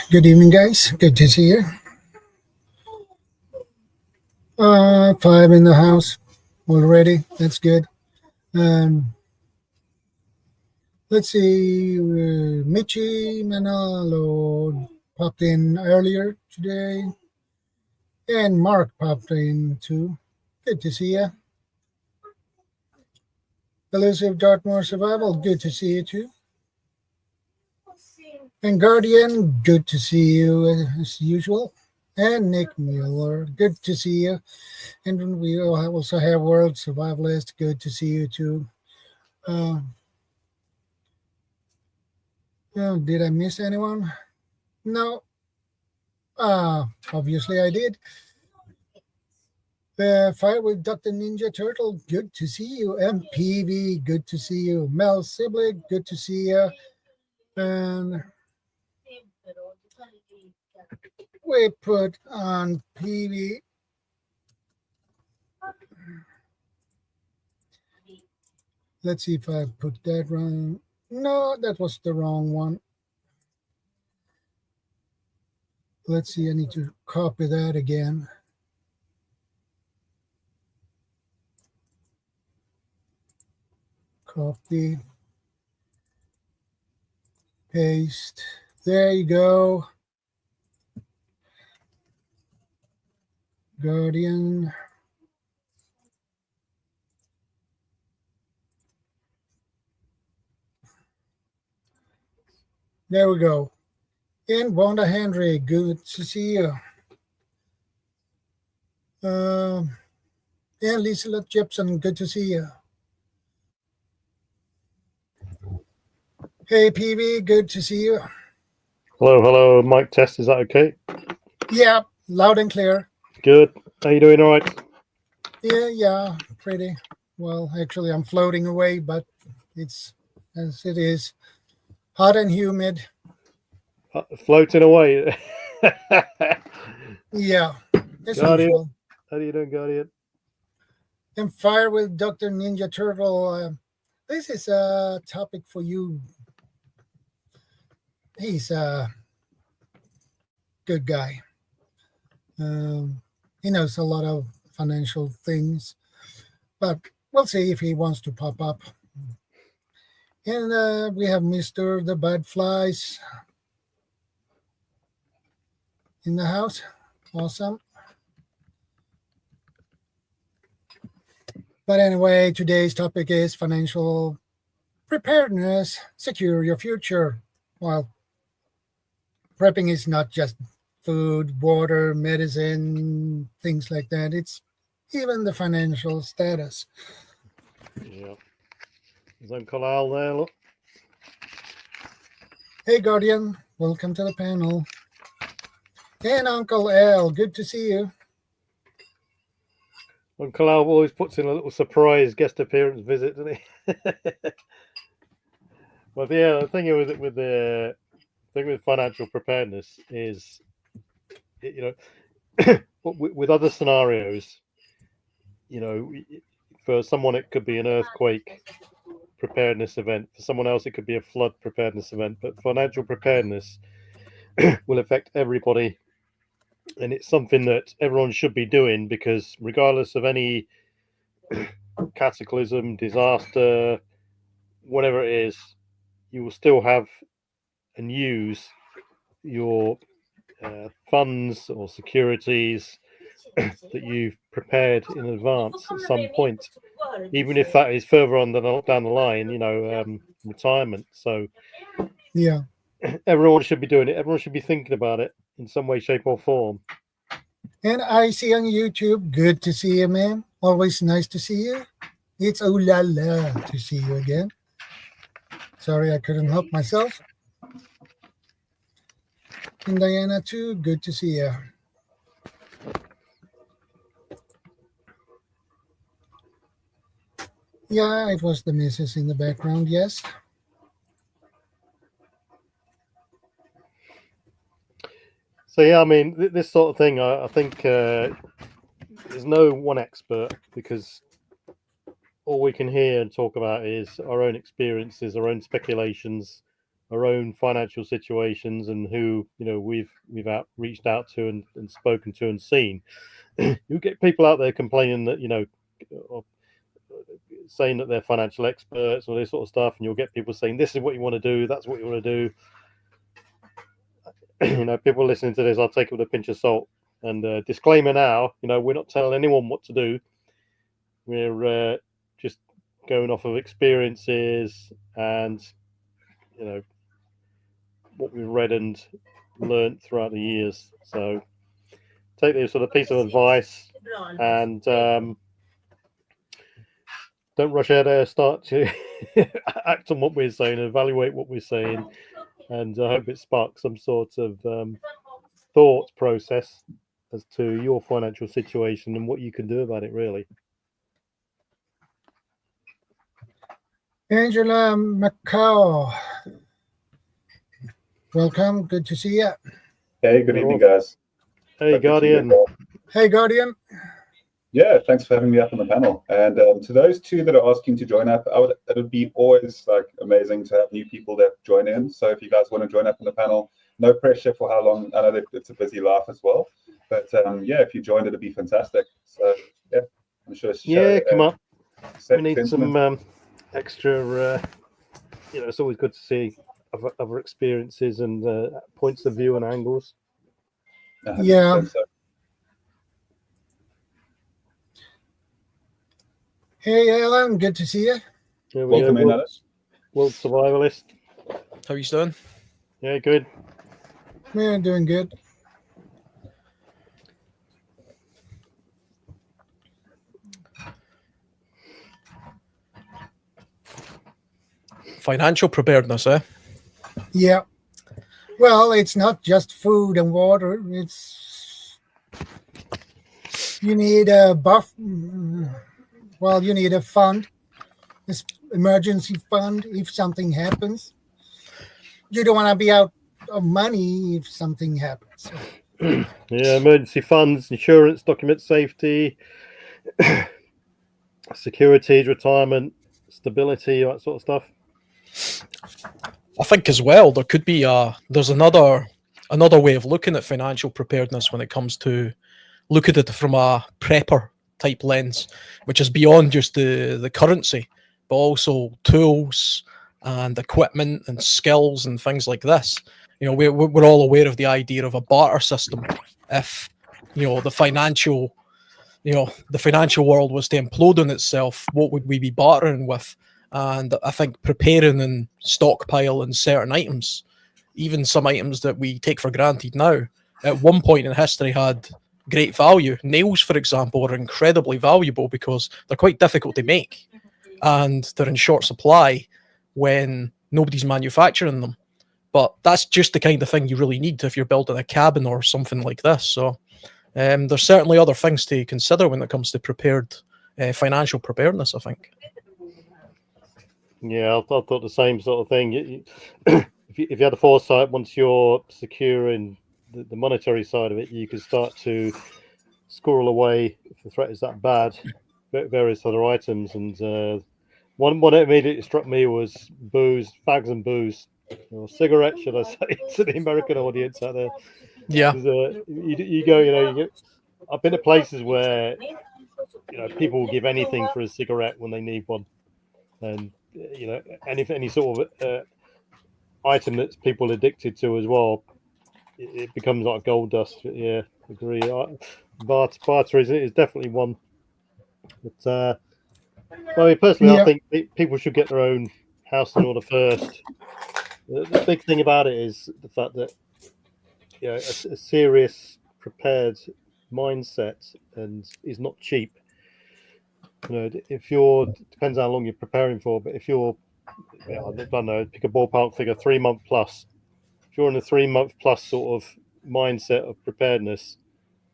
Good evening, guys. Good to see you. Five in the house already. That's good. Um, let's see. Michi Manalo popped in earlier today, and Mark popped in too. Good to see you. Elusive Dartmoor Survival. Good to see you too. And Guardian. Good to see you as usual. And Nick Mueller. Good to see you. And we also have World Survivalist. Good to see you too. Uh, did I miss anyone? No. Obviously I did. Fire with Dr. Ninja Turtle. Good to see you. MPV. Good to see you. Mel Sibley. Good to see you. And we put on PV. Let's see if I put that wrong. No, that was the wrong one. Let's see, I need to copy that again. Copy. Paste. There you go. Guardian. There we go. And Wanda Henry, good to see you. And Lisa Gibson, good to see you. Hey, PV, good to see you. Hello. Mic test, is that okay? Yeah, loud and clear. Good. How you doing? All right? Yeah, pretty. Well, actually, I'm floating away, but it's as it is. Hot and humid. Floating away. Yeah, as Guardian. usual. How are you doing, Guardian? And Fire with Dr. Ninja Turtle. This is a topic for you. He's a good guy. He knows a lot of financial things, but we'll see if he wants to pop up. And we have Mr. The Bad Flies in the house. Awesome. But anyway, today's topic is financial preparedness. Secure your future. Well, prepping is not just food, water, medicine, things like that. It's even the financial status. Yeah. There's Uncle Al there, look. Hey, Guardian. Welcome to the panel. And Uncle Al, good to see you. Uncle Al always puts in a little surprise guest appearance visit, doesn't he? Well, yeah, the thing with financial preparedness is, with other scenarios, for someone it could be an earthquake preparedness event. For someone else, it could be a flood preparedness event. But financial preparedness will affect everybody, and it's something that everyone should be doing because regardless of any cataclysm, disaster, whatever it is, you will still have and use your funds or securities that you've prepared in advance at some point, even if that is further on down the line, retirement. So Yeah. everyone should be doing it. Everyone should be thinking about it in some way, shape, or form. And I see on YouTube, good to see you, man. Always nice to see you. It's oh la la to see you again. Sorry I couldn't help myself. And Diana too, good to see you. Yeah, it was the missus in the background, yes. So yeah, I mean, this sort of thing, I think there's no one expert because all we can hear and talk about is our own experiences, our own speculations, our own financial situations and who we've reached out to and spoken to and seen. You get people out there complaining that or saying that they're financial experts or this sort of stuff, and you'll get people saying this is what you want to do, that's what you want to do. People listening to this, I'll take it with a pinch of salt. And disclaimer now, we're not telling anyone what to do. We're just going off of experiences and what we've read and learned throughout the years. So take this sort of piece of advice and don't rush out there. Start to act on what we're saying, evaluate what we're saying, and I hope it sparks some sort of thought process as to your financial situation and what you can do about it, really. Angela Macau, welcome. Good to see you. Hey, good evening, guys. Hey, Guardian. Hey, Guardian. Yeah, thanks for having me up on the panel. And to those two that are asking to join up, it would be always amazing to have new people that join in. So if you guys want to join up on the panel, no pressure for how long. I know that it's a busy life as well, but yeah, if you joined, it'd be fantastic. So yeah, I'm sure. Come up. We need sentiment. some extra. It's always good to see other experiences and points of view and angles. Yeah. So. Hey, Alan, good to see you. Welcome in, Alice. World Survivalist. How are you doing? Yeah, good. Yeah, doing good. Financial preparedness, eh? Yeah. Well, it's not just food and water. You need a you need a fund, this emergency fund if something happens. You don't want to be out of money if something happens. Yeah, emergency funds, insurance, document safety, securities, retirement, stability, that sort of stuff. I think as well there could be there's another way of looking at financial preparedness when it comes to look at it from a prepper type lens, which is beyond just the currency, but also tools and equipment and skills and things like this. We're all aware of the idea of a barter system. If the financial world was to implode on itself, what would we be bartering with? And I think preparing and stockpiling certain items, even some items that we take for granted now, at one point in history had great value. Nails, for example, are incredibly valuable because they're quite difficult to make and they're in short supply when nobody's manufacturing them. But that's just the kind of thing you really need if you're building a cabin or something like this. So there's certainly other things to consider when it comes to financial preparedness, I think. Yeah, I thought the same sort of thing. If you had the foresight, once you're secure in the monetary side of it, you can start to squirrel away if the threat is that bad, various other items. And one that immediately struck me was booze, fags and booze, or cigarettes, should I say, to the American audience out there. Yeah. You go, I've been to places where people will give anything for a cigarette when they need one, and any sort of item that people are addicted to as well, it becomes like gold dust. Yeah, agree. Barter is definitely one. But personally, Yeah. I think people should get their own house in order first. The big thing about it is the fact that a serious, prepared mindset and is not cheap. If depends how long you're preparing for, but if you're, I don't know, pick a ballpark figure, 3 month plus. If you're in a 3 month plus sort of mindset of preparedness,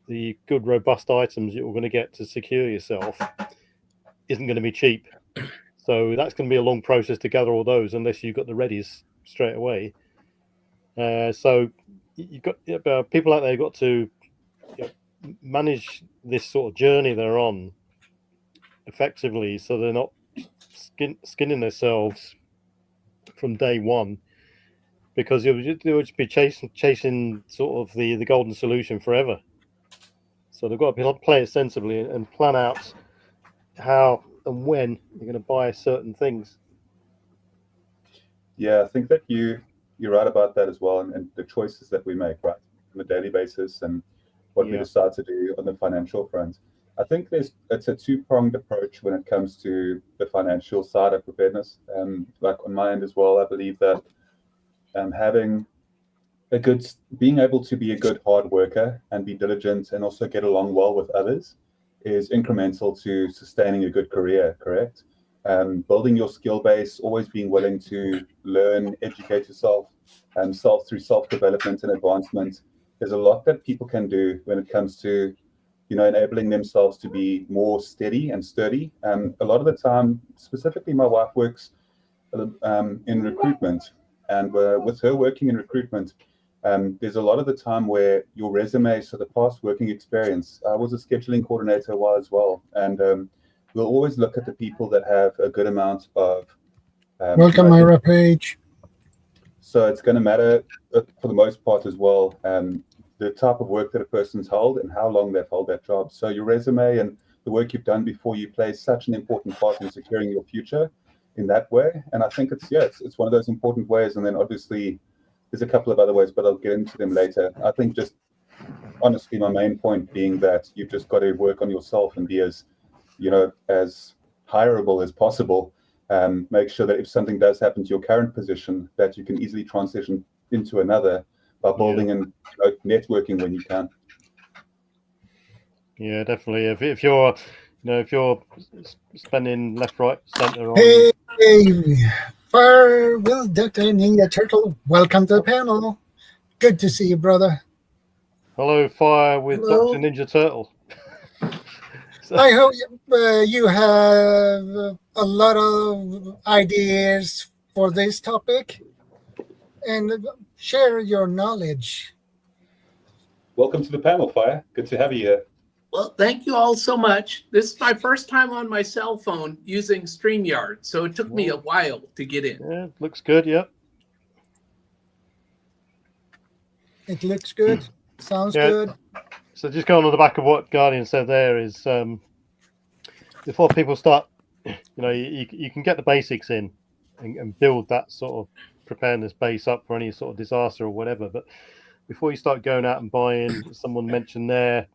the good, robust items you're going to get to secure yourself isn't going to be cheap. So that's going to be a long process to gather all those unless you've got the readies straight away. So you've got people out there got to manage this sort of journey they're on effectively, so they're not skinning themselves from day one. because you'll just be chasing sort of the golden solution forever. So they've got to play it sensibly and plan out how and when you're going to buy certain things. Yeah, I think that you're right about that as well, and the choices that we make, right, on a daily basis, and what we decide to do on the financial front. I think it's a two-pronged approach when it comes to the financial side of preparedness. Like on my end as well, I believe that having being able to be a good hard worker and be diligent and also get along well with others is incremental to sustaining a good career, correct? Building your skill base, always being willing to learn, educate yourself, through self-development and advancement. There's a lot that people can do when it comes to, enabling themselves to be more steady and sturdy. A lot of the time, specifically my wife works in recruitment, and with her working in recruitment, there's a lot of the time where your resume, so the past working experience, I was a scheduling coordinator a while as well, and we'll always look at the people that have a good amount of welcome, Myra Page. So it's going to matter for the most part as well, the type of work that a person's held and how long they've held that job. So your resume and the work you've done before you play such an important part in securing your future in that way. And I think it's one of those important ways. And then obviously there's a couple of other ways, but I'll get into them later. I think just honestly, my main point being that you've just got to work on yourself and be as hireable as possible. Make sure that if something does happen to your current position, that you can easily transition into another by building and networking when you can. Yeah, definitely. If you're spending left, right, center on. Hey, farewell, Dr. Ninja Turtle. Welcome to the panel. Good to see you, brother. Hello, Fire with Hello. Dr. Ninja Turtle. I hope you have a lot of ideas for this topic and share your knowledge. Welcome to the panel, Fire. Good to have you here. Well, thank you all so much. This is my first time on my cell phone using StreamYard, so it took me a while to get in. Yeah, looks good, yeah. It looks good. Sounds good. So just going on the back of what Guardian said there is, before people start, you can get the basics in and build that sort of preparedness base up for any sort of disaster or whatever. But before you start going out and buying, someone mentioned there,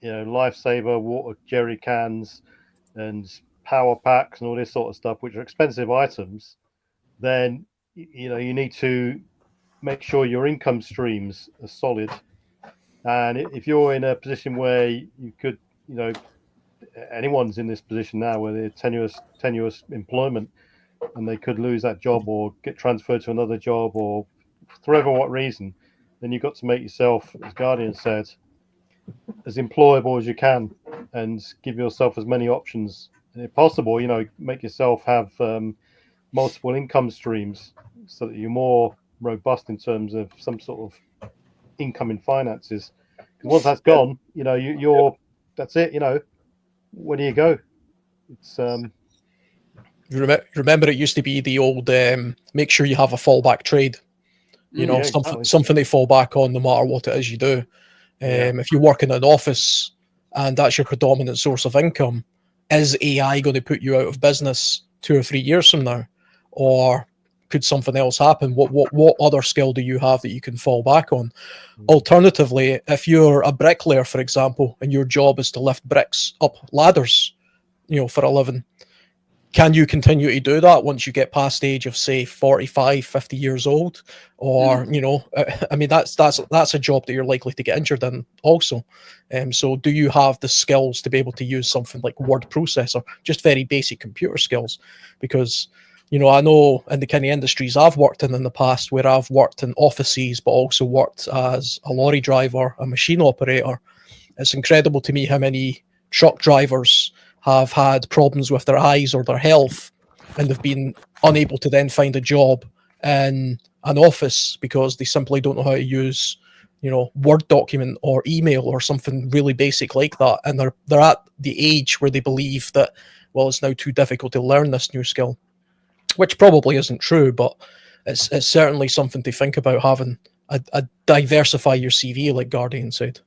lifesaver, water jerry cans and power packs and all this sort of stuff, which are expensive items, then, you need to make sure your income streams are solid. And if you're in a position where you could, anyone's in this position now where they're tenuous employment and they could lose that job or get transferred to another job or for whatever what reason, then you've got to make yourself, as Guardian said, as employable as you can and give yourself as many options. And if possible, make yourself have multiple income streams so that you're more robust in terms of some sort of income in finances. Because once that's gone, you're that's it. Where do you go? It's remember it used to be the old make sure you have a fallback trade. Something they fall back on no matter what it is you do. If you work in an office and that's your predominant source of income, is AI going to put you out of business 2 or 3 years from now, or could something else happen? What other skill do you have that you can fall back on? Alternatively, if you're a bricklayer, for example, and your job is to lift bricks up ladders, for a living, can you continue to do that once you get past the age of, say, 45, 50 years old? Or, that's a job that you're likely to get injured in also. So do you have the skills to be able to use something like word processor, just very basic computer skills? Because, I know in the kind of industries I've worked in the past, where I've worked in offices, but also worked as a lorry driver, a machine operator, it's incredible to me how many truck drivers have had problems with their eyes or their health, and they've been unable to then find a job in an office because they simply don't know how to use, Word document or email or something really basic like that. And they're at the age where they believe that, well, it's now too difficult to learn this new skill, which probably isn't true. But it's certainly something to think about, having a diversify your CV, like Guardian said.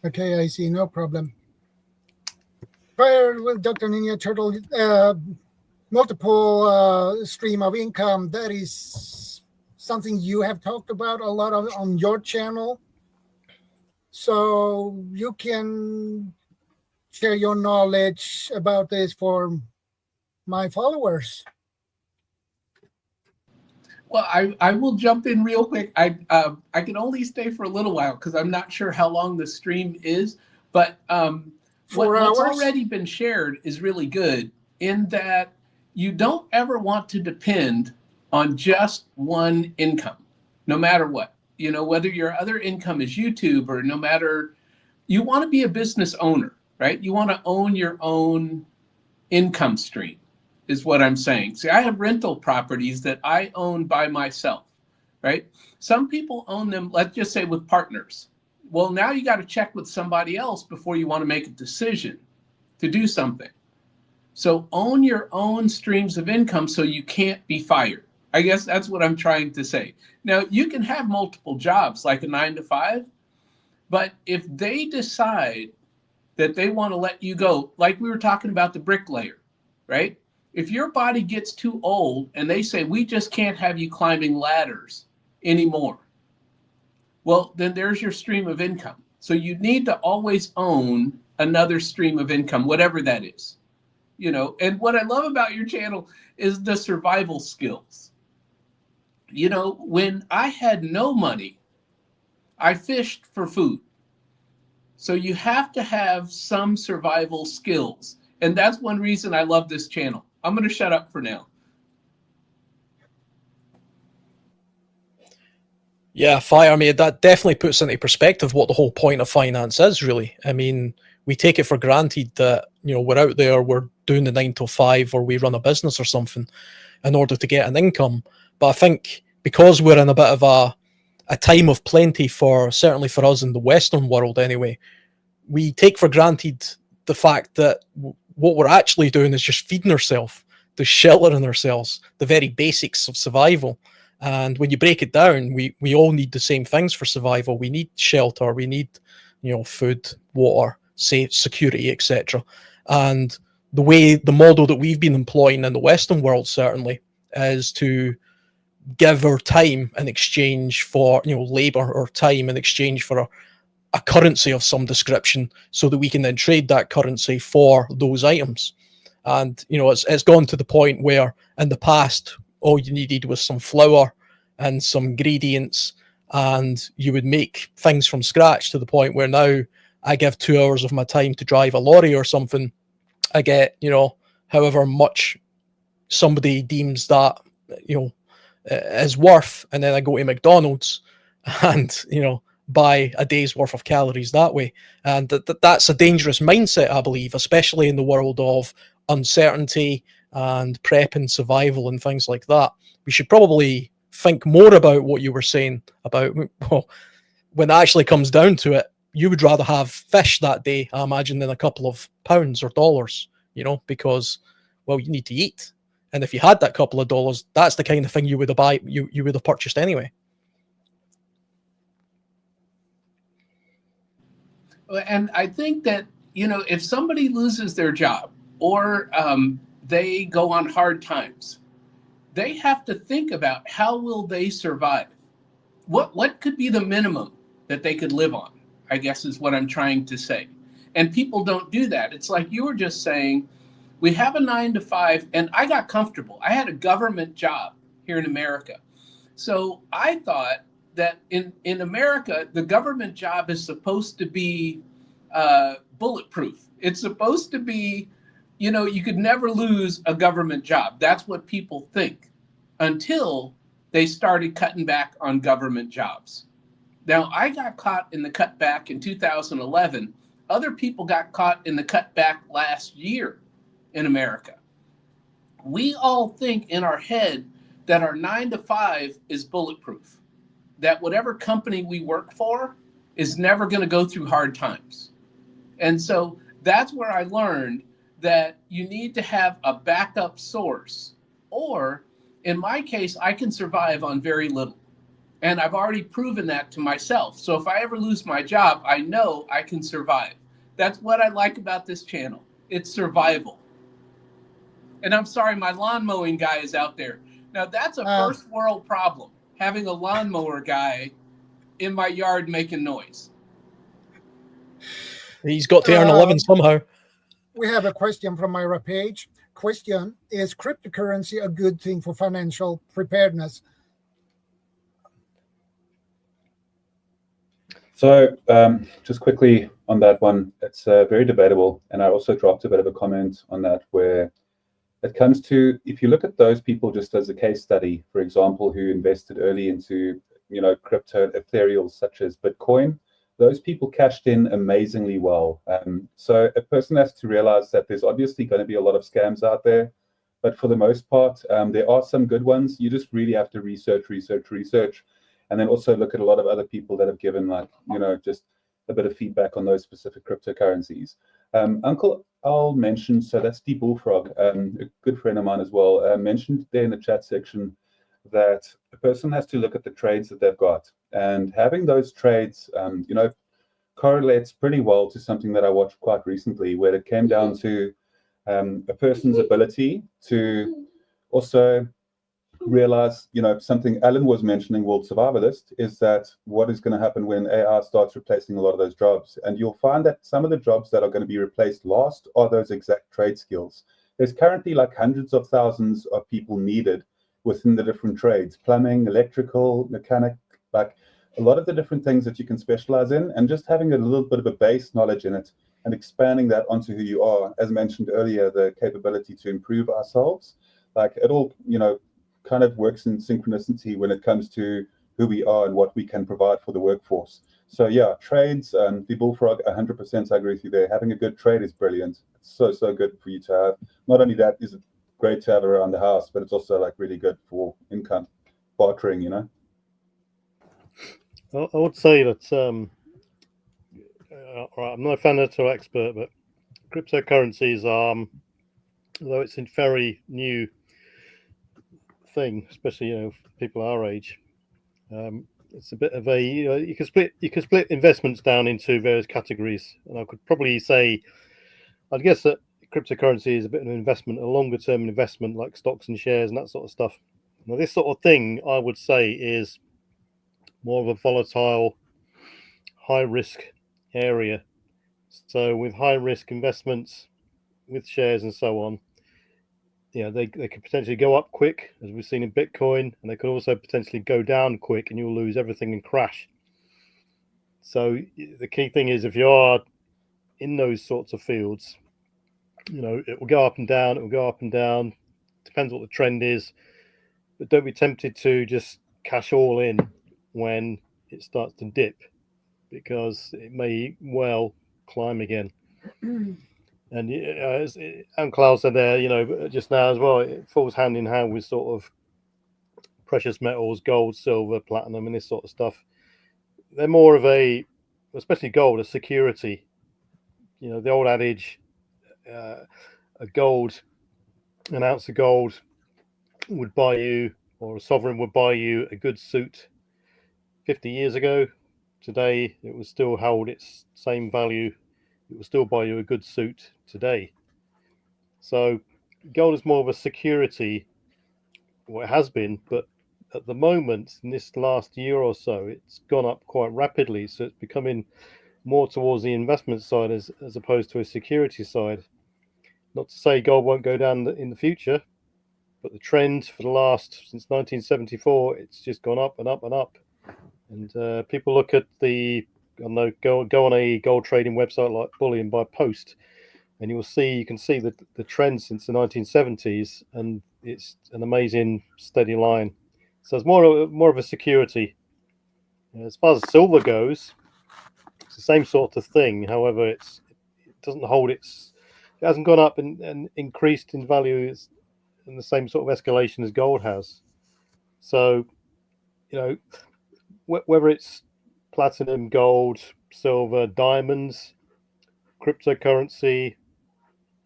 Okay, I see. No problem. Prior with Dr. Ninja Turtle, multiple stream of income, that is something you have talked about a lot on your channel. So you can share your knowledge about this for my followers. Well, I will jump in real quick. I can only stay for a little while because I'm not sure how long the stream is. But 4 what's hours? already been shared is really good, in that you don't ever want to depend on just one income, no matter what. You know, whether your other income is YouTube or no matter, you want to be a business owner, right? You want to own your own income stream, is what I'm saying. See, I have rental properties that I own by myself, right? Some people own them, let's just say, with partners. Well, now you got to check with somebody else before you want to make a decision to do something. So own your own streams of income so you can't be fired. I guess that's what I'm trying to say. Now, you can have multiple jobs like a 9 to 5, but if they decide that they want to let you go, like we were talking about the bricklayer, right? If your body gets too old and they say, we just can't have you climbing ladders anymore, well, then there's your stream of income. So you need to always own another stream of income, whatever that is. You know, and what I love about your channel is the survival skills. You know, when I had no money, I fished for food. So you have to have some survival skills. And that's one reason I love this channel. I'm going to shut up for now. Yeah, Fire, I mean, that definitely puts into perspective what the whole point of finance is, really. I mean, we take it for granted that, you know, we're out there, we're doing the 9 to 5, or we run a business or something in order to get an income. But I think because we're in a bit of a time of plenty, certainly for us in the Western world anyway, we take for granted the fact that what we're actually doing is just feeding ourselves, the sheltering ourselves, the very basics of survival. And when you break it down, we all need the same things for survival. We need shelter, we need, you know, food, water, safe, security, etc. And the model that we've been employing in the Western world certainly is to give our time in exchange for, you know, labor, or time in exchange for a currency of some description, so that we can then trade that currency for those items. And, you know, it's gone to the point where in the past, all you needed was some flour and some ingredients, and you would make things from scratch, to the point where now I give 2 hours of my time to drive a lorry or something. I get, you know, however much somebody deems that, you know, is worth, and then I go to McDonald's and, you know, buy a day's worth of calories that way. And that's a dangerous mindset, I believe, especially in the world of uncertainty and prep and survival and things like that. We should probably think more about what you were saying about, well, when it actually comes down to it, you would rather have fish that day, I imagine, than a couple of pounds or dollars, you know, because, well, you need to eat. And if you had that couple of dollars, that's the kind of thing you would have purchased anyway. And I think that, you know, if somebody loses their job, or they go on hard times, they have to think about how will they survive. What could be the minimum that they could live on, I guess, is what I'm trying to say. And people don't do that. It's like you were just saying, we have a 9 to 5, and I got comfortable. I had a government job here in America. So I thought that in America, the government job is supposed to be bulletproof. It's supposed to be, you know, you could never lose a government job. That's what people think, until they started cutting back on government jobs. Now, I got caught in the cutback in 2011. Other people got caught in the cutback last year in America. We all think in our head that our 9 to 5 is bulletproof, that whatever company we work for is never going to go through hard times. And so that's where I learned that you need to have a backup source Or in my case, I can survive on very little. And I've already proven that to myself. So if I ever lose my job, I know I can survive. That's what I like about this channel. It's survival. And I'm sorry, my lawn mowing guy is out there. Now that's a first world problem, having a lawnmower guy in my yard making noise. He's got to earn a living somehow. We have a question from Myra Page. Question: is cryptocurrency a good thing for financial preparedness? So just quickly on that one, it's very debatable. And I also dropped a bit of a comment on that where it comes to, if you look at those people just as a case study, for example, who invested early into, crypto ethereal such as Bitcoin, those people cashed in amazingly well. So a person has to realize that there's obviously going to be a lot of scams out there, but for the most part, there are some good ones. You just really have to research, and then also look at a lot of other people that have given just a bit of feedback on those specific cryptocurrencies. Uncle Al mentioned, so that's the Bullfrog, a good friend of mine as well, mentioned there in the chat section that a person has to look at the trades that they've got, and having those trades, correlates pretty well to something that I watched quite recently, where it came down to a person's ability to also realize, something Alan was mentioning, World Survivalist, is that what is going to happen when AI starts replacing a lot of those jobs. And you'll find that some of the jobs that are going to be replaced last are those exact trade skills. There's currently like hundreds of thousands of people needed within the different trades: plumbing, electrical, mechanic, like a lot of the different things that you can specialize in, and just having a little bit of a base knowledge in it and expanding that onto who you are. As mentioned earlier, the capability to improve ourselves, like it all, kind of works in synchronicity when it comes to who we are and what we can provide for the workforce. So yeah, trades, the Bullfrog, 100% I agree with you there. Having a good trade is brilliant. It's so good for you to have. Not only that is it great to have around the house, but it's also like really good for income, bartering, I would say that I'm not a financial expert, but cryptocurrencies, although it's a very new thing, especially for people our age, it's a bit of a you can split investments down into various categories, and I could probably say, I'd guess that cryptocurrency is a bit of an investment, a longer term investment, like stocks and shares and that sort of stuff. Now, this sort of thing, I would say, is more of a volatile, high risk area. So with high risk investments, with shares and so on, they could potentially go up quick, as we've seen in Bitcoin, and they could also potentially go down quick, and you'll lose everything and crash. So the key thing is, if you are in those sorts of fields, it will go up and down. It will go up and down. Depends what the trend is, but don't be tempted to just cash all in when it starts to dip, because it may well climb again. And as Uncle said there, just now as well, it falls hand in hand with sort of precious metals, gold, silver, platinum, and this sort of stuff. They're more of especially gold, a security. The old adage, an ounce of gold would buy you, or a sovereign would buy you a good suit 50 years ago. Today, it will still hold its same value. It will still buy you a good suit today. So gold is more of a security, well, it has been, but at the moment, in this last year or so, it's gone up quite rapidly. So it's becoming more towards the investment side as opposed to a security side. Not to say gold won't go down in the future, but the trend for the since 1974, it's just gone up and up and up. And people look at go on a gold trading website like Bullion by Post, and you can see the trend since the 1970s, and it's an amazing steady line. So it's more of a security. As far as silver goes, it's the same sort of thing. However, it doesn't hold it hasn't gone up and increased in value in the same sort of escalation as gold has. So, whether it's platinum, gold, silver, diamonds, cryptocurrency,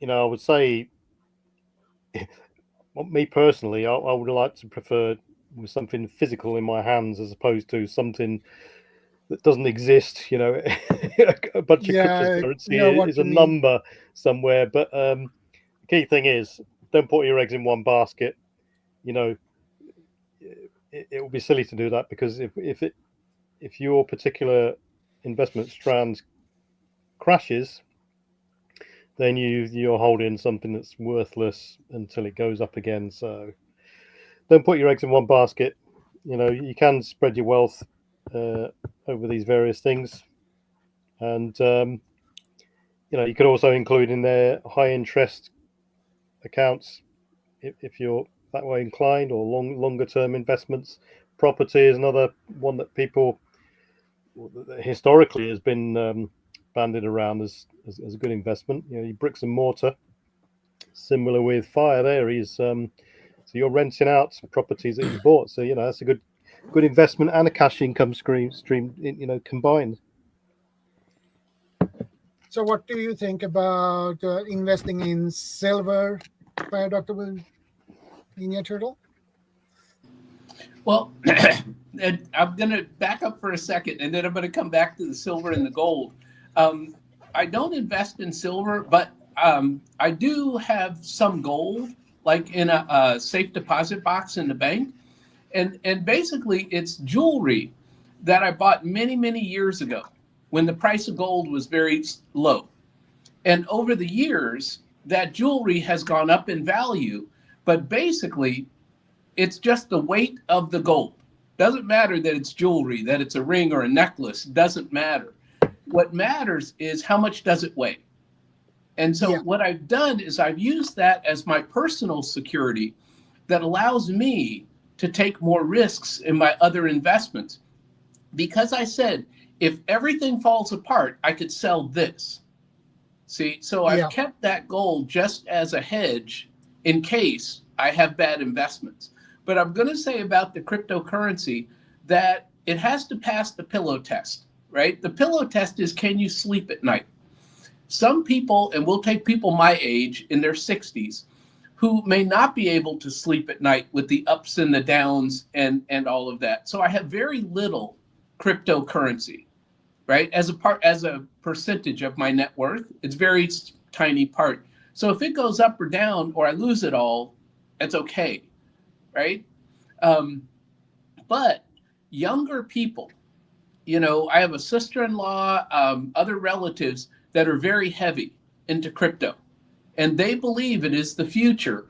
I would say me personally, I would like to prefer with something physical in my hands as opposed to something that doesn't exist. You know, a bunch of Yeah, I know cryptocurrency what is you a mean. number somewhere. But the key thing is, don't put your eggs in one basket. You know, it would be silly to do that, because if your particular investment strand crashes, then you're holding something that's worthless until it goes up again. So don't put your eggs in one basket. You know, you can spread your wealth over these various things, and you know, you could also include in there high interest accounts if you're that way inclined, or longer term investments. Property is another one that people historically has been banded around as a good investment. You know, your bricks and mortar. Similar with fire, there is so you're renting out some properties that you bought. So you know, that's a good investment and a cash income stream. You know, combined. So, what do you think about investing in silver, Dr. Ninja Turtle? Well, and I'm going to back up for a second, and then I'm going to come back to the silver and the gold. I don't invest in silver, but I do have some gold, like in a safe deposit box in the bank. And basically, it's jewelry that I bought many, many years ago when the price of gold was very low. And over the years, that jewelry has gone up in value, but basically, it's just the weight of the gold. Doesn't matter that it's jewelry, that it's a ring or a necklace, doesn't matter. What matters is how much does it weigh. And so Yeah. what I've done is I've used that as my personal security that allows me to take more risks in my other investments. Because I said, if everything falls apart, I could sell this. See, so I've Yeah. kept that gold just as a hedge in case I have bad investments. But I'm going to say about the cryptocurrency that it has to pass the pillow test, right? The pillow test is, can you sleep at night? Some people, and we'll take people my age in their 60s, who may not be able to sleep at night with the ups and the downs and all of that. So I have very little cryptocurrency, right? As a percentage of my net worth, it's very tiny part. So if it goes up or down or I lose it all, it's okay, right? But younger people, you know, I have a sister-in-law, other relatives that are very heavy into crypto, and they believe it is the future.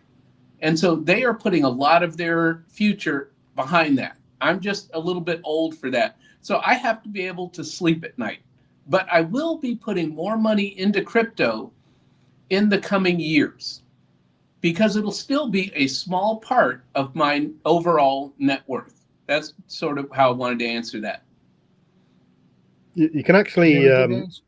And so they are putting a lot of their future behind that. I'm just a little bit old for that. So I have to be able to sleep at night. But I will be putting more money into crypto in the coming years because it'll still be a small part of my overall net worth. That's sort of how I wanted to answer that. You can actually. Very good answer.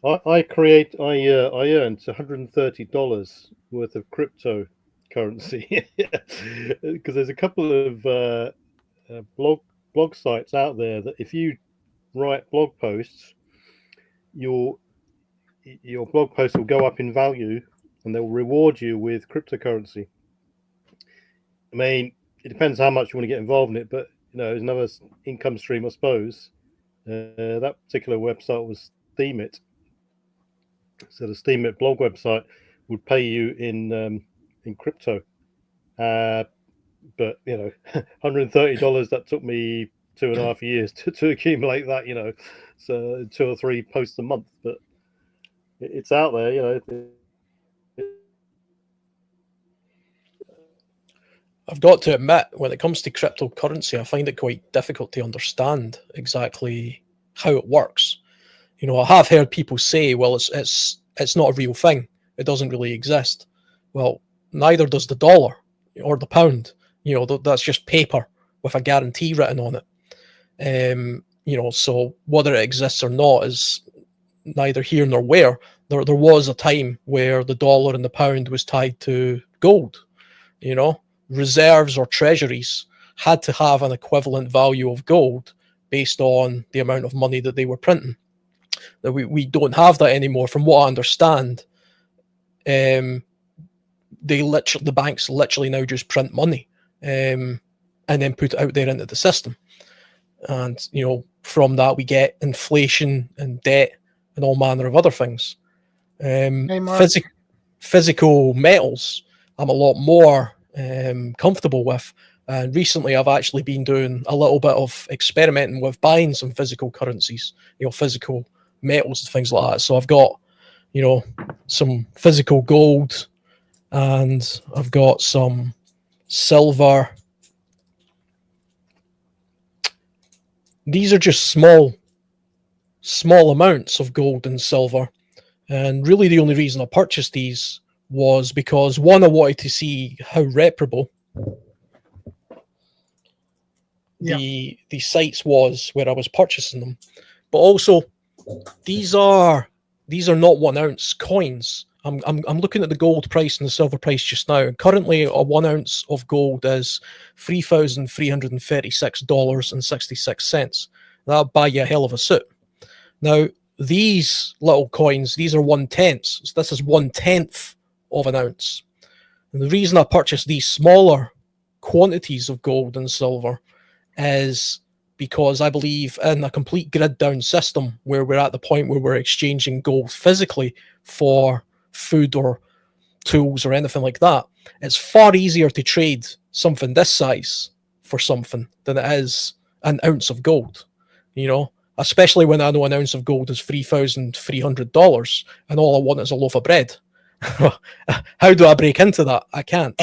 I earned $130 worth of cryptocurrency because there's a couple of blog sites out there that if you write blog posts, your blog post will go up in value and they'll reward you with cryptocurrency. I mean, it depends how much you want to get involved in it, but you know, there's another income stream, I suppose. That particular website was Steemit. So the Steemit blog website would pay you in crypto. But you know, $130, that took me 2.5 years to accumulate that, you know, so 2 or 3 posts a month. But it's out there, you know. I've got to admit, when it comes to cryptocurrency, I find it quite difficult to understand exactly how it works. You know, I have heard people say, well, it's not a real thing. It doesn't really exist. Well, neither does the dollar or the pound. You know, that's just paper with a guarantee written on it. You know, so whether it exists or not is neither here nor where. There was a time where the dollar and the pound was tied to gold. You know, reserves or treasuries had to have an equivalent value of gold based on the amount of money that they were printing. That we don't have that anymore, from what I understand. the banks literally now just print money, and then put it out there into the system. And, from that we get inflation and debt and all manner of other things. Hey, Mark. Physical metals, I'm a lot more comfortable with. And recently I've actually been doing a little bit of experimenting with buying some physical currencies, physical metals and things like that. So I've got, some physical gold, and I've got some silver. These are just small amounts of gold and silver. And really the only reason I purchased these was because, one, I wanted to see how reparable the sites was where I was purchasing them. But also, these are not 1 ounce coins. I'm looking at the gold price and the silver price just now. Currently, a 1 ounce of gold is $3,336.66. That'll buy you a hell of a suit. Now, these little coins, these are 1/10. So this is 1/10 of an ounce. And the reason I purchased these smaller quantities of gold and silver is because I believe in a complete grid down system where we're at the point where we're exchanging gold physically for food or tools or anything like that. It's far easier to trade something this size for something than it is an ounce of gold, especially when I know an ounce of gold is $3,300 and all I want is a loaf of bread. How do I break into that? I can't.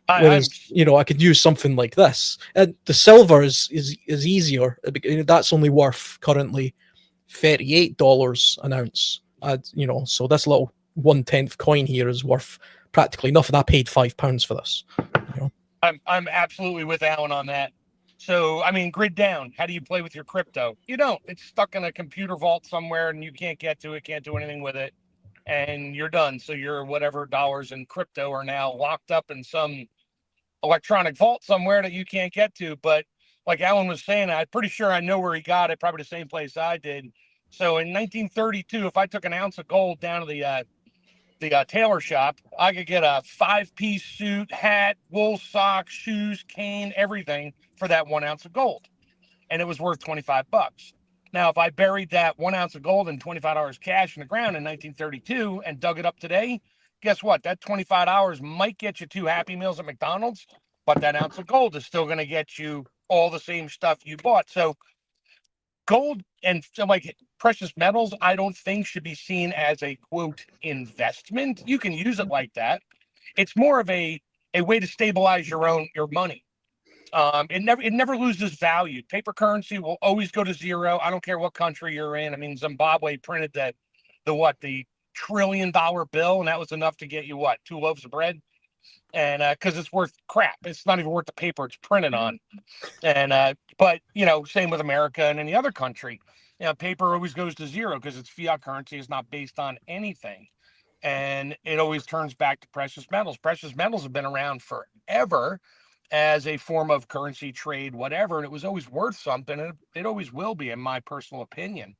Whereas, I could use something like this. And the silver is easier. That's only worth currently $38 an ounce. So this little 1/10 coin here is worth practically nothing. I paid £5 for this. I'm absolutely with Alan on that. So, grid down. How do you play with your crypto? You don't. It's stuck in a computer vault somewhere and you can't get to it, can't do anything with it, and you're done. So your whatever dollars in crypto are now locked up in some electronic vault somewhere that you can't get to. But like Alan was saying, I'm pretty sure I know where he got it, probably the same place I did. So in 1932, if I took an ounce of gold down to the tailor shop, I could get a 5-piece suit, hat, wool socks, shoes, cane, everything for that 1 ounce of gold. And it was worth $25. Now, if I buried that 1 ounce of gold and $25 cash in the ground in 1932 and dug it up today, guess what? That $25 might get you 2 Happy Meals at McDonald's, but that ounce of gold is still going to get you all the same stuff you bought. So gold and like precious metals, I don't think should be seen as a quote investment. You can use it like that. It's more of a way to stabilize your money. It never loses value. Paper currency will always go to zero. I don't care what country you're in. Zimbabwe printed the $1 trillion bill, and that was enough to get you 2 loaves of bread, and because it's worth crap. It's not even worth the paper it's printed on. And but same with America and any other country. Paper always goes to zero because it's fiat currency. Is not based on anything, and it always turns back to precious metals. Precious metals have been around forever as a form of currency trade, whatever, and it was always worth something, and it always will be, in my personal opinion.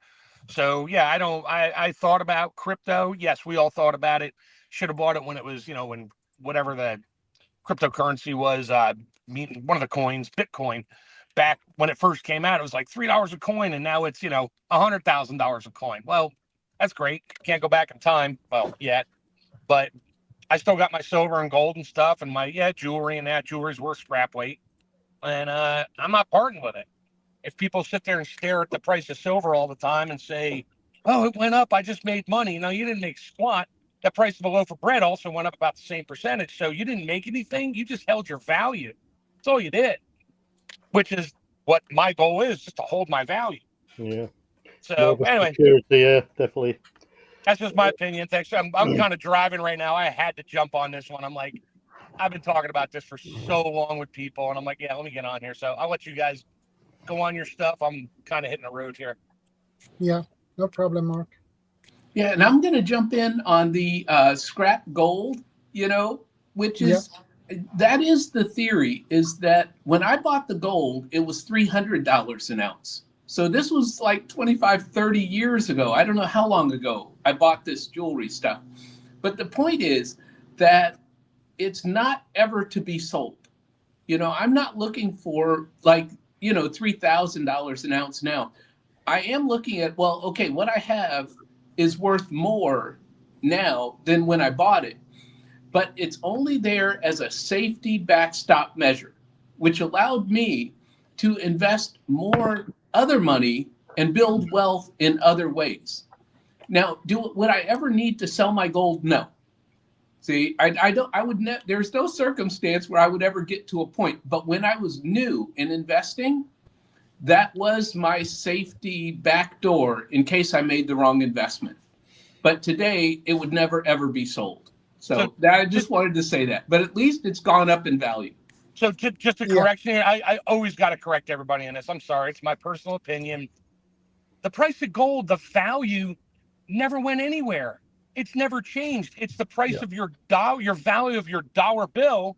So yeah, I thought about crypto. Yes, we all thought about it. Should have bought it when it was, when whatever the cryptocurrency was, one of the coins, Bitcoin, back when it first came out, it was like $3 a coin, and now it's $100,000 a coin. Well, that's great. Can't go back in time, well, yet, but I still got my silver and gold and stuff, and my jewelry, and that jewelry's worth scrap weight, and I'm not parting with it. If people sit there and stare at the price of silver all the time and say, "Oh, it went up, I just made money," no, you didn't make squat. The price of a loaf of bread also went up about the same percentage, so you didn't make anything. You just held your value. That's all you did, which is what my goal is, just to hold my value. Yeah. So anyway, security, yeah, definitely. That's just my opinion. Thanks. I'm kind of driving right now. I had to jump on this one. I'm like, I've been talking about this for so long with people, and I'm like, yeah, let me get on here. So I'll let you guys go on your stuff. I'm kind of hitting the road here. Yeah, no problem, Mark. Yeah, and I'm going to jump in on the scrap gold, which is, that is the theory, is that when I bought the gold, it was $300 an ounce. So this was like 25, 30 years ago. I don't know how long ago I bought this jewelry stuff. But the point is that it's not ever to be sold. I'm not looking for like, $3,000 an ounce now. I am looking at, well, okay, what I have is worth more now than when I bought it, but it's only there as a safety backstop measure, which allowed me to invest more other money and build wealth in other ways. Now, would I ever need to sell my gold? No. See, there's no circumstance where I would ever get to a point. But when I was new in investing, that was my safety back door in case I made the wrong investment. But today, it would never, ever be sold. So I just wanted to say that. But at least it's gone up in value. So just a correction here. I always got to correct everybody on this. I'm sorry. It's my personal opinion. The price of gold, the value never went anywhere. It's never changed. It's the price of your value of your dollar bill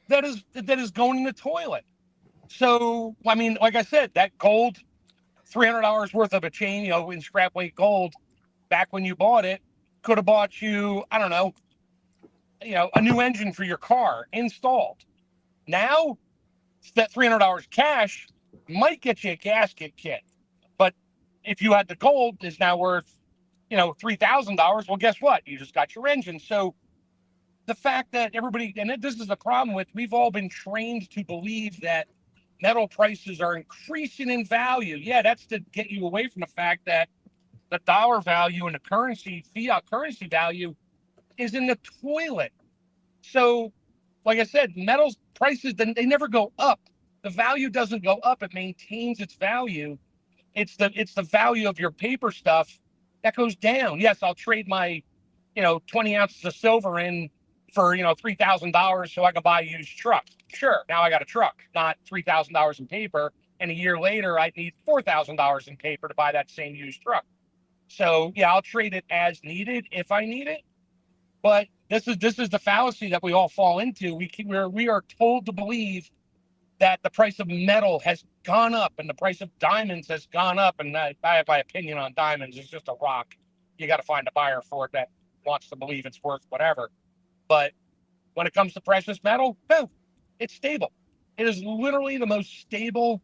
that is going in the toilet. So, I mean, like I said, that gold, $300 worth of a chain, in scrap weight gold, back when you bought it, could have bought you, I don't know, a new engine for your car installed. Now, that $300 cash might get you a gasket kit, but if you had the gold, is now worth, $3,000. Well, guess what? You just got your engine. So the fact that everybody, and this is the problem with, we've all been trained to believe that metal prices are increasing in value. Yeah, that's to get you away from the fact that the dollar value and the fiat currency value is in the toilet. So, like I said, metals prices, they never go up. The value doesn't go up. It maintains its value. It's the value of your paper stuff that goes down. Yes, I'll trade my, 20 ounces of silver in for, $3,000 so I can buy a used truck. Sure, now I got a truck, not $3,000 in paper. And a year later, I need $4,000 in paper to buy that same used truck. So yeah, I'll trade it as needed if I need it. But this is the fallacy that we all fall into. We are told to believe that the price of metal has gone up and the price of diamonds has gone up. And I have my opinion on diamonds. It's just a rock. You got to find a buyer for it that wants to believe it's worth whatever. But when it comes to precious metal, boom, it's stable. It is literally the most stable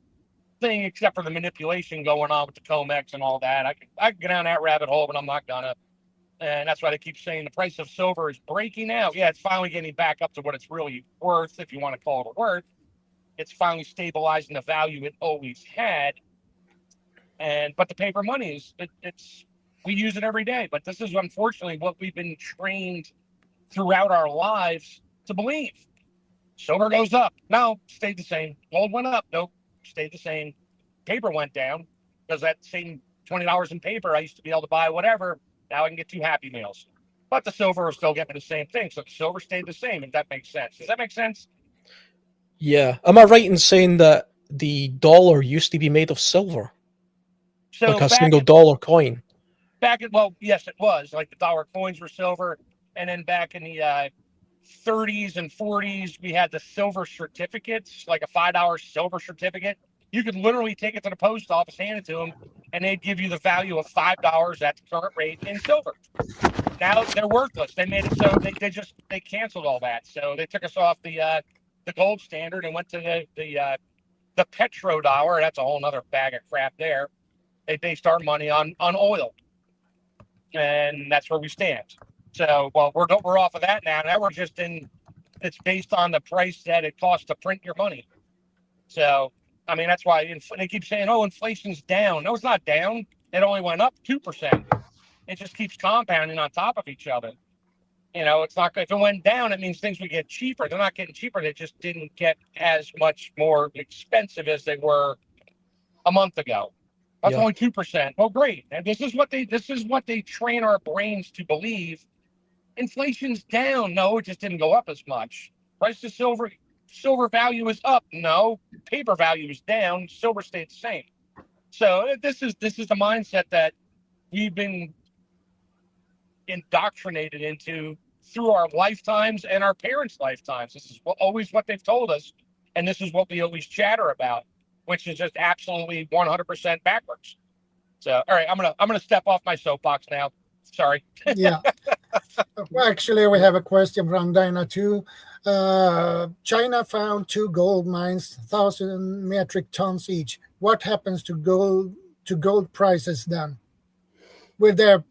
thing, except for the manipulation going on with the COMEX and all that. I can get down that rabbit hole, but I'm not gonna. And that's why they keep saying the price of silver is breaking out. Yeah, it's finally getting back up to what it's really worth, if you want to call it a worth. It's finally stabilizing the value it always had. But the paper money we use it every day. But this is unfortunately what we've been trained throughout our lives to believe. Silver goes up. No, stayed the same. Gold went up. Nope, stayed the same. Paper went down because that same $20 in paper I used to be able to buy whatever. Now I can get 2 Happy Meals. But the silver will still get me the same thing. So the silver stayed the same, if that makes sense. Does that make sense? Yeah. Am I right in saying that the dollar used to be made of silver? So like a single dollar coin? Well, yes, it was. Like the dollar coins were silver. And then back in the 30s and 40s, we had the silver certificates, like a $5 silver certificate. You could literally take it to the post office, hand it to them, and they'd give you the value of $5 at the current rate in silver. Now they're worthless. They made it so they canceled all that. So they took us off the gold standard and went to the petrodollar. That's a whole other bag of crap there. They based our money on oil, and that's where we stand. So, well, we're off of that now. Now we're just it's based on the price that it costs to print your money. So, I mean, that's why they keep saying, oh, inflation's down. No, it's not down. It only went up 2%. It just keeps compounding on top of each other. It's not, if it went down, it means things would get cheaper. They're not getting cheaper. They just didn't get as much more expensive as they were a month ago. That's only 2%. Well, great. And this is what they train our brains to believe. Inflation's down. No, it just didn't go up as much. Price of silver value is up. No, paper value is down. Silver stayed the same. So this is the mindset that we've been indoctrinated into through our lifetimes and our parents' lifetimes. This is always what they've told us, and this is what we always chatter about, which is just absolutely 100% backwards. So, all right, I'm gonna step off my soapbox now. Sorry. Yeah. Well, actually, we have a question from Dinah too. China found 2 gold mines, 1,000 metric tons each. What happens to gold prices then? With their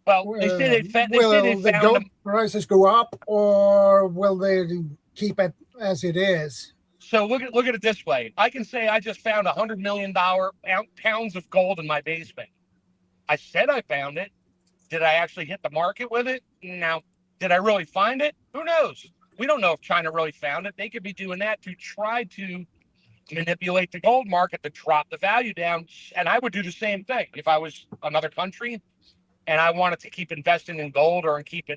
Well, they say they will the found gold them. prices go up, or will they keep it as it is? So look at it this way. I can say I just found $100 million pounds of gold in my basement. I said I found it. Did I actually hit the market with it? No. Did I really find it? Who knows? We don't know if China really found it. They could be doing that to try to manipulate the gold market to drop the value down. And I would do the same thing if I was another country and I wanted to keep investing in gold or keep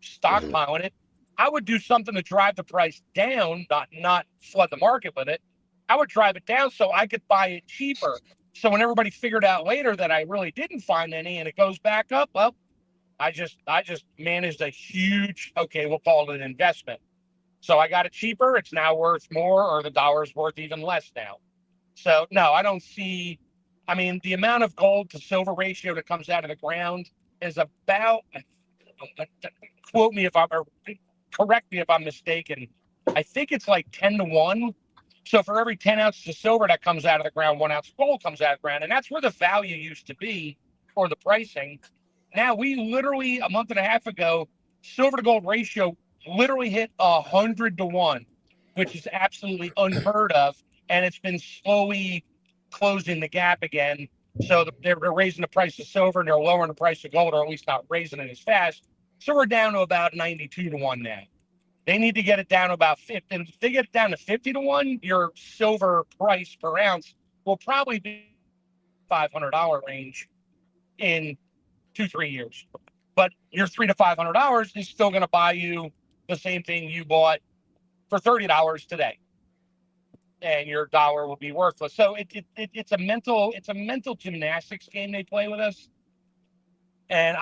stockpiling it. I would do something to drive the price down, not flood the market with it. I would drive it down so I could buy it cheaper. So when everybody figured out later that I really didn't find any and it goes back up, well, I just managed a huge, okay, we'll call it an investment. So I got it cheaper. It's now worth more, or the dollar's worth even less now. So no, I don't see. I mean, the amount of gold to silver ratio that comes out of the ground is about. Quote me if I'm, or correct me if I'm mistaken. I think it's like 10-1. So for every 10 ounces of silver that comes out of the ground, 1 ounce of gold comes out of the ground, and that's where the value used to be for the pricing. Now we literally a month and a half ago, silver to gold ratio literally hit 100-1, which is absolutely unheard of, and it's been slowly closing the gap again. So they're raising the price of silver and they're lowering the price of gold, or at least not raising it as fast. So we're down to about 92-1 now. They need to get it down to about 50. And if they get it down to 50-1, your silver price per ounce will probably be $500 range in 2-3 years. But your $300 to $500 is still going to buy you the same thing you bought for $30 today, and your dollar will be worthless. So it's a mental gymnastics game they play with us. And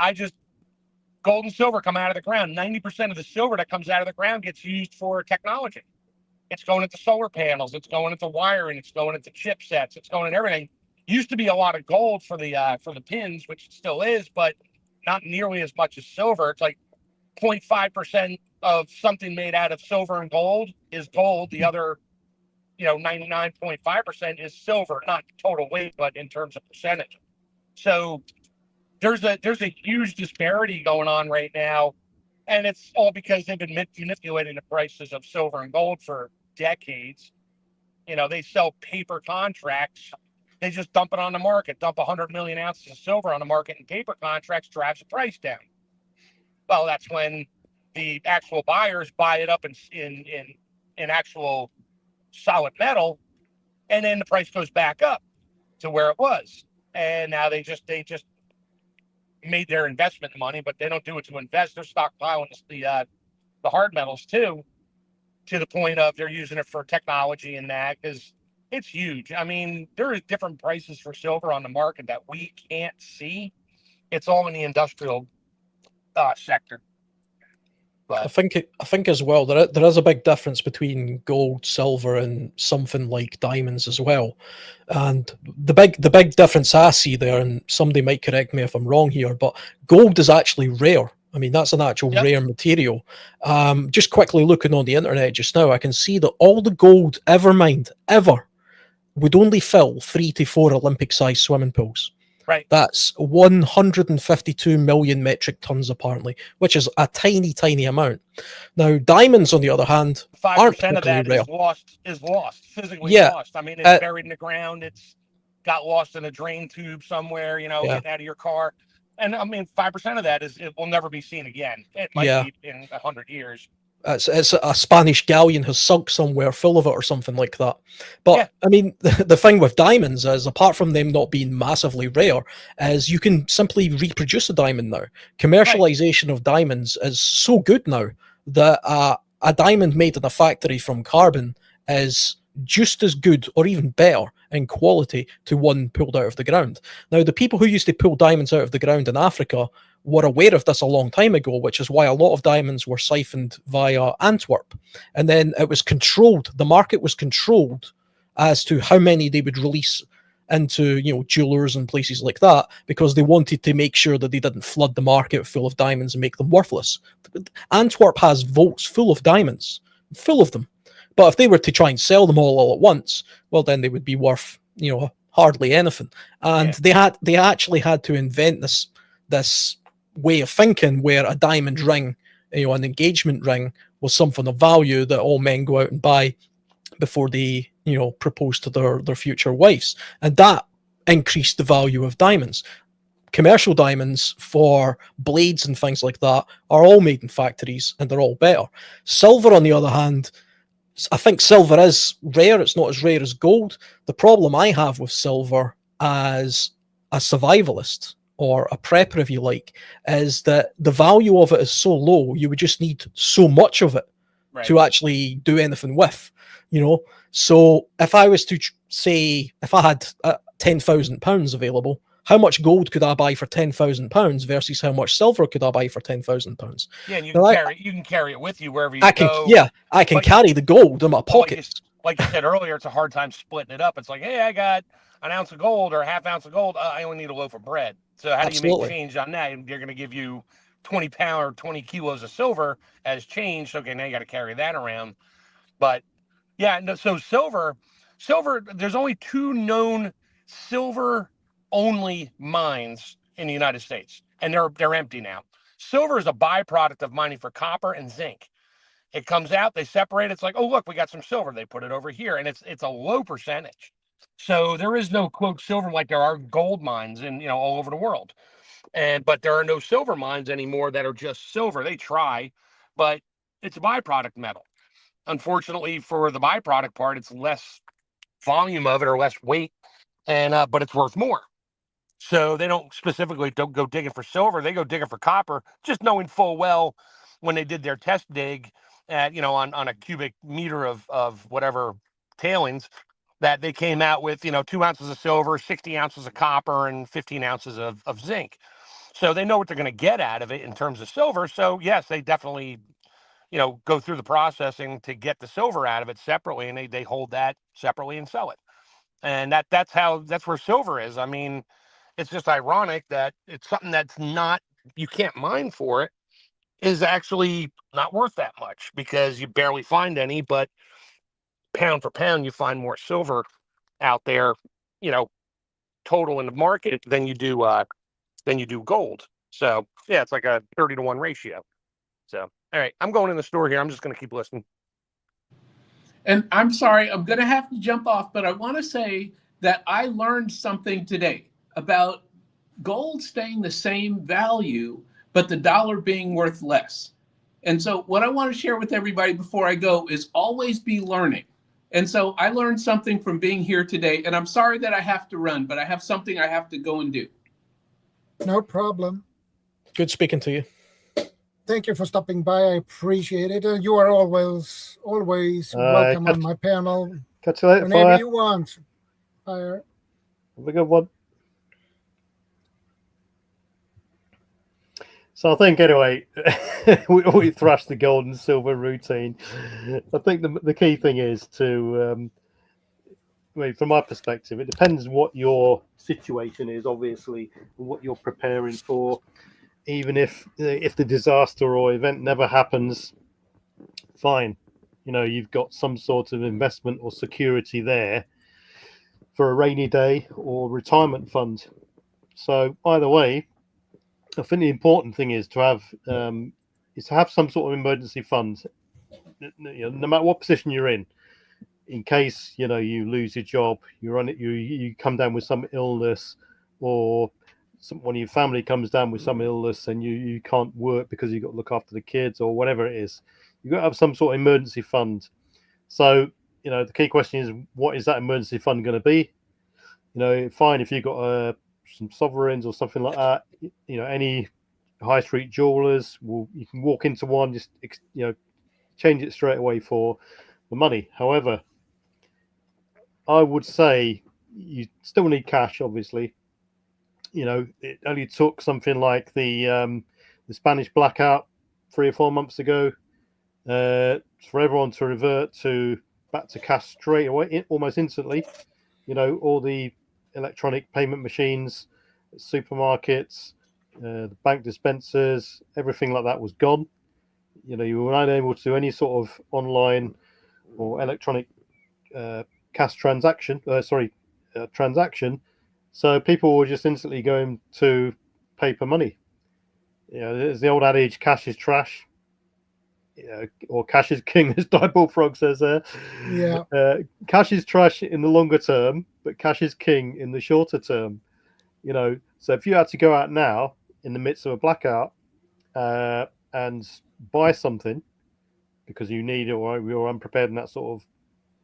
gold and silver come out of the ground. 90% of the silver that comes out of the ground gets used for technology. It's going into solar panels. It's going into wiring. It's going into chipsets. It's going into everything. Used to be a lot of gold for the pins, which it still is, but not nearly as much as silver. It's like 0.5% of something made out of silver and gold is gold. The other, 99.5% is silver, not total weight, but in terms of percentage. So there's a huge disparity going on right now, and it's all because they've been manipulating the prices of silver and gold for decades. They sell paper contracts. They just dump it on the market, dump 100 million ounces of silver on the market in paper contracts, drives the price down. Well, that's when the actual buyers buy it up in actual solid metal, and then the price goes back up to where it was. And now they just made their investment money, but they don't do it to invest. They're stockpiling the hard metals too, to the point of they're using it for technology and that, because it's huge. I mean, there are different prices for silver on the market that we can't see. It's all in the industrial sector. But I think as well there is a big difference between gold, silver, and something like diamonds as well. And the big difference I see there, and somebody might correct me if I'm wrong here, but gold is actually rare. I mean, that's an actual rare material. Just quickly looking on the internet just now, I can see that all the gold ever mined ever would only fill 3 to 4 Olympic-sized swimming pools. Right. That's 152 million metric tons, apparently, which is a tiny, tiny amount. Now, diamonds, on the other hand, 5% of that is lost, physically lost. I mean, it's buried in the ground. It's got lost in a drain tube somewhere, getting out of your car. And I mean, 5% of that it will never be seen again. It might be in 100 years. It's a Spanish galleon has sunk somewhere full of it or something like that. But I mean, the thing with diamonds is, apart from them not being massively rare, is you can simply reproduce a diamond now. Commercialization of diamonds is so good now that a diamond made in a factory from carbon is just as good or even better in quality to one pulled out of the ground. Now, the people who used to pull diamonds out of the ground in Africa were aware of this a long time ago, which is why a lot of diamonds were siphoned via Antwerp. And then it was controlled. The market was controlled as to how many they would release into, you know, jewelers and places like that, because they wanted to make sure that they didn't flood the market full of diamonds and make them worthless. Antwerp has vaults full of diamonds, full of them. But if they were to try and sell them all at once, well, then they would be worth, you know, hardly anything. And they actually had to invent this way of thinking where a diamond ring, you know, an engagement ring, was something of value that all men go out and buy before they, you know, propose to their future wives. And that increased the value of diamonds. Commercial diamonds for blades and things like that are all made in factories, and they're all better. Silver, on the other hand, I think silver is rare. It's not as rare as gold. The problem I have with silver as a survivalist, or a prepper, if you like, is that the value of it is so low, you would just need so much of it to actually do anything with, you know. So if I was to say, if I had £10,000 available, how much gold could I buy for £10,000 versus how much silver could I buy for £10,000? Yeah, and you Now, can carry it with you wherever you I can, go. yeah, I can carry the gold in my pockets. Like you said earlier, it's a hard time splitting it up. It's like, hey, I got an ounce of gold or a half ounce of gold. I only need a loaf of bread. So how do you make change on that? They're going to give you 20 pounds or 20 kilos of silver as change. Okay, now you got to carry that around. But yeah, no, so silver, there's only 2 known silver only mines in the United States, and they're empty now. Silver is a byproduct of mining for copper and zinc. It comes out, they separate. It's like, oh, look, we got some silver. They put it over here, and it's a low percentage. So there is no, quote, silver like there are gold mines in, you know, all over the world. But there are no silver mines anymore that are just silver. They try, but it's a byproduct metal. Unfortunately, for the byproduct part, it's less volume of it or less weight, and but it's worth more. So they don't go digging for silver. They go digging for copper, just knowing full well when they did their test dig at, you know, on a cubic meter of whatever tailings, that they came out with, you know, 2 ounces of silver, 60 ounces of copper, and 15 ounces of zinc. So they know what they're going to get out of it in terms of silver. So yes, they definitely, you know, go through the processing to get the silver out of it separately, and they hold that separately and sell it. And that's where silver is. I mean, it's just ironic that it's something that's not, you can't mine for it, is actually not worth that much because you barely find any, but pound for pound, you find more silver out there, you know, total in the market than you do gold. So yeah, it's like a 30-to-1 ratio. So, all right, I'm going in the store here. I'm just going to keep listening. And I'm sorry, I'm going to have to jump off, but I want to say that I learned something today about gold staying the same value, but the dollar being worth less. And so what I want to share with everybody before I go is always be learning. And so I learned something from being here today, and I'm sorry that I have to run, but I have something I have to go and do. No problem. Good speaking to you. Thank you for stopping by. I appreciate it. You are always welcome on my panel. Catch you later. Whenever Fire. you want. Fire. Have a good one. So I think anyway, we thrashed the gold and silver routine. I think the key thing is to, I mean, from my perspective, it depends what your situation is, obviously, and what you're preparing for. Even if the disaster or event never happens, fine. You know, you've got some sort of investment or security there for a rainy day or retirement fund. So either way, I think the important thing is to have some sort of emergency fund. You know, no matter what position you're in case, you know, you lose your job, you come down with some illness, or one of your family comes down with some illness and you can't work because you've got to look after the kids or whatever it is. You've got to have some sort of emergency fund. So, you know, the key question is, what is that emergency fund going to be? You know, fine if you've got some sovereigns or something like that. You know, any high street jewelers, you can walk into one, just, you know, change it straight away for the money. However, I would say you still need cash, obviously. You know, it only took something like the Spanish blackout 3 or 4 months ago for everyone to revert back to cash straight away, almost instantly. You know, all the electronic payment machines, supermarkets, the bank dispensers, everything like that was gone. You were unable to do any sort of online or electronic cash transaction. Transaction. So people were just instantly going to paper money. There's the old adage, cash is trash. Or cash is king, as Die Bullfrog says there. Yeah. Cash is trash in the longer term, but cash is king in the shorter term. So if you had to go out now in the midst of a blackout and buy something because you need it or you're unprepared in that sort of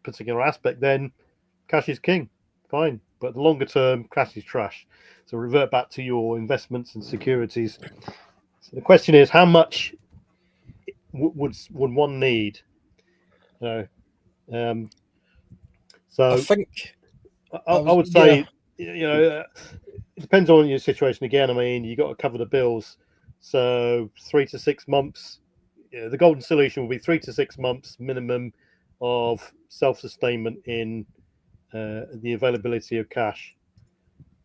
particular aspect, then cash is king. Fine. But the longer term, cash is trash. So revert back to your investments and securities. So the question is, how much would one need? So I think I would say, it depends on your situation. Again, I mean, you got to cover the bills. So 3 to 6 months. The golden solution will be 3 to 6 months minimum of self-sustainment in the availability of cash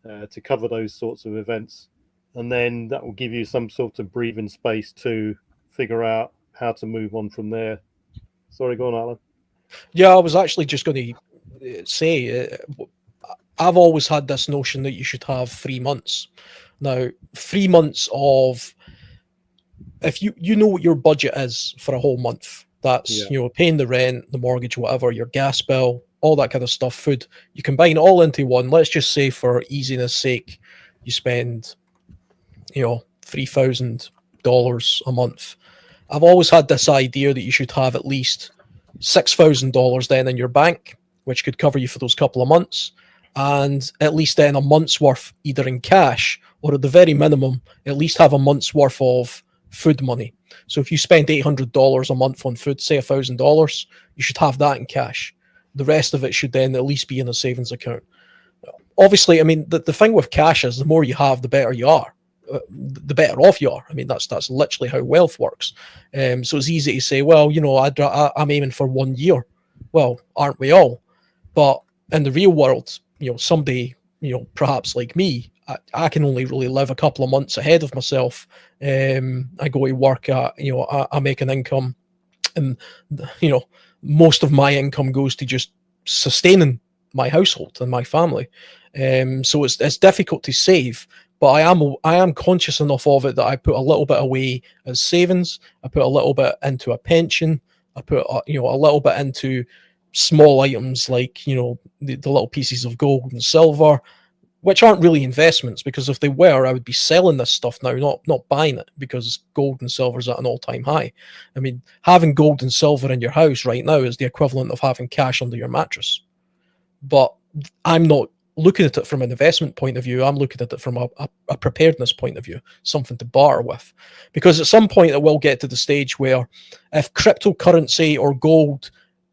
to cover those sorts of events, and then that will give you some sort of breathing space to figure out how to move on from there. Sorry, go on, Alan. Yeah, I was actually just going to say, I've always had this notion that you should have 3 months. Now, 3 months of, if you know what your budget is for a whole month, that's, paying the rent, the mortgage, whatever, your gas bill, all that kind of stuff, food, you combine it all into one. Let's just say for easiness sake, you spend, $3,000 a month. I've always had this idea that you should have at least $6,000 then in your bank, which could cover you for those couple of months, and at least then a month's worth either in cash or at the very minimum, at least have a month's worth of food money. So if you spend $800 a month on food, say $1,000, you should have that in cash. The rest of it should then at least be in a savings account. Obviously, I mean, the thing with cash is the more you have, the better you are. The better off you are. I mean, that's literally how wealth works. So it's easy to say, well, I'm aiming for 1 year. Well, aren't we all? But in the real world, somebody, perhaps like me, I can only really live a couple of months ahead of myself. I go to work, I make an income, and most of my income goes to just sustaining my household and my family. So it's difficult to save, but I am conscious enough of it that I put a little bit away as savings. I put a little bit into a pension. I put a little bit into small items like the little pieces of gold and silver, which aren't really investments, because if they were, I would be selling this stuff now, not buying it, because gold and silver is at an all-time high. I mean, having gold and silver in your house right now is the equivalent of having cash under your mattress. But I'm not looking at it from an investment point of view. I'm looking at it from a preparedness point of view, something to barter with. Because at some point it will get to the stage where if cryptocurrency or gold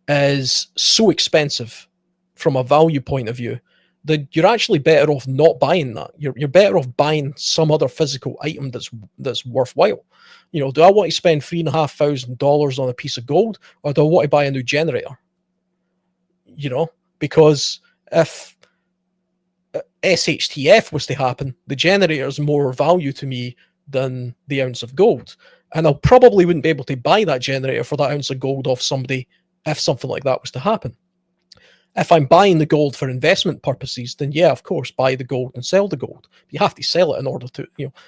is so expensive from a value point of view, that you're actually better off not buying that. You're better off buying some other physical item that's worthwhile. Do I want to spend $3,500 on a piece of gold, or do I want to buy a new generator? Because if SHTF was to happen, the generator is more value to me than the ounce of gold. And I probably wouldn't be able to buy that generator for that ounce of gold off somebody if something like that was to happen. If I'm buying the gold for investment purposes, then yeah, of course, buy the gold and sell the gold. You have to sell it in order to,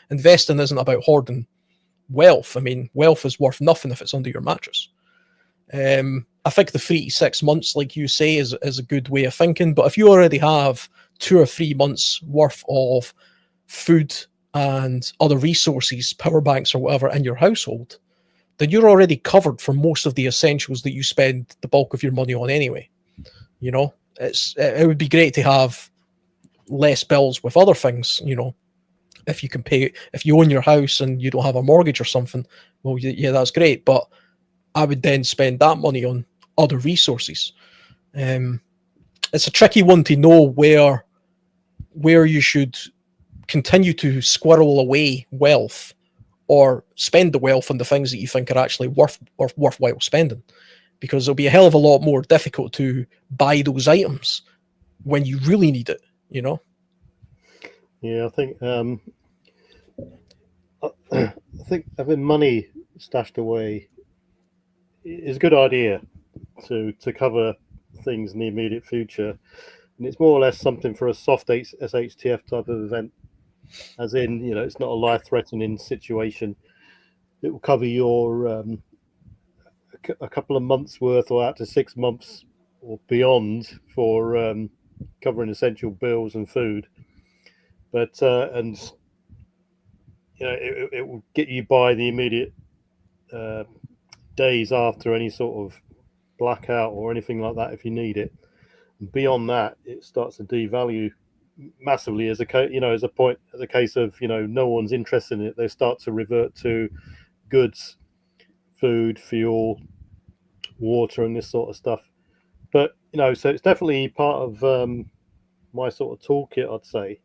investing isn't about hoarding wealth. I mean, wealth is worth nothing if it's under your mattress. I think the 3 to 6 months, like you say, is a good way of thinking. But if you already have 2 or 3 months worth of food and other resources, power banks or whatever in your household, then you're already covered for most of the essentials that you spend the bulk of your money on anyway. It would be great to have less bills with other things. If you can pay, if you own your house and you don't have a mortgage or something, well, yeah, that's great. But I would then spend that money on other resources. It's a tricky one to know where you should continue to squirrel away wealth or spend the wealth on the things that you think are actually worthwhile spending, because it'll be a hell of a lot more difficult to buy those items when you really need it. Yeah, I think having money stashed away is a good idea to cover things in the immediate future, and it's more or less something for a soft SHTF type of event, as in, it's not a life-threatening situation. It will cover your a couple of months worth, or out to 6 months or beyond, for covering essential bills and food. But and it will get you by the immediate uh, days after any sort of blackout or anything like that if you need it. And beyond that, it starts to devalue massively as a case of no one's interested in it. They start to revert to goods, food, fuel, water, and this sort of stuff. But so it's definitely part of my sort of toolkit, I'd say.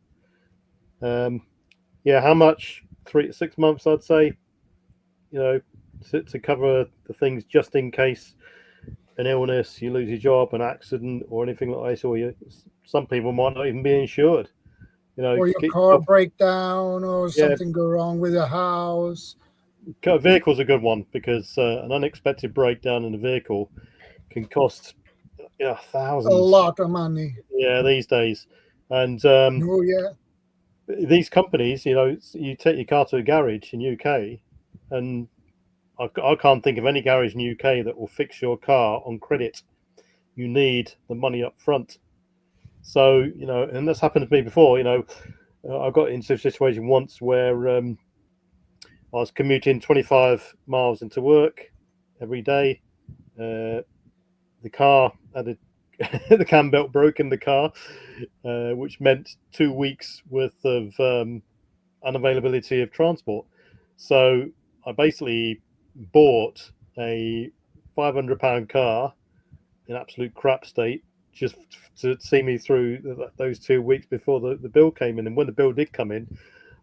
Yeah, how much? 3 to 6 months, I'd say. To cover the things just in case an illness, you lose your job, an accident, or anything like this, or some people might not even be insured. Or your car break down, or something go wrong with your house. Vehicle's a good one, because an unexpected breakdown in a vehicle can cost thousands. A lot of money. Yeah, these days. And oh yeah, these companies, you take your car to a garage in UK, and I can't think of any garage in UK that will fix your car on credit. You need the money up front. So, and that's happened to me before. I got into a situation once where I was commuting 25 miles into work every day. The car had the cam belt broke in the car, which meant 2 weeks worth of unavailability of transport. So I basically bought a £500 car in absolute crap state just to see me through those 2 weeks before the bill came in. And when the bill did come in,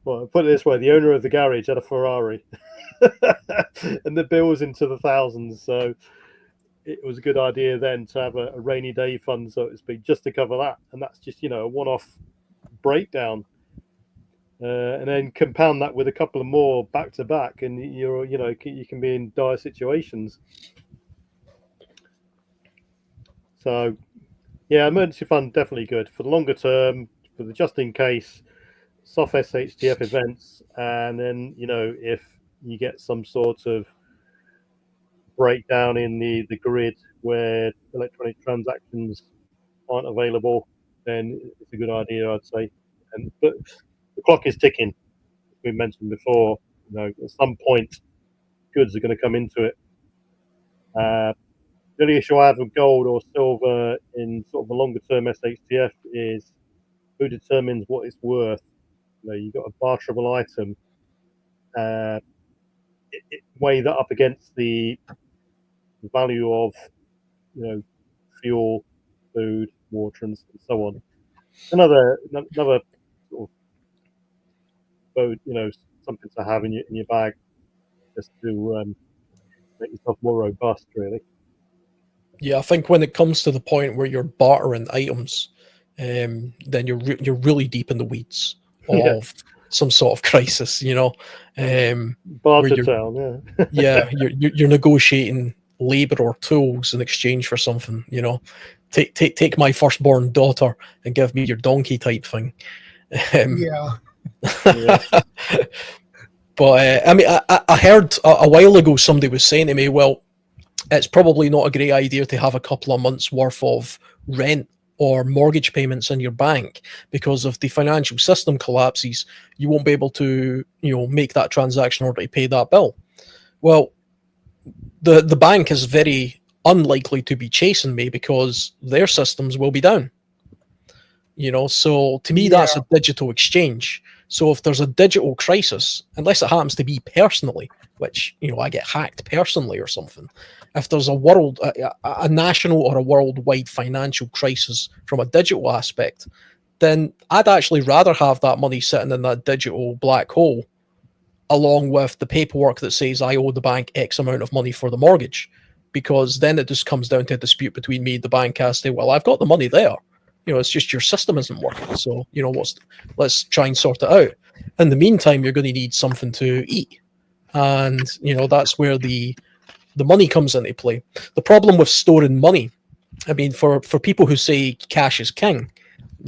well, put it this way, the owner of the garage had a Ferrari and the bill was into the thousands. So it was a good idea then to have a rainy day fund, so to speak, just to cover that. And that's just, a one-off breakdown. And then compound that with a couple of more back to back, and you can be in dire situations. So, yeah, emergency fund definitely good for the longer term, for the just in case, soft SHTF events, and then if you get some sort of breakdown in the grid where electronic transactions aren't available, then it's a good idea, I'd say. But the clock is ticking, as we mentioned before. At some point, goods are going to come into it. The only issue I have with gold or silver in sort of a longer term SHTF is who determines what it's worth. You've got a barterable item. Weigh that up against the value of fuel, food, water, and so on. Another sort of boat, something to have in your bag, just to make yourself more robust, really. Yeah, I think when it comes to the point where you're bartering items, then you're really deep in the weeds of some sort of crisis, Barter town, yeah, you're negotiating labor or tools in exchange for something, take my firstborn daughter and give me your donkey type thing. yeah. But I mean, I heard a while ago somebody was saying to me, well, it's probably not a great idea to have a couple of months worth of rent or mortgage payments in your bank, because if the financial system collapses, you won't be able to, make that transaction in order to pay that bill. Well, the bank is very unlikely to be chasing me because their systems will be down. So to me, that's a digital exchange. So if there's a digital crisis, unless it happens to be personally, which, I get hacked personally or something, if there's a national or a worldwide financial crisis from a digital aspect, then I'd actually rather have that money sitting in that digital black hole, along with the paperwork that says I owe the bank X amount of money for the mortgage, because then it just comes down to a dispute between me and the bank as to, well, I've got the money there, It's just your system isn't working. So let's try and sort it out. In the meantime, you're going to need something to eat, and that's where the money comes into play. The problem with storing money, I mean, for people who say cash is king,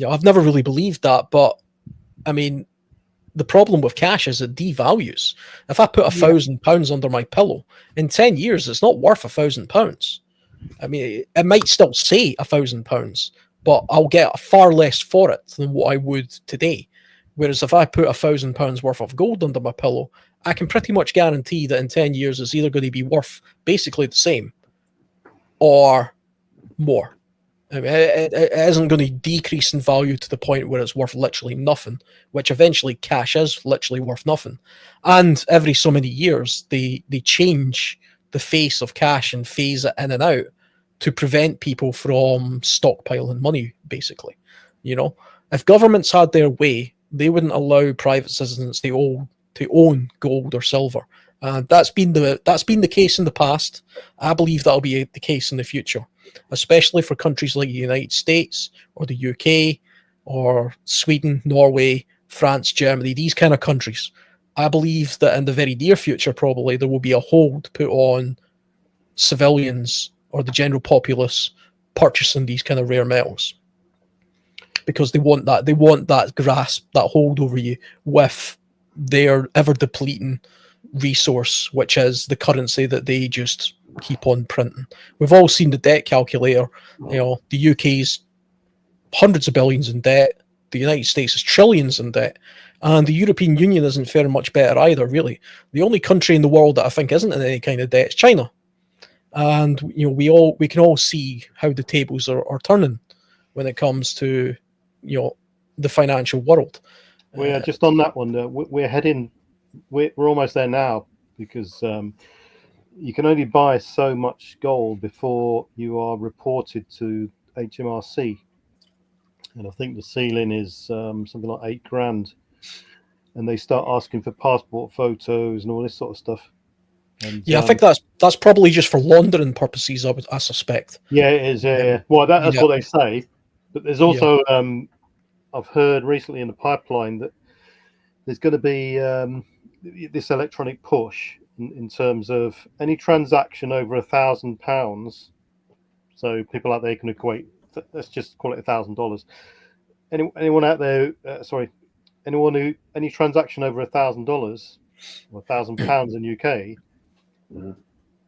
I've never really believed that. But I mean, the problem with cash is it devalues. If I put £1,000 under my pillow, in 10 years, it's not worth £1,000. I mean, it might still say £1,000, but I'll get far less for it than what I would today. Whereas if I put £1,000 worth of gold under my pillow, I can pretty much guarantee that in 10 years, it's either going to be worth basically the same or more. I mean, it isn't going to decrease in value to the point where it's worth literally nothing, which eventually cash is literally worth nothing. And every so many years, they change the face of cash and phase it in and out to prevent people from stockpiling money, basically. If governments had their way, they wouldn't allow private citizens to own gold or silver. That's been the case in the past. I believe that'll be the case in the future, especially for countries like the United States or the UK or Sweden, Norway, France, Germany, these kind of countries. I believe that in the very near future, probably, there will be a hold put on civilians or the general populace purchasing these kind of rare metals, because they want that grasp, that hold over you with their ever-depleting resource, which is the currency that they just keep on printing. We've all seen the debt calculator. The UK's hundreds of billions in debt. The United States is trillions in debt. And the European Union isn't faring much better either, really. The only country in the world that I think isn't in any kind of debt is China. And we can all see how the tables are turning when it comes to the financial world. Well, yeah, just on that one, we're almost there now, because you can only buy so much gold before you are reported to HMRC, and I think the ceiling is something like £8,000, and they start asking for passport photos and all this sort of stuff. And, I think that's probably just for laundering purposes, I suspect. Yeah, it is. Yeah. Well, that's what they say, but there's also I've heard recently in the pipeline that there's going to be this electronic push in terms of any transaction over £1,000. So people out there can equate. Let's just call it $1,000. Anyone out there? Any transaction over $1,000 or £1,000 in UK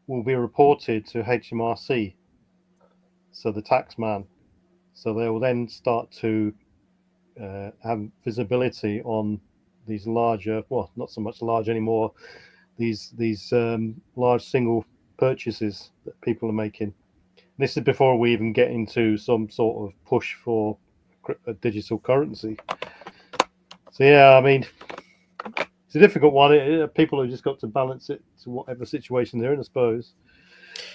will be reported to HMRC, so the tax man. So they will then start to have visibility on these larger, well, not so much large anymore, these large single purchases that people are making. This is before we even get into some sort of push for a digital currency. So yeah, I mean, it's a difficult one. People have just got to balance it to whatever situation they're in, I suppose.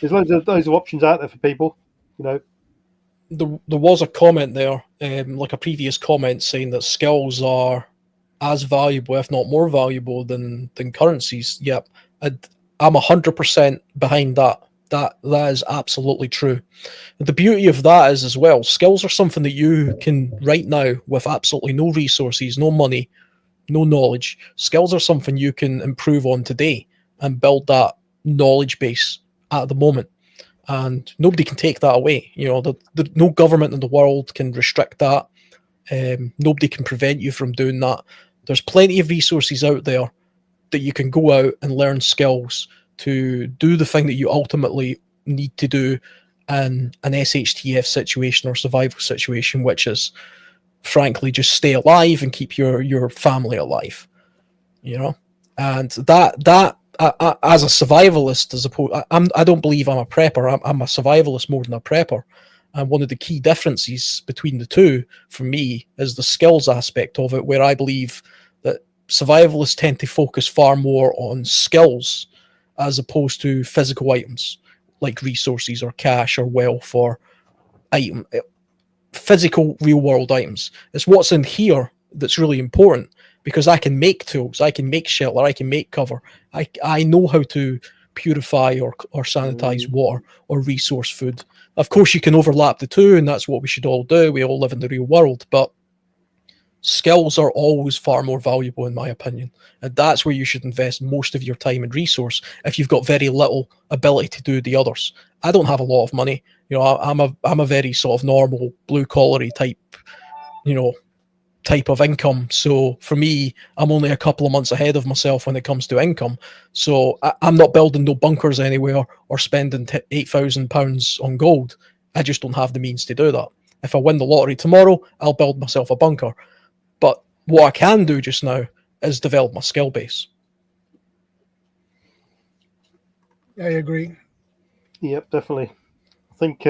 There's loads of options out there for people, There was a comment there, like a previous comment, saying that skills are as valuable, if not more valuable, than currencies. Yep, I'm 100% behind that. That is absolutely true. The beauty of that is, as well, skills are something that you can right now, with absolutely no resources, no money, no knowledge. Skills are something you can improve on today and build that knowledge base at the moment. And nobody can take that away. No government in the world can restrict that. Nobody can prevent you from doing that. There's plenty of resources out there that you can go out and learn skills to do the thing that you ultimately need to do in an SHTF situation or survival situation, which is, frankly, just stay alive and keep your family alive. And that as a survivalist, as opposed, I don't believe I'm a prepper. I'm a survivalist more than a prepper. And one of the key differences between the two, for me, is the skills aspect of it, where I believe that survivalists tend to focus far more on skills as opposed to physical items like resources or cash or wealth or physical real world items. It's what's in here that's really important, because I can make tools, I can make shelter, I can make cover. I know how to purify or sanitize water or resource food. Of course, you can overlap the two, and that's what we should all do. We all live in the real world, but skills are always far more valuable, in my opinion. And that's where you should invest most of your time and resource if you've got very little ability to do the others. I don't have a lot of money. I'm a very sort of normal blue collar type, type of income. So for me, I'm only a couple of months ahead of myself when it comes to income. So I'm not building no bunkers anywhere or spending £8,000 on gold. I just don't have the means to do that. If I win the lottery tomorrow, I'll build myself a bunker. But what I can do just now is develop my skill base. I agree. Yep, definitely. I think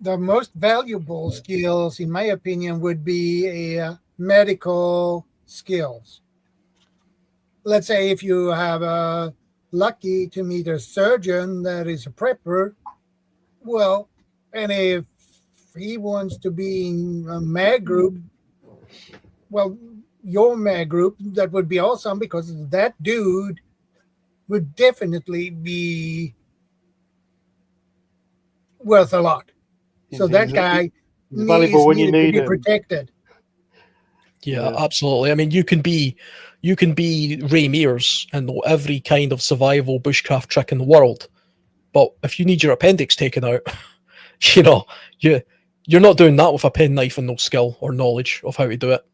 The most valuable skills, in my opinion, would be medical skills. Let's say if you have lucky to meet a surgeon that is a prepper, well, and if he wants to be in a MAG group, well, your MAG group, that would be awesome, because that dude would definitely be worth a lot. So that guy he's valuable when you need to be him. protected. Yeah, absolutely. I mean, you can be Ray Mears and know every kind of survival bushcraft trick in the world, but if you need your appendix taken out, you're not doing that with a penknife and no skill or knowledge of how to do it.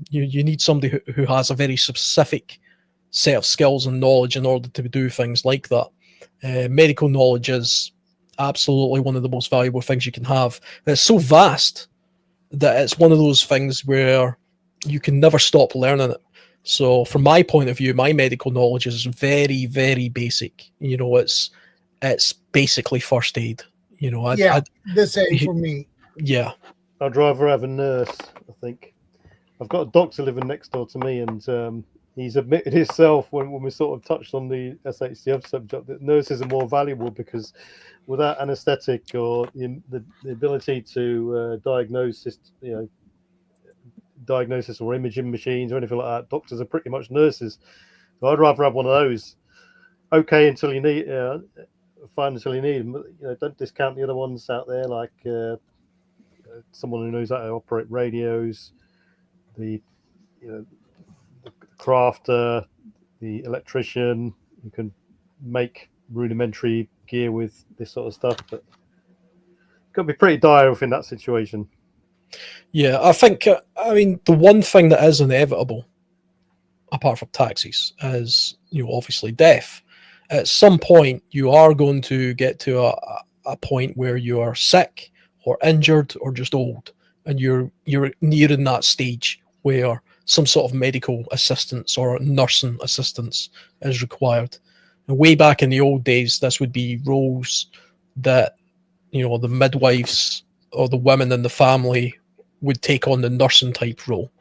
You need somebody who has a very specific set of skills and knowledge in order to do things like that. Medical knowledge is absolutely one of the most valuable things you can have. It's so vast that it's one of those things where you can never stop learning it. So from my point of view, my medical knowledge is very, very basic. It's basically first aid. The same for me. Yeah. I'd rather have a nurse, I think. I've got a doctor living next door to me, and he's admitted himself when we sort of touched on the SHTF subject that nurses are more valuable, because without anaesthetic or the ability to diagnosis or imaging machines or anything like that, doctors are pretty much nurses. So I'd rather have one of those. Okay, until you need, fine until you need them. Don't discount the other ones out there, like someone who knows how to operate radios, the crafter, the electrician who can make rudimentary gear with this sort of stuff. But it could be pretty dire within that situation. Yeah, I think, the one thing that is inevitable, apart from taxes, is, obviously death. At some point, you are going to get to a point where you are sick or injured or just old, and you're nearing that stage where some sort of medical assistance or nursing assistance is required. And way back in the old days, this would be roles that, the midwives or the women in the family would take on the nursing type role,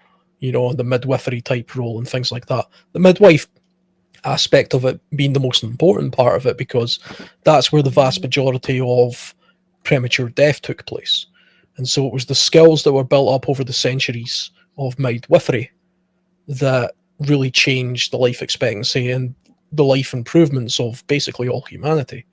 the midwifery type role and things like that. The midwife aspect of it being the most important part of it, because that's where the vast majority of premature death took place. And so it was the skills that were built up over the centuries of midwifery that really changed the life expectancy and the life improvements of basically all humanity.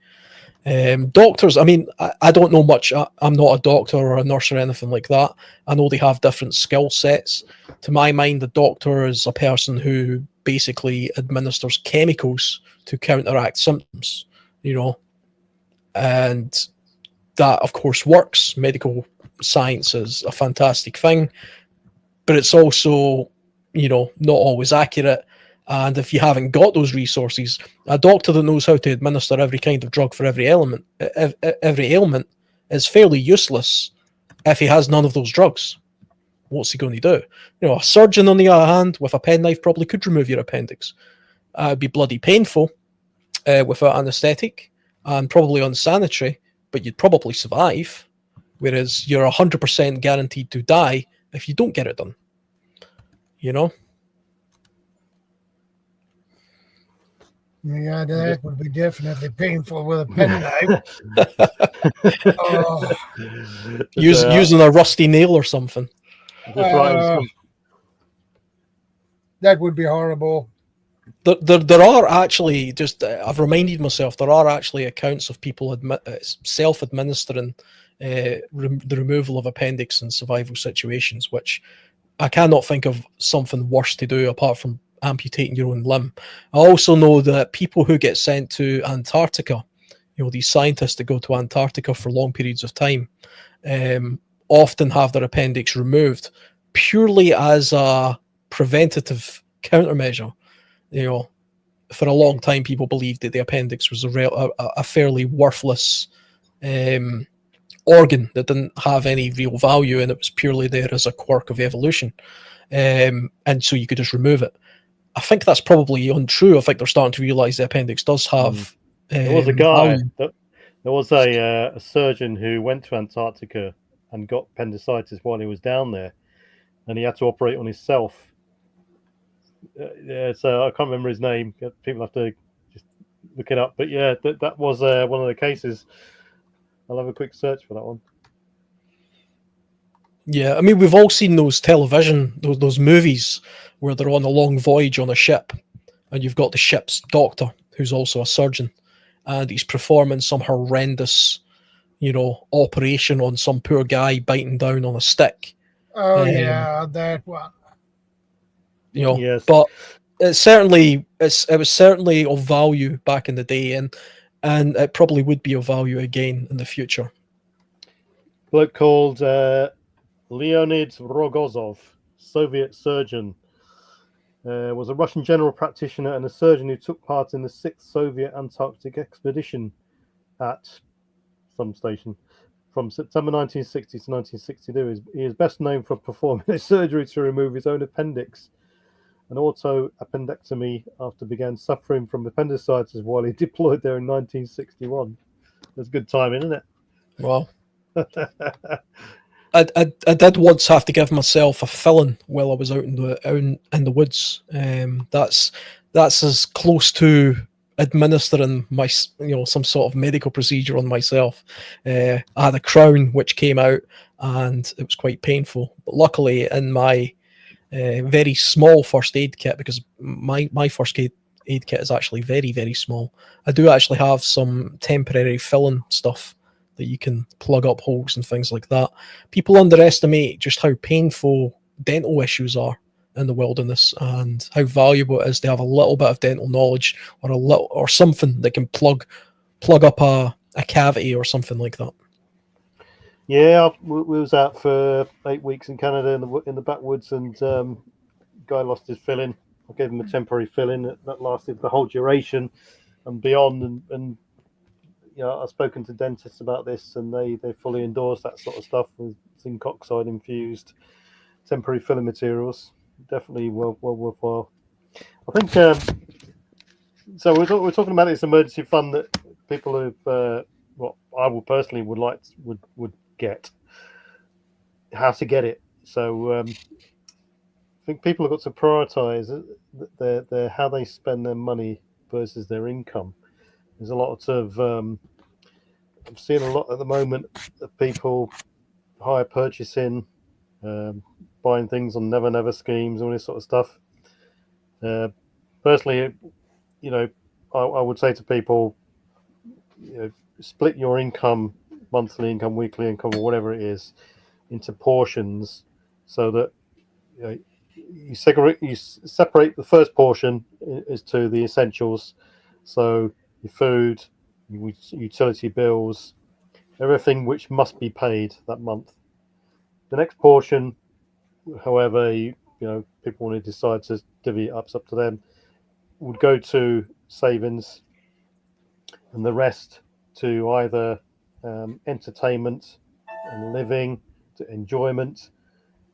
Doctors, I don't know much. I'm not a doctor or a nurse or anything like that. I know they have different skill sets. To my mind, the doctor is a person who basically administers chemicals to counteract symptoms, and that, of course, works. Medical science is a fantastic thing, but it's also, not always accurate. And if you haven't got those resources, a doctor that knows how to administer every kind of drug for every ailment is fairly useless if he has none of those drugs. What's he going to do? A surgeon, on the other hand, with a penknife probably could remove your appendix. It'd be bloody painful without anaesthetic and probably unsanitary, but you'd probably survive. Whereas you're 100% guaranteed to die if you don't get it done. Yeah, that would be definitely painful with a penknife. Using a rusty nail or something. That would be horrible. There are actually, just I've reminded myself, there are actually accounts of people self-administering the removal of appendix in survival situations, which I cannot think of something worse to do apart from amputating your own limb. I also know that people who get sent to Antarctica, these scientists that go to Antarctica for long periods of time, often have their appendix removed purely as a preventative countermeasure. For a long time, people believed that the appendix was a fairly worthless organ that didn't have any real value, and it was purely there as a quirk of evolution. And so you could just remove it. I think that's probably untrue. I think they're starting to realize the appendix does have There was a guy, value. there was a surgeon who went to Antarctica and got appendicitis while he was down there, and he had to operate on himself. Yeah, so I can't remember his name. People have to just look it up. But yeah, that was one of the cases. I'll have a quick search for that one. Yeah, I mean, we've all seen those those movies where they're on a long voyage on a ship, and you've got the ship's doctor, who's also a surgeon, and he's performing some horrendous, operation on some poor guy biting down on a stick. Oh yeah, that one. Yes. But it was certainly of value back in the day, and it probably would be of value again in the future. Bloke called Leonid Rogozov, Soviet surgeon, was a Russian general practitioner and a surgeon who took part in the 6th Soviet Antarctic expedition at some station from September 1960 to 1962. He is best known for performing a surgery to remove his own appendix, an auto-appendectomy, after began suffering from appendicitis while he deployed there in 1961. That's good timing, isn't it? Wow. I did once have to give myself a filling while I was out in the woods. That's as close to administering some sort of medical procedure on myself. I had a crown which came out, and it was quite painful. But luckily, in my very small first aid kit, because my first aid kit is actually very, very small, I do actually have some temporary filling stuff that you can plug up holes and things like that. People underestimate just how painful dental issues are in the wilderness, and how valuable it is to have a little bit of dental knowledge, or something that can plug up a cavity or something like that. Yeah, we was out for 8 weeks in Canada in the backwoods, and guy lost his filling. I gave him a temporary filling that lasted the whole duration and beyond, and I've spoken to dentists about this, and they fully endorse that sort of stuff with zinc oxide infused temporary filling materials. Definitely well worthwhile. I think so. We're talking about this emergency fund that people have. What I would personally would get. How to get it? So I think people have got to prioritise their how they spend their money versus their income. There's a lot of I'm seeing a lot at the moment of people hire purchasing, buying things on Never Never schemes, all this sort of stuff. Personally, I would say to people, split your income, monthly income, weekly income, or whatever it is, into portions, so that you separate the first portion as to the essentials, so your food, your utility bills, everything which must be paid that month. The next portion, however, people want to decide to divvy it up, it's up to them, would go to savings, and the rest to either entertainment and living, to enjoyment,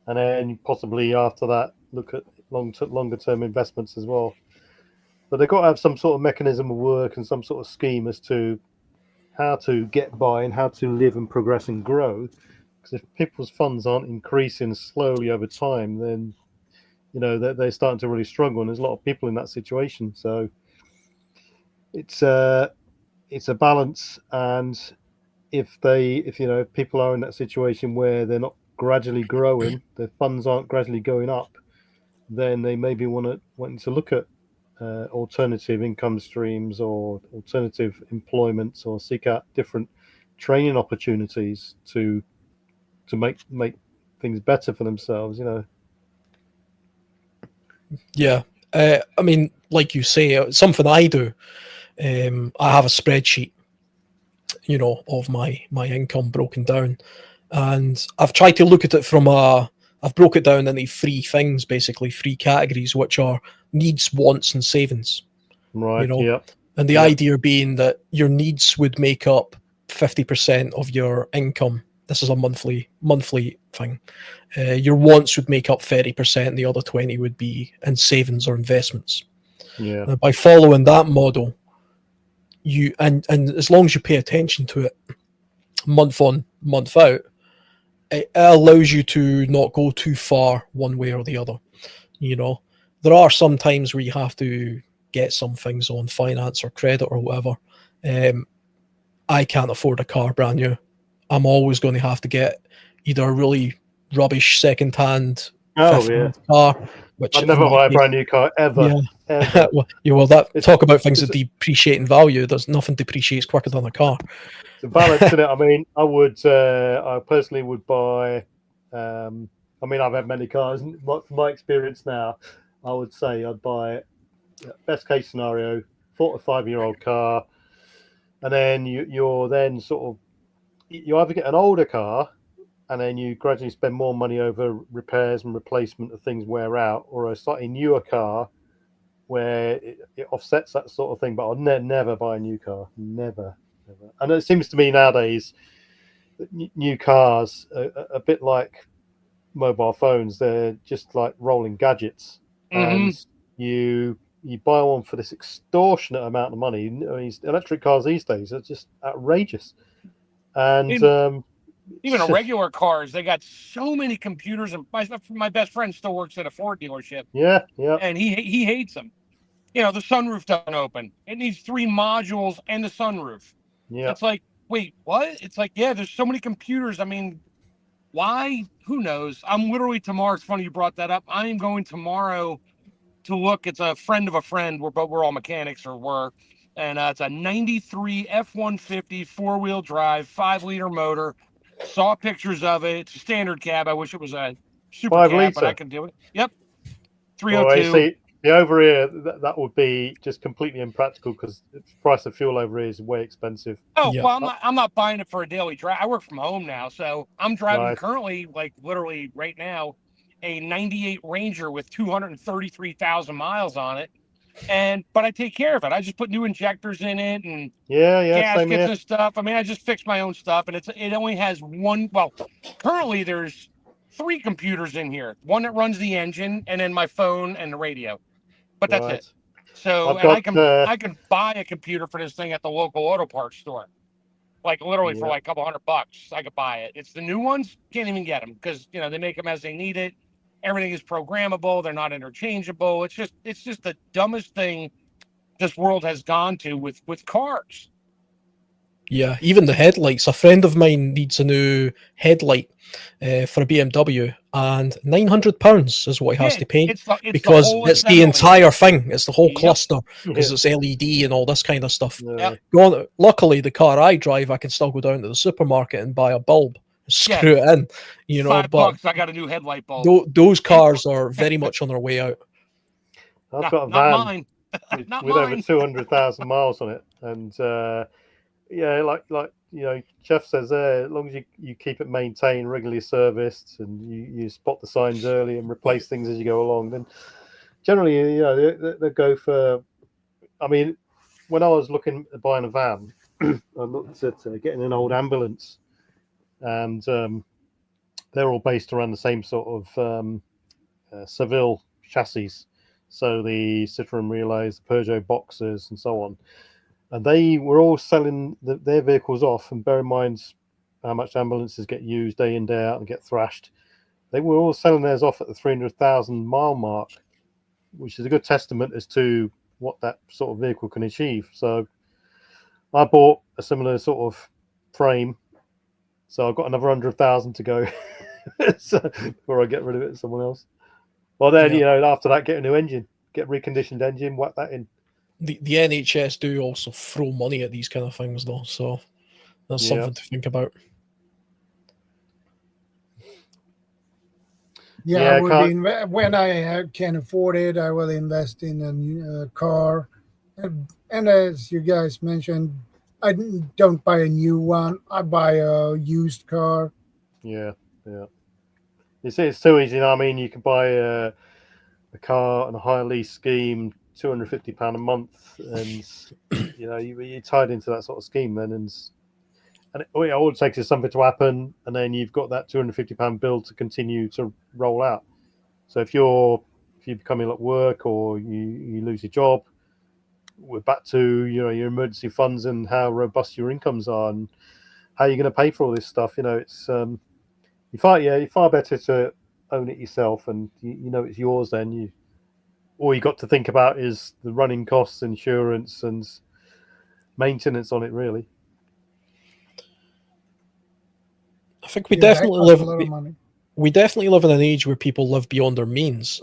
and then possibly after that look at longer term investments as well. But they've got to have some sort of mechanism of work and some sort of scheme as to how to get by and how to live and progress and grow. Because if people's funds aren't increasing slowly over time, then they're starting to really struggle, and there's a lot of people in that situation. So it's a balance, and if people are in that situation where they're not gradually growing, their funds aren't gradually going up, then they maybe wanting to look at alternative income streams or alternative employments, or seek out different training opportunities to make things better for themselves. Yeah. I mean, like you say, something I do. I have a spreadsheet, of my income broken down, and I've tried to look at it I've broke it down into three things, basically three categories, which are needs, wants, and savings. Right. Yeah. And the Yeah. idea being that your needs would make up 50% of your income. This is a monthly thing. Your wants would make up 30%, and the other 20 would be in savings or investments. Yeah. By following that model, and as long as you pay attention to it month on, month out, it allows you to not go too far one way or the other. There are some times where you have to get some things on finance or credit or whatever. I can't afford a car brand new. I'm always going to have to get either a really rubbish second-hand car, which I'd never buy a brand new car ever. Yeah. Ever. Talk about things that depreciate in value. There's nothing depreciates quicker than a car. It's a balance in it. I mean, I personally would buy. I've had many cars. From my experience now, I would say I'd buy, best case scenario, 4 to 5 year old car, and then you're then sort of, you either get an older car, and then you gradually spend more money over repairs and replacement of things wear out, or a slightly newer car where it offsets that sort of thing. But I'll never buy a new car. Never. And it seems to me nowadays that new cars are a bit like mobile phones. They're just like rolling gadgets. Mm-hmm. And you buy one for this extortionate amount of money. I mean, electric cars these days are just outrageous. And even a regular cars, they got so many computers. And my best friend still works at a Ford dealership. Yeah. And he hates them. The sunroof doesn't open. It needs 3 modules and the sunroof. Yeah. It's like, wait, what? It's like, yeah, there's so many computers. I mean, why? Who knows? I'm literally tomorrow. It's funny you brought that up. I am going tomorrow to look. It's a friend of a friend. We're all mechanics, or were. And it's a 93 F-150 4-wheel drive, 5-liter motor. Saw pictures of it. It's a standard cab. I wish it was a super 5 cab, but litre. I can do it. Yep. Well, 302. you see, the over here, that would be just completely impractical because the price of fuel over here is way expensive. Oh, Yeah. well, I'm not buying it for a daily drive. I work from home now, so I'm driving Nice. currently, like literally right now, a 98 Ranger with 233,000 miles on it. But I take care of it. I just put new injectors in it and Yeah, same gaskets here. and stuff. I mean, I just fix my own stuff, and it only has one. Well, currently there's 3 computers in here. One that runs the engine, and then my phone and the radio. But that's it. So, I can buy a computer for this thing at the local auto parts store, like literally for like a couple $100. I could buy it. It's the new ones, can't even get them because they make them as they need it. Everything is programmable. They're not interchangeable. It's just the dumbest thing this world has gone to with cars. Yeah, even the headlights. A friend of mine needs a new headlight for a BMW, and £900 is what he has to pay because it's the entire thing. It's the whole cluster because it's LED and all this kind of stuff. Yep. Luckily, the car I drive, I can still go down to the supermarket and buy a bulb, screw it in. $5. I got a new headlight bulb. Those cars are very much on their way out. I've got a van not mine. with over 200,000 miles on it, and like Jeff says there, as long as you keep it maintained, regularly serviced, and you spot the signs early and replace things as you go along, then generally they go for. I mean, when I was looking at buying a van, I looked at getting an old ambulance, and they're all based around the same sort of Seville chassis. So the Citroen Relays, the Peugeot Boxers, and so on. And they were all selling their vehicles off. And bear in mind how much ambulances get used day in, day out and get thrashed. They were all selling theirs off at the 300,000 mile mark, which is a good testament as to what that sort of vehicle can achieve. So I bought a similar sort of frame. So I've got another 100,000 to go before I get rid of it to someone else. Well, then, after that, get a new engine, get reconditioned engine, whack that in. The NHS do also throw money at these kind of things, though, so that's something to think about. Yeah, I would when I can afford it, I will invest in a new car. And as you guys mentioned, I don't buy a new one. I buy a used car. Yeah. You see, it's so easy. I mean, you can buy a car on a hire lease scheme, £250 a month, and you're tied into that sort of scheme then, and all it takes is something to happen, and then you've got that £250 bill to continue to roll out. So if you become ill at work or you lose your job, we're back to your emergency funds and how robust your incomes are and how you're going to pay for all this stuff. It's you're far better to own it yourself, and you know it's yours. Then all you got to think about is the running costs, insurance, and maintenance on it. Really, I think we definitely live. A lot of money. We definitely live in an age where people live beyond their means.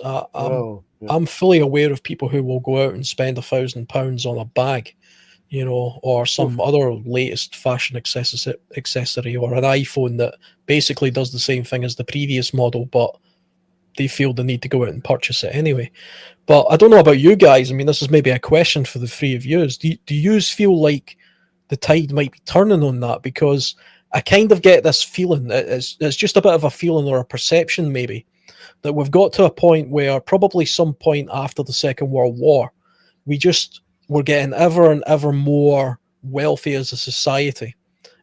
I'm fully aware of people who will go out and spend £1,000 on a bag, or some other latest fashion accessory, or an iPhone that basically does the same thing as the previous model, but they feel the need to go out and purchase it anyway. But I don't know about you guys. I mean, this is maybe a question for the three of you. Do you feel like the tide might be turning on that? Because I kind of get this feeling, it's just a bit of a feeling or a perception maybe, that we've got to a point where probably some point after the Second World War, we're getting ever and ever more wealthy as a society.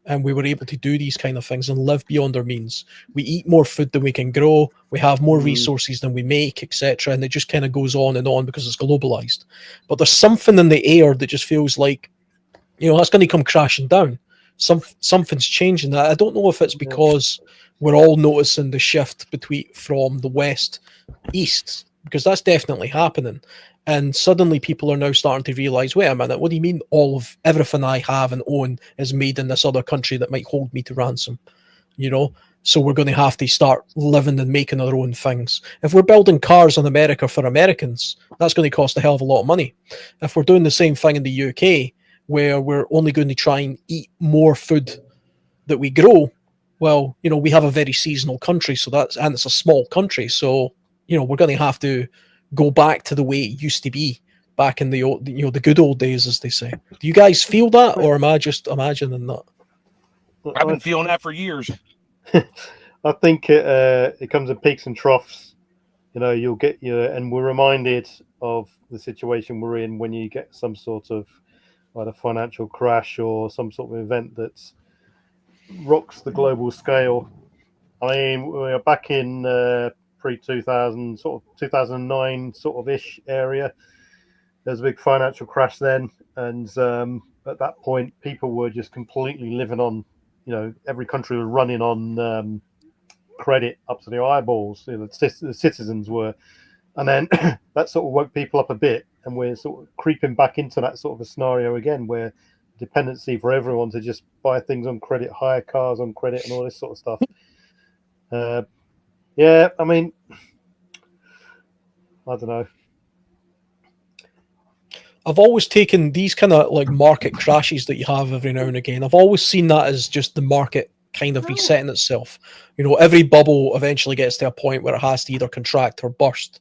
And we were able to do these kind of things and live beyond our means. We eat more food than we can grow. We have more resources than we make, etc. And it just kind of goes on and on because it's globalized. But there's something in the air that just feels like, that's going to come crashing down. Something's changing. I don't know if it's because we're all noticing the shift from the west east, because that's definitely happening. And suddenly people are now starting to realize, wait a minute, what do you mean everything I have and own is made in this other country that might hold me to ransom? So we're going to have to start living and making our own things. If we're building cars in America for Americans, that's going to cost a hell of a lot of money. If we're doing the same thing in the UK, where we're only going to try and eat more food that we grow, well, we have a very seasonal country, and it's a small country, so we're going to have to go back to the way it used to be back in the old, the good old days, as they say. Do you guys feel that, or am I just imagining that? I've been feeling that for years. I think it comes in peaks and troughs. You'll get and we're reminded of the situation we're in when you get some sort of either financial crash or some sort of event that rocks the global scale. I mean, we are back in pre-2000, sort of 2009 sort of ish area. There was a big financial crash then, and at that point, people were just completely living on, every country was running on credit up to the eyeballs. The citizens were, and then that sort of woke people up a bit, and we're sort of creeping back into that sort of a scenario again, where dependency for everyone to just buy things on credit, hire cars on credit, and all this sort of stuff. I mean, I don't know. I've always taken these kind of like market crashes that you have every now and again. I've always seen that as just the market kind of resetting itself. Every bubble eventually gets to a point where it has to either contract or burst.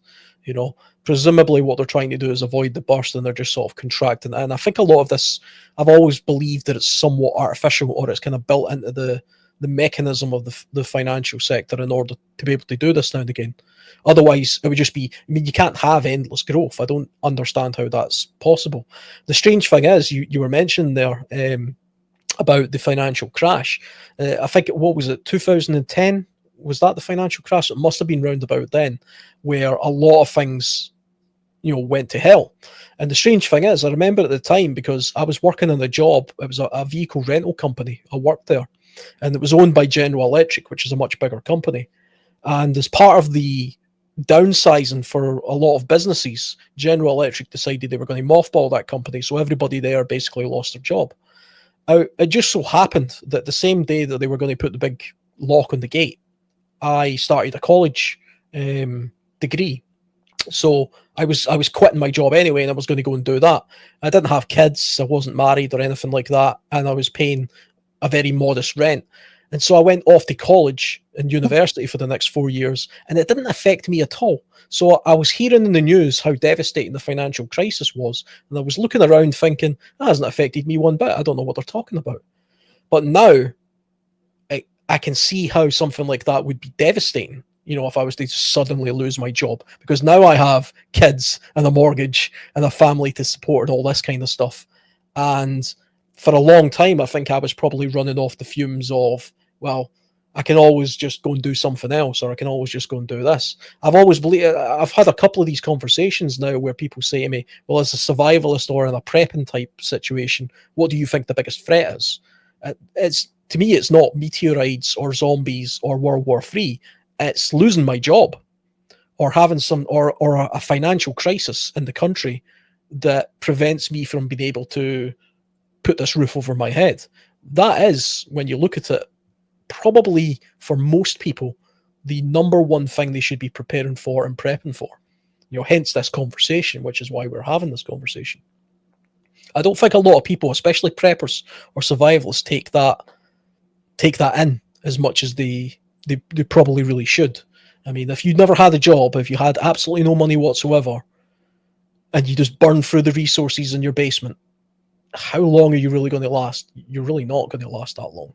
Presumably what they're trying to do is avoid the burst, and they're just sort of contracting. And I think a lot of this, I've always believed that it's somewhat artificial, or it's kind of built into the mechanism of the financial sector in order to be able to do this now and again. Otherwise, it would just be, you can't have endless growth. I don't understand how that's possible. The strange thing is, you were mentioning there about the financial crash. I think, what was it, 2010? Was that the financial crash? It must have been round about then, where a lot of things, went to hell. And the strange thing is, I remember at the time, because I was working on a job, it was a vehicle rental company. I worked there, and it was owned by General Electric, which is a much bigger company. And as part of the downsizing for a lot of businesses, General Electric decided they were going to mothball that company, so everybody there basically lost their job. It just so happened that the same day that they were going to put the big lock on the gate, I started a college degree So I was quitting my job anyway, and I was going to go and do that. I didn't have kids, I wasn't married or anything like that, and I was paying a very modest rent. And so I went off to college and university for the next 4 years, and it didn't affect me at all. So I was hearing in the news how devastating the financial crisis was, and I was looking around thinking, that hasn't affected me one bit. I don't know what they're talking about. But now I can see how something like that would be devastating, if I was to suddenly lose my job, because now I have kids and a mortgage and a family to support and all this kind of stuff. And for a long time, I think I was probably running off the fumes of, well, I can always just go and do something else, or I can always just go and do this. I've had a couple of these conversations now where people say to me, well, as a survivalist or in a prepping type situation, what do you think the biggest threat is? To me, it's not meteorites or zombies or World War III. It's losing my job or having or a financial crisis in the country that prevents me from being able to put this roof over my head. That is, when you look at it, probably for most people, the number one thing they should be preparing for and prepping for. Hence this conversation, which is why we're having this conversation. I don't think a lot of people, especially preppers or survivalists, take that in as much as they probably really should. I mean, if you'd never had a job, if you had absolutely no money whatsoever, and you just burn through the resources in your basement, how long are you really going to last? You're really not going to last that long.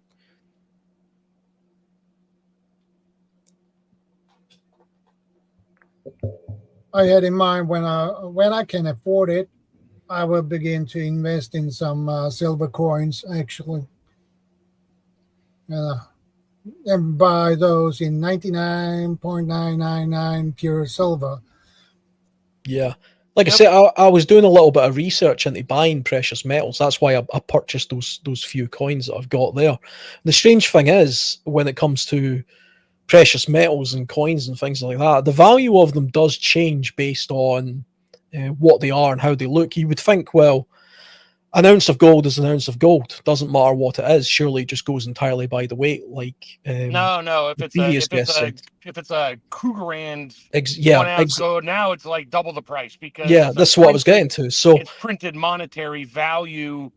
I had in mind when I can afford it, I will begin to invest in some silver coins, actually, and buy those in 99.999 pure silver. Yeah. Like I said, I was doing a little bit of research into buying precious metals. That's why I purchased those few coins that I've got there. The strange thing is, when it comes to precious metals and coins and things like that, the value of them does change based on what they are and how they look. You would think, well, an ounce of gold is an ounce of gold. Doesn't matter what it is. Surely it just goes entirely by the weight. Like no. If it's a Krugerrand 1 ounce gold, now it's like double the price, because that's what I was getting to. So it's printed monetary value.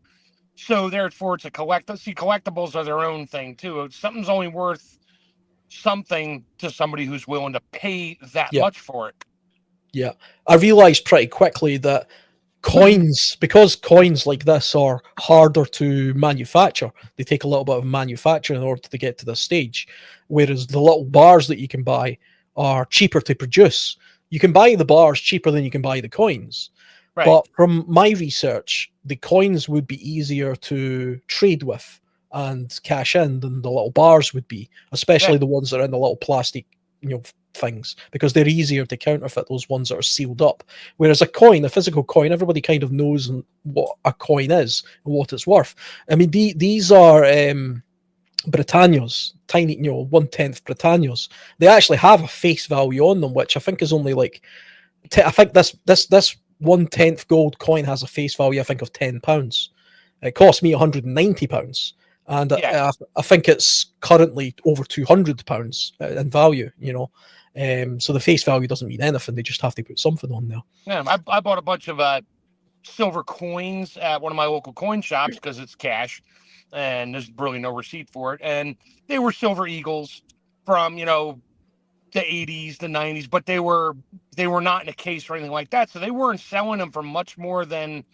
So therefore, it's a collectibles are their own thing too. Something's only worth something to somebody who's willing to pay that much for it. Yeah, I realized pretty quickly that because coins like this are harder to manufacture, they take a little bit of manufacturing in order to get to this stage, whereas the little bars that you can buy are cheaper to produce. You can buy the bars cheaper than you can buy the coins. Right. But from my research, the coins would be easier to trade with and cash in than the little bars would be, especially the ones that are in the little plastic, things, because they're easier to counterfeit, those ones that are sealed up. Whereas a physical coin, everybody kind of knows what a coin is and what it's worth. I mean, these are Britannias, tiny, 1/10 Britannias. They actually have a face value on them, which I think is only like, I think this 1/10 gold coin has a face value, I think, of £10. It cost me £190. And I think it's currently over £200 in value, so the face value doesn't mean anything. They just have to put something on there. Yeah, I bought a bunch of silver coins at one of my local coin shops because it's cash, and there's really no receipt for it. And they were silver eagles from the 80s, the 90s, but they were not in a case or anything like that. So they weren't selling them for much more than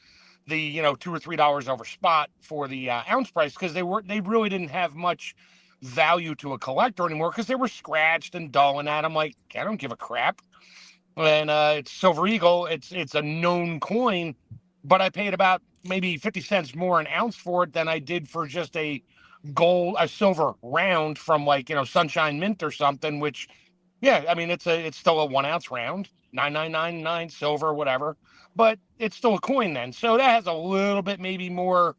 the $2 or $3 over spot for the ounce price, because they really didn't have much value to a collector anymore, because they were scratched and dull and that. I'm like, I don't give a crap. And it's Silver Eagle, it's a known coin, but I paid about maybe 50 cents more an ounce for it than I did for just a silver round from Sunshine Mint or something, which it's still a 1 ounce round, 9999 silver, whatever, but it's still a coin then. So that has a little bit maybe more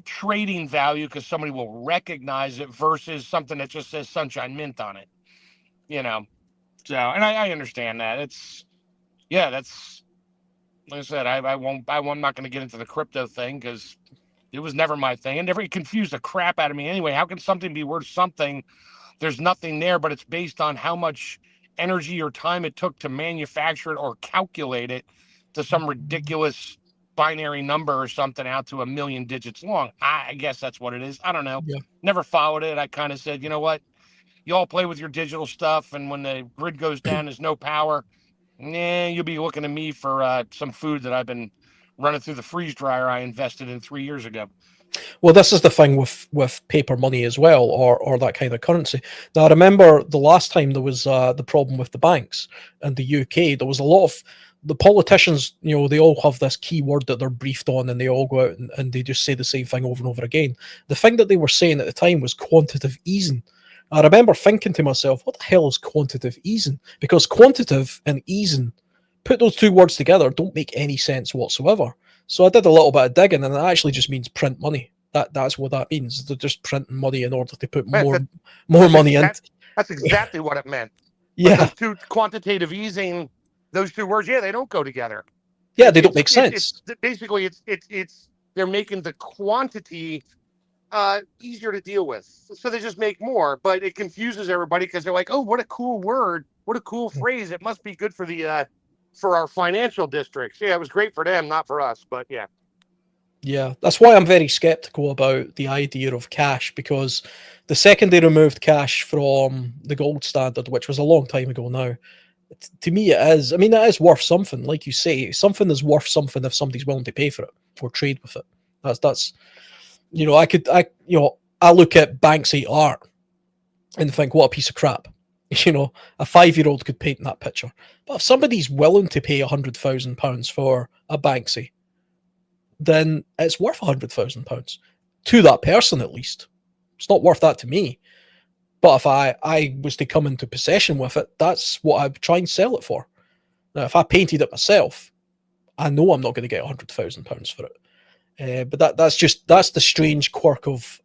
trading value, because somebody will recognize it versus something that just says Sunshine Mint on it, So, and I understand that. That's like I said, I'm not going to get into the crypto thing, because it was never my thing. It confused the crap out of me anyway. How can something be worth something? There's nothing there, but it's based on how much energy or time it took to manufacture it or calculate it to some ridiculous binary number or something out to 1,000,000 digits long. I guess that's what it is. I don't know. Yeah. Never followed it. I kind of said, you know what? You all play with your digital stuff, and when the grid goes down, there's no power. You'll be looking at me for some food that I've been running through the freeze dryer I invested in 3 years ago. Well, this is the thing with paper money as well, or that kind of currency. Now, I remember the last time there was the problem with the banks in the UK. There was a lot of the politicians, they all have this key word that they're briefed on, and they all go out and they just say the same thing over and over again. The thing that they were saying at the time was quantitative easing. I remember thinking to myself, what the hell is quantitative easing? Because quantitative and easing, put those two words together, don't make any sense whatsoever. So I did a little bit of digging, and it actually just means print money. That's what that means. They're just printing money in order to put more money in. That's exactly what it meant. Yeah. But those two, quantitative easing, those two words, they don't go together. Yeah, they don't make sense. Basically, they're making the quantity easier to deal with, so they just make more. But it confuses everybody because they're like, "Oh, what a cool word! What a cool phrase! It must be good for the for our financial districts." Yeah, it was great for them, not for us. But yeah. Yeah, that's why I'm very skeptical about the idea of cash, because the second they removed cash from the gold standard, which was a long time ago now, to me it is. I mean, it is worth something, like you say. Something is worth something if somebody's willing to pay for it or trade with it. That's I look at Banksy art and think, what a piece of crap. A 5-year-old could paint that picture. But if somebody's willing to pay £100,000 for a Banksy, then it's worth £100,000 to that person, at least. It's not worth that to me. But if I was to come into possession with it, that's what I'd try and sell it for. Now, if I painted it myself, I know I'm not going to get £100,000 for it. But that's the strange quirk of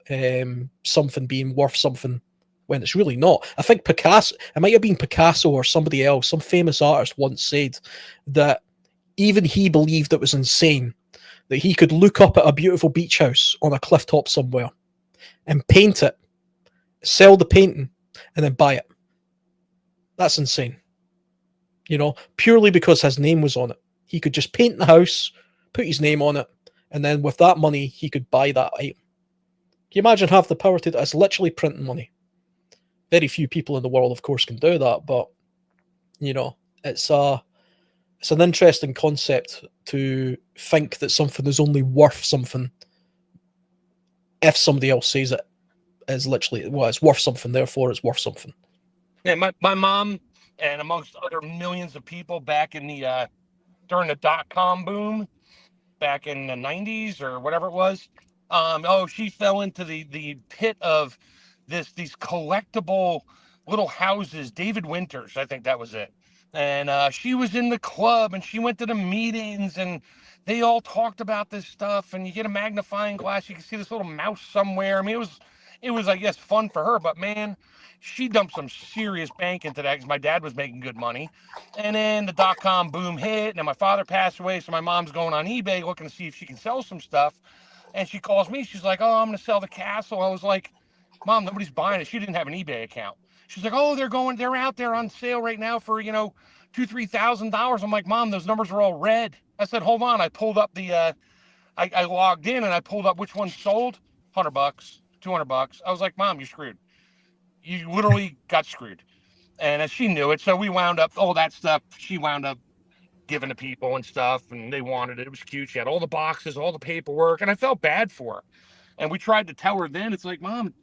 something being worth something when it's really not. I think Picasso, it might have been Picasso or somebody else, some famous artist once said that even he believed it was insane that he could look up at a beautiful beach house on a cliff top somewhere and paint it, sell the painting, and then buy it. That's insane. Purely because his name was on it. He could just paint the house, put his name on it, and then with that money, he could buy that item. Can you imagine have the power to do that? It's literally printing money. Very few people in the world, of course, can do that, but, it's an interesting concept to think that something is only worth something if somebody else says it is literally, well, it's worth something, therefore it's worth something. Yeah, my mom, and amongst other millions of people back in the during the .com boom back in the 90s or whatever it was, she fell into the pit of these collectible little houses. David Winters, I think that was it. And she was in the club, and she went to the meetings, and they all talked about this stuff. And you get a magnifying glass, you can see this little mouse somewhere. I mean, it was, I guess, fun for her. But man, she dumped some serious bank into that because my dad was making good money. And then the .com boom hit, and then my father passed away, so my mom's going on eBay looking to see if she can sell some stuff. And she calls me. She's like, "Oh, I'm going to sell the castle." I was like, "Mom, nobody's buying it." She didn't have an eBay account. She's like, "Oh, they're out there on sale right now for, $2,000-$3,000. I'm like, "Mom, those numbers are all red." I said, "Hold on." I pulled up I logged in and I pulled up which one sold. $100, $200. I was like, "Mom, you're screwed. You literally got screwed." And she knew it. So we wound up, all that stuff, she wound up giving to people and stuff, and they wanted it. It was cute. She had all the boxes, all the paperwork, and I felt bad for her. And we tried to tell her then, it's like, "Mom,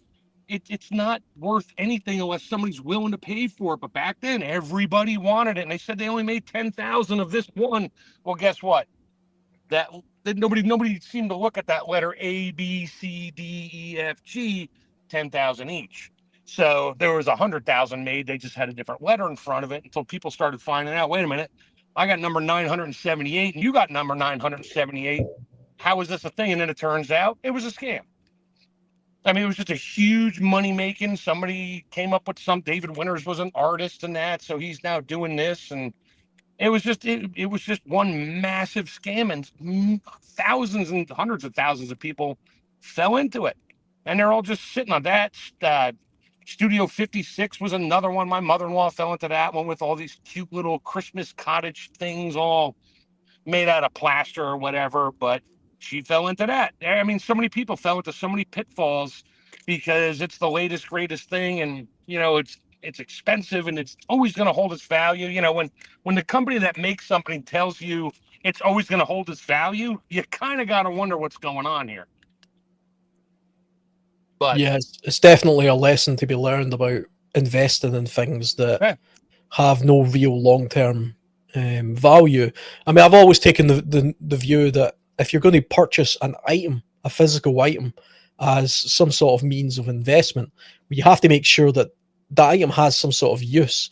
it's not worth anything unless somebody's willing to pay for it." But back then, everybody wanted it, and they said they only made 10,000 of this one. Well, guess what? That nobody seemed to look at that letter A, B, C, D, E, F, G, 10,000 each. So there was 100,000 made. They just had a different letter in front of it until people started finding out. Wait a minute, I got number 978, and you got number 978. How is this a thing? And then it turns out it was a scam. I mean, it was just a huge money making. Somebody came up with David Winters was an artist and that, so he's now doing this, and it was just one massive scam, and thousands and hundreds of thousands of people fell into it, and they're all just sitting on that Studio 56 was another one. My mother-in-law fell into that one with all these cute little Christmas cottage things all made out of plaster or whatever, but she fell into that. I mean, so many people fell into so many pitfalls because it's the latest, greatest thing, and it's expensive and it's always going to hold its value. When the company that makes something tells you it's always going to hold its value, you kind of got to wonder what's going on here. But yeah, it's definitely a lesson to be learned about investing in things that have no real long-term value. I mean, I've always taken the view that if you're going to purchase an item, a physical item, as some sort of means of investment, you have to make sure that that item has some sort of use.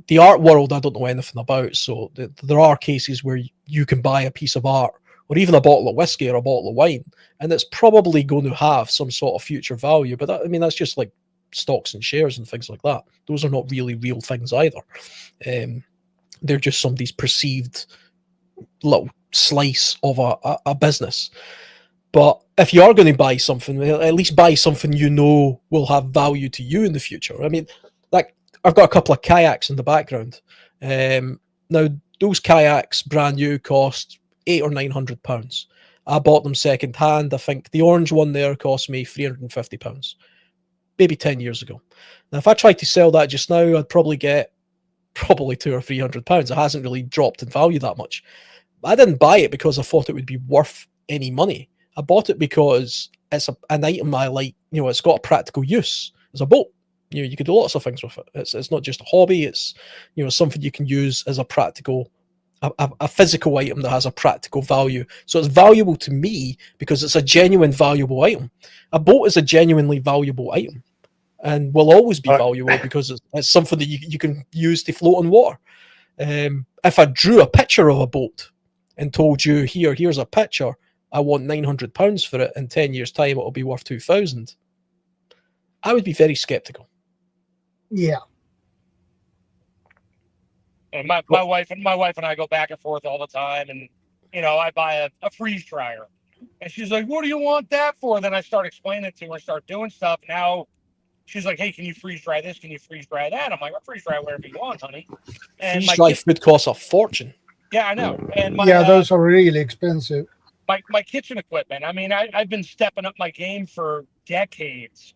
The art world, I don't know anything about, so there are cases where you can buy a piece of art or even a bottle of whiskey or a bottle of wine, and it's probably going to have some sort of future value. But I mean, that's just like stocks and shares and things like that. Those are not really real things either. They're just somebody's perceived little slice of a business. But if you are going to buy something, at least buy something you know will have value to you in the future. I mean, like I've got a couple of kayaks in the background. Now those kayaks, brand new, cost £800 or £900. I bought them second hand. I think the orange one there cost me £350, maybe 10 years ago. Now, if I tried to sell that just now, I'd probably get £200 or £300. It hasn't really dropped in value that much. I didn't buy it because I thought it would be worth any money. I bought it because it's an item I like. It's got a practical use. It's a boat. You can do lots of things with it. It's not just a hobby. It's something you can use as a practical, a physical item that has a practical value. So it's valuable to me because it's a genuine valuable item. A boat is a genuinely valuable item and will always be valuable because it's something that you can use to float on water. If I drew a picture of a boat and told you, here's a picture, I want £900 for it, in 10 years' time it'll be worth 2,000, I would be very skeptical. Yeah. And my wife and I go back and forth all the time, and I buy a freeze dryer, and she's like, "What do you want that for?" Then I start explaining it to her, start doing stuff. Now she's like, "Hey, can you freeze dry this? Can you freeze dry that?" I'm like, "I'll freeze dry whatever you want, honey." And freeze dry food costs a fortune. Yeah, I know. And those are really expensive. My kitchen equipment. I mean, I've been stepping up my game for decades.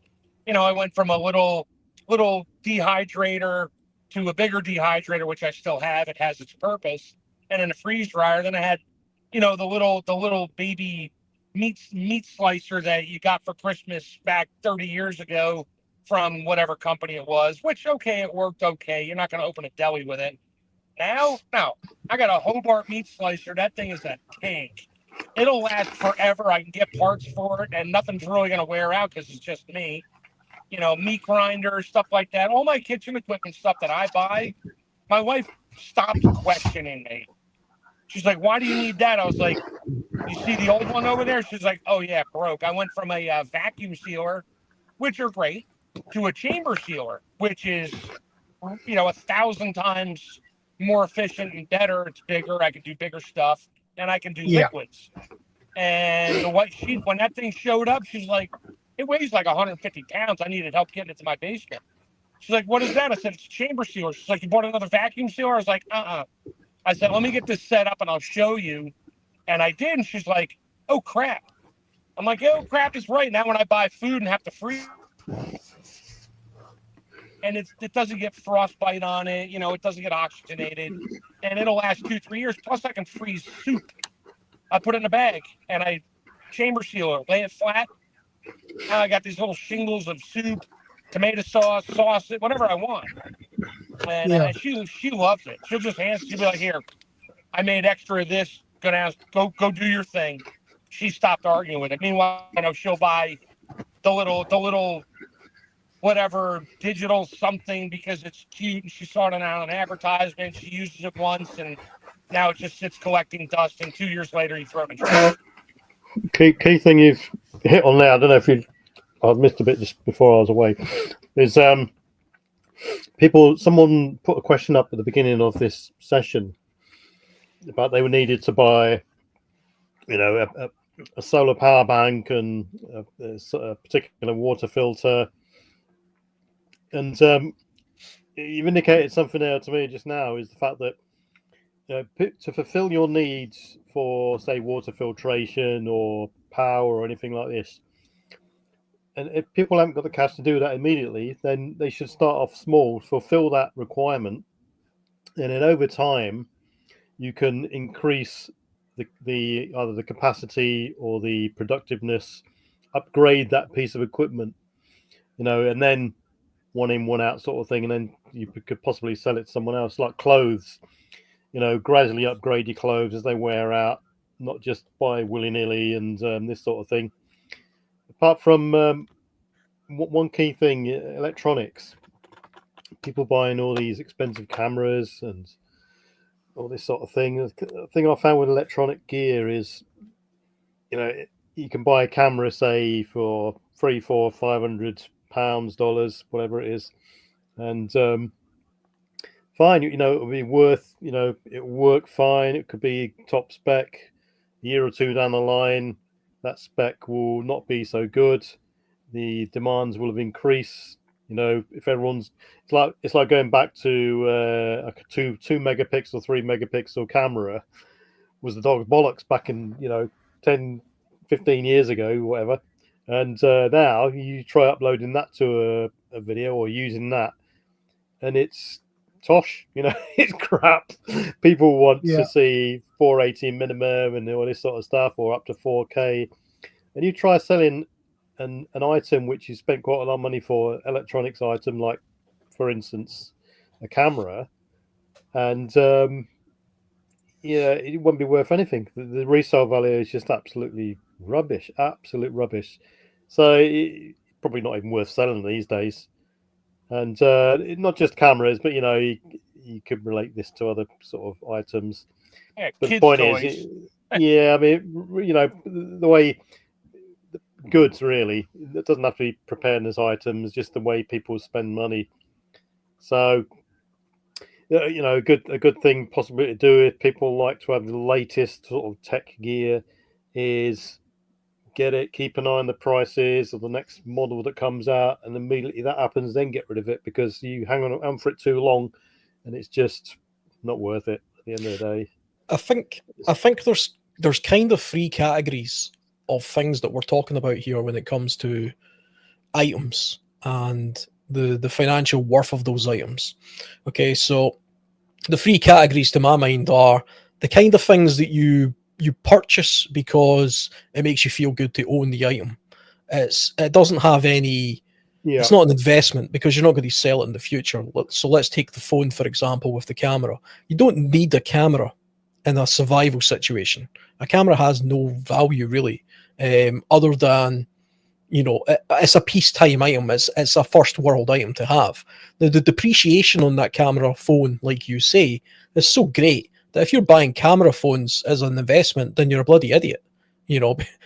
I went from a little dehydrator to a bigger dehydrator, which I still have. It has its purpose, and then a freeze dryer. Then I had, the little baby meat slicer that you got for Christmas back 30 years ago from whatever company it was. Which it worked okay. You're not going to open a deli with it. Now, no, I got a Hobart meat slicer. That thing is a tank. It'll last forever. I can get parts for it, and nothing's really going to wear out because it's just me. Meat grinder, stuff like that. All my kitchen equipment stuff that I buy, my wife stopped questioning me. She's like, "Why do you need that?" I was like, "You see the old one over there?" She's like, "Oh, yeah, broke." I went from a vacuum sealer, which are great, to a chamber sealer, which is, 1,000 times more efficient and better. It's bigger. I can do bigger stuff, and I can do liquids. And when that thing showed up, she's like, "It weighs like 150 pounds. I needed help getting it to my basement." She's like, "What is that?" I said, "It's a chamber sealer." She's like, "You bought another vacuum sealer?" I was like, I said, "Let me get this set up and I'll show you." And I did. And she's like, "Oh, crap." I'm like, "Oh, crap is right." Now when I buy food and have to freeze, and it doesn't get frostbite on it, it doesn't get oxygenated, and it'll last 2-3 years. Plus I can freeze soup. I put it in a bag and I chamber sealer, lay it flat. Now I got these little shingles of soup, tomato sauce, whatever I want. And she loves it. She'll be like, "Here, I made extra of this. Go do your thing." She stopped arguing with it. Meanwhile, she'll buy the little whatever digital something because it's cute and she saw it on an advertisement. She uses it once and now it just sits collecting dust. And 2 years later, you throw it in the trash. Key thing you've hit on there, I don't know if I missed a bit just before I was away, is someone put a question up at the beginning of this session about they were needed to buy, a solar power bank and a particular water filter. And you've indicated something there to me just now, is the fact that to fulfill your needs for, say, water filtration or power or anything like this, and if people haven't got the cash to do that immediately, then they should start off small, fulfill that requirement, and then over time you can increase the either the capacity or the productiveness, upgrade that piece of equipment, and then one in, one out sort of thing, and then you could possibly sell it to someone else, like clothes. Gradually upgrade your clothes as they wear out, not just buy willy-nilly and this sort of thing. Apart from one key thing, electronics. People buying all these expensive cameras and all this sort of thing. The thing I found with electronic gear is, you can buy a camera, say, for £300, £400, £500, dollars, whatever it is, and fine, it'll be worth, it'll work fine. It could be top spec. A year or two down the line, that spec will not be so good. The demands will have increased. If everyone's, it's like going back to a two megapixel, 3 megapixel camera was the dog's bollocks back in 10, 15 years ago, whatever. And now you try uploading that to a video or using that, and it's tosh, it's crap. People want to see 480 minimum and all this sort of stuff, or up to 4K. And you try selling an item which you spent quite a lot of money for, electronics item, like, for instance, a camera, and it won't be worth anything. The resale value is just absolute rubbish. So it's probably not even worth selling these days. And not just cameras, but you could relate this to other sort of items. Yeah, but the kids' point toys. is, I mean, the way goods, really, it doesn't have to be preparedness items, just the way people spend money. So a good thing possibly to do if people like to have the latest sort of tech gear is get it, keep an eye on the prices of the next model that comes out, and immediately that happens, then get rid of it, because you hang on for it too long and it's just not worth it at the end of the day. I think there's kind of three categories of things that we're talking about here when it comes to items and the financial worth of those items. Okay, so the three categories to my mind are the kind of things that you purchase because it makes you feel good to own the item. It doesn't have any. Yeah. It's not an investment because you're not going to sell it in the future. So let's take the phone, for example, with the camera. You don't need a camera in a survival situation. A camera has no value really, other than, it's a peacetime item. It's a first world item to have. The depreciation on that camera phone, like you say, is so great that if you're buying camera phones as an investment, then you're a bloody idiot.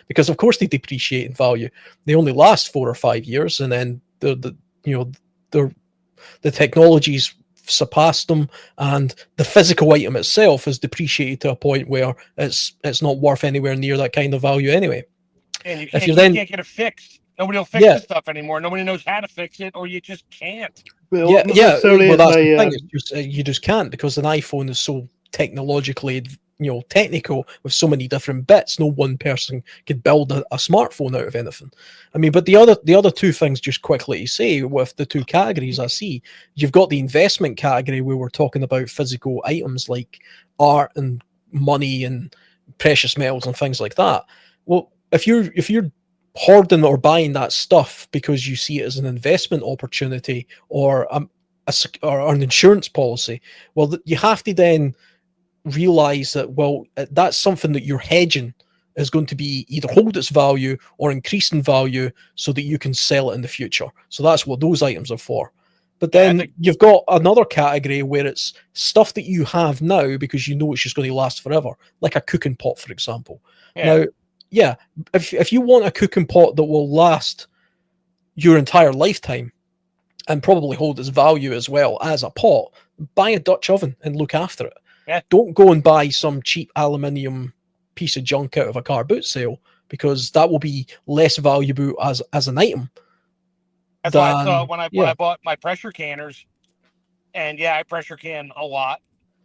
Because of course they depreciate in value. They only last 4 or 5 years, and then the technologies surpassed them, and the physical item itself is depreciated to a point where it's not worth anywhere near that kind of value anyway. And you can't get it fixed. Nobody will fix the stuff anymore. Nobody knows how to fix it, or you just can't. Well, Well, that's the thing. It's you just can't, because an iPhone is so technologically, technical, with so many different bits. No one person could build a smartphone out of anything. I mean, but the other two things, just quickly to say, with the two categories I see, you've got the investment category where we're talking about physical items like art and money and precious metals and things like that. Well, if you're hoarding or buying that stuff because you see it as an investment opportunity or or an insurance policy, well, you have to then realize that, well, that's something that you're hedging is going to be either hold its value or increase in value so that you can sell it in the future. So that's what those items are for. But then you've got another category where it's stuff that you have now because you know it's just going to last forever, like a cooking pot, for example. Now, if you want a cooking pot that will last your entire lifetime and probably hold its value as well as a pot, buy a Dutch oven and look after it. Yeah. Don't go and buy some cheap aluminium piece of junk out of a car boot sale, because that will be less valuable as an item. That's why I than thought when I bought my pressure canners, and yeah, I pressure can a lot.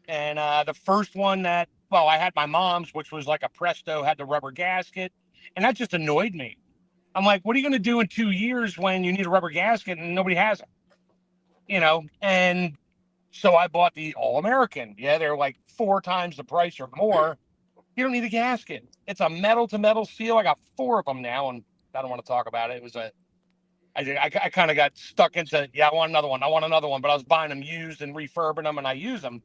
And the first one that, well, I had my mom's, which was like a Presto, had the rubber gasket, and that just annoyed me. I'm like, what are you going to do in 2 years when you need a rubber gasket and nobody has it? You know, and so I bought the All American. Yeah, they're like 4 times the price or more. You don't need a gasket. It's a metal to metal seal. I got 4 of them now, and I don't want to talk about it. It was I kind of got stuck into, yeah, I want another one. I want another one, but I was buying them used and refurbing them, and I use them,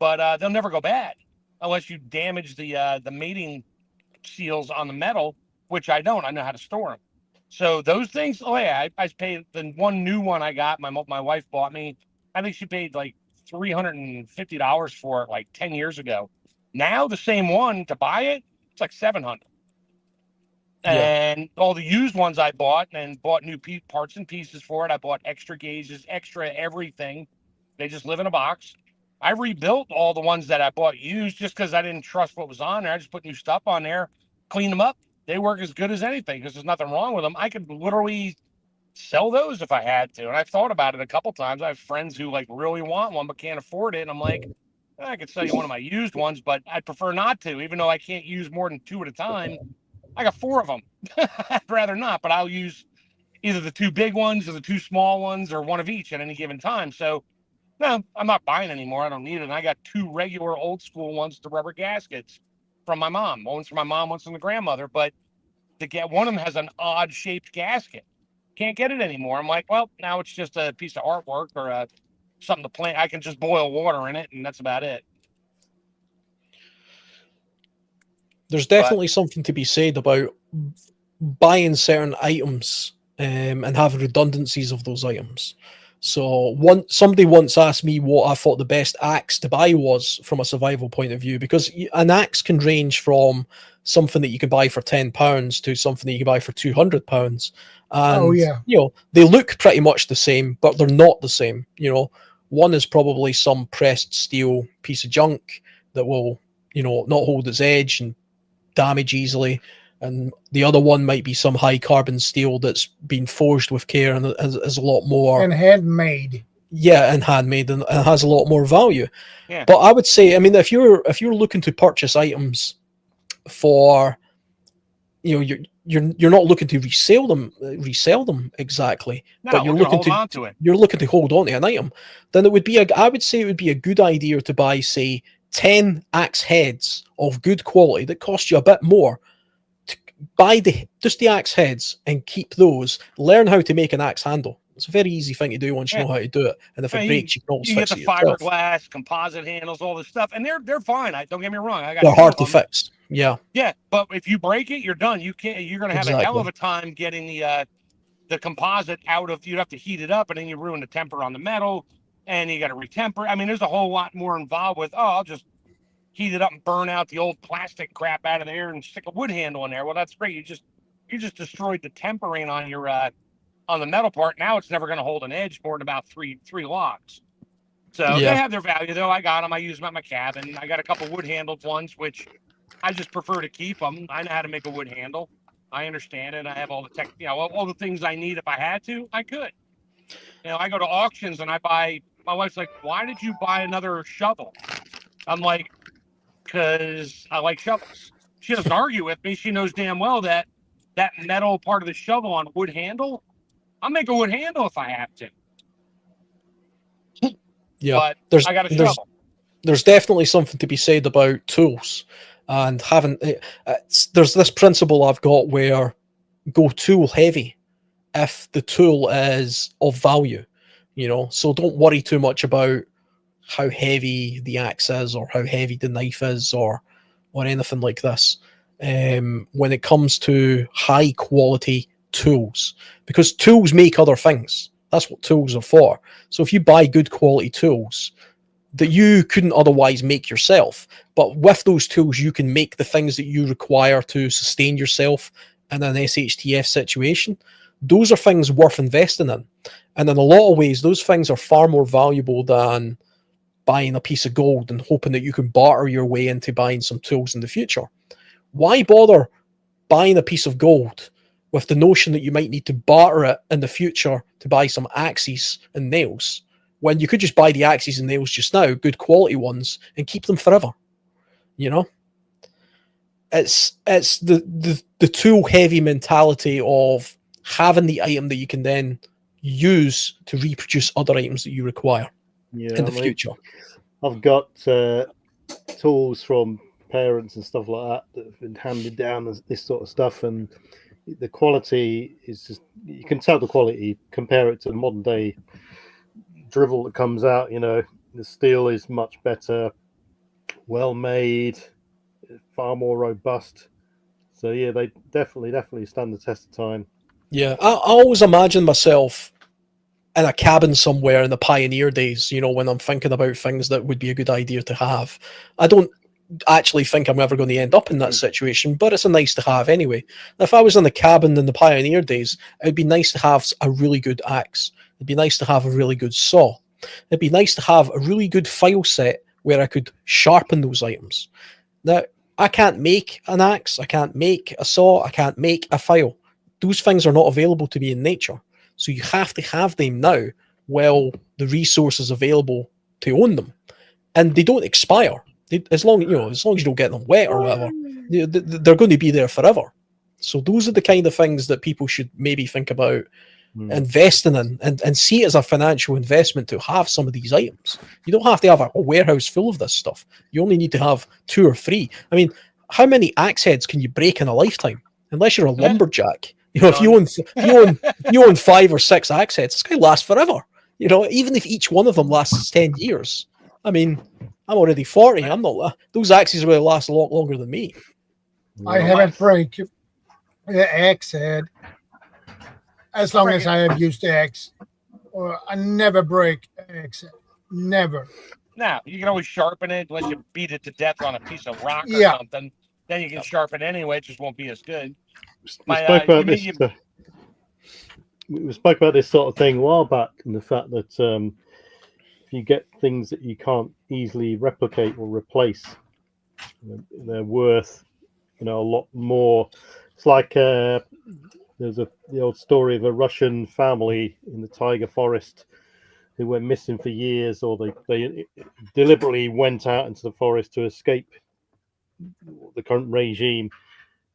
but they'll never go bad unless you damage the mating seals on the metal, which I don't. I know how to store them. So those things, oh yeah, I paid the one new one I got. My wife bought me. I think she paid like $350 for it like 10 years ago. Now the same one to buy it, it's like 700. Yeah. And all the used ones I bought and bought new parts and pieces for it. I bought extra gauges, extra everything. They just live in a box. I rebuilt all the ones that I bought used just because I didn't trust what was on there. I just put new stuff on there, clean them up. They work as good as anything because there's nothing wrong with them. I could literally sell those if I had to. And I've thought about it a couple times. I have friends who like really want one but can't afford it. And I'm like, I could sell you one of my used ones, but I'd prefer not to, even though I can't use more than 2 at a time. I got 4 of them. I'd rather not, but I'll use either the 2 big ones or the 2 small ones or one of each at any given time. So no, I'm not buying anymore. I don't need it. And I got 2 regular old school ones, the rubber gaskets from my mom. One's from my mom, one's from the grandmother. But to get one of them has an odd shaped gasket. Can't get it anymore. I'm like, well, now it's just a piece of artwork or something to plant. I can just boil water in it, and that's about it. There's definitely something to be said about buying certain items and having redundancies of those items. So somebody once asked me what I thought the best axe to buy was from a survival point of view, because an axe can range from something that you can buy for £10 to something that you can buy for £200. And, they look pretty much the same, but they're not the same. One is probably some pressed steel piece of junk that will, not hold its edge and damage easily, and the other one might be some high carbon steel that's been forged with care and is a lot more and handmade. And handmade and has a lot more value. Yeah. But I would say, I mean, if you're looking to purchase items for, you're not looking to resell them exactly, no, but you're looking to hold on to an item, then I would say it would be a good idea to buy, say, 10 axe heads of good quality that cost you a bit more. To buy just the axe heads and keep those. Learn how to make an axe handle. It's a very easy thing to do once you know how to do it. And if it breaks, you can always fix it yourself. You get the fiberglass, composite handles, all this stuff, and they're fine. Don't get me wrong. They're hard to fix. Yeah. Yeah, but if you break it, you're done. You're going to have a hell of a time getting the composite out of. You'd have to heat it up, and then you ruin the temper on the metal, and you got to retemper. I mean, there's a whole lot more involved with. I'll just heat it up and burn out the old plastic crap out of there and stick a wood handle in there. Well, that's great. You just destroyed the tempering on your on the metal part. Now it's never going to hold an edge more than about three locks. So they have their value, though. I got them. I use them at my cabin. I got a couple wood handled ones, which I just prefer to keep them. I know how to make a wood handle. I understand it. I have all the all the things I need. If I had to, I could. I go to auctions and I buy. My wife's like, "Why did you buy another shovel?" I'm like, because I like shovels. She doesn't argue with me. She knows damn well that metal part of the shovel on wood handle, I'll make a wood handle if I have to. Yeah, but I got a shovel. There's definitely something to be said about tools and having. There's this principle I've got where go tool heavy if the tool is of value. So don't worry too much about how heavy the axe is or how heavy the knife is or anything like this when it comes to high quality tools, because tools make other things. That's what tools are for. So if you buy good quality tools that you couldn't otherwise make yourself, but with those tools you can make the things that you require to sustain yourself in an SHTF situation, those are things worth investing in. And in a lot of ways, those things are far more valuable than buying a piece of gold and hoping that you can barter your way into buying some tools in the future. Why bother buying a piece of gold with the notion that you might need to barter it in the future to buy some axes and nails, when you could just buy the axes and nails just now, good quality ones, and keep them forever. You know, it's the tool heavy mentality of having the item that you can then use to reproduce other items that you require in the future. I've got tools from parents and stuff like that have been handed down as this sort of stuff, and the quality is just, you can tell the quality, compare it to the modern day drivel that comes out. You know, the steel is much better, well made, far more robust. So yeah, they definitely stand the test of time. Yeah, I always imagine myself in a cabin somewhere in the pioneer days, you know, when I'm thinking about things that would be a good idea to have. I don't actually think I'm ever going to end up in that situation, but it's a nice to have anyway. If I was in the cabin in the pioneer days, it'd be nice to have a really good axe. It'd be nice to have a really good saw. It'd be nice to have a really good file set where I could sharpen those items. Now, I can't make an axe, I can't make a saw, I can't make a file. Those things are not available to me in nature. So you have to have them now while the resources available to own them. And they don't expire. As long as you don't get them wet or whatever, they're going to be there forever. So those are the kind of things that people should maybe think about investing in, and see it as a financial investment to have some of these items. You don't have to have a warehouse full of this stuff. You only need to have 2 or 3. I mean, how many axe heads can you break in a lifetime? Unless you're a lumberjack. You know, if you own 5 or 6 axe heads, it's going to last forever. You know, even if each one of them lasts 10 years. I mean, I'm already 40. I'm not. Those axes will last a lot longer than me. I haven't break the axe head as long as I have used the axe. Or I never break axe head. Never. Now, you can always sharpen it unless you beat it to death on a piece of rock or something. Then you can sharpen it anyway. It just won't be as good. We spoke about this sort of thing a while back, and the fact that if you get things that you can't easily replicate or replace, they're worth, a lot more. It's like there's the old story of a Russian family in the Tiger Forest who went missing for years, or they deliberately went out into the forest to escape the current regime,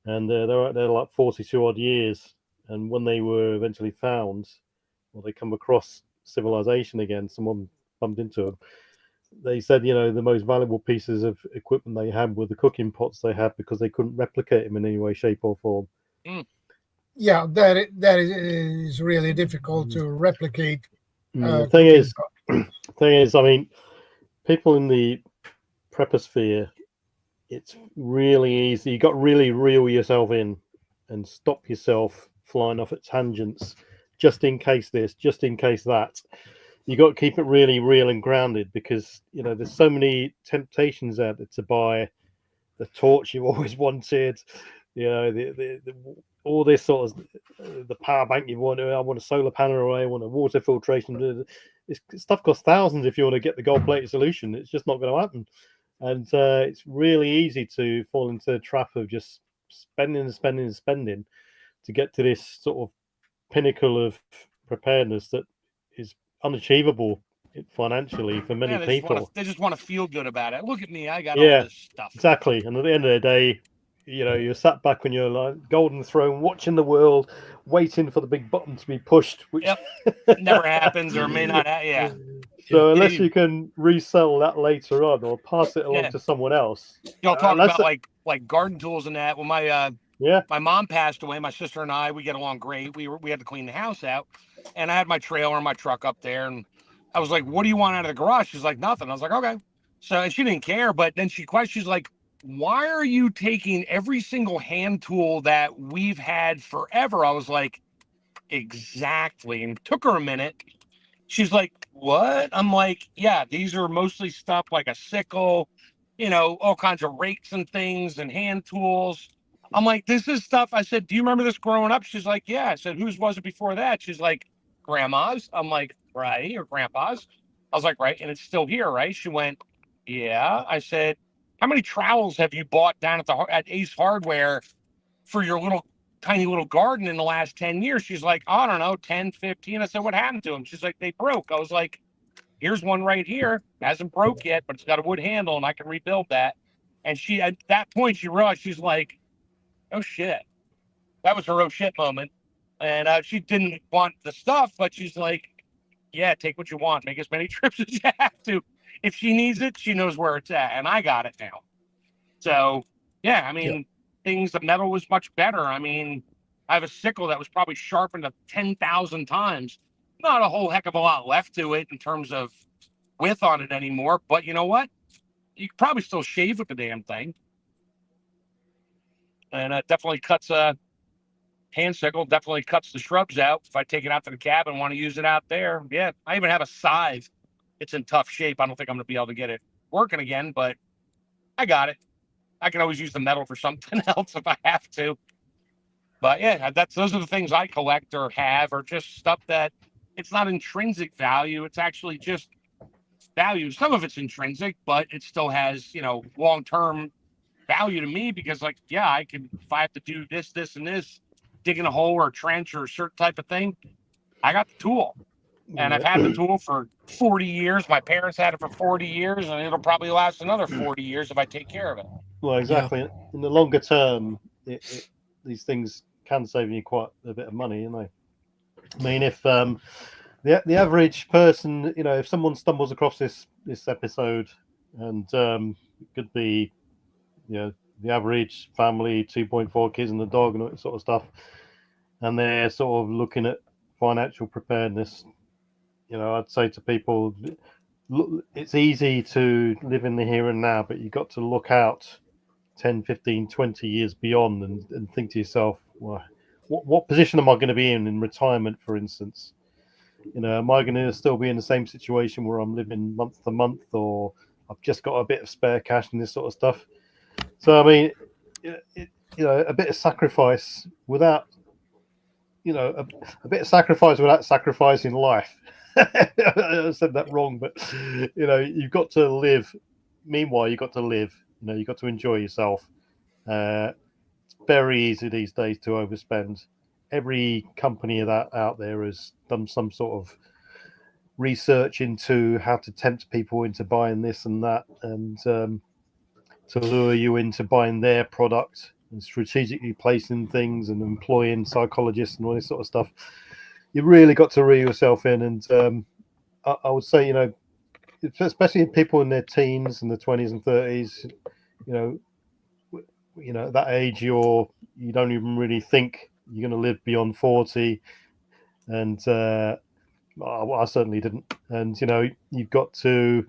and they're like 42 odd years. And when they were eventually found, or they come across civilization again, someone bumped into them. They said, the most valuable pieces of equipment they had were the cooking pots they had, because they couldn't replicate them in any way, shape, or form. Yeah, that is really difficult to replicate. The thing is, I mean, people in the prepper it's really easy. You got to really reel yourself in and stop yourself flying off at tangents, just in case this, just in case that. You got to keep it really real and grounded, because there's so many temptations out there to buy the torch you've always wanted, all this sort of the power bank you want. I want a solar panel, or I want a water filtration. This stuff costs thousands if you want to get the gold-plated solution. It's just not going to happen, and it's really easy to fall into the trap of just spending to get to this sort of pinnacle of preparedness that is unachievable financially for many people. They just want to feel good about it. Look at me, I got all this stuff. Exactly. And at the end of the day, you're sat back on your golden throne, watching the world, waiting for the big button to be pushed, which never happens, or may not. So unless you can resell that later on, or pass it along to someone else. Talk about like garden tools and that. When my mom passed away, my sister and I, we get along great. We had to clean the house out, and I had my trailer and my truck up there, and I was like, "What do you want out of the garage?" She's like, "Nothing." I was like, "Okay." So, and she didn't care, but then she's like, "Why are you taking every single hand tool that we've had forever?" I was like, "Exactly." And it took her a minute. She's like, "What?" I'm like, "Yeah, these are mostly stuff like a sickle, all kinds of rakes and things and hand tools." I'm like, "This is stuff." I said, "Do you remember this growing up?" She's like, "Yeah." I said, "Whose was it before that?" She's like, "Grandma's." I'm like, "Right," or "Grandpa's." I was like, "Right, and it's still here, right?" She went, "Yeah." I said, "How many trowels have you bought down at Ace Hardware for your little tiny little garden in the last 10 years. She's like, I don't know, 10, 15. I said, what happened to them? She's like, they broke. I was like, here's one right here. Hasn't broke yet, but it's got a wood handle and I can rebuild that. And she, at that point, she realized, she's like, oh shit. That was her oh shit moment. And she didn't want the stuff, but she's like, yeah, take what you want. Make as many trips as you have to. If she needs it, she knows where it's at. And I got it now. So, yeah, I mean, the metal was much better. I mean, I have a sickle that was probably sharpened 10,000 times. Not a whole heck of a lot left to it in terms of width on it anymore. But you know what? You could probably still shave with the damn thing. And it definitely cuts a hand sickle, definitely cuts the shrubs out. If I take it out to the cabin, want to use it out there. Yeah, I even have a scythe. It's in tough shape. I don't think I'm going to be able to get it working again, but I got it. I can always use the metal for something else if I have to. But yeah, those are the things I collect or have, or just stuff that it's not intrinsic value. It's actually just value. Some of it's intrinsic, but it still has, long-term value to me because, like, yeah, I can, if I have to do this, and this, digging a hole or a trench or a certain type of thing, I got the tool. And I've had the tool for 40 years. My parents had it for 40 years, and it'll probably last another 40 years if I take care of it. Well, exactly. Yeah. In the longer term, these things can save you quite a bit of money, I mean, if the average person, if someone stumbles across this episode, and it could be, the average family, 2.4 kids and a dog and all that sort of stuff, and they're sort of looking at financial preparedness, I'd say to people, look, it's easy to live in the here and now, but you've got to look out 10, 15, 20 years beyond and think to yourself, well, what position am I going to be in retirement, for instance? Am I going to still be in the same situation where I'm living month to month, or I've just got a bit of spare cash and this sort of stuff? So, I mean, a bit of sacrifice without, a bit of sacrifice without sacrificing life. I said that wrong, but, you've got to live. Meanwhile, you've got to live. You've got to enjoy yourself. It's very easy these days to overspend. Every company that out there has done some sort of research into how to tempt people into buying this and that, and to lure you into buying their product, and strategically placing things and employing psychologists and all this sort of stuff. You really got to reel yourself in, and I would say, especially people in their teens and the 20s and 30s, at that age, you don't even really think you're going to live beyond 40, and I certainly didn't. And you've got to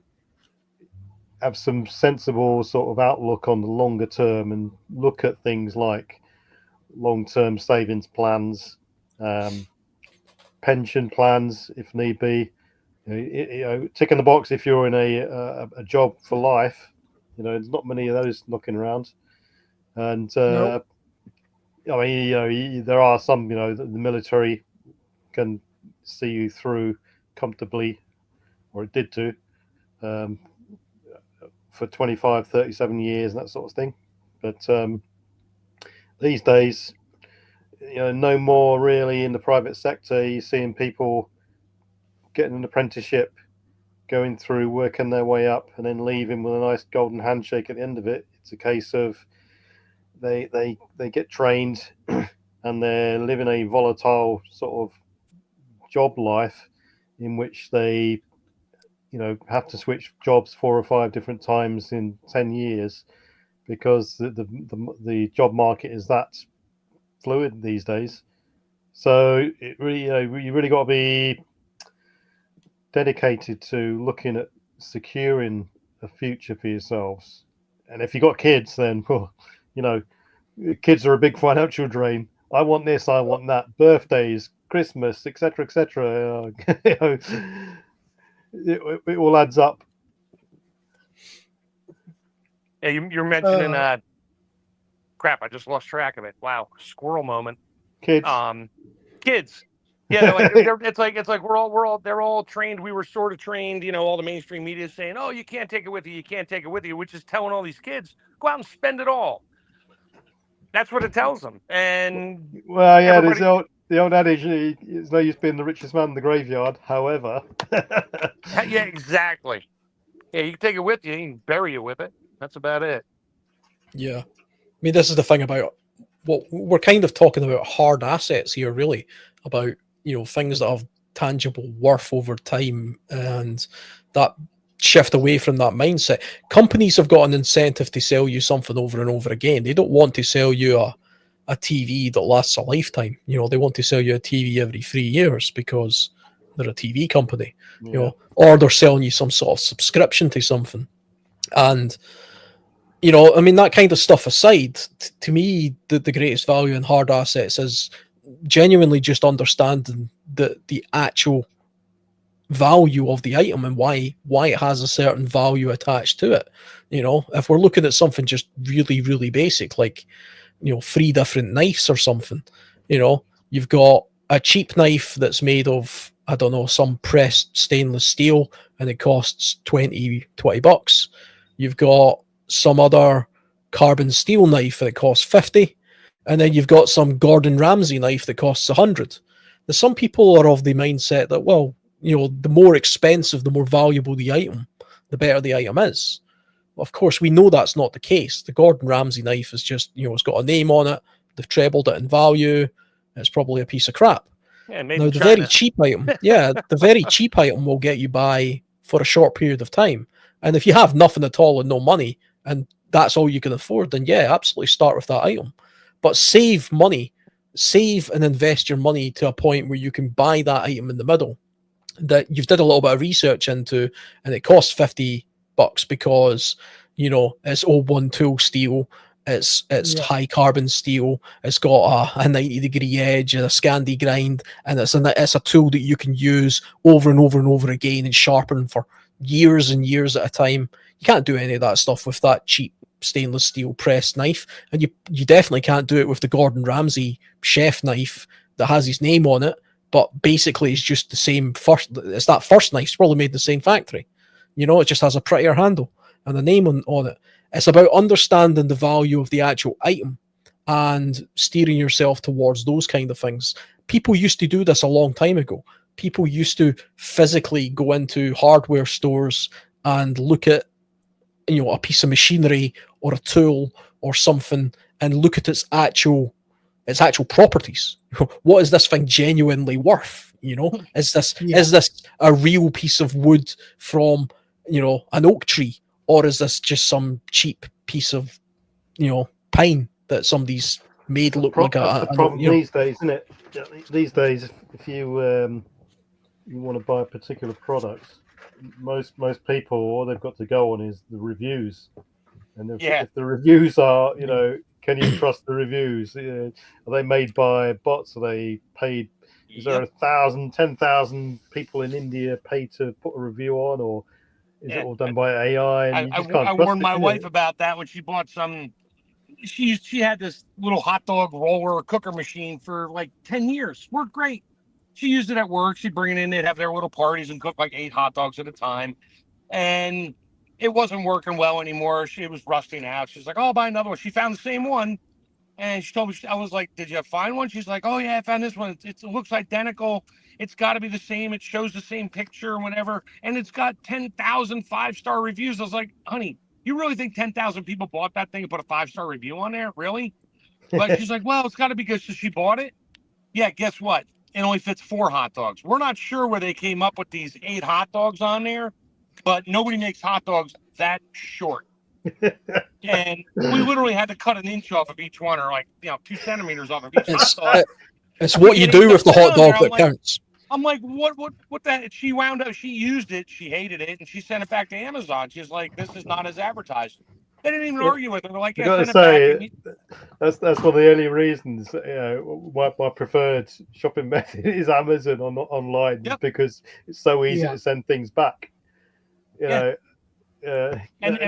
have some sensible sort of outlook on the longer term and look at things like long-term savings plans, pension plans if need be. Tick in the box if you're in a job for life. There's not many of those knocking around, and Nope. I mean, there are some. The military can see you through comfortably, or it did do, for 25, 37 years and that sort of thing. But these days, no more really in the private sector. You're seeing people getting an apprenticeship, going through, working their way up, and then leaving with a nice golden handshake at the end of it. It's a case of they get trained and they're living a volatile sort of job life in which they have to switch jobs 4 or 5 different times in 10 years because the job market is that fluid these days. So it really, you really got to be dedicated to looking at securing a future for yourselves. And if you've got kids, then kids are a big financial drain. I want this, I want that, birthdays, Christmas, etc., etc. It all adds up. Yeah, you're mentioning crap. I just lost track of it. Wow, squirrel moment. Kids. Kids. Yeah, it's like they're all trained. We were sort of trained. All the mainstream media is saying, "Oh, you can't take it with you. You can't take it with you," which is telling all these kids, go out and spend it all. That's what it tells them. And Well, yeah, there's everybody, the old adage: it's no use being the richest man in the graveyard. However, yeah, exactly. Yeah, you can take it with you. You can bury it with it. That's about it. Yeah. I mean, this is the thing about what we're kind of talking about hard assets here, really, about, things that have tangible worth over time, and that shift away from that mindset. Companies have got an incentive to sell you something over and over again. They don't want to sell you a TV that lasts a lifetime. They want to sell you a TV every 3 years because they're a TV company, yeah. or they're selling you some sort of subscription to something. And I mean, that kind of stuff aside, to me, the greatest value in hard assets is genuinely just understanding the actual value of the item and why it has a certain value attached to it. If we're looking at something just really, really basic, like, 3 different knives or something, you've got a cheap knife that's made of, I don't know, some pressed stainless steel, and it costs 20 bucks. You've got some other carbon steel knife and it costs 50, and then you've got some Gordon Ramsay knife that costs 100. Now, some people are of the mindset that, well, the more expensive, the more valuable the item, the better the item is. Of course, we know that's not the case. The Gordon Ramsay knife is just, it's got a name on it. They've trebled it in value. It's probably a piece of crap. Yeah, made Now, in the China. very cheap item, the very cheap item will get you by for a short period of time. And if you have nothing at all and no money, and that's all you can afford, then yeah, absolutely start with that item. But save money, save and invest your money to a point where you can buy that item in the middle that you've did a little bit of research into, and it costs 50 bucks because it's O1 tool steel, it's Yeah. high carbon steel, it's got a 90-degree edge and a Scandi grind, and it's a tool that you can use over and over and over again and sharpen for years and years at a time. You can't do any of that stuff with that cheap stainless steel pressed knife, and you definitely can't do it with the Gordon Ramsay chef knife that has his name on it, but basically it's just the same it's that first knife. It's probably made in the same factory. It just has a prettier handle and a name on it. It's about understanding the value of the actual item and steering yourself towards those kind of things. People used to do this a long time ago. People used to physically go into hardware stores and look at a piece of machinery or a tool or something and look at its actual properties. What is this thing genuinely worth? Is this a real piece of wood from an oak tree, or is this just some cheap piece of pine that somebody's made look like That's the a problem these days, isn't it? These days, if you want to buy a particular product, most people, all they've got to go on is the reviews. And if the reviews are, can you trust the reviews? Are they made by bots? Are they paid? Is there 1,000, 10,000 people in India paid to put a review on, or is it all done by AI? And you just can't I trust warned it, my can wife you? about that when she bought some. She had this little hot dog roller cooker machine for like 10 years. Worked great. She used it at work. She'd bring it in. They'd have their little parties and cook like 8 hot dogs at a time. And it wasn't working well anymore. She was rusting out. She's like, "Oh, I'll buy another one." She found the same one. And she told me, I was like, "Did you find one?" She's like, "Oh, yeah, I found this one. It looks identical. It's got to be the same. It shows the same picture or whatever. And it's got 10,000 5-star reviews." I was like, "Honey, you really think 10,000 people bought that thing and put a 5-star review on there? Really?" But she's like, "Well, it's got to be good." So she bought it. Yeah, guess what? It only fits 4 hot dogs. We're not sure where they came up with these 8 hot dogs on there, but nobody makes hot dogs that short. And we literally had to cut an inch off of each one, or like 2 centimeters off of each hot dog. It's what you do with the hot dog that counts. I'm like, what that? She wound up, she used it, she hated it, and she sent it back to Amazon. She's like, "This is not as advertised." They didn't even argue with her. They're like, I "Yeah, got to send it say, back." that's one of the only reasons. My preferred shopping method is Amazon online, because it's so easy to send things back. And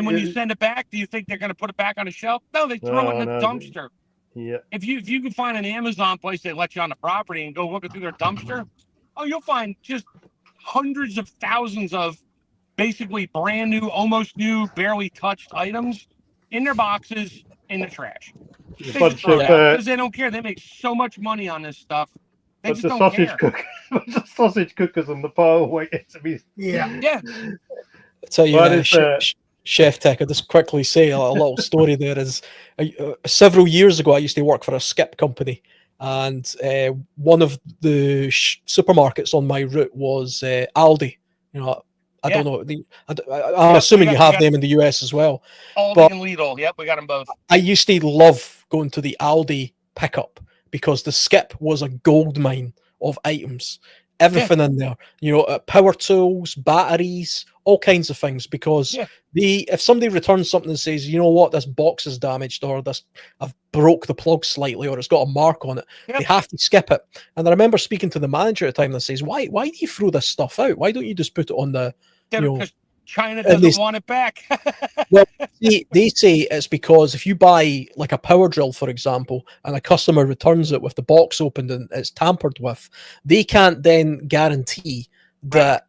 when you send it back, do you think they're going to put it back on the shelf? No, they throw it in the dumpster. Yeah. If you can find an Amazon place that lets you on the property and go looking through their dumpster, you'll find just hundreds of thousands of basically brand new, almost new, barely touched items in their boxes in the trash. A They bunch just throw of it out because they don't care. They make so much money on this stuff. They bunch just of don't sausage care. cook, bunch of sausage cookers on the pile waiting to be. Yeah. Yeah. I tell you, Well, it's, Chef Tech, I'll just quickly say a little story there is several years ago, I used to work for a skip company, and one of the supermarkets on my route was Aldi. You know, I Yeah. don't know. I'm assuming you have them in the US as well. Aldi But and Lidl. Yep, we got them both. I used to love going to the Aldi pickup because the skip was a gold mine of items. Everything in there, you know, power tools, batteries, all kinds of things. Because Yeah. if somebody returns something and says, you know what, this box is damaged, or this I've broke the plug slightly, or it's got a mark on it, Yep. they have to skip it. And I remember speaking to the manager at the time that says, why do you throw this stuff out? Why don't you just put it on the, you know, Because China and doesn't want it back. well, they say it's because if you buy like a power drill, for example, and a customer returns it with the box opened and it's tampered with, they can't then guarantee that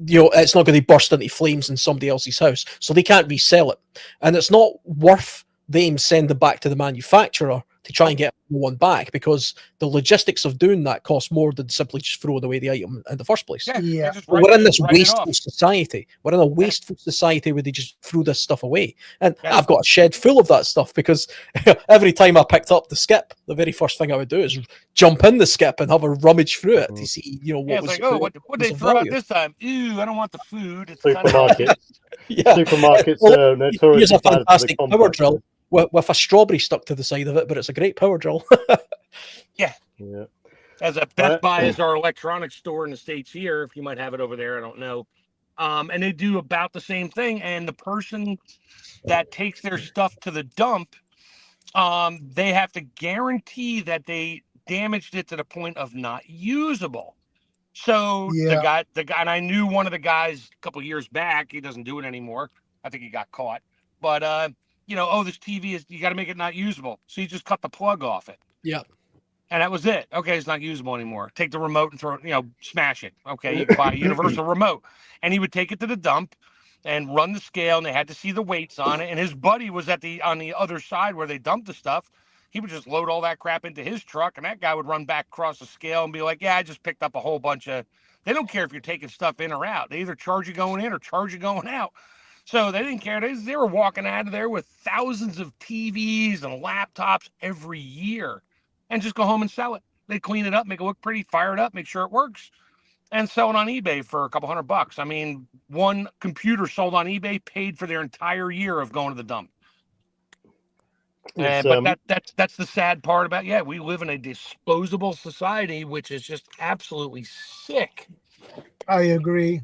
you know it's not going to burst into flames in somebody else's house, so they can't resell it, and it's not worth them sending back to the manufacturer to try and get one back, because the logistics of doing that costs more than simply just throwing away the item in the first place. Yeah. We're in this wasteful society. We're in a wasteful society where they just throw this stuff away. And I've got a shed full of that stuff because every time I picked up the skip, the very first thing I would do is jump in the skip and have a rummage through it to see, you know, what was. It's like, what did they throw out this time? Ew, I don't want the food. It's supermarkets. Yeah. Supermarkets notoriously Here's a bad for the fantastic power compact. drill with a strawberry stuck to the side of it, but it's a great power drill. Yeah. As a Best Buy is our electronics store in the States here. If you might have it over there, I don't know. And they do about the same thing. And the person that takes their stuff to the dump, they have to guarantee that they damaged it to the point of not usable. So the guy, and I knew one of the guys a couple years back. He doesn't do it anymore. I think he got caught. But you know, this TV is, you got to make it not usable. So you just cut the plug off it. Yeah. And that was it. Okay, it's not usable anymore. Take the remote and throw it, smash it. Okay, you can buy a universal remote. And he would take it to the dump and run the scale, and they had to see the weights on it. And his buddy was on the other side where they dumped the stuff. He would just load all that crap into his truck, and that guy would run back across the scale and be like, yeah, I just picked up a whole bunch of. They don't care if you're taking stuff in or out. They either charge you going in or charge you going out. So they didn't care. They were walking out of there with thousands of TVs and laptops every year and just go home and sell it. They clean it up, make it look pretty, fire it up, make sure it works, and sell it on eBay for a couple $100. I mean, one computer sold on eBay paid for their entire year of going to the dump. But that's the sad part about, we live in a disposable society, which is just absolutely sick. I agree.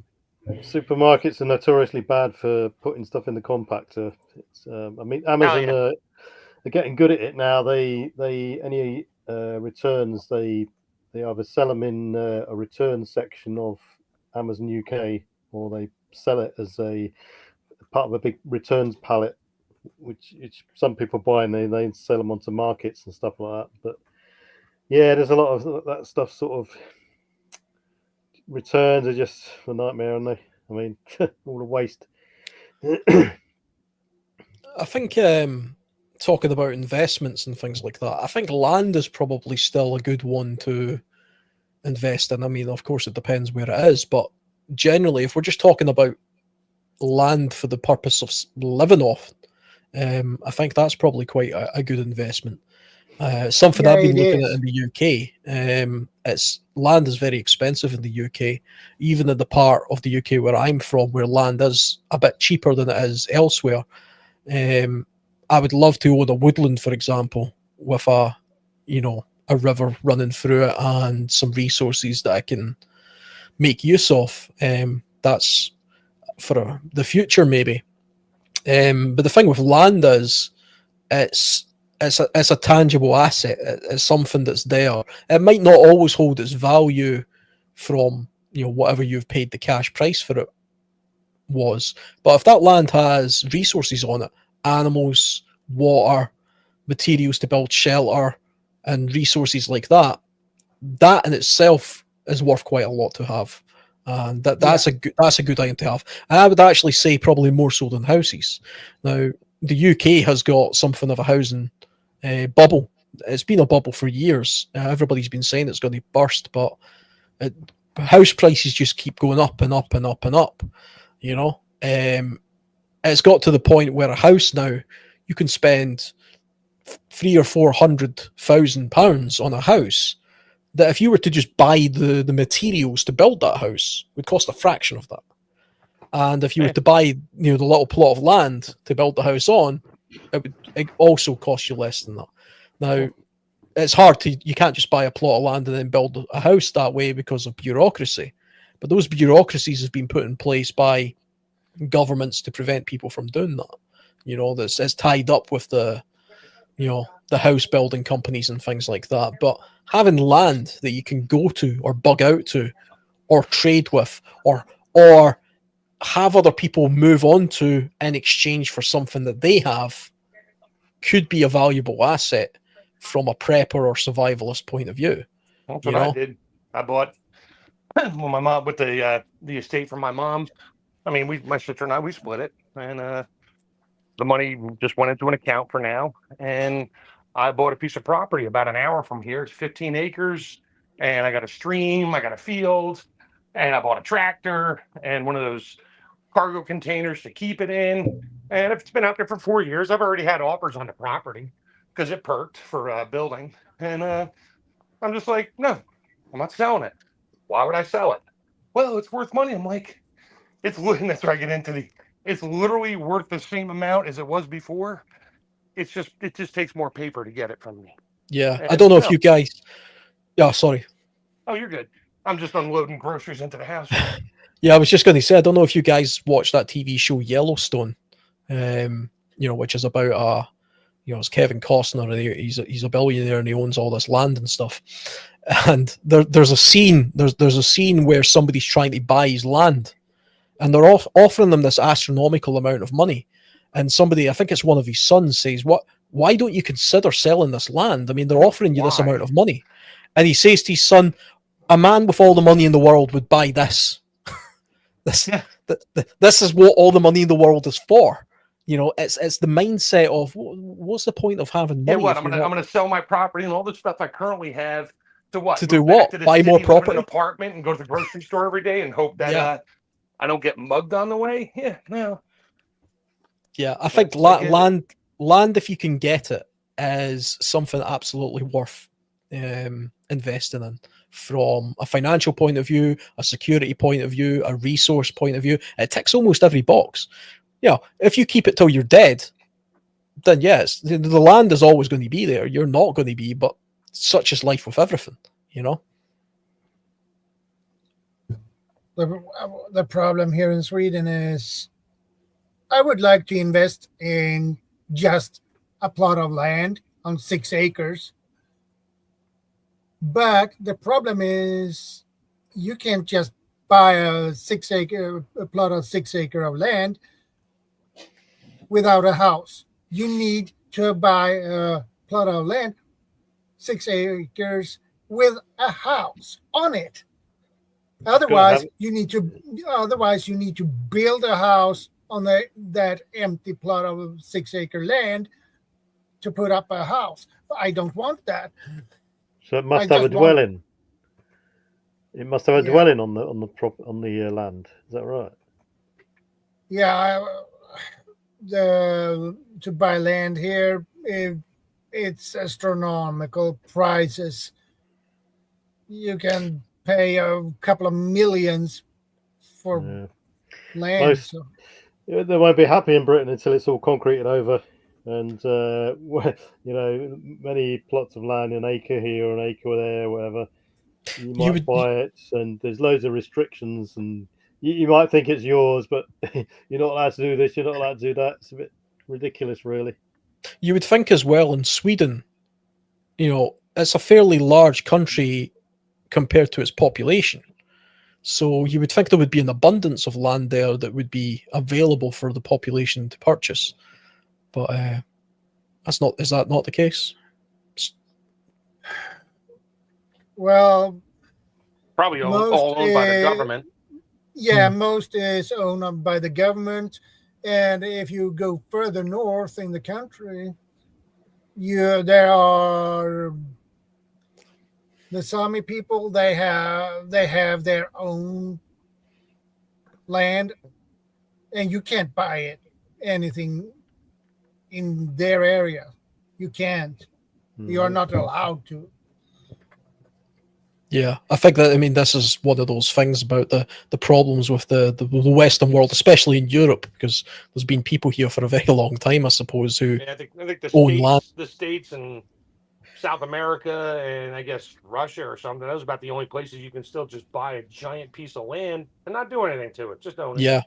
Supermarkets are notoriously bad for putting stuff in the compactor. I mean, Amazon are getting good at it now. They any returns, they either sell them in a return section of Amazon UK, or they sell it as a part of a big returns pallet, which some people buy, and they sell them onto markets and stuff like that. But yeah, there's a lot of that stuff. Sort of returns are just a nightmare, aren't they? I mean, all the waste. I think talking about investments and things like that, I think land is probably still a good one to invest in. I mean, of course, it depends where it is, but generally, if we're just talking about land for the purpose of living off, I think that's probably quite a good investment. Something I've been looking at in the UK. It's land is very expensive in the UK, even in the part of the UK where I'm from, where land is a bit cheaper than it is elsewhere. I would love to own a woodland, for example, with a river running through it and some resources that I can make use of. That's for the future, maybe. But the thing with land is, it's a tangible asset. It's something that's there. It might not always hold its value from whatever you've paid the cash price for it was. But if that land has resources on it, animals, water, materials to build shelter, and resources like that, that in itself is worth quite a lot to have. And that's a good item to have. And I would actually say probably more so than houses. Now, the UK has got something of a housing bubble. It's been a bubble for years. Everybody's been saying it's going to burst, but house prices just keep going up and up and up and up. You know, it's got to the point where a house now, you can spend £300,000 or £400,000 on a house that if you were to just buy the materials to build that house would cost a fraction of that. And if you were to buy, the little plot of land to build the house on, it would also cost you less than that. Now, it's hard you can't just buy a plot of land and then build a house that way because of bureaucracy. But those bureaucracies have been put in place by governments to prevent people from doing that. That's tied up with the house building companies and things like that. But having land that you can go to or bug out to or trade with or have other people move on to in exchange for something that they have could be a valuable asset from a prepper or survivalist point of view. That's what I did. I bought when my mom with the estate from my mom. I mean, my sister and I, we split it, and the money just went into an account for now. And I bought a piece of property about an hour from here. It's 15 acres, and I got a stream, I got a field, and I bought a tractor and one of those cargo containers to keep it in. And if it's been out there for 4 years, I've already had offers on the property because it perked for building. And I'm just like, no, I'm not selling it. Why would I sell it? Well, it's worth money. I'm like, that's where I get into it's literally worth the same amount as it was before. It just takes more paper to get it from me. Yeah. And I don't know if you guys, sorry. Oh, you're good. I'm just unloading groceries into the house. Yeah, I was just going to say, I don't know if you guys watched that TV show Yellowstone, which is about it's Kevin Costner, and he's a billionaire and he owns all this land and stuff. And there's a scene where somebody's trying to buy his land, and they're offering them this astronomical amount of money. And somebody, I think it's one of his sons, says, why don't you consider selling this land? I mean, they're offering you this amount of money. And he says to his son, a man with all the money in the world would buy this. This is what all the money in the world is for. It's the mindset of what's the point of having money? Yeah, I'm going to sell my property and all the stuff I currently have to what? To do what? Buy more property? An apartment and go to the grocery store every day and hope that I don't get mugged on the way. Yeah, no. Yeah, I think land, if you can get it, is something absolutely worth investing in from a financial point of view, a security point of view, a resource point of view. It ticks almost every box. If you keep it till you're dead, then yes, the land is always going to be there. You're not going to be, but such is life with everything, The problem here in Sweden is I would like to invest in just a plot of land on 6 acres. But the problem is you can't just buy a plot of 6 acre of land without a house. You need to buy a plot of land, 6 acres, with a house on it. Otherwise, you need to build a house on that empty plot of 6 acre land to put up a house. I don't want that. So it must have a dwelling. It must have a dwelling on the land. Is that right? Yeah, to buy land here, it's astronomical prices. You can pay a couple of millions for land. They won't be happy in Britain until it's all concreted over. And many plots of land, an acre here, an acre there, whatever. You might buy it, and there's loads of restrictions, and you might think it's yours, but you're not allowed to do this, you're not allowed to do that. It's a bit ridiculous, really. You would think as well in Sweden, it's a fairly large country compared to its population. So you would think there would be an abundance of land there that would be available for the population to purchase. But is that not the case? Well, probably all owned by the government. Yeah, most is owned by the government. And if you go further north in the country, there are the Sami people. They have their own land, and you can't buy it anything in their area. You can't. You are not allowed to. Yeah, I think that, I mean, this is one of those things about the problems with the Western world, especially in Europe, because there's been people here for a very long time, I suppose, who Yeah, I think own land. the states and South America and I guess Russia or something. Those are about the only places you can still just buy a giant piece of land and not do anything to it. Just own it. Yeah.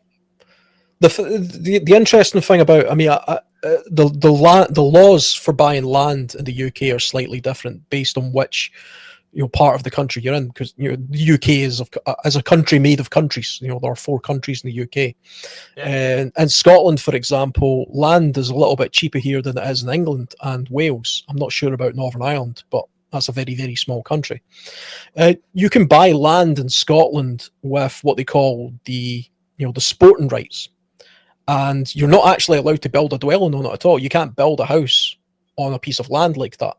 The interesting thing about, I mean, the laws for buying land in the UK are slightly different based on which, part of the country you're in, because the UK is a country made of countries. There are 4 countries in the UK. Yeah. And Scotland, for example, land is a little bit cheaper here than it is in England and Wales. I'm not sure about Northern Ireland, but that's a very, very small country. You can buy land in Scotland with what they call the sporting rights, and you're not actually allowed to build a dwelling on it at all. You can't build a house on a piece of land like that.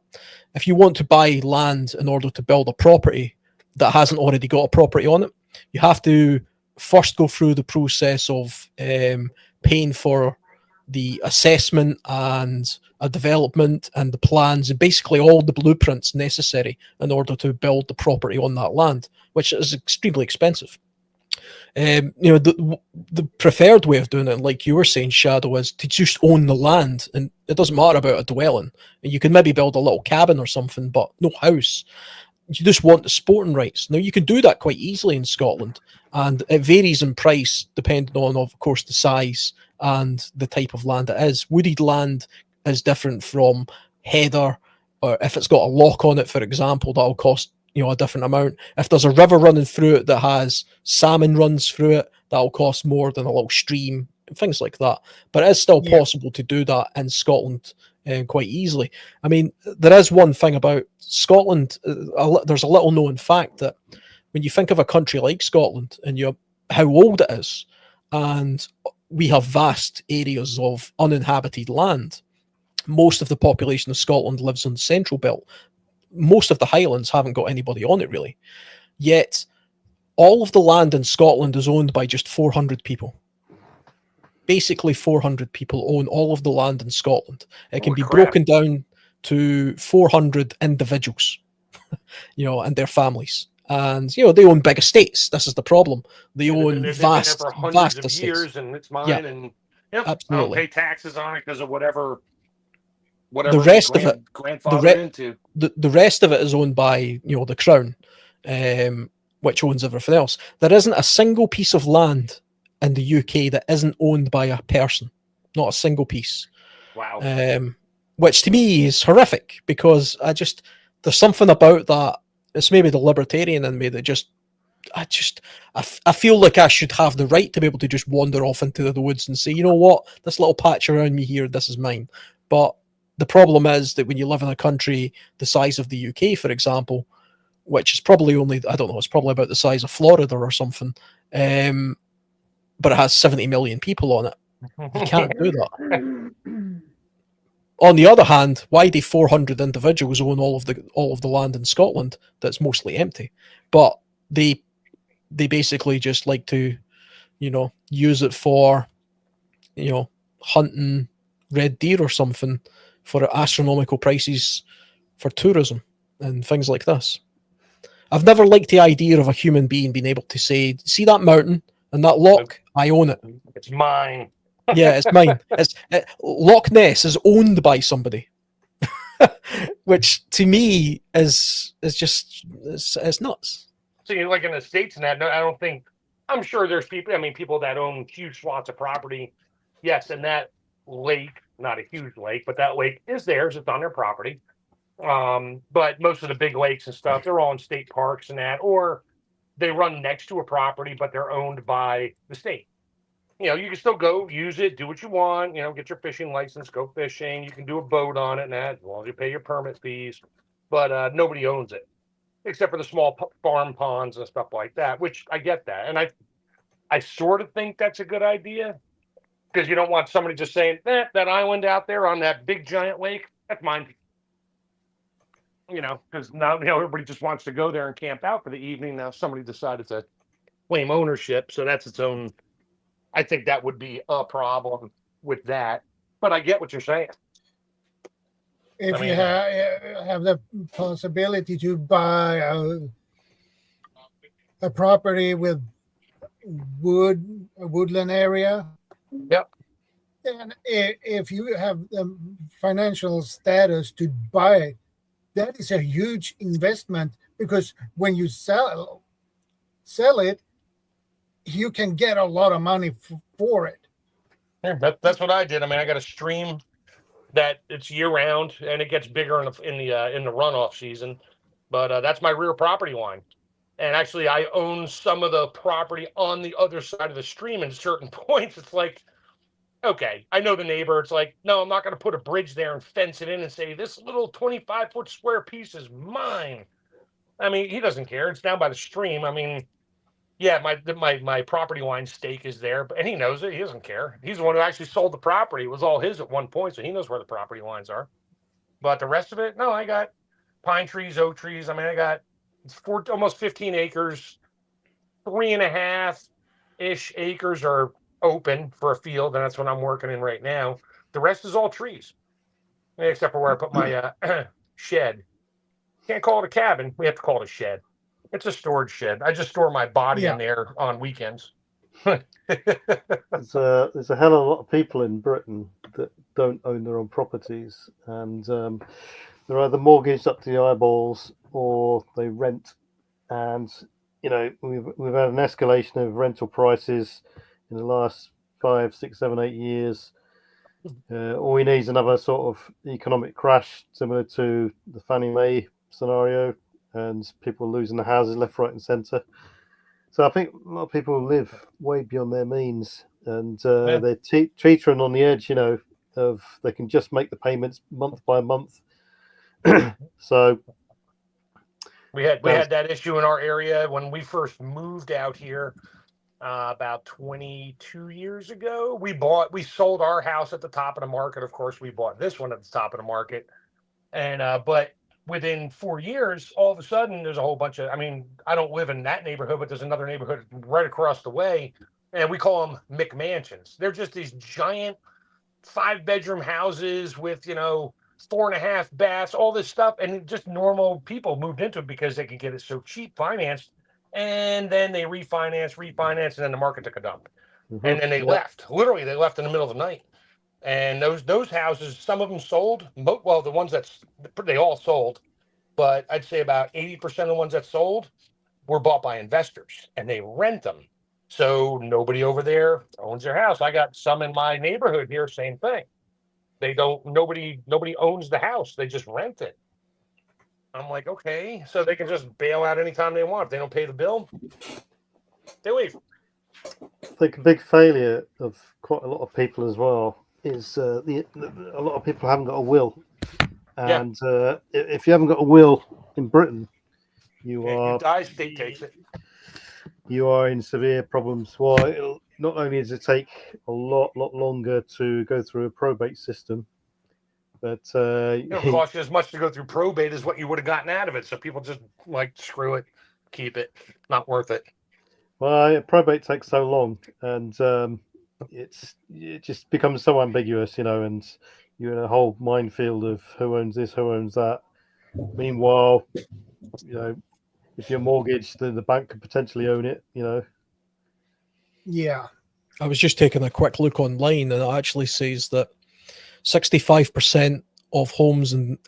If you want to buy land in order to build a property that hasn't already got a property on it, you have to first go through the process of paying for the assessment and a development and the plans and basically all the blueprints necessary in order to build the property on that land, which is extremely expensive. The preferred way of doing it, like you were saying, Shadow, is to just own the land, and it doesn't matter about a dwelling. You can maybe build a little cabin or something, but no house. You just want the sporting rights. Now, you can do that quite easily in Scotland, and it varies in price depending on, of course, the size and the type of land it is. Wooded land is different from heather, or if it's got a lock on it, for example, that'll cost a different amount. If there's a river running through it that has salmon runs through it, that'll cost more than a little stream, things like that. But it is still possible to do that in Scotland quite easily. I mean, there is one thing about Scotland. There's a little known fact that when you think of a country like Scotland and how old it is, and we have vast areas of uninhabited land, most of the population of Scotland lives on the central belt. Most of the Highlands haven't got anybody on it, really. Yet, all of the land in Scotland is owned by just 400 people. Basically, 400 people own all of the land in Scotland. It can be broken down to 400 individuals, and their families. And, they own big estates. This is the problem. They own vast for hundreds of estates. years, and it's mine. Yeah, and absolutely. I don't pay taxes on it because of whatever the rest of it, grandfather into. The rest of it is owned by the Crown, which owns everything else. There isn't a single piece of land in the UK that isn't owned by a person. Not a single piece. Wow. Which to me is horrific, because there's something about that. It's maybe the libertarian in me that I feel like I should have the right to be able to just wander off into the woods and say, you know what, this little patch around me here, this is mine. But the problem is that when you live in a country the size of the UK, for example, which is probably only, I don't know, it's probably about the size of Florida or something, but it has 70 million people on it. You can't do that. On the other hand, why do 400 individuals own all of the land in Scotland that's mostly empty? But they basically just like to, use it for, hunting red deer or something for astronomical prices for tourism and things like this. I've never liked the idea of a human being being able to say, see that mountain and that loch, I own it. It's mine. Yeah, it's mine. Loch Ness is owned by somebody, which to me is just it's nuts. So like in the States and that, I don't think, I'm sure there's people that own huge swaths of property. Yes, and that lake, not a huge lake, but that lake is theirs. It's on their property. But most of the big lakes and stuff, they're all in state parks and that, or they run next to a property, but they're owned by the state. You can still go use it, do what you want, get your fishing license, go fishing. You can do a boat on it and that, as long as you pay your permit fees. But nobody owns it, except for the small farm ponds and stuff like that, which I get that. And I sort of think that's a good idea, because you don't want somebody just saying, that island out there on that big giant lake, that's mine. because now everybody just wants to go there and camp out for the evening. Now somebody decided to claim ownership, so that's its own. I think that would be a problem with that, but I get what you're saying. If I you mean, have the possibility to buy a property with a woodland area, Yep. and if you have the financial status to buy it, that is a huge investment, because when you sell it, you can get a lot of money for it. Yeah, that's what I did. I mean, I got a stream that it's year round, and it gets bigger in the runoff season. But that's my rear property line, and actually, I own some of the property on the other side of the stream. At certain points, it's like, okay, I know the neighbor. It's like, no, I'm not going to put a bridge there and fence it in and say this little 25-foot square piece is mine. I mean, he doesn't care. It's down by the stream. I mean, yeah, my property line stake is there, and he knows it. He doesn't care. He's the one who actually sold the property. It was all his at one point, so he knows where the property lines are. But the rest of it, no, I got pine trees, oak trees. I mean, I got almost 15 acres, 3.5-ish acres are open for a field, and that's what I'm working in right now. The rest is all trees, except for where I put my shed. Can't call it a cabin. We have to call it a shed. It's a storage shed. I just store my body in there on weekends. There's a hell of a lot of people in Britain that don't own their own properties, and they're either mortgaged up to the eyeballs or they rent. And we've had an escalation of rental prices in the last 5, 6, 7, 8 years. All we need is another sort of economic crash similar to the Fannie Mae scenario, and people losing their houses left, right, and centre. So I think a lot of people live way beyond their means, and they're teetering on the edge, of they can just make the payments month by month. So we had that issue in our area when we first moved out here about 22 years ago. We sold our house at the top of the market. Of course, we bought this one at the top of the market, and but within 4 years, all of a sudden, there's a whole bunch of, I mean, I don't live in that neighborhood, but there's another neighborhood right across the way, and we call them McMansions. They're just these giant 5-bedroom houses with, 4.5 baths, all this stuff, and just normal people moved into it because they could get it so cheap, financed, and then they refinance, and then the market took a dump. And then they left. Literally, they left in the middle of the night. And those houses, some of them sold. Well, the ones they all sold, but I'd say about 80% of the ones that sold were bought by investors, and they rent them. So nobody over there owns their house. I got some in my neighborhood here, same thing. Nobody owns the house. They just rent it. I'm like, okay, so they can just bail out anytime they want. If they don't pay the bill, they leave. I think a big failure of quite a lot of people as well is a lot of people haven't got a will, and if you haven't got a will in Britain, you die, state takes it. You are in severe problems. Well, not only does it take a lot longer to go through a probate system, but it'll cost you as much to go through probate as what you would have gotten out of it. So people just like, screw it, keep it, not worth it. Well, probate takes so long, and it just becomes so ambiguous, and you're in a whole minefield of who owns this, who owns that. Meanwhile, if you're mortgaged, then the bank could potentially own it. Yeah. I was just taking a quick look online, and it actually says that 65% of homes in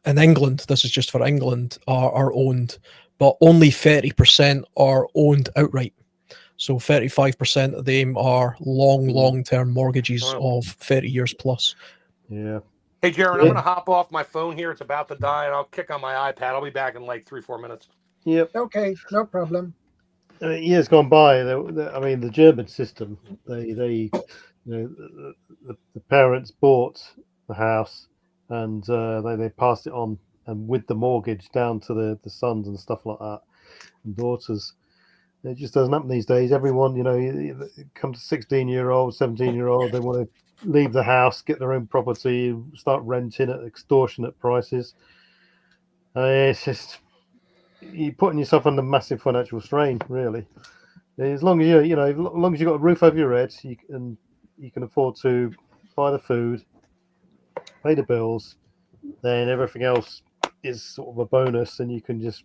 England, this is just for England, are owned, but only 30% are owned outright. So 35% of them are long-term mortgages of 30 years plus. Yeah. Hey, Jaron, I'm going to hop off my phone here. It's about to die, and I'll kick on my iPad. I'll be back in like 3-4 minutes. Yep. Okay, no problem. Years gone by, the German system, the parents bought the house, and they passed it on, and with the mortgage down to the sons and stuff like that, and daughters. It just doesn't happen these days. Everyone, come to 16-year-old, 17-year-old, they want to leave the house, get their own property, start renting at extortionate prices. It's just you're putting yourself under massive financial strain, really. As long as as long as you've got a roof over your head, you can afford to buy the food, pay the bills, then everything else is sort of a bonus, and you can just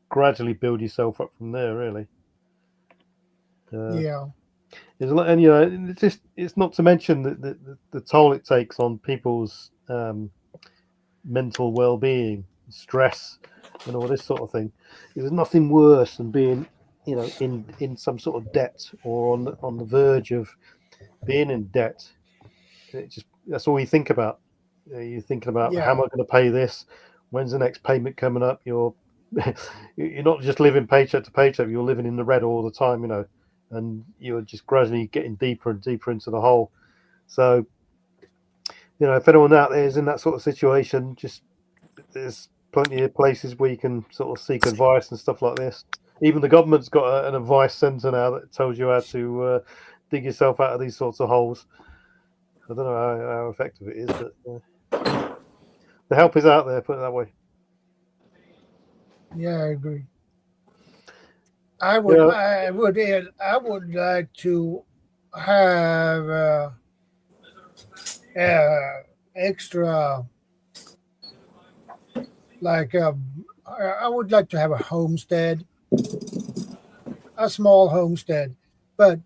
gradually build yourself up from there. Really. Yeah. And it's not to mention the toll it takes on people's mental well-being, stress, and all this sort of thing. There's nothing worse than being, in some sort of debt or on the verge of being in debt. That's all you think about. You're thinking about how am I going to pay this? When's the next payment coming up? You're not just living paycheck to paycheck. You're living in the red all the time, and you're just gradually getting deeper and deeper into the hole. So, if anyone out there is in that sort of situation, just there's plenty of places where you can sort of seek advice and stuff like this. Even the government's got an advice centre now that tells you how to dig yourself out of these sorts of holes. I don't know how effective it is, but the help is out there. Put it that way. Yeah, I agree. I would like to have extra, like I would like to have a homestead, a small homestead, but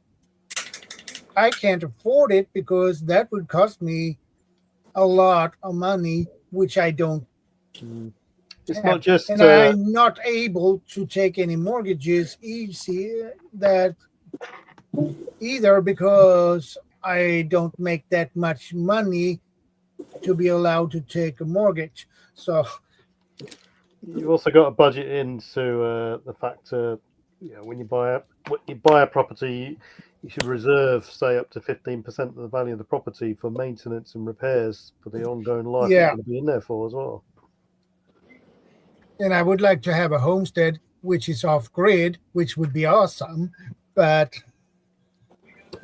I can't afford it because that would cost me a lot of money, which I don't. It's have. not just, and I'm not able to take any mortgages either because I don't make that much money to be allowed to take a mortgage. So you've also got to budget into the fact, when you buy a property, you should reserve, say, up to 15% of the value of the property for maintenance and repairs for the ongoing life you're going to be in there for as well. And I would like to have a homestead which is off grid, which would be awesome, but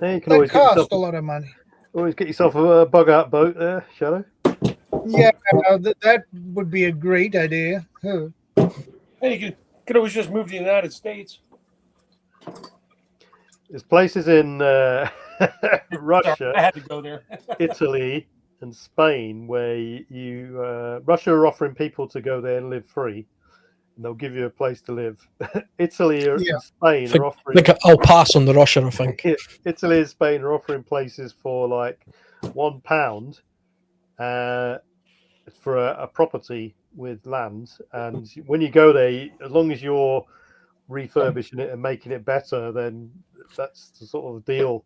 you can always cost a lot of money. Always get yourself a bug out boat there, Shadow. Yeah, that would be a great idea. Hey, you could always just move to the United States. There's places in Russia, Sorry, I had to go there. Italy, and Spain where Russia are offering people to go there and live free, and they'll give you a place to live. Italy and Spain are offering. I'll pass on the Russia, I think. Italy and Spain are offering places for like £1 for a property with land, and when you go there, as long as you're refurbishing it and making it better, then that's the sort of deal.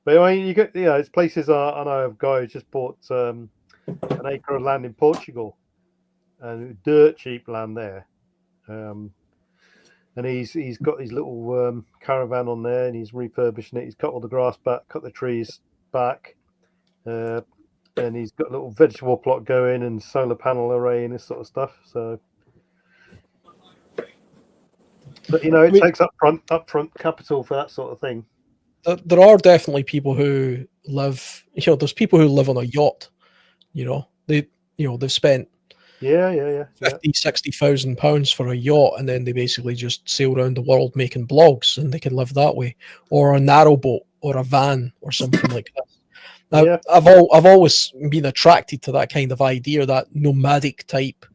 But I mean, you get it's places. I know a guy who just bought an acre of land in Portugal, and dirt cheap land there. And he's got his little caravan on there, and he's refurbishing it. He's cut all the grass back, cut the trees back, and he's got a little vegetable plot going and solar panel array and this sort of stuff. So, but it takes upfront capital for that sort of thing. There are definitely people who live. There's people who live on a yacht. They've spent 60,000 pounds for a yacht, and then they basically just sail around the world making blogs, and they can live that way, or a narrowboat, or a van, or something like that. Now, I've always been attracted to that kind of idea, that nomadic type.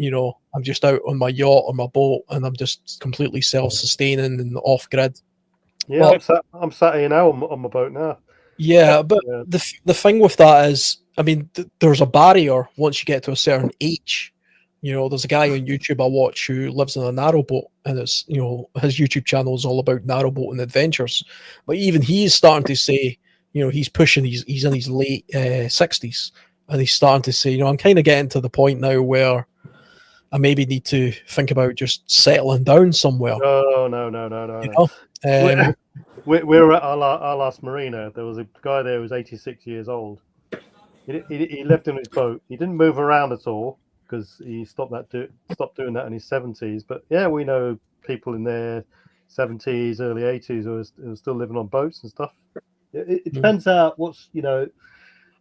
I'm just out on my yacht or my boat, and I'm just completely self-sustaining and off grid. Yeah, I'm sat here now on my boat now. Yeah, but the thing with that is, I mean, there's a barrier once you get to a certain age. There's a guy on YouTube I watch who lives in a narrowboat, and it's his YouTube channel is all about narrowboating adventures. But even he's starting to say, he's pushing. He's in his late 60s, and he's starting to say, I'm kind of getting to the point now where I maybe need to think about just settling down somewhere. No. We're at our last marina. There was a guy there who was 86 years old. He lived in his boat. He didn't move around at all because he stopped doing that in his 70s. But yeah, we know people in their 70s, early 80s who are still living on boats and stuff. It depends what's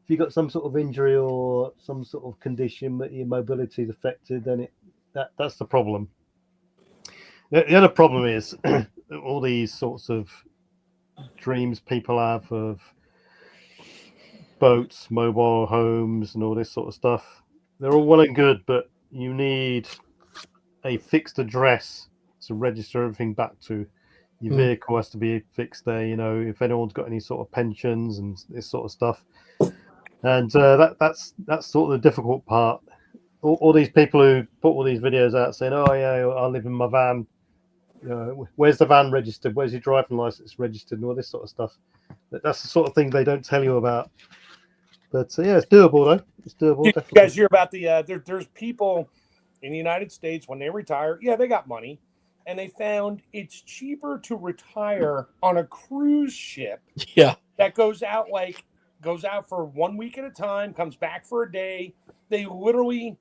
if you've got some sort of injury or some sort of condition that your mobility is affected, then that's the problem. The other problem is all these sorts of dreams people have of boats, mobile homes, and all this sort of stuff. They're all well and good, but you need a fixed address to register everything back to. Your vehicle has to be fixed there. If anyone's got any sort of pensions and this sort of stuff, and that's sort of the difficult part. All these people who put all these videos out saying, "Oh yeah, I live in my van." Where's the van registered? Where's your driving license registered? And all this sort of stuff. That's the sort of thing they don't tell you about. But yeah, it's doable though. It's doable. You Definitely. guys hear about there's people in the United States when they retire. Yeah, they got money, and they found it's cheaper to retire on a cruise ship. Yeah. That goes out for 1 week at a time, comes back for a day. They literally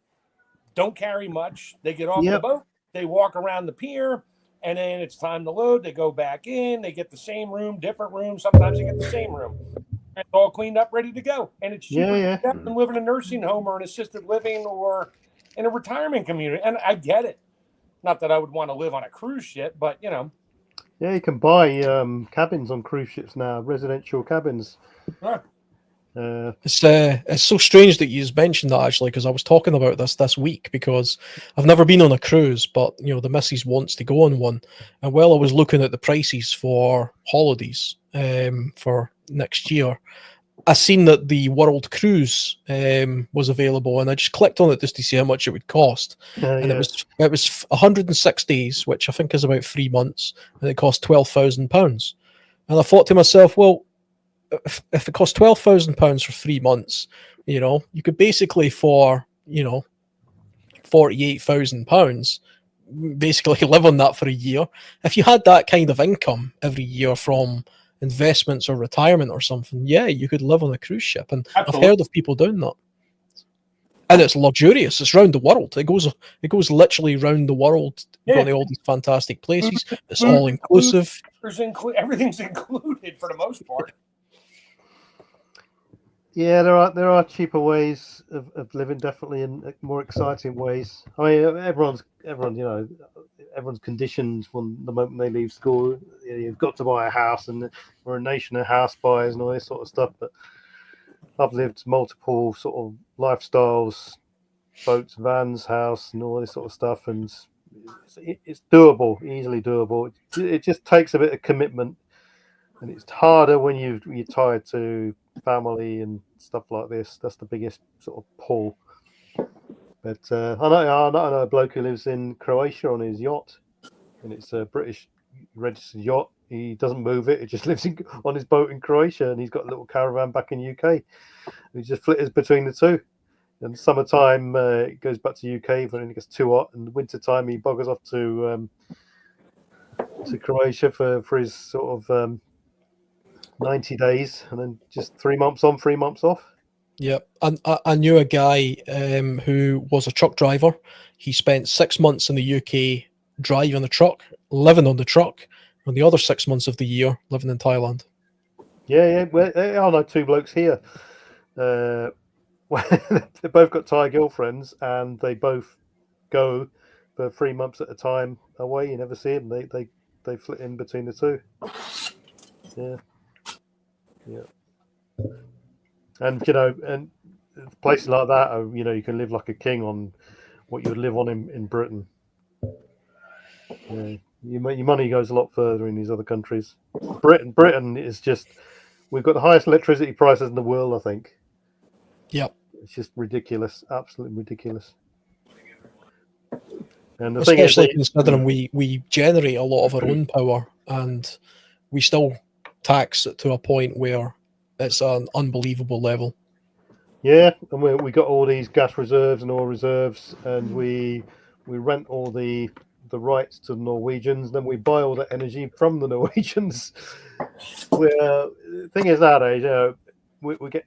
don't carry much. They get off the boat, they walk around the pier, and then it's time to load. They go back in, they get the same room, different room. Sometimes they get the same room. It's all cleaned up, ready to go. And it's cheaper than live in a nursing home or an assisted living or in a retirement community. And I get it. Not that I would want to live on a cruise ship, but Yeah, you can buy cabins on cruise ships now, residential cabins. Huh. It's so strange that you mentioned that, actually, because I was talking about this week, because I've never been on a cruise, but the missus wants to go on one, and while I was looking at the prices for holidays for next year, I seen that the World Cruise was available, and I just clicked on it just to see how much it would cost, and it was 106 days, which I think is about 3 months, and it cost £12,000, and I thought to myself, well, if it costs £12,000 for 3 months, you could basically for £48,000 basically live on that for a year. If you had that kind of income every year from investments or retirement or something, you could live on a cruise ship. And Absolutely. I've heard of people doing that. And it's luxurious. It's round the world. It goes literally round the world, going to all these fantastic places. It's all inclusive. Everything's included for the most part. Yeah, there are cheaper ways of living, definitely, and more exciting ways. I mean, everyone's conditioned from the moment they leave school. You've got to buy a house, and we're a nation of house buyers and all this sort of stuff. But I've lived multiple sort of lifestyles, boats, vans, house, and all this sort of stuff, and it's doable, easily doable. It just takes a bit of commitment, and it's harder when you're tied to family and stuff like this. That's the biggest sort of pull. But I know a bloke who lives in Croatia on his yacht, and it's a British registered yacht. He doesn't move it; it just lives on his boat in Croatia, and he's got a little caravan back in UK. He just flitters between the two. And summertime, it goes back to UK, but then it gets too hot. And wintertime, he buggers off to Croatia for his sort of 90 days, and then just 3 months on, 3 months off. Yeah, and I knew a guy who was a truck driver. He spent 6 months in the UK driving the truck, living on the truck, and the other 6 months of the year living in Thailand. Yeah. Well, I know two blokes here. They both got Thai girlfriends, and they both go for 3 months at a time away. You never see them. They flit in between the two. Yeah. And and places like that are, you can live like a king on what you would live on in Britain. Yeah, your money goes a lot further in these other countries. Britain is just, we've got the highest electricity prices in the world, I think. Yeah, it's just ridiculous, absolutely ridiculous. And the especially thing is, considering we generate a lot of our own power, and we still tax it to a point where it's an unbelievable level. Yeah, and we got all these gas reserves and oil reserves, and we rent all the rights to the Norwegians, then we buy all the energy from the Norwegians. The thing is nowadays,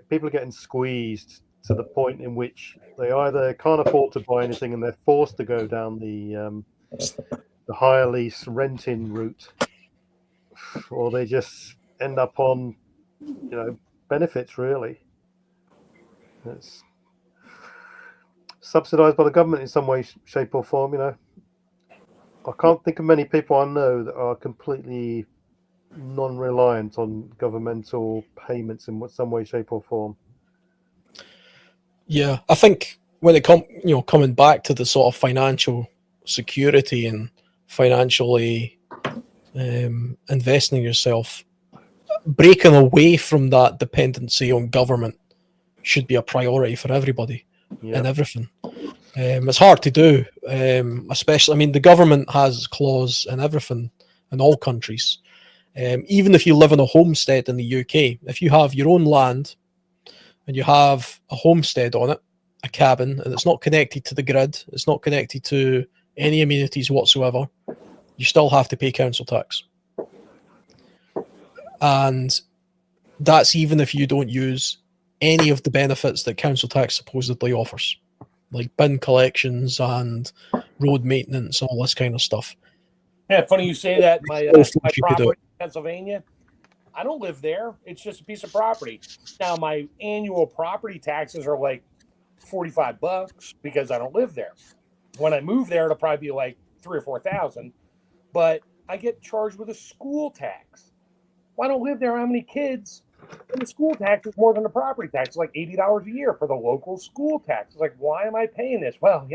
people are getting squeezed to the point in which they either can't afford to buy anything and they're forced to go down the hire lease renting route, or they just end up on benefits, really. It's subsidised by the government in some way, shape, or form. I can't think of many people I know that are completely non-reliant on governmental payments in some way, shape, or form. Yeah, I think when it coming back to the sort of financial security and financially investing in yourself, breaking away from that dependency on government should be a priority for everybody and everything. It's hard to do, especially. I mean, the government has clause in everything in all countries. Even if you live in a homestead in the UK, if you have your own land and you have a homestead on it, a cabin, and it's not connected to the grid, it's not connected to any amenities whatsoever, you still have to pay council tax. And that's even if you don't use any of the benefits that council tax supposedly offers, like bin collections and road maintenance, all this kind of stuff. Yeah, funny you say that. My property in Pennsylvania, I don't live there. It's just a piece of property. Now, my annual property taxes are like $45 because I don't live there. When I move there, it'll probably be like 3,000 or 4,000. But I get charged with a school tax. Well, I don't live there. How many kids? And the school tax is more than the property tax. It's like $80 a year for the local school tax. It's like, why am I paying this? Well,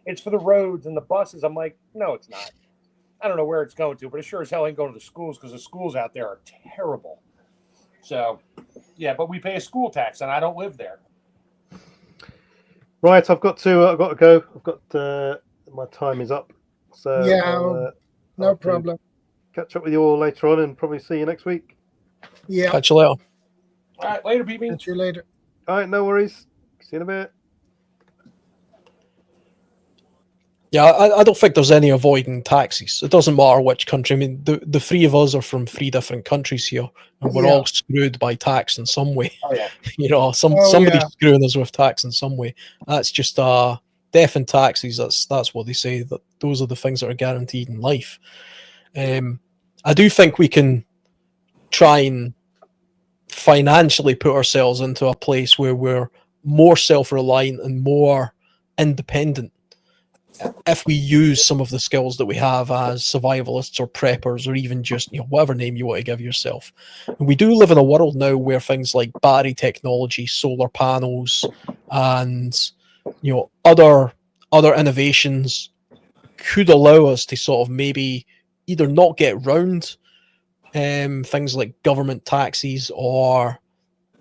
it's for the roads and the buses. I'm like, no, it's not. I don't know where it's going to, but it sure as hell ain't going to the schools because the schools out there are terrible. So, yeah, but we pay a school tax, and I don't live there. Right, I've got to go. I've got my time is up. So Yeah, no problem. Catch up with you all later on, and probably see you next week. Yeah, Catch you later. All right, later, BB. catch you later. All right, no worries. See you in a bit. Yeah, I don't think there's any avoiding taxes. It doesn't matter which country. I mean, the three of us are from three different countries here, and we're all screwed by tax in some way. Oh, yeah. Somebody's screwing us with tax in some way. That's just death and taxes. That's what they say. That those are the things that are guaranteed in life. I do think we can try and financially put ourselves into a place where we're more self-reliant and more independent if we use some of the skills that we have as survivalists or preppers, or even just whatever name you want to give yourself. And we do live in a world now where things like battery technology, solar panels, and other innovations could allow us to sort of maybe either not get round things like government taxes, or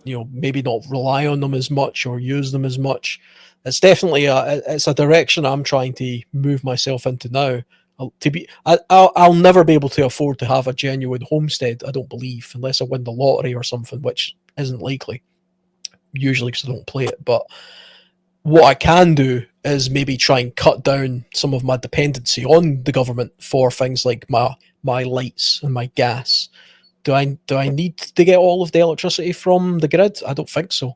maybe not rely on them as much or use them as much. It's definitely it's a direction I'm trying to move myself into now. I'll never be able to afford to have a genuine homestead, I don't believe, unless I win the lottery or something, which isn't likely, usually because I don't play it. But what I can do is maybe try and cut down some of my dependency on the government for things like my lights and my gas. Do I need to get all of the electricity from the grid? I don't think so.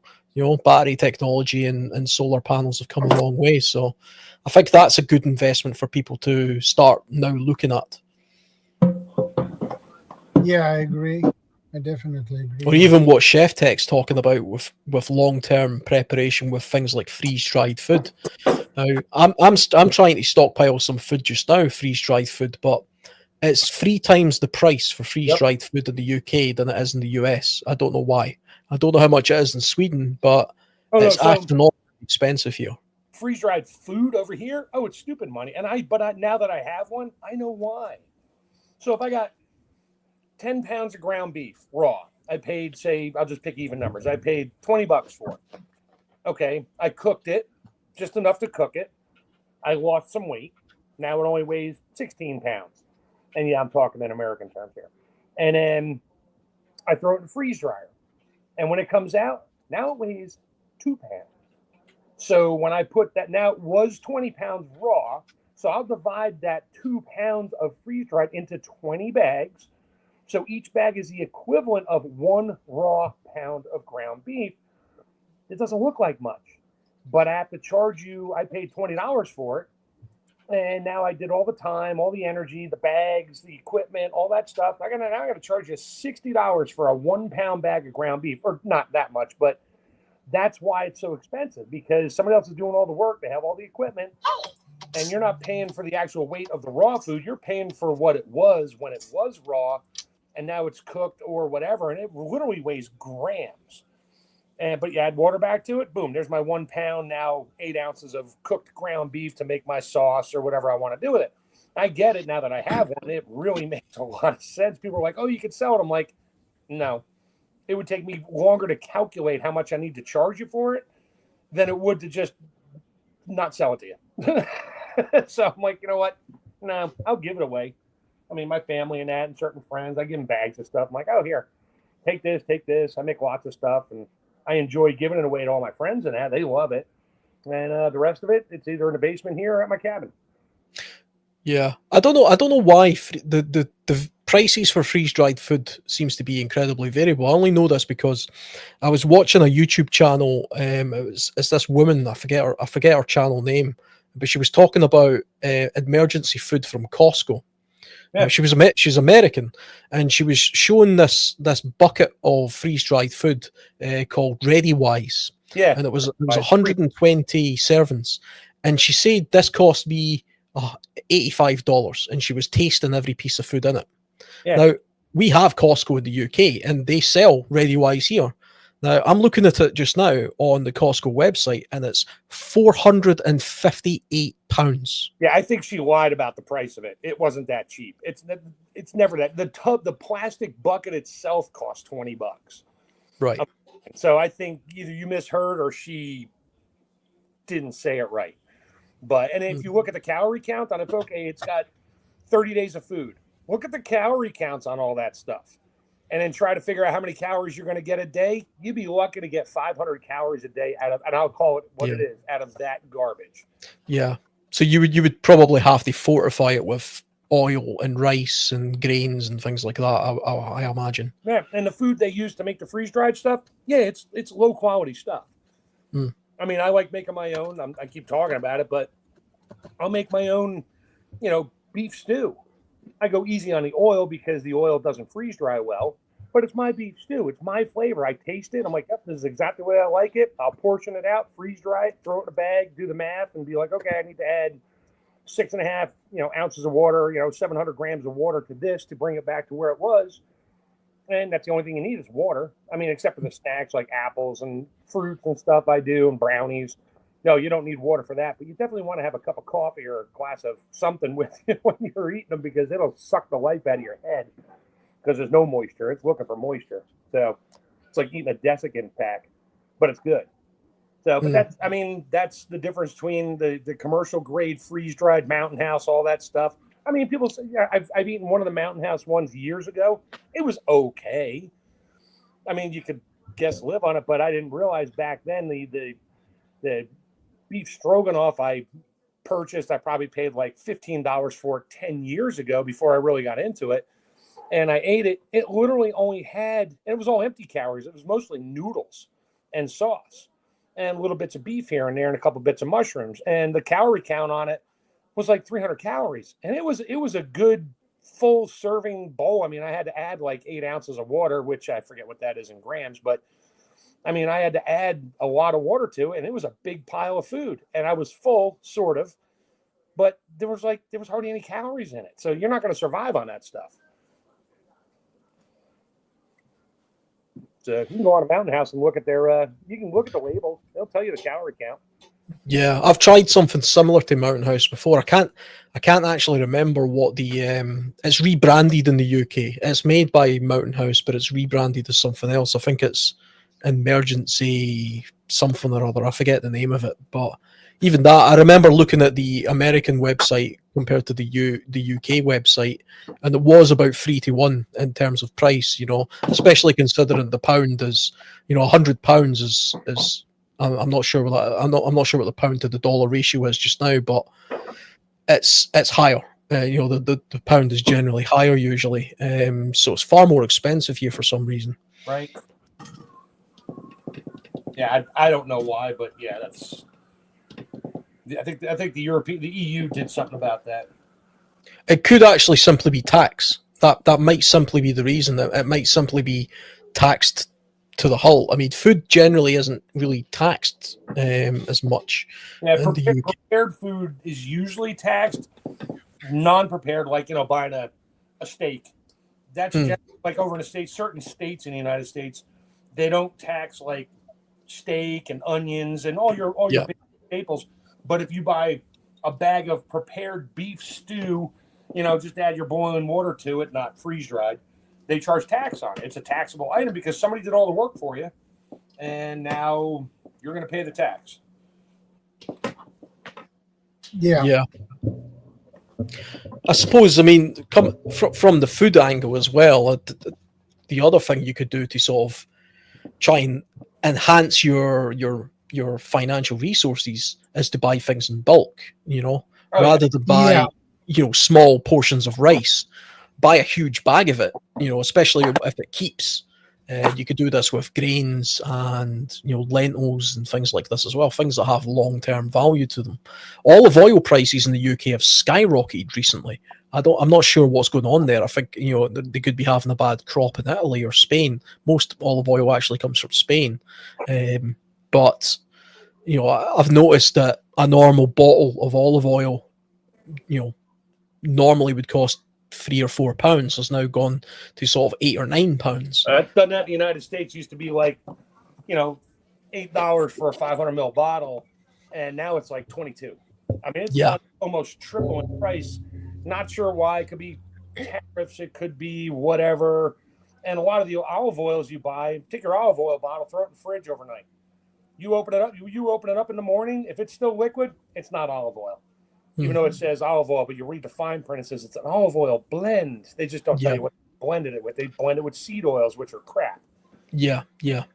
Battery technology and solar panels have come a long way. So I think that's a good investment for people to start now looking at. Yeah, I agree. I definitely agree. Or even what Chef Tech's talking about with long-term preparation with things like freeze-dried food. Now, I'm trying to stockpile some food just now, freeze-dried food, but it's 3 times the price for freeze-dried food in the UK than it is in the US. I don't know why. I don't know how much it is in Sweden, but it's astronomically expensive here. Freeze-dried food over here? Oh, it's stupid money. And now that I have one, I know why. So if I got 10 pounds of ground beef raw, I paid, say, I'll just pick even numbers. I paid $20 for it. Okay, I cooked it, just enough to cook it. I lost some weight. Now it only weighs 16 pounds. And yeah, I'm talking in American terms here. And then I throw it in the freeze dryer. And when it comes out, now it weighs 2 pounds. So when I put that, now it was 20 pounds raw. So I'll divide that 2 pounds of freeze dried into 20 bags. So each bag is the equivalent of 1 raw pound of ground beef. It doesn't look like much, but I have to charge you. I paid $20 for it. And now I did all the time, all the energy, the bags, the equipment, all that stuff. I got to charge you $60 for a 1 pound bag of ground beef, or not that much, but that's why it's so expensive, because somebody else is doing all the work. They have all the equipment, and you're not paying for the actual weight of the raw food. You're paying for what it was when it was raw, and now it's cooked or whatever, and it literally weighs grams. But you add water back to it, boom, there's my 1 pound, now 8 ounces of cooked ground beef to make my sauce or whatever I want to do with it. I get it now that I have one. It really makes a lot of sense. People are like, oh, you can sell it. I'm like, no. It would take me longer to calculate how much I need to charge you for it than it would to just not sell it to you. So I'm like, you know what? No, I'll give it away. I mean, my family and that and certain friends, I give them bags of stuff. I'm like, oh, here, take this, take this. I make lots of stuff, and I enjoy giving it away to all my friends and that. They love it. And the rest of it, it's either in the basement here or at my cabin. Yeah, I don't know why the prices for freeze dried food seems to be incredibly variable. I only know this because I was watching a YouTube channel. It's this woman, I forget her channel name, but she was talking about emergency food from Costco. Yeah. She's American, and she was showing this bucket of freeze dried food called Ready Wise. Yeah, and it was 120 servings, and she said this cost me $85, and she was tasting every piece of food in it. Yeah. Now, we have Costco in the UK, and they sell Ready Wise here. Now, I'm looking at it just now on the Costco website, and it's £458. Yeah, I think she lied about the price of it. It wasn't that cheap. It's never that. The plastic bucket itself costs $20. Right. So I think either you misheard or she didn't say it right. But and if you look at the calorie count on it, okay, it's got 30 days of food. Look at the calorie counts on all that stuff, and then try to figure out how many calories you're going to get a day. You'd be lucky to get 500 calories a day out of, and I'll call it what it is, out of that garbage. Yeah. So you would probably have to fortify it with oil and rice and grains and things like that. I imagine. Yeah, and the food they use to make the freeze dried stuff, yeah, it's low quality stuff. Mm. I mean, I like making my own. I keep talking about it, but I'll make my own, beef stew. I go easy on the oil because the oil doesn't freeze dry well, but it's my beef stew. It's my flavor. I taste it. I'm like, yep, this is exactly the way I like it. I'll portion it out, freeze dry it, throw it in a bag, do the math, and be like, okay, I need to add 6.5, ounces of water, 700 grams of water to this to bring it back to where it was. And that's the only thing you need is water. I mean, except for the snacks like apples and fruits and stuff I do and brownies. No, you don't need water for that, but you definitely want to have a cup of coffee or a glass of something with you when you're eating them, because it'll suck the life out of your head because there's no moisture. It's looking for moisture. So it's like eating a desiccant pack, but it's good. So, but that's the difference between the commercial grade freeze dried Mountain House, all that stuff. I mean, people say, yeah, I've eaten one of the Mountain House ones years ago. It was okay. I mean, you could live on it, but I didn't realize back then the beef stroganoff I purchased, I probably paid like $15 for it 10 years ago before I really got into it. And I ate it. It literally only had, and it was all empty calories. It was mostly noodles and sauce and little bits of beef here and there and a couple bits of mushrooms. And the calorie count on it was like 300 calories. And it was a good full serving bowl. I mean, I had to add like 8 ounces of water, which I forget what that is in grams, but I mean, I had to add a lot of water to it, and it was a big pile of food. And I was full, sort of, but there was hardly any calories in it. So you're not going to survive on that stuff. So you can go on a Mountain House and look at you can look at the label. They'll tell you the calorie count. Yeah, I've tried something similar to Mountain House before. I can't actually remember what it's rebranded in the UK. It's made by Mountain House, but it's rebranded as something else. I think it's Emergency something or other. I forget the name of it, but even that, I remember looking at the American website compared to the UK website, and it was about 3-to-1 in terms of price. Especially considering the pound is, £100 is. I'm not sure what that, I'm not sure what the pound to the dollar ratio is just now, but it's higher. The pound is generally higher usually, so it's far more expensive here for some reason. Right. Yeah, I don't know why, but yeah, that's. I think the EU did something about that. It could actually simply be tax. That might simply be the reason. That it might simply be taxed to the hilt. I mean, food generally isn't really taxed as much Yeah, in the UK. prepared food is usually taxed. Non-prepared, like buying a steak, that's like over in the states. Certain states in the United States, they don't tax like steak and onions and all your big staples. But if you buy a bag of prepared beef stew, just add your boiling water to it, not freeze dried, they charge tax on it. It's a taxable item because somebody did all the work for you, and now you're going to pay the tax. Yeah. I suppose, I mean, come from the food angle as well, the other thing you could do to sort of try and enhance your financial resources is to buy things in bulk, rather than buy, small portions of rice. Buy a huge bag of it, especially if it keeps. You could do this with grains and lentils and things like this as well, things that have long-term value to them. Olive oil prices in the UK have skyrocketed recently. I'm not sure what's going on there. I think they could be having a bad crop in Italy or Spain. Most olive oil actually comes from Spain, but I've noticed that a normal bottle of olive oil, normally would cost £3 or £4 has now gone to sort of £8 or £9. I've done that in the United States. Used to be like, $8 for a 500 ml bottle, and now it's like 22. I mean, it's gone almost triple in price. Not sure why. It could be tariffs. It could be whatever. And a lot of the olive oils you buy, take your olive oil bottle, throw it in the fridge overnight. You open it up. You open it up in the morning. If it's still liquid, it's not olive oil. Even though it says olive oil, but you read the fine print, it says it's an olive oil blend. They just don't tell you what they blended it with. They blend it with seed oils, which are crap. Yeah,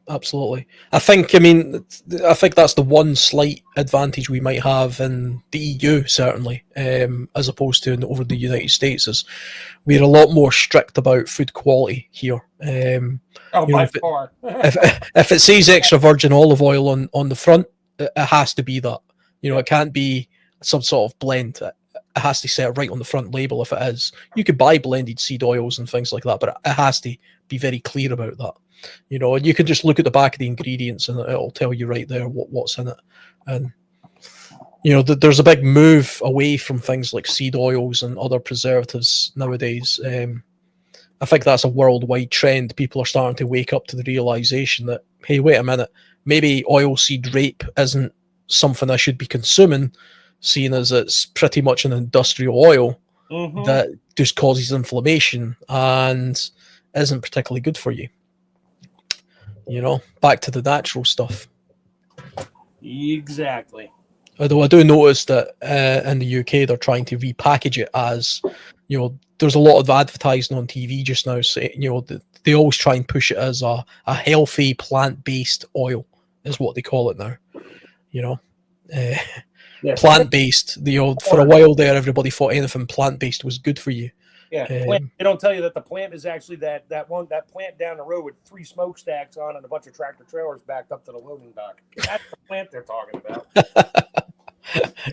absolutely. I think that's the one slight advantage we might have in the EU, certainly, as opposed to over the United States, is we're a lot more strict about food quality here. By far. if it says extra virgin olive oil on the front, it has to be that. It can't be some sort of blend. It has to say it right on the front label if it is. You could buy blended seed oils and things like that, but it has to be very clear about that. And you can just look at the back of the ingredients and it'll tell you right there what's in it. And there's a big move away from things like seed oils and other preservatives nowadays. I think that's a worldwide trend. People are starting to wake up to the realization that, hey, wait a minute, maybe oilseed rape isn't something I should be consuming, seeing as it's pretty much an industrial oil that just causes inflammation and isn't particularly good for you. Back to the natural stuff. Exactly. Although I do notice that in the UK they're trying to repackage it as, there's a lot of advertising on TV just now saying, they always try and push it as a healthy plant-based oil is what they call it now. Plant-based. For a while there, everybody thought anything plant-based was good for you. Yeah, they don't tell you that the plant is actually that plant down the road with 3 smokestacks on and a bunch of tractor trailers backed up to the loading dock. That's the plant they're talking about.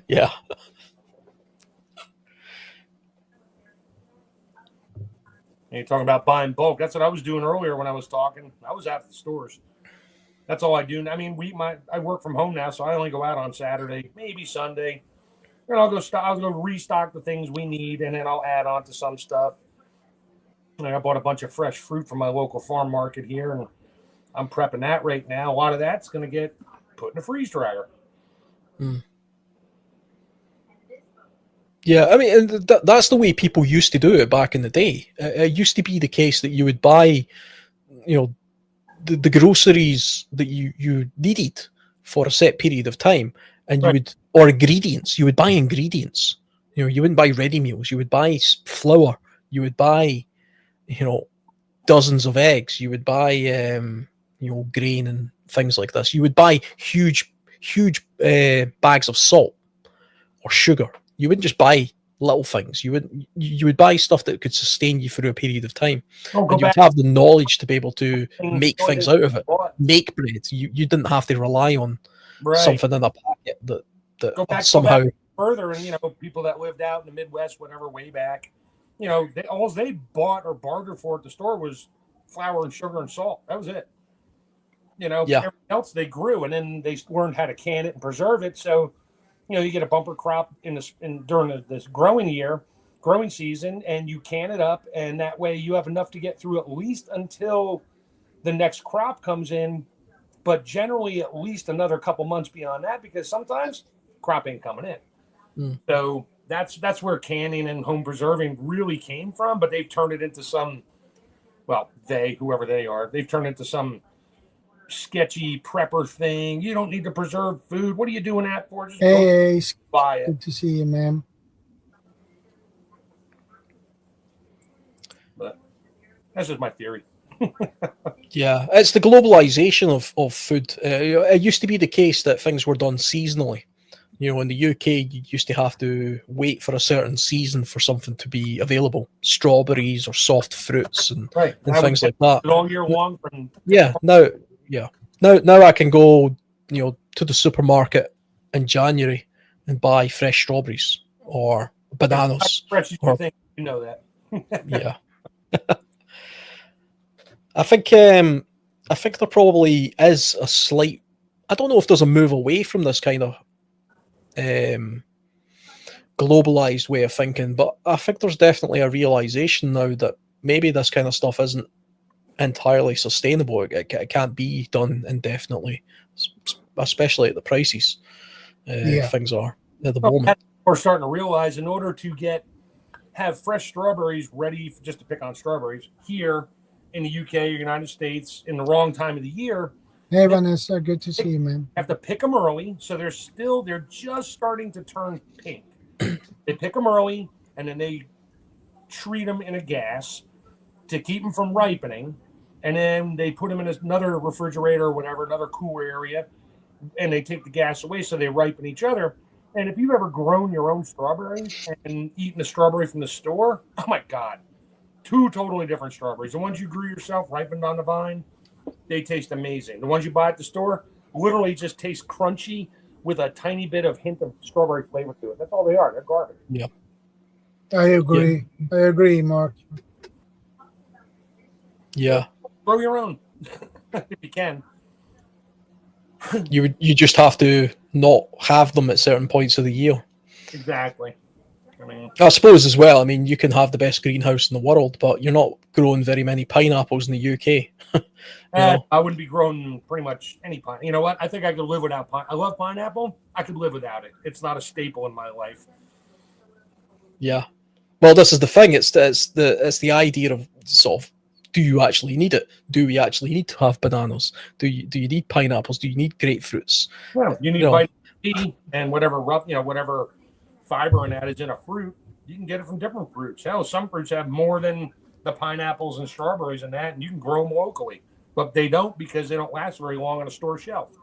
Yeah. And you're talking about buying bulk. That's what I was doing earlier when I was talking. I was out at the stores. That's all I do. I mean, I work from home now, so I only go out on Saturday, maybe Sunday. And I'll go restock the things we need, and then I'll add on to some stuff. And I bought a bunch of fresh fruit from my local farm market here, and I'm prepping that right now. A lot of that's going to get put in a freeze dryer. Yeah, I mean, that's the way people used to do it back in the day. It used to be the case that you would buy, the groceries that you needed for a set period of time, and or ingredients. You would buy ingredients. You wouldn't buy ready meals. You would buy flour. You would buy, dozens of eggs. You would buy, grain and things like this. You would buy huge bags of salt or sugar. You wouldn't just buy little things. You would buy stuff that could sustain you for a period of time. And you would have the knowledge to be able to make things out of it. Make bread. You didn't have to rely on something in a packet that somehow go back further. And people that lived out in the Midwest, whatever, way back, all they bought or bartered for at the store was flour and sugar and salt. That was it. Yeah. Everything else they grew, and then they learned how to can it and preserve it. So, you get a bumper crop during this growing season, and you can it up, and that way you have enough to get through at least until the next crop comes in, but generally at least another couple months beyond that, because sometimes crop ain't coming in. So that's where canning and home preserving really came from, but they've turned it into whoever they are, they've turned it into some sketchy prepper thing. You don't need to preserve food. What are you doing that for? Just Hey, buy it. good to see you, man. But that's just my theory. Yeah, it's the globalization of food. It used to be the case that things were done seasonally. In the UK, you used to have to wait for a certain season for something to be available, strawberries or soft fruits and things like that. All year long. Now I can go, to the supermarket in January and buy fresh strawberries or bananas. Fresh, you think you know that? Yeah. I think there probably is a slight. I don't know if there's a move away from this kind of globalized way of thinking, but I think there's definitely a realization now that maybe this kind of stuff isn't entirely sustainable. It can't be done indefinitely, especially at the prices things are at the moment. We're starting to realize in order to have fresh strawberries ready, just to pick on strawberries here in the UK or United States in the wrong time of the year. Hey, Vanessa, good to see you, man. Have to pick them early, so they're just starting to turn pink. They pick them early, and then they treat them in a gas to keep them from ripening, and then they put them in another refrigerator or whatever, another cooler area, and they take the gas away so they ripen each other. And if you've ever grown your own strawberries and eaten a strawberry from the store, oh my God, two totally different strawberries. The ones you grew yourself, ripened on the vine, they taste amazing. The ones you buy at the store literally just taste crunchy with a tiny bit of hint of strawberry flavor to it. That's all they are. They're garbage. Yeah. I agree. I agree, Mark. Yeah. Grow your own if you can. You just have to not have them at certain points of the year. Exactly. I suppose as well. You can have the best greenhouse in the world, but you're not growing very many pineapples in the UK. I wouldn't be growing pretty much any pine. You know what? I think I could live without pine. I love pineapple. I could live without it. It's not a staple in my life. Yeah. Well, this is the thing. It's the idea of sort of, do you actually need it? Do we actually need to have bananas? Do you need pineapples? Do you need grapefruits? Yeah, you need vitamin C and whatever fiber in that is in a fruit. You can get it from different fruits. Hell, some fruits have more than the pineapples and strawberries and that, and you can grow them locally. But they don't, because they don't last very long on a store shelf.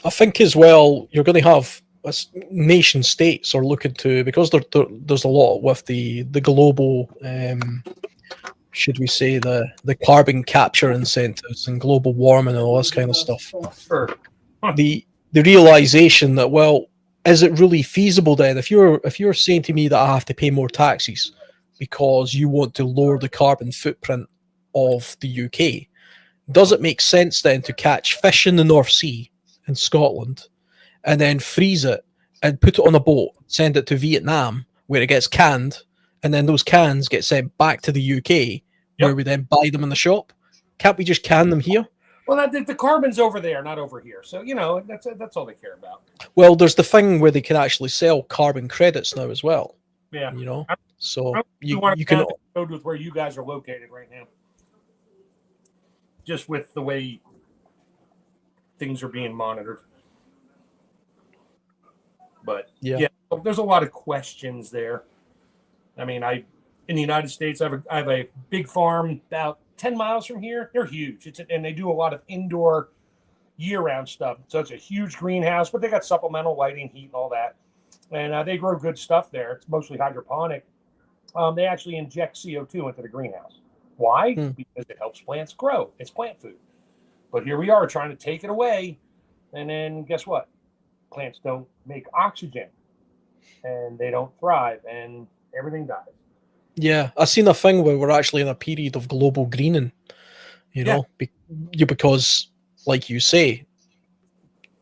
I think as well, you're going to have nation states are looking to, because there's a lot with the global, should we say, the carbon capture incentives and global warming and all this kind of stuff. Sure. The realization that, well, is it really feasible then? If you're saying to me that I have to pay more taxes because you want to lower the carbon footprint of the UK, does it make sense then to catch fish in the North Sea in Scotland and then freeze it and put it on a boat, send it to Vietnam where it gets canned, and then those cans get sent back to the UK where we then buy them in the shop? Can't we just can them here? Well, the carbon's over there, not over here. So, that's all they care about. Well, there's the thing where they can actually sell carbon credits now as well. Yeah. So you can go with where you guys are located right now. Just with the way things are being monitored. But yeah, there's a lot of questions there. In the United States, I have a big farm about 10 miles from here. They're huge. And they do a lot of indoor year-round stuff. So it's a huge greenhouse, but they got supplemental lighting, heat, and all that. And they grow good stuff there. It's mostly hydroponic. They actually inject CO2 into the greenhouse. Why? Because it helps plants grow. It's plant food. But here we are trying to take it away. And then guess what? Plants don't make oxygen. And they don't thrive. And everything dies. Yeah, I seen a thing where we're actually in a period of global greening. You know, because, like you say,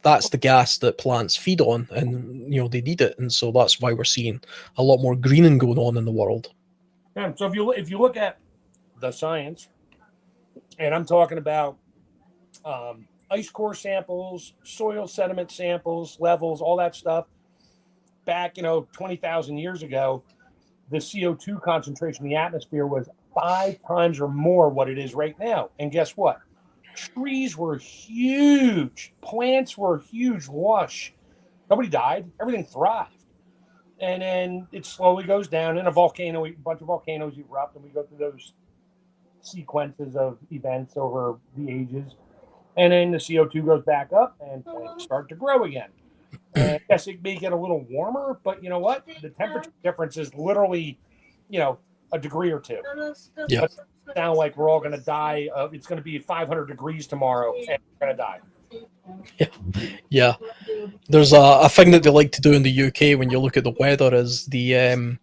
that's the gas that plants feed on, and they need it, and so that's why we're seeing a lot more greening going on in the world. Yeah, so if you look at the science, and I'm talking about ice core samples, soil sediment samples, levels, all that stuff, back 20,000 years ago, the CO2 concentration in the atmosphere was 5 times or more what it is right now. And guess what? Trees were huge, plants were huge, lush. Nobody died. Everything thrived. And then it slowly goes down, and a bunch of volcanoes erupt, and we go through those sequences of events over the ages. And then the CO2 goes back up, and plants start to grow again. And yes, it may get a little warmer, but you know what? The temperature difference is literally, a degree or two. Yeah. But it sound like we're all going to die. It's going to be 500 degrees tomorrow, and we're going to die. Yeah. There's a thing that they like to do in the UK when you look at the weather is they've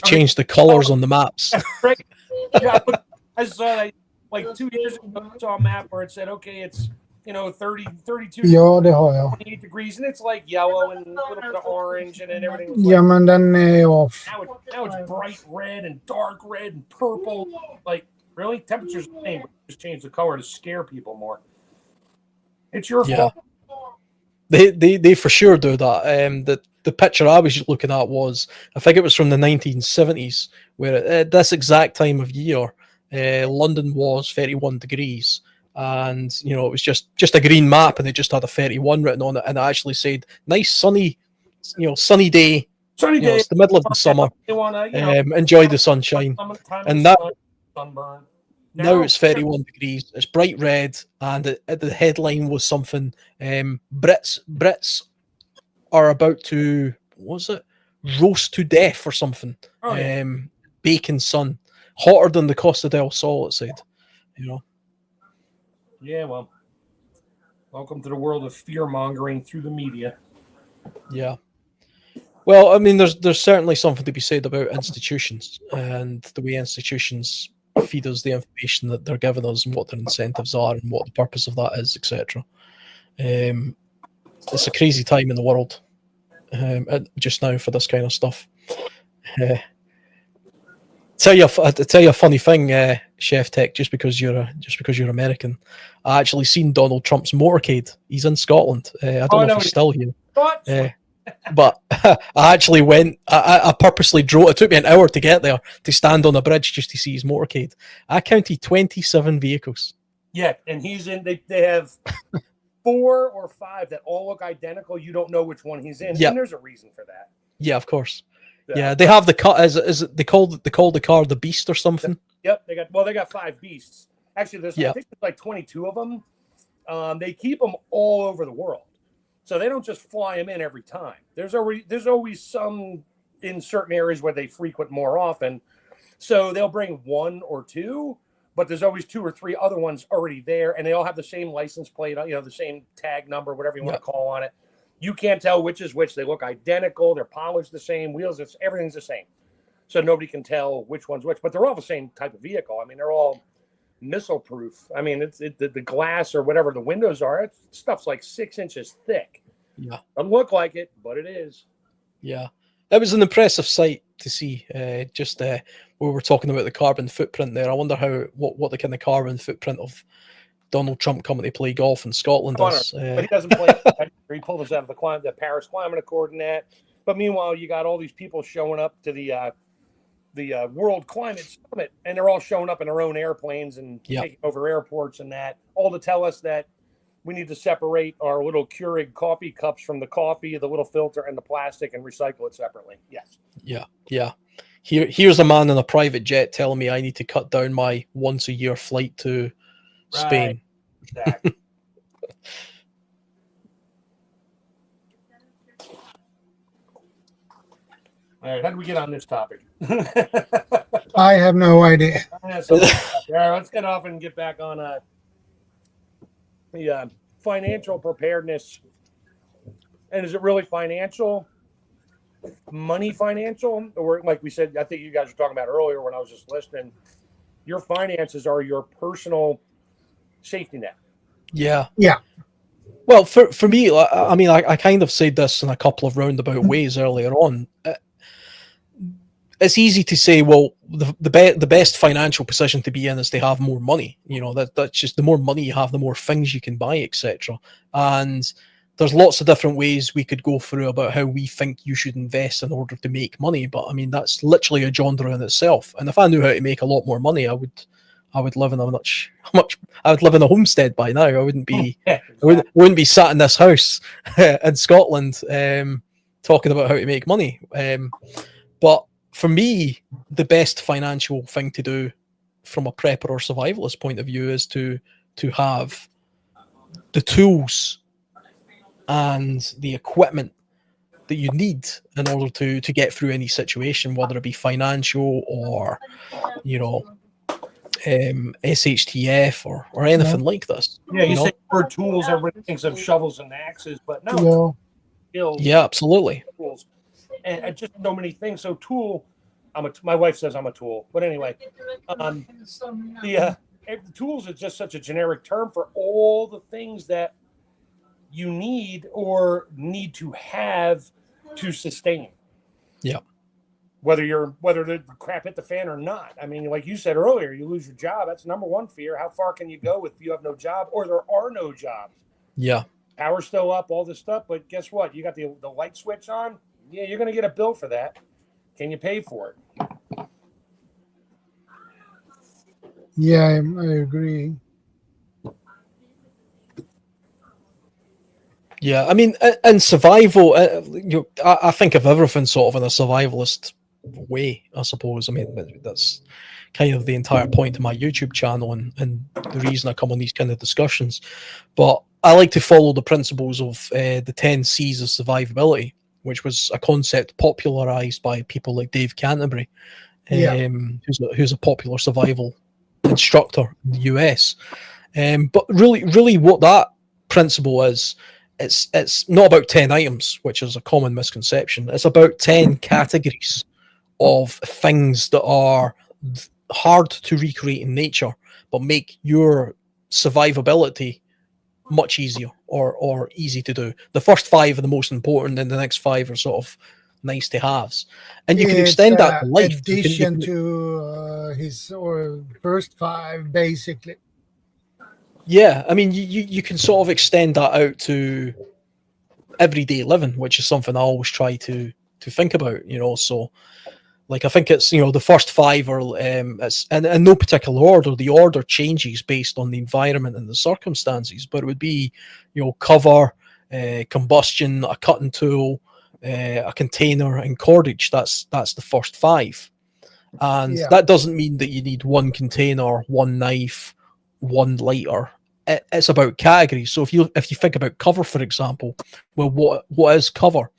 changed the colours on the maps. Right. Yeah, I saw that like 2 years ago. I saw a map where it said, okay, it's 30, 32, Ja, det har jag. 28 degrees, and it's like yellow and a little bit of orange, and then everything was Ja, men den är off. now it's bright red and dark red and purple. Like, really? Temperature's the same, but just change the color to scare people more. It's your fault. They for sure do that. The picture I was looking at was, I think it was from the 1970s, where at this exact time of year, London was 31 degrees. And it was just a green map, and it just had a 31 written on it, and it actually said nice sunny day. Sunny day. It's the middle of the summer. You wanna, enjoy the sunshine. And sunburn. Now it's 31 degrees. It's bright red, and the headline was something. Brits are about to, what was it, roast to death or something. Oh, yeah. Baking sun, hotter than the Costa del Sol. It said, Yeah, well, welcome to the world of fear mongering through the media. Yeah. Well, I mean, there's certainly something to be said about institutions and the way institutions feed us the information that they're giving us and what their incentives are and what the purpose of that is, etc. It's a crazy time in the world just now for this kind of stuff. Tell you a funny thing, Chef Tech. Just because you're American, I actually seen Donald Trump's motorcade. He's in Scotland. I don't know if he's still here. But I actually went. I purposely drove. It took me an hour to get there to stand on a bridge just to see his motorcade. I counted 27 vehicles. Yeah, and he's in. They have 4 or 5 that all look identical. You don't know which one he's in. Yep. And there's a reason for that. Yeah, of course. Yeah, they have the car. Is it they call the car the Beast or something? Yep, they got 5 beasts. Actually, I think there's like 22 of them. They keep them all over the world, so they don't just fly them in every time. There's always some in certain areas where they frequent more often, so they'll bring 1 or 2, but there's always 2 or 3 other ones already there, and they all have the same license plate, the same tag number, whatever you want to call on it. You can't tell which is which. They look identical. They're polished the same. Wheels, everything's the same. So nobody can tell which one's which. But they're all the same type of vehicle. I mean, they're all missile-proof. I mean, the glass or whatever the windows are, stuff's like 6 inches thick. Yeah. Doesn't look like it, but it is. Yeah. It was an impressive sight to see. We were talking about the carbon footprint there. I wonder what the kind of carbon footprint of Donald Trump coming to play golf in Scotland is. But he doesn't play. He pulled us out of the Paris Climate Accord and that. But meanwhile, you got all these people showing up to the World Climate Summit, and they're all showing up in their own airplanes and taking over airports and that, all to tell us that we need to separate our little Keurig coffee cups from the coffee, the little filter, and the plastic, and recycle it separately. Yes. Yeah. Here's a man in a private jet telling me I need to cut down my once-a-year flight to Spain. Exactly. All right, how did we get on this topic? I have no idea. All right, let's get off and get back on the financial preparedness. And is it really financial? money financial, or like we said, I think you guys were talking about earlier when I was just listening, your finances are your personal safety net. Yeah. Yeah. Well, for me, I mean, I kind of said this in a couple of roundabout ways earlier on. It's easy to say, well, the best financial position to be in is to have more money. You know, that's just the more money you have, the more things you can buy, etc. And there's lots of different ways we could go through about how we think you should invest in order to make money. But I mean, that's literally a genre in itself. And if I knew how to make a lot more money, I would live in a I would live in a homestead by now. I wouldn't be Yeah, I wouldn't be sat in this house in Scotland talking about how to make money. But for me, the best financial thing to do from a prepper or survivalist point of view is to have the tools and the equipment that you need in order to get through any situation, whether it be financial or, you know, SHTF or anything like this. Yeah, you know? say for tools, everybody thinks of shovels and axes, but no, Yeah. skills, Yeah, absolutely. tools, and just so many things. So tool, my wife says I'm a tool, but anyway, the tools is just such a generic term for all the things that you need or need to have to sustain. Yeah. Whether the crap hit the fan or not. I mean, like you said earlier, you lose your job. That's number one fear. How far can you go if you have no job or there are no jobs? Yeah. Power's still up, all this stuff, but guess what? You got the light switch on. Yeah, you're going to get a bill for that. Can you pay for it? Yeah, I agree. Yeah, I mean, in survival, I think of everything sort of in a survivalist way, I suppose. I mean, that's kind of the entire point of my YouTube channel and the reason I come on these kind of discussions. But I like to follow the principles of the 10 C's of survivability, which was a concept popularized by people like Dave Canterbury, who's a popular survival instructor in the US. But really what that principle is, it's not about 10 items, which is a common misconception. It's about 10 categories of things that are hard to recreate in nature, but make your survivability much easier or easy to do. The first 5 are the most important, and the next 5 are sort of nice to haves. And you can extend that to life. Addition to his or first 5, basically. Yeah, I mean, you can sort of extend that out to everyday living, which is something I always try to think about, you know. So, like, I think it's, you know, the first 5 are it's in no particular order. The order changes based on the environment and the circumstances, but it would be, you know, cover, combustion, a cutting tool, a container, and cordage. That's the first 5, and that doesn't mean that you need one container, one knife, one lighter. It's about categories. So if you think about cover, for example, well, what is cover?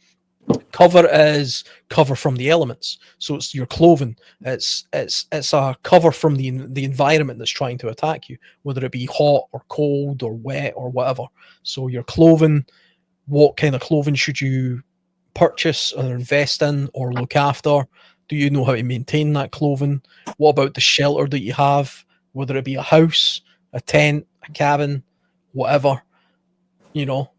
Cover is cover from the elements. So it's your clothing. It's a cover from the environment that's trying to attack you, whether it be hot or cold or wet or whatever. So your clothing, what kind of clothing should you purchase or invest in or look after? Do you know how to maintain that clothing? What about the shelter that you have, whether it be a house, a tent, a cabin, whatever? You know,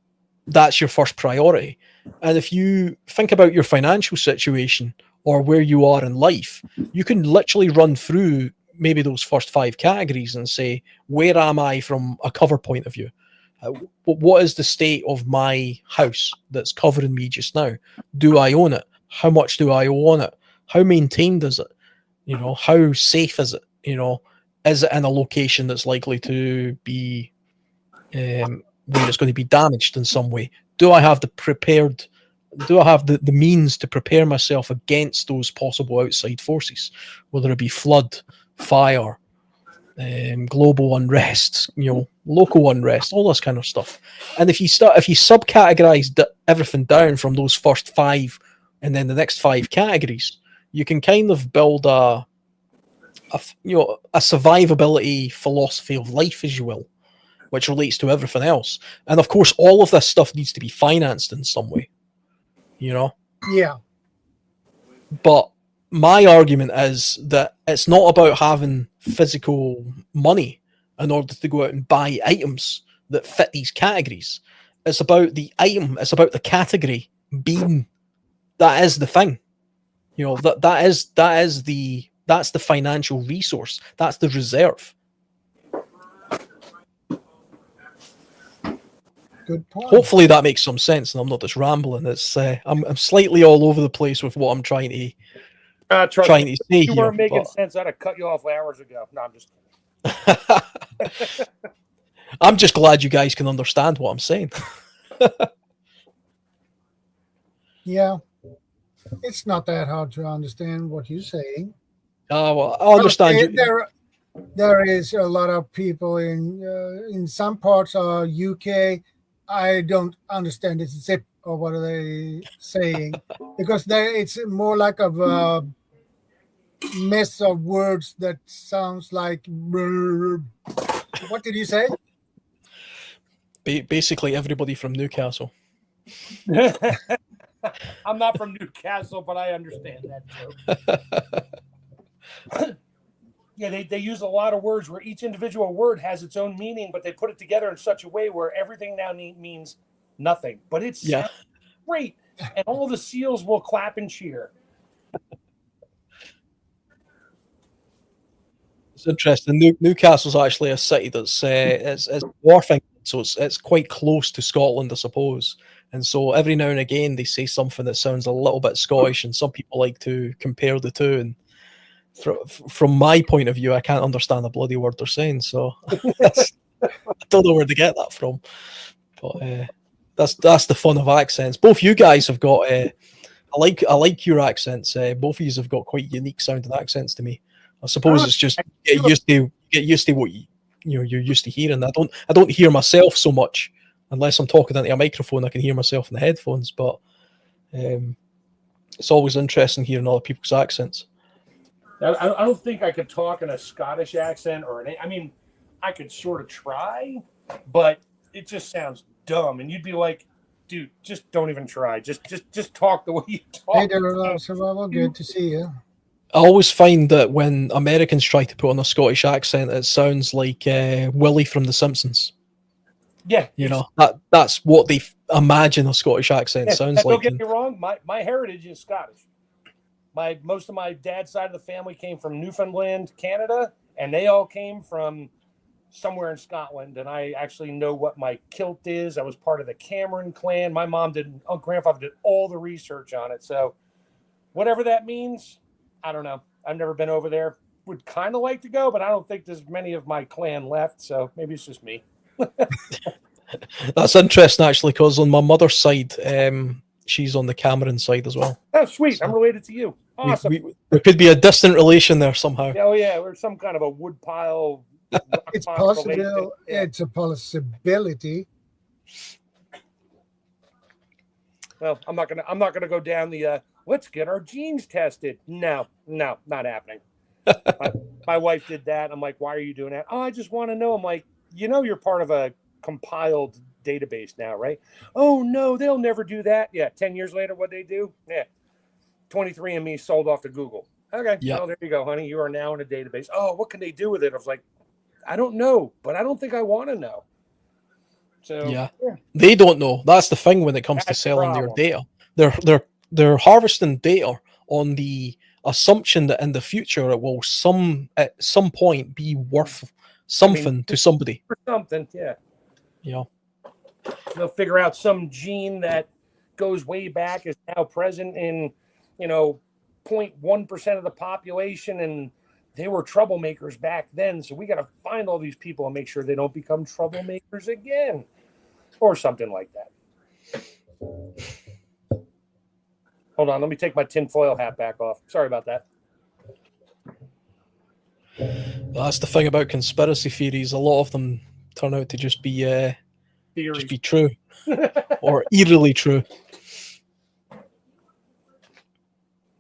that's your first priority. And if you think about your financial situation or where you are in life, you can literally run through maybe those first 5 categories and say, where am I from a cover point of view? What is the state of my house that's covering me just now? Do I own it? How much do I owe on it? How maintained is it? You know, how safe is it? You know, is it in a location that's likely to be where it's going to be damaged in some way? Do I have the means to prepare myself against those possible outside forces, whether it be flood, fire, global unrest, you know, local unrest, all this kind of stuff? And if you subcategorize everything down from those first 5 and then the next 5 categories, you can kind of build a survivability philosophy of life, as you will, which relates to everything else. And of course, all of this stuff needs to be financed in some way, you know? Yeah. But my argument is that it's not about having physical money in order to go out and buy items that fit these categories. It's about the item, it's about the category being that is the thing. You know, that's the financial resource. That's the reserve. Good point. Hopefully that makes some sense, and I'm not just rambling. It's I'm slightly all over the place with what I'm trying to Trust trying me, to say if you here. weren't making But sense, I'd have cut you off hours ago. No, I'm just kidding. I'm just glad you guys can understand what I'm saying. Yeah, it's not that hard to understand what you're saying. Well, I understand you. There is a lot of people in some parts of UK. I don't understand it zip or what are they saying because it's more like a mess of words that sounds like. What did you say? Basically, everybody from Newcastle. I'm not from Newcastle, but I understand that joke. Yeah, they use a lot of words where each individual word has its own meaning, but they put it together in such a way where everything now means nothing. But it sounds great, and all the seals will clap and cheer. It's interesting. Newcastle's actually a city that's it's dwarfing, so it's quite close to Scotland, I suppose. And so every now and again they say something that sounds a little bit Scottish, and some people like to compare the two. And from my point of view, I can't understand a bloody word they're saying. So I don't know where to get that from. But that's the fun of accents. Both you guys have got. I like your accents. Both of you have got quite unique sounding accents to me. I suppose it's just get used to what you're used to hearing. I don't hear myself so much unless I'm talking into a microphone. I can hear myself in the headphones, but it's always interesting hearing other people's accents. I don't think I could talk in a Scottish accent I mean, I could sort of try, but it just sounds dumb. And you'd be like, dude, just don't even try. Just talk the way you talk. Hey there, Survival. Good to see you. I always find that when Americans try to put on a Scottish accent, it sounds like Willie from The Simpsons. Yeah, you know that's what they imagine a Scottish accent sounds like. Don't get me wrong, my heritage is Scottish. Most of my dad's side of the family came from Newfoundland, Canada, and they all came from somewhere in Scotland. And I actually know what my kilt is. I was part of the Cameron clan. My grandfather did all the research on it. So whatever that means, I don't know. I've never been over there. Would kind of like to go, but I don't think there's many of my clan left. So maybe it's just me. That's interesting, actually, because on my mother's side, she's on the Cameron side as well. Oh, sweet. So I'm related to you. Awesome. There could be a distant relation there somehow. Oh, yeah. We're some kind of a wood pile. It's possible. Yeah. It's a possibility. Well, I'm not gonna go down the let's get our genes tested. No, not happening. my wife did that. I'm like, why are you doing that? Oh, I just want to know. I'm like, you're part of a compiled database now, right? Oh no, they'll never do that. Yeah, 10 years later, what they do? Yeah, 23andMe sold off to Google. Okay, well, there you go, honey. You are now in a database. Oh, what can they do with it? I was like, I don't know, but I don't think I want to know. So yeah, they don't know. That's the thing when it comes to selling their data. They're harvesting data on the assumption that in the future it will at some point be worth something to somebody. For something, yeah. Yeah. They'll figure out some gene that goes way back is now present in, 0.1% of the population, and they were troublemakers back then. So we got to find all these people and make sure they don't become troublemakers again, or something like that. Hold on, let me take my tinfoil hat back off. Sorry about that. That's the thing about conspiracy theories. A lot of them turn out to just be true, or eerily true.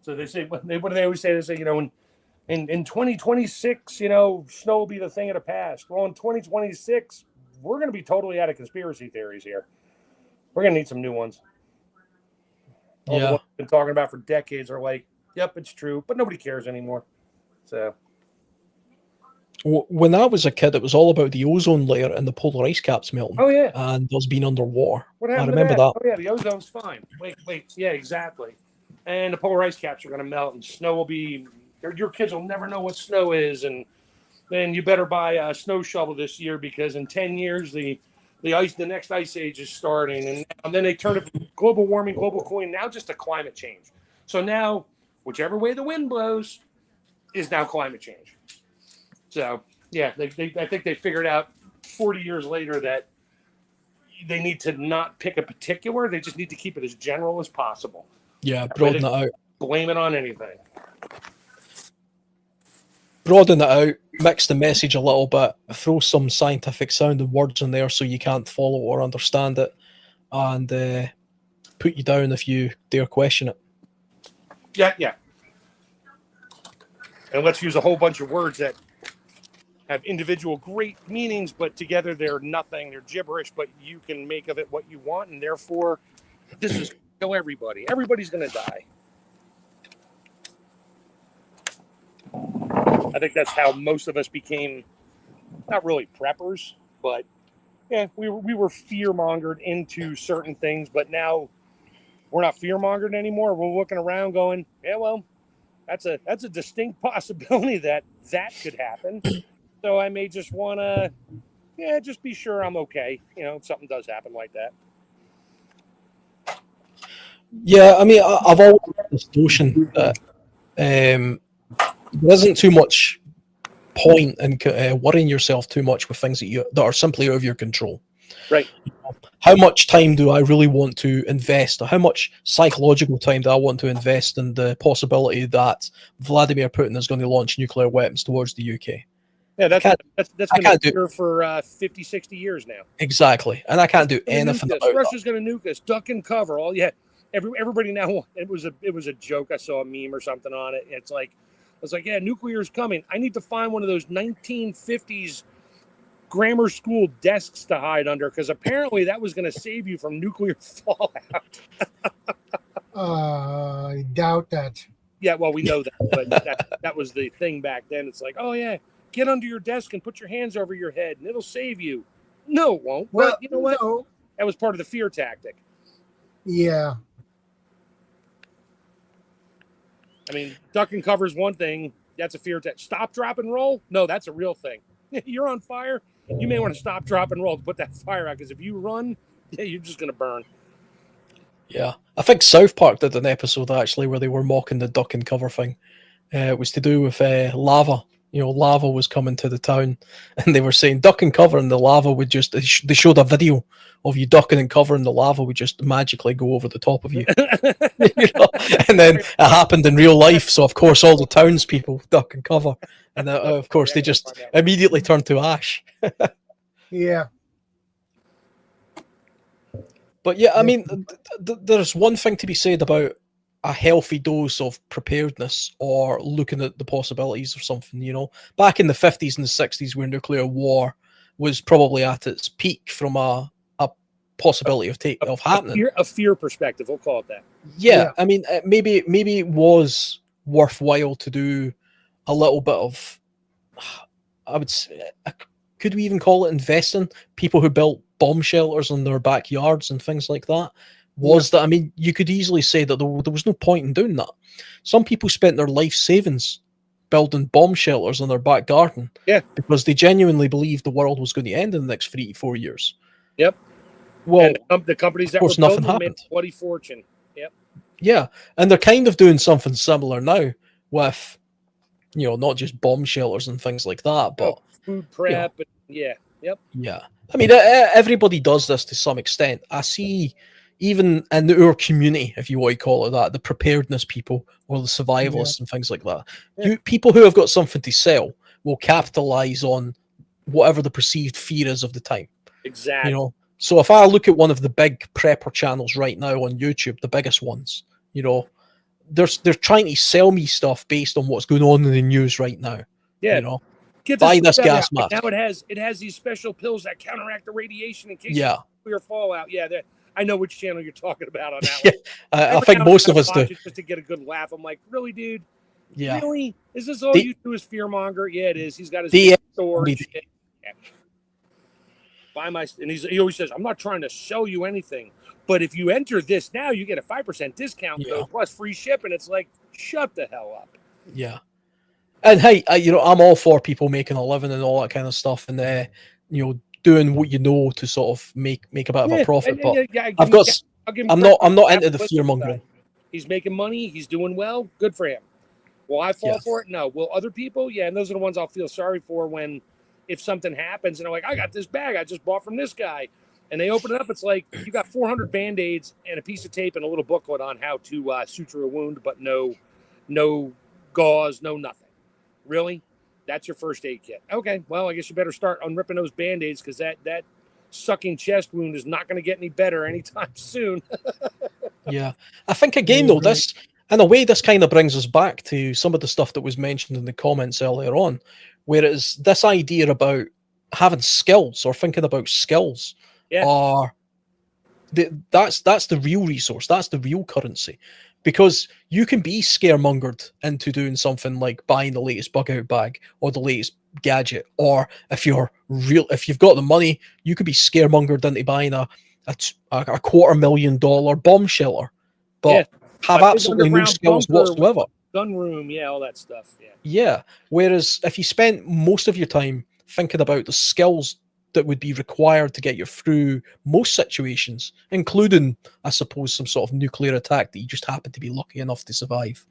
So they say, what do they always say? They say, in 2026, snow will be the thing of the past. Well, in 2026, we're going to be totally out of conspiracy theories here. We're going to need some new ones. All the ones we've been talking about for decades are like, Yep, it's true, but nobody cares anymore. So When I was a kid, it was all about the ozone layer and the polar ice caps melting. oh yeah, And us being underwater. what I happened remember to that? that. Oh yeah, the ozone's fine. Wait, yeah, exactly. And the polar ice caps are going to melt, and snow will be. Your kids will never know what snow is, and then you better buy a snow shovel this year because in 10 years the next ice age is starting, and then they turn it from global warming, global cooling, now just to climate change. So now, whichever way the wind blows, is now climate change. So yeah, I think they figured out 40 years later that they need to not pick a particular; they just need to keep it as general as possible. Yeah, broaden it out. Blame it on anything. Broaden it out, mix the message a little bit, throw some scientific sounding words in there so you can't follow or understand it, and put you down if you dare question it. Yeah. And let's use a whole bunch of words that have individual great meanings, but together they're nothing. They're gibberish, but you can make of it what you want, and therefore this is kill everybody. Everybody's going to die. I think that's how most of us became not really preppers, but yeah, we were fear-mongered into certain things, but now we're not fear-mongered anymore. We're looking around going, yeah, well, that's a distinct possibility that could happen. So I may just want to, just be sure I'm okay. If something does happen like that. Yeah, I mean, I've always had this notion that there isn't too much point in worrying yourself too much with things that are simply out of your control. Right. How much time do I really want to invest? Or how much psychological time do I want to invest in the possibility that Vladimir Putin is going to launch nuclear weapons towards the UK? Yeah, that's been here for 50, 60 years now. Exactly, and I can't do anything about Russia's going to nuke us. Duck and cover. Everybody now. It was a joke. I saw a meme or something on it. It's like, yeah, nuclear is coming. I need to find one of those 1950s grammar school desks to hide under because apparently that was going to save you from nuclear fallout. I doubt that. Yeah, well, we know that, but that was the thing back then. It's like, oh yeah, get under your desk and put your hands over your head, and it'll save you. No, it won't. Well, but you know what? No. That was part of the fear tactic. Yeah. I mean, duck and cover is one thing. That's a fear tactic. Stop, drop, and roll? No, that's a real thing. You're on fire. You may want to stop, drop, and roll to put that fire out because if you run, you're just going to burn. Yeah, I think South Park did an episode actually where they were mocking the duck and cover thing. It was to do with lava. Lava was coming to the town, and they were saying duck and cover, and the lava would just. They showed a video of you ducking and covering, the lava would just magically go over the top of you. And then it happened in real life, so of course all the townspeople duck and cover, and of course they just immediately turned to ash. Yeah. But yeah, I mean, there's one thing to be said about a healthy dose of preparedness or looking at the possibilities of something. Back in the 50s and the 60s, where nuclear war was probably at its peak from a possibility of happening. A fear perspective, we'll call it that. Yeah, I mean, maybe it was worthwhile to do a little bit of, I would say, could we even call it investing? People who built bomb shelters in their backyards and things like that. That, I mean, you could easily say that there was no point in doing that. Some people spent their life savings building bomb shelters in their back garden. Yeah. Because they genuinely believed the world was going to end in the next 3 to 4 years. Yep. Well, and the companies that were building made a bloody fortune. Yep. Yeah. And they're kind of doing something similar now with, not just bomb shelters and things like that, but food prep. And, yeah. Yep. Yeah. I mean, everybody does this to some extent. I see, even in our community, if you want to call it that, the preparedness people or the survivalists and things like that. Yeah. People who have got something to sell will capitalize on whatever the perceived fear is of the time. Exactly. So if I look at one of the big prepper channels right now on YouTube, the biggest ones, they're trying to sell me stuff based on what's going on in the news right now. Yeah. Buy this gas mask. Now it has these special pills that counteract the radiation in case nuclear fallout. Yeah, I know which channel you're talking about on that Yeah, one. I Every think now and most then of I us do. watch it just to get a good laugh. I'm like, really, dude? Yeah. Really? Is this all The- you do is fearmonger? Yeah, it is. He's got his the- big storage. Yeah. And he always says, I'm not trying to sell you anything, but if you enter this now, you get a 5% discount Yeah. code plus free shipping. It's like, shut the hell up. Yeah. And hey, I'm all for people making a living and all that kind of stuff, and doing what you know to sort of make a bit of a profit. But I'm not into the fear mongering. He's making money. He's doing well. Good for him. Will I fall for it? No. Will other people? Yeah. And those are the ones I'll feel sorry for if something happens and they're like, I got this bag I just bought from this guy. And they open it up. It's like you got 400 Band-Aids and a piece of tape and a little booklet on how to suture a wound, but no gauze, no nothing. Really? That's your first aid kit. Okay. Well, I guess you better start unripping those Band-Aids because that sucking chest wound is not going to get any better anytime soon. Yeah. I think, again, though, this, in a way, this kind of brings us back to some of the stuff that was mentioned in the comments earlier on, whereas this idea about having skills or thinking about skills are that's the real resource. That's the real currency. Because you can be scaremongered into doing something like buying the latest bug out bag or the latest gadget, or if you've got the money, you could be scaremongered into buying a $250,000 bomb shelter, but have absolutely no skills whatsoever. Gun room, all that stuff. Yeah. Whereas if you spent most of your time thinking about the skills that would be required to get you through most situations, including, I suppose, some sort of nuclear attack that you just happen to be lucky enough to survive.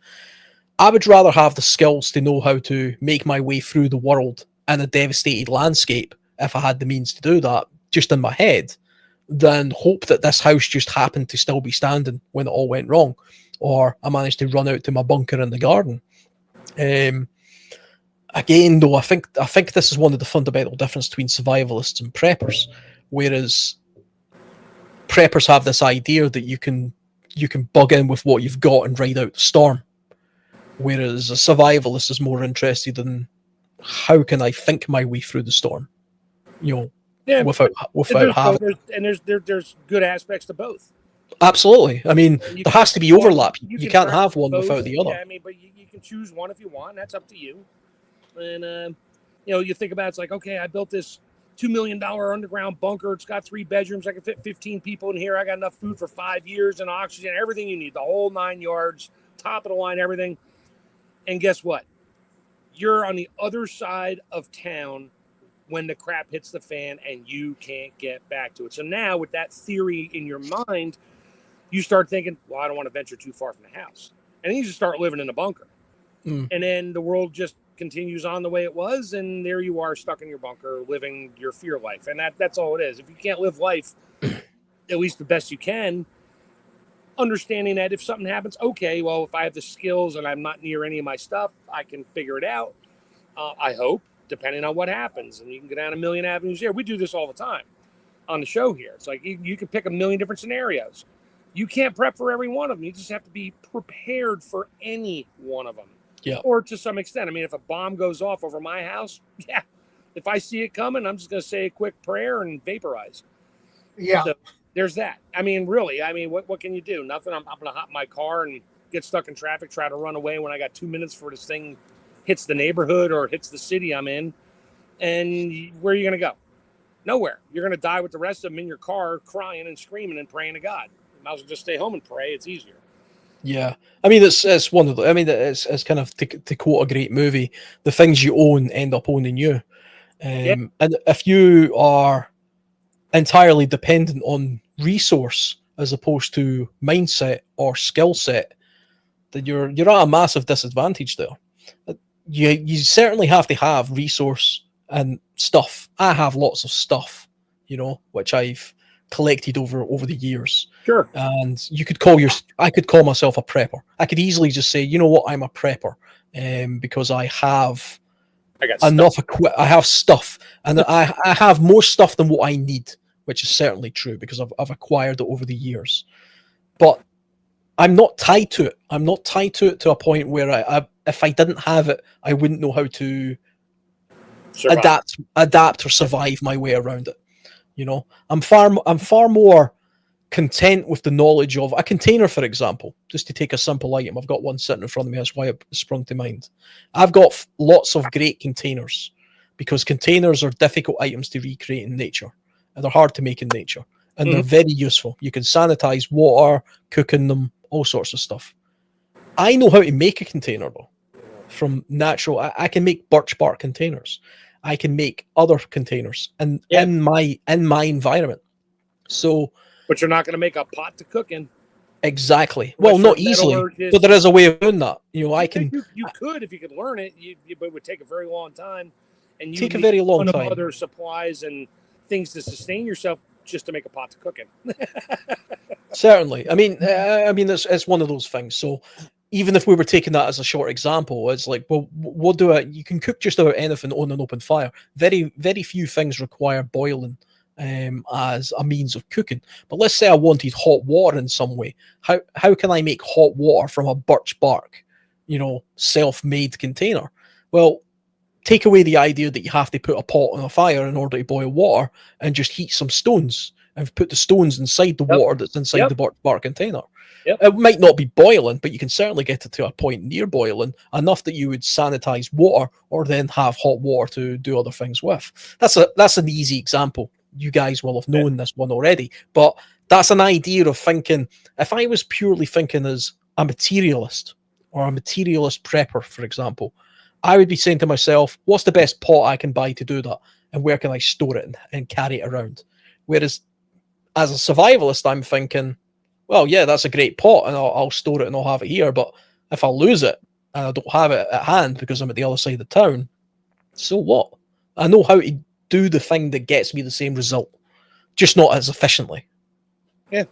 I would rather have the skills to know how to make my way through the world in a devastated landscape, if I had the means to do that, just in my head, than hope that this house just happened to still be standing when it all went wrong, or I managed to run out to my bunker in the garden. Again, though, I think this is one of the fundamental differences between survivalists and preppers. Whereas preppers have this idea that you can bug in with what you've got and ride out the storm, whereas a survivalist is more interested in how can I think my way through the storm, without having. There's good aspects to both. Absolutely. I mean, there has to be overlap. You can't have one without the other. Yeah, I mean, but you can choose one if you want. That's up to you. And you think about it's like, okay, I built this $2 million underground bunker. It's got 3 bedrooms. I can fit 15 people in here. I got enough food for 5 years and oxygen, everything you need, the whole 9 yards, top of the line, everything. And guess what? You're on the other side of town when the crap hits the fan and you can't get back to it. So now with that theory in your mind, you start thinking, well, I don't want to venture too far from the house. And then you just start living in a bunker. And then the world just continues on the way it was, and there you are stuck in your bunker living your fear life. And that's all it is. If you can't live life at least the best you can, understanding that if something happens, okay, well, if I have the skills and I'm not near any of my stuff, I can figure it out. I hope, depending on what happens. And you can go down a million avenues here. We do this all the time on the show here. It's like you can pick a million different scenarios. You can't prep for every one of them. You just have to be prepared for any one of them. Yeah. Or to some extent. I mean, if a bomb goes off over my house, if I see it coming, I'm just going to say a quick prayer and vaporize. Yeah. So there's that. I mean, really, what can you do? Nothing. I'm going to hop in my car and get stuck in traffic, try to run away when I got 2 minutes before this thing hits the neighborhood or hits the city I'm in. And where are you going to go? Nowhere. You're going to die with the rest of them in your car crying and screaming and praying to God. You might as well just stay home and pray. It's easier. Yeah, I mean it's one of the. I mean it's kind of to quote a great movie: the things you own end up owning you. And if you are entirely dependent on resource as opposed to mindset or skill set, then you're at a massive disadvantage there. You certainly have to have resource and stuff. I have lots of stuff, which I've collected over the years. Sure. And I could call myself a prepper. I could easily just say, you know what, I'm a prepper, because I got enough I have stuff, and I have more stuff than what I need, which is certainly true because I've acquired it over the years. But I'm not tied to it. I'm not tied to it to a point where if I didn't have it, I wouldn't know how to adapt or survive my way around it. I'm far more content with the knowledge of a container, for example, just to take a simple item. I've got one sitting in front of me. That's why it sprung to mind. I've got lots of great containers because containers are difficult items to recreate in nature, and they're hard to make in nature, and they're very useful. You can sanitize water, cook in them, all sorts of stuff. I know how to make a container though, from natural. I can make birch bark containers. I can make other containers in my environment. So, But you're not going to make a pot to cook in. Exactly. Well, not easily, but there is a way of doing that. You know, I can. You could if you could learn it, but it would take a very long time, and you take a very long time. Other supplies and things to sustain yourself just to make a pot to cook in. Certainly. I mean, it's one of those things. So, even if we were taking that as a short example, it's like, well, what do you can cook just about anything on an open fire. Very, very few things require boiling as a means of cooking. But let's say I wanted hot water in some way. How can I make hot water from a birch bark, self-made container? Well, take away the idea that you have to put a pot on a fire in order to boil water and just heat some stones and put the stones inside the water that's inside the birch bark container. It might not be boiling, but you can certainly get it to a point near boiling, enough that you would sanitize water or then have hot water to do other things with. That's an easy example. You guys will have known this one already, but that's an idea of thinking. If I was purely thinking as a materialist or a materialist prepper, for example, I would be saying to myself, what's the best pot I can buy to do that? And where can I store it and carry it around? Whereas as a survivalist, I'm thinking, well, yeah, that's a great pot and I'll store it and I'll have it here. But if I lose it and I don't have it at hand because I'm at the other side of the town, so what? I know how to do the thing that gets me the same result, just not as efficiently. Yeah,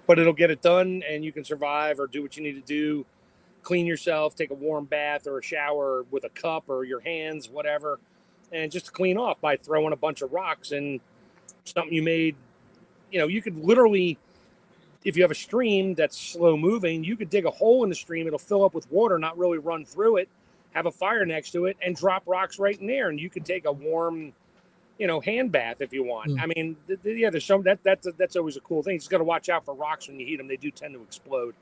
but it'll get it done and you can survive or do what you need to do. Clean yourself, take a warm bath or a shower with a cup or your hands, whatever, and just to clean off by throwing a bunch of rocks and something you made. You could literally, if you have a stream that's slow moving, you could dig a hole in the stream. It'll fill up with water, not really run through it, have a fire next to it, and drop rocks right in there. And you could take a warm, hand bath if you want. I mean, there's some that's always a cool thing. You just got to watch out for rocks when you heat them. They do tend to explode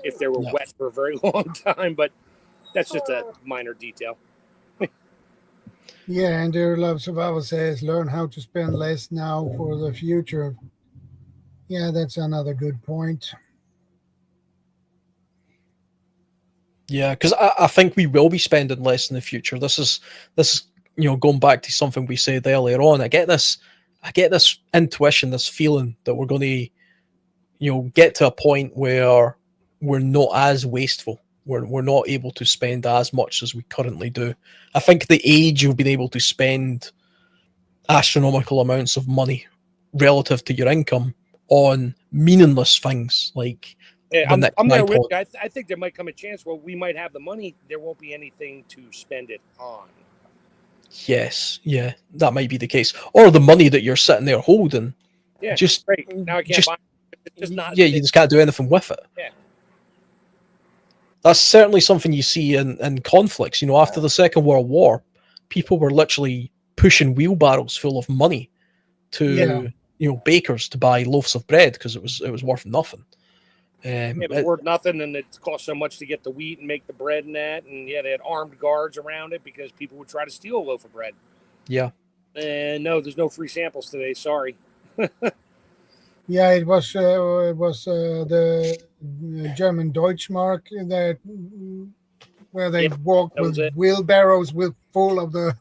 if they were wet for a very long time, but that's just a minor detail. Yeah, and Dear Love Survival says, learn how to spend less now for the future. Yeah, that's another good point. Yeah, because I think we will be spending less in the future. This is going back to something we said earlier on. I get this intuition, this feeling that we're going to get to a point where we're not as wasteful. We're not able to spend as much as we currently do. I think the age of being able to spend astronomical amounts of money relative to your income on meaningless things like I'm there with you. I think there might come a chance where we might have the money. There won't be anything to spend it on. Yes, yeah, that might be the case. Or the money that you're sitting there holding. Yeah, just great. Now I can't buy it. It's just not. Yeah, you just can't do anything with it. Yeah. That's certainly something you see in conflicts. After the Second World War, people were literally pushing wheelbarrows full of money to bakers to buy loaves of bread because it was worth nothing. It was worth nothing, and it cost so much to get the wheat and make the bread and that. And they had armed guards around it because people would try to steal a loaf of bread. Yeah. And no, there's no free samples today. Sorry. Yeah, it was the German Deutschmark that where they walked with wheelbarrows full of the,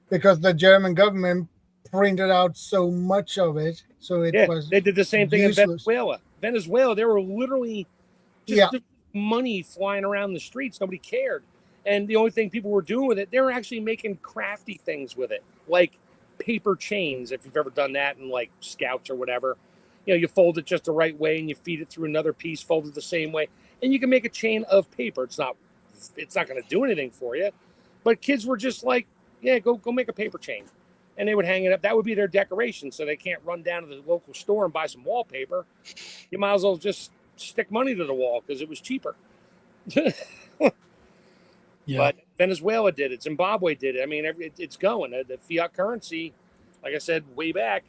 because the German government printed out so much of it, so it was. They did the same thing in Venezuela. There were literally just money flying around the streets. Nobody cared, and the only thing people were doing with it, they were actually making crafty things with it, like paper chains. If you've ever done that in like Scouts or whatever, you fold it just the right way and you feed it through another piece folded the same way, and you can make a chain of paper. It's not going to do anything for you, but kids were just like, go make a paper chain, and they would hang it up. That would be their decoration, so they can't run down to the local store and buy some wallpaper. You might as well just stick money to the wall because it was cheaper. But Venezuela did it. Zimbabwe did it. I mean, it's going. The fiat currency, like I said way back,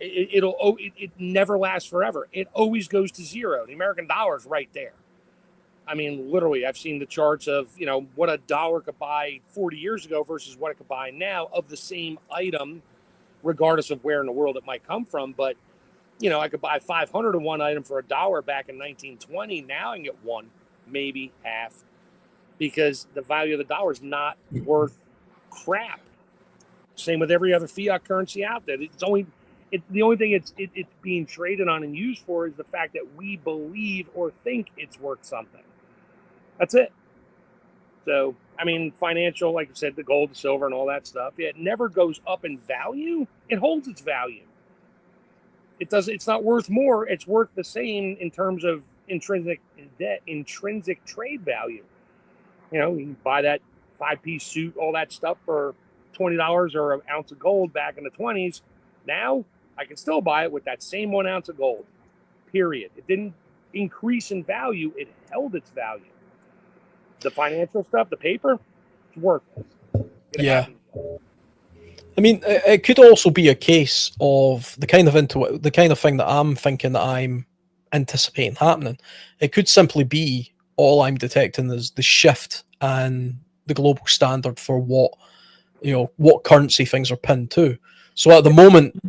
It never lasts forever. It always goes to zero. The American dollar is right there. I mean, literally, I've seen the charts of, what a dollar could buy 40 years ago versus what it could buy now of the same item, regardless of where in the world it might come from. But, I could buy 500 of one item for $1 back in 1920. Now I can get one, maybe half, because the value of the dollar is not worth crap. Same with every other fiat currency out there. The only thing it's being traded on and used for is the fact that we believe or think it's worth something. That's it. So, I mean, financial, like I said, the gold, the silver, and all that stuff, it never goes up in value. It holds its value. It's not worth more. It's worth the same in terms of intrinsic trade value. You can buy that 5-piece suit, all that stuff for $20 or an ounce of gold back in the 20s. Now I can still buy it with that same 1 ounce of gold, period. It didn't increase in value. It held its value. The financial stuff, the paper, it's worthless. Yeah. I mean, it could also be a case of the kind of thing that I'm thinking that I'm anticipating happening. It could simply be all I'm detecting is the shift and the global standard for what currency things are pinned to. So at the moment,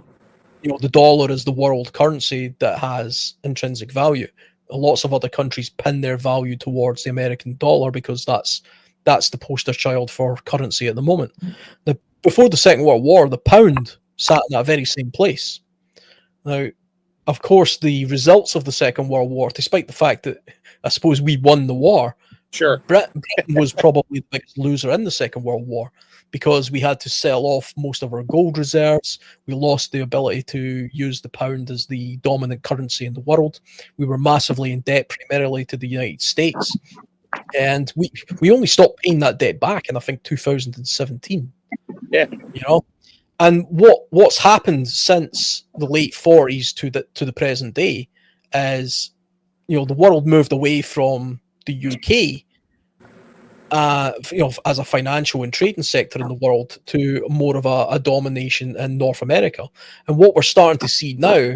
the dollar is the world currency that has intrinsic value. Lots of other countries pin their value towards the American dollar because that's the poster child for currency at the moment. Before the Second World War, the pound sat in that very same place. Now, of course, the results of the Second World War, despite the fact that I suppose we won the war, sure, Britain was probably the biggest loser in the Second World War because we had to sell off most of our gold reserves. We lost the ability to use the pound as the dominant currency in the world. We were massively in debt, primarily to the United States. And we only stopped paying that debt back in, I think, 2017. Yeah. And what's happened since the late 40s to the present day is, the world moved away from the UK, as a financial and trading sector in the world to more of a domination in North America. And what we're starting to see now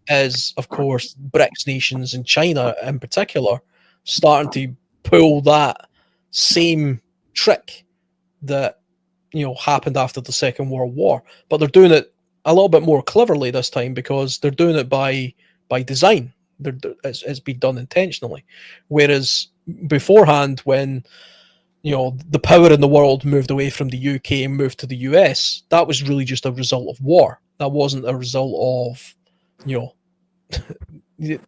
is, of course, BRICS nations and China in particular starting to pull that same trick that happened after the Second World War, but they're doing it a little bit more cleverly this time because they're doing it by design. It's been done intentionally, whereas beforehand, when the power in the world moved away from the UK and moved to the US, that was really just a result of war. That wasn't a result of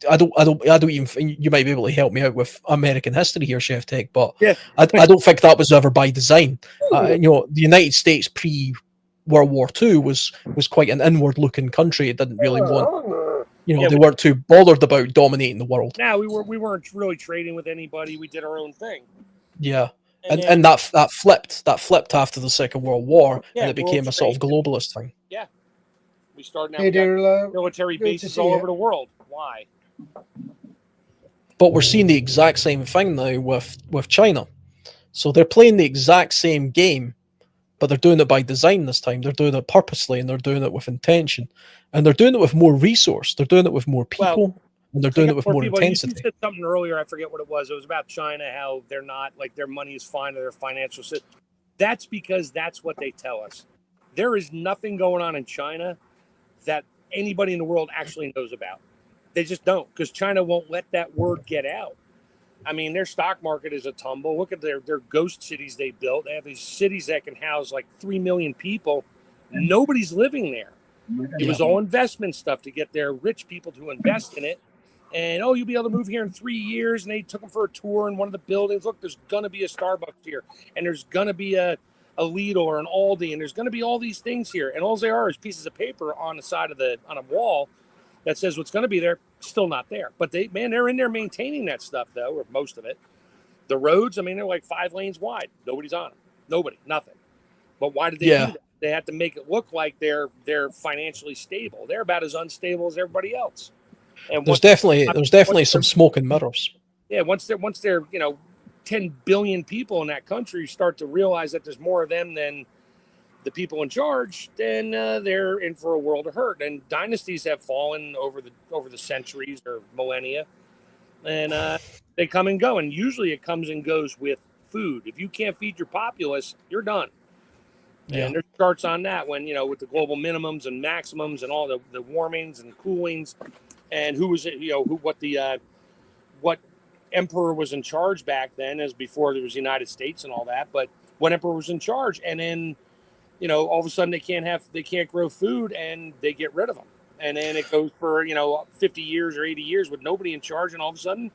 I don't even. You might be able to help me out with American history here, Chef Tech, but yeah. I don't think that was ever by design. The United States pre-World War II was quite an inward-looking country. It didn't really want, they weren't too bothered about dominating the world. Now we weren't really trading with anybody. We did our own thing. Yeah, and that flipped after the Second World War, and it became a sort of globalist thing. Yeah. We started now. Hey there, military bases all over the world. Why? But we're seeing the exact same thing now with China. So they're playing the exact same game, but they're doing it by design this time. They're doing it purposely, and they're doing it with intention. And they're doing it with more resource. They're doing it with more people, and they're doing it with more intensity. You said something earlier. I forget what it was. It was about China, how they're not, like, their money is fine or their financial system. That's because that's what they tell us. There is nothing going on in China that anybody in the world actually knows about. They just don't, because China won't let that word get out. I mean, their stock market is a tumble. Look at their ghost cities they built. They have these cities that can house like 3 million people. Nobody's living there. It was all investment stuff to get their rich people to invest in it. And, you'll be able to move here in 3 years. And they took them for a tour in one of the buildings. Look, there's going to be a Starbucks here. And there's going to be a Lidl or an Aldi. And there's going to be all these things here. And all they are is pieces of paper on the side of on a wall that says what's going to be there. Still not there. But they're in there maintaining that stuff, though, or most of it. The roads, I mean, they're like 5 lanes wide. Nobody's on them. Nobody. Nothing. But why did they do that? They have to make it look like they're financially stable. They're about as unstable as everybody else. And there's definitely some smoke and mirrors. Yeah, once they're 10 billion people in that country, you start to realize that there's more of them than the people in charge, then they're in for a world of hurt. And dynasties have fallen over the centuries or millennia, and they come and go. And usually it comes and goes with food. If you can't feed your populace, you're done. Yeah. And there's charts on that when, with the global minimums and maximums and all the warmings and coolings, and who was it, what emperor was in charge back then, as before there was the United States and all that. But what emperor was in charge, and then all of a sudden they can't grow food, and they get rid of them, and then it goes for 50 years or 80 years with nobody in charge, and all of a sudden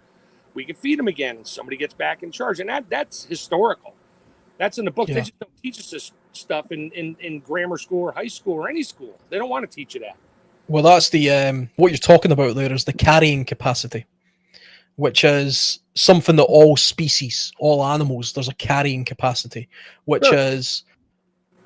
we can feed them again, and somebody gets back in charge, and that's historical. That's in the book. Yeah. They just don't teach us this stuff in grammar school or high school or any school. They don't want to teach you that. Well, that's the what you're talking about there is the carrying capacity, which is something that all species, all animals, there's a carrying capacity, which Sure. is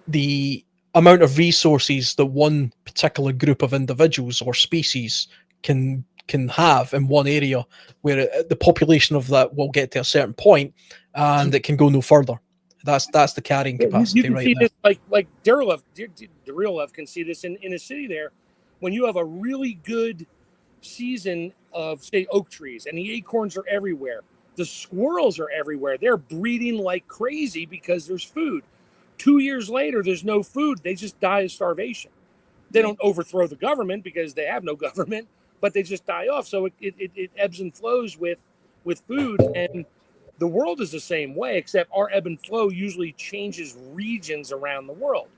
the amount of resources that one particular group of individuals or species can have in one area, where the population of that will get to a certain point and it can go no further. That's the carrying capacity. You can right see there. this like Darilov can see this in a city there, when you have a really good season of, say, oak trees, and the acorns are everywhere. The squirrels are everywhere. They're breeding like crazy because there's food. 2 years later, there's no food. They just die of starvation. They don't overthrow the government because they have no government, but they just die off. So it ebbs and flows with food, and the world is the same way, except our ebb and flow usually changes regions around the world.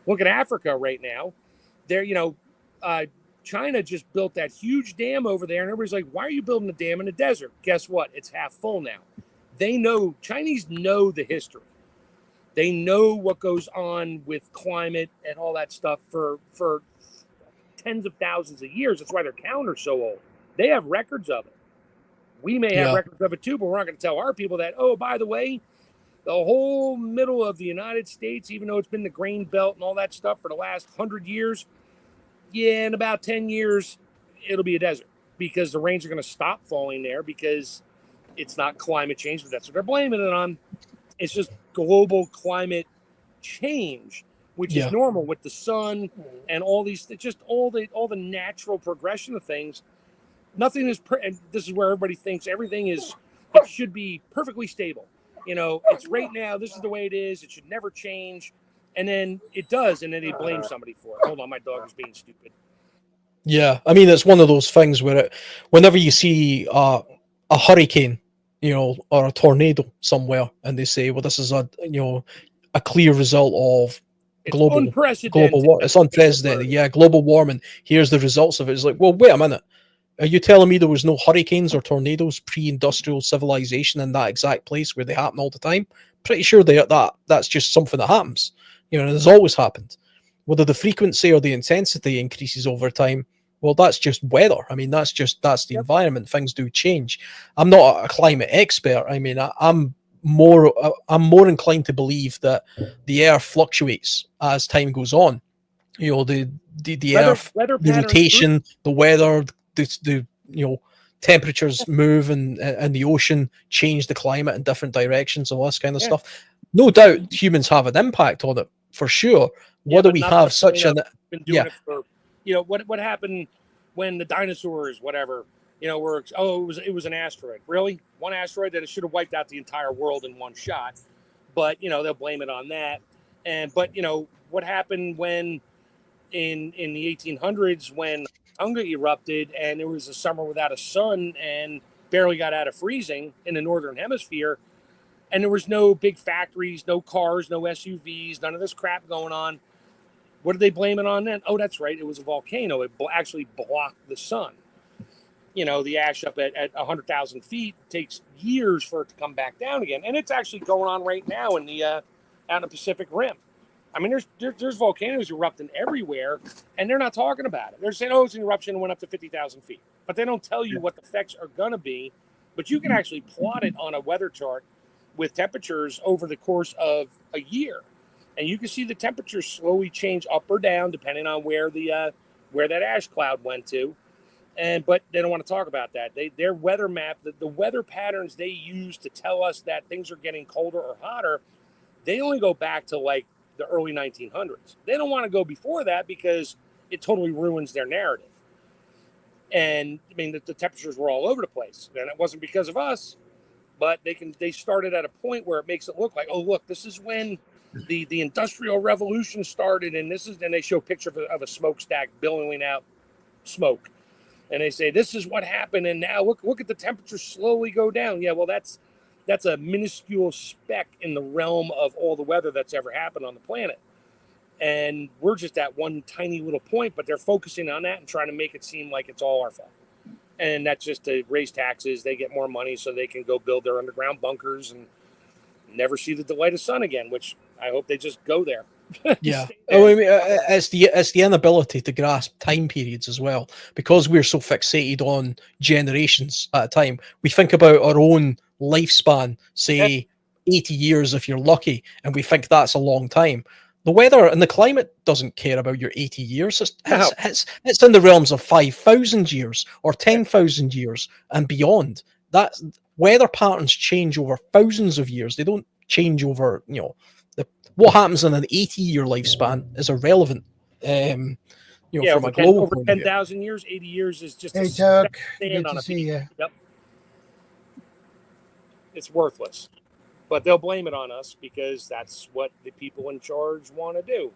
Look at Africa right now. There, China just built that huge dam over there, and everybody's like, why are you building a dam in the desert? Guess what? It's half full now. Chinese know the history. They know what goes on with climate and all that stuff for tens of thousands of years. That's why their calendar's so old. They have records of it. We may have records of it too, but we're not going to tell our people that, oh, by the way, the whole middle of the United States, even though it's been the grain belt and all that stuff for the last 100 years, in about 10 years, it'll be a desert, because the rains are going to stop falling there, because it's not climate change, but that's what they're blaming it on. It's just global climate change, which is normal with the sun and all these, just all the natural progression of things. Nothing is, and this is where everybody thinks everything is, it should be perfectly stable. It's right now, this is the way it is, it should never change. And then it does, and then they blame somebody for it. Hold on, my dog is being stupid. Yeah, I mean, it's one of those things where whenever you see a hurricane, or a tornado somewhere, and they say, well, this is a clear result of global warming. It's unprecedented. Yeah, global warming. Here's the results of it. It's like, well, wait a minute. Are you telling me there was no hurricanes or tornadoes pre-industrial civilization in that exact place where they happen all the time? Pretty sure that's just something that happens. It's always happened. Whether the frequency or the intensity increases over time, well, that's just weather. I mean, that's the environment. Things do change. I'm not a climate expert. I mean, I'm more inclined to believe that the Earth fluctuates as time goes on. The Earth, the rotation, the weather, the temperatures move, and the ocean change the climate in different directions, all this kind of stuff. No doubt humans have an impact on it, for sure. Whether we have such an it for, what happened when the dinosaurs, whatever, it was an asteroid. Really? One asteroid that it should have wiped out the entire world in one shot. But they'll blame it on that. But what happened when in the 1800s, when Tonga erupted and there was a summer without a sun and barely got out of freezing in the northern hemisphere, and there was no big factories, no cars, no SUVs, none of this crap going on. What did they blame it on then? Oh, that's right. It was a volcano. It actually blocked the sun. The ash up at 100,000 feet takes years for it to come back down again. And it's actually going on right now out in the Pacific Rim. I mean, there's volcanoes erupting everywhere, and they're not talking about it. They're saying, oh, it's an eruption and went up to 50,000 feet. But they don't tell you what the effects are going to be. But you can actually plot it on a weather chart with temperatures over the course of a year. And you can see the temperatures slowly change up or down depending on where that ash cloud went to. But they don't want to talk about that. Their weather map, the weather patterns they use to tell us that things are getting colder or hotter, they only go back to like the early 1900s. They don't want to go before that because it totally ruins their narrative. And I mean, the temperatures were all over the place, and it wasn't because of us, but they started at a point where it makes it look like, oh, look, this is when the Industrial Revolution started, and they show a picture of a smokestack billowing out smoke, and they say this is what happened, and now look at the temperature slowly go down. Yeah, well, that's a minuscule speck in the realm of all the weather that's ever happened on the planet. And we're just at one tiny little point, but they're focusing on that and trying to make it seem like it's all our fault. And that's just to raise taxes. They get more money so they can go build their underground bunkers and never see the delight of sun again, which I hope they just go there. Yeah. Oh, I mean, it's the inability to grasp time periods as well, because we're so fixated on generations at a time. We think about our own lifespan, say 80 years if you're lucky, and we think that's a long time. The weather and the climate doesn't care about your 80 years. It's in the realms of 5,000 years or 10,000 years and beyond. That weather patterns change over thousands of years. They don't change over, what happens in an 80-year lifespan is irrelevant. From a global over point of view. 10,000 years, 80 years is just Hey, Chuck, stand good on to a see beach. you. Yep. It's worthless. But they'll blame it on us because that's what the people in charge want to do.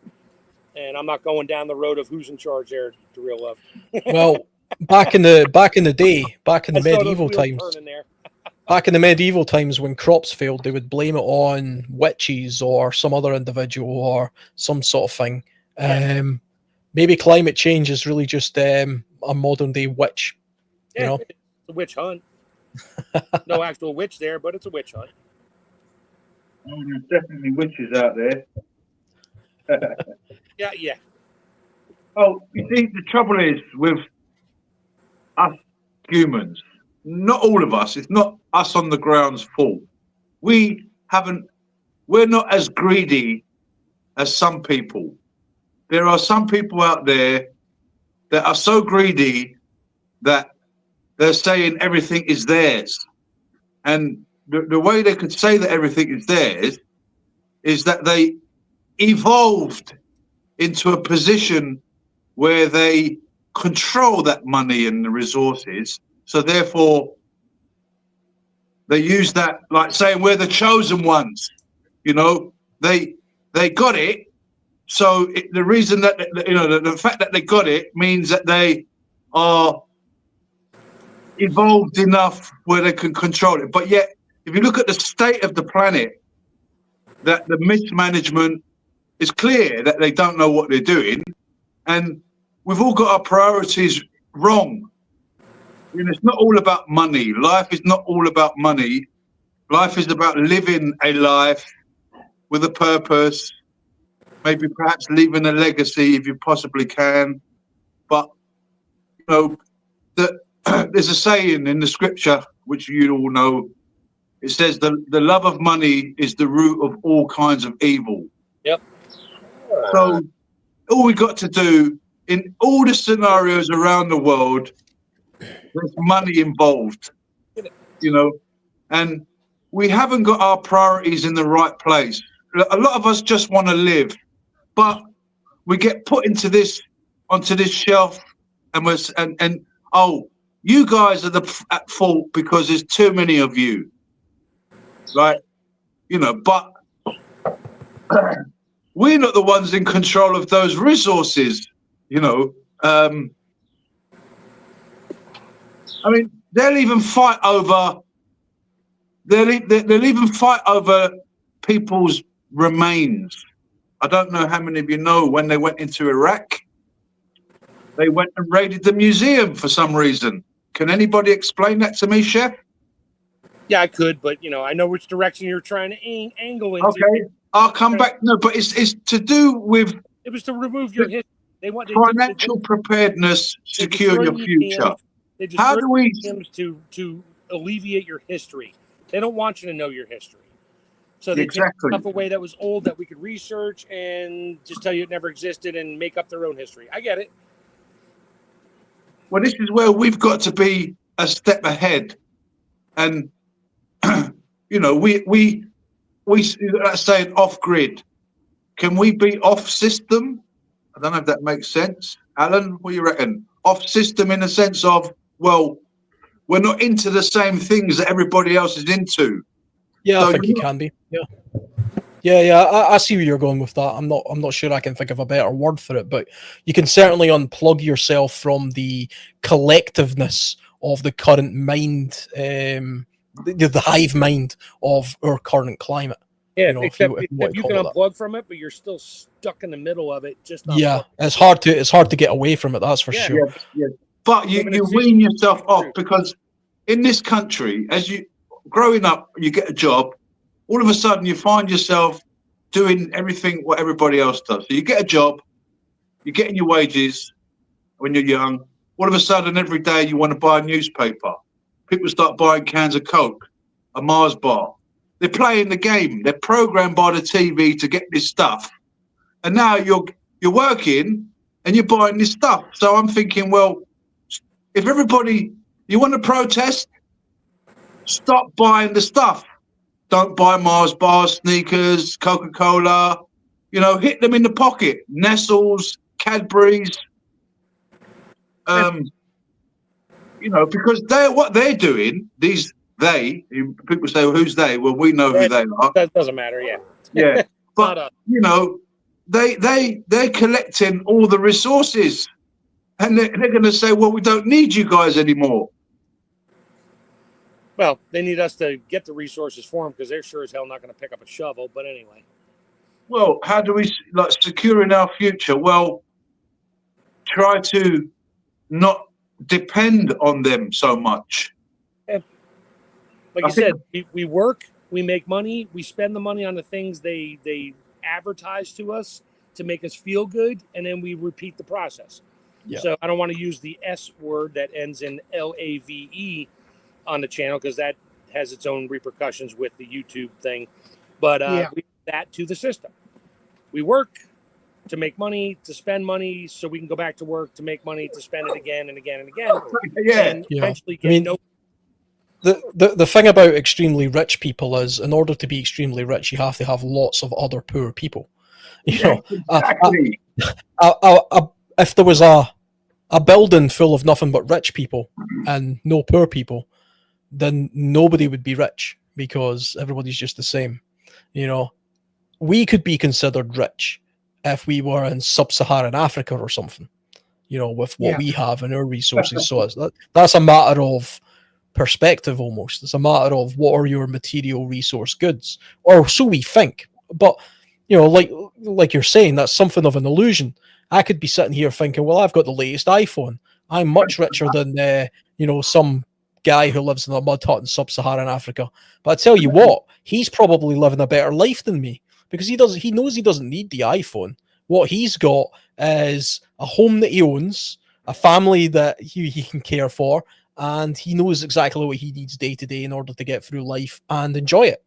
And I'm not going down the road of who's in charge there, to real love. Well, back in the day, back in the medieval times, back in the medieval times when crops failed, they would blame it on witches or some other individual or some sort of thing. Maybe climate change is really just a modern day witch. Yeah, it's a witch hunt. No actual witch there, but it's a witch hunt. Oh, there's definitely witches out there. Yeah. Oh, you see, the trouble is with us humans, not all of us, it's not us on the ground's fault. We're not as greedy as some people. There are some people out there that are so greedy that they're saying everything is theirs. And the way they could say that everything is theirs is that they evolved into a position where they control that money and the resources. So therefore, they use that like saying we're the chosen ones. They got it. So the reason that the fact that they got it means that they are evolved enough where they can control it. But yet, if you look at the state of the planet, that the mismanagement is clear that they don't know what they're doing, and we've all got our priorities wrong. It's not all about money. Life is not all about money. Life is about living a life with a purpose, maybe perhaps leaving a legacy if you possibly can. But there's a saying in the scripture, which you all know. It says the love of money is the root of all kinds of evil. Yep. So all we got to do in all the scenarios around the world, there's money involved, and we haven't got our priorities in the right place. A lot of us just want to live, but we get put onto this shelf, and you guys are at fault because there's too many of you, right? But we're not the ones in control of those resources. I mean, they'll even fight over people's remains. I don't know how many of you know, when they went into Iraq, they went and raided the museum for some reason. Can anybody explain that to me, Chef? Yeah, I could, but I know which direction you're trying to angle into. Okay, I'll come back. No, but it's to do with. It was to remove your history. Financial preparedness, secure your future. How do we to alleviate your history? They don't want you to know your history, so they take stuff away that was old that we could research and just tell you it never existed and make up their own history. I get it. Well, this is where we've got to be a step ahead, and we let's say off grid. can we be off system? I don't know if that makes sense. Alan, what do you reckon? Off system in the sense of, well, we're not into the same things that everybody else is into. Yeah, So I think you can be. Yeah. I see where you're going with that. I'm not sure I can think of a better word for it, but you can certainly unplug yourself from the collectiveness of the current mind, the hive mind of our current climate. Yeah, You know, except want to you call can it that. unplug from it, but you're still stuck in the middle of it. Just not Yeah, plugged. it's hard to get away from it. That's for Yeah. sure. Yeah. But you wean yourself off, because in this country, as you growing up, you get a job. All of a sudden, you find yourself doing everything what everybody else does. So you get a job, you're getting your wages when you're young. All of a sudden, every day you want to buy a newspaper. People start buying cans of Coke, a Mars bar. They're playing the game. They're programmed by the TV to get this stuff. And now you're working and you're buying this stuff. So I'm thinking, well, if everybody, you want to protest, stop buying the stuff. Don't buy Mars bars, sneakers, Coca-Cola. You know, hit them in the pocket. Nestles, Cadbury's. You know, because what they're doing, people say, well, who's they? Well, we know who they are. That doesn't matter. Yeah. Yeah. But, you know, they're collecting all the resources, and they're going to say, well, we don't need you guys anymore. Well, they need us to get the resources for them, because they're sure as hell not going to pick up a shovel. But anyway. Well, how do we securing our future? Well, try to not depend on them so much. Yeah. Like you said, we work, we make money, we spend the money on the things they advertise to us to make us feel good, and then we repeat the process. Yeah. So I don't want to use the S word that ends in LAVE on the channel, because that has its own repercussions with the YouTube thing. But we do that to the system. We work to make money, to spend money, so we can go back to work to make money, to spend it again and again and again. And eventually get The thing about extremely rich people is, in order to be extremely rich, you have to have lots of other poor people. You know, exactly. If there was a building full of nothing but rich people and no poor people, then nobody would be rich, because everybody's just the same. You know, we could be considered rich if we were in sub-Saharan Africa or something, you know, with what we have and our resources. So that's a matter of perspective almost. It's a matter of what are your material resource goods, or so we think. But, you know, like you're saying, that's something of an illusion. I could be sitting here thinking, well, I've got the latest iPhone. I'm much richer than, you know, some guy who lives in a mud hut in sub-Saharan Africa. But I tell you what, he's probably living a better life than me, because he knows he doesn't need the iPhone. What he's got is a home that he owns, a family that he can care for, and he knows exactly what he needs day to day in order to get through life and enjoy it.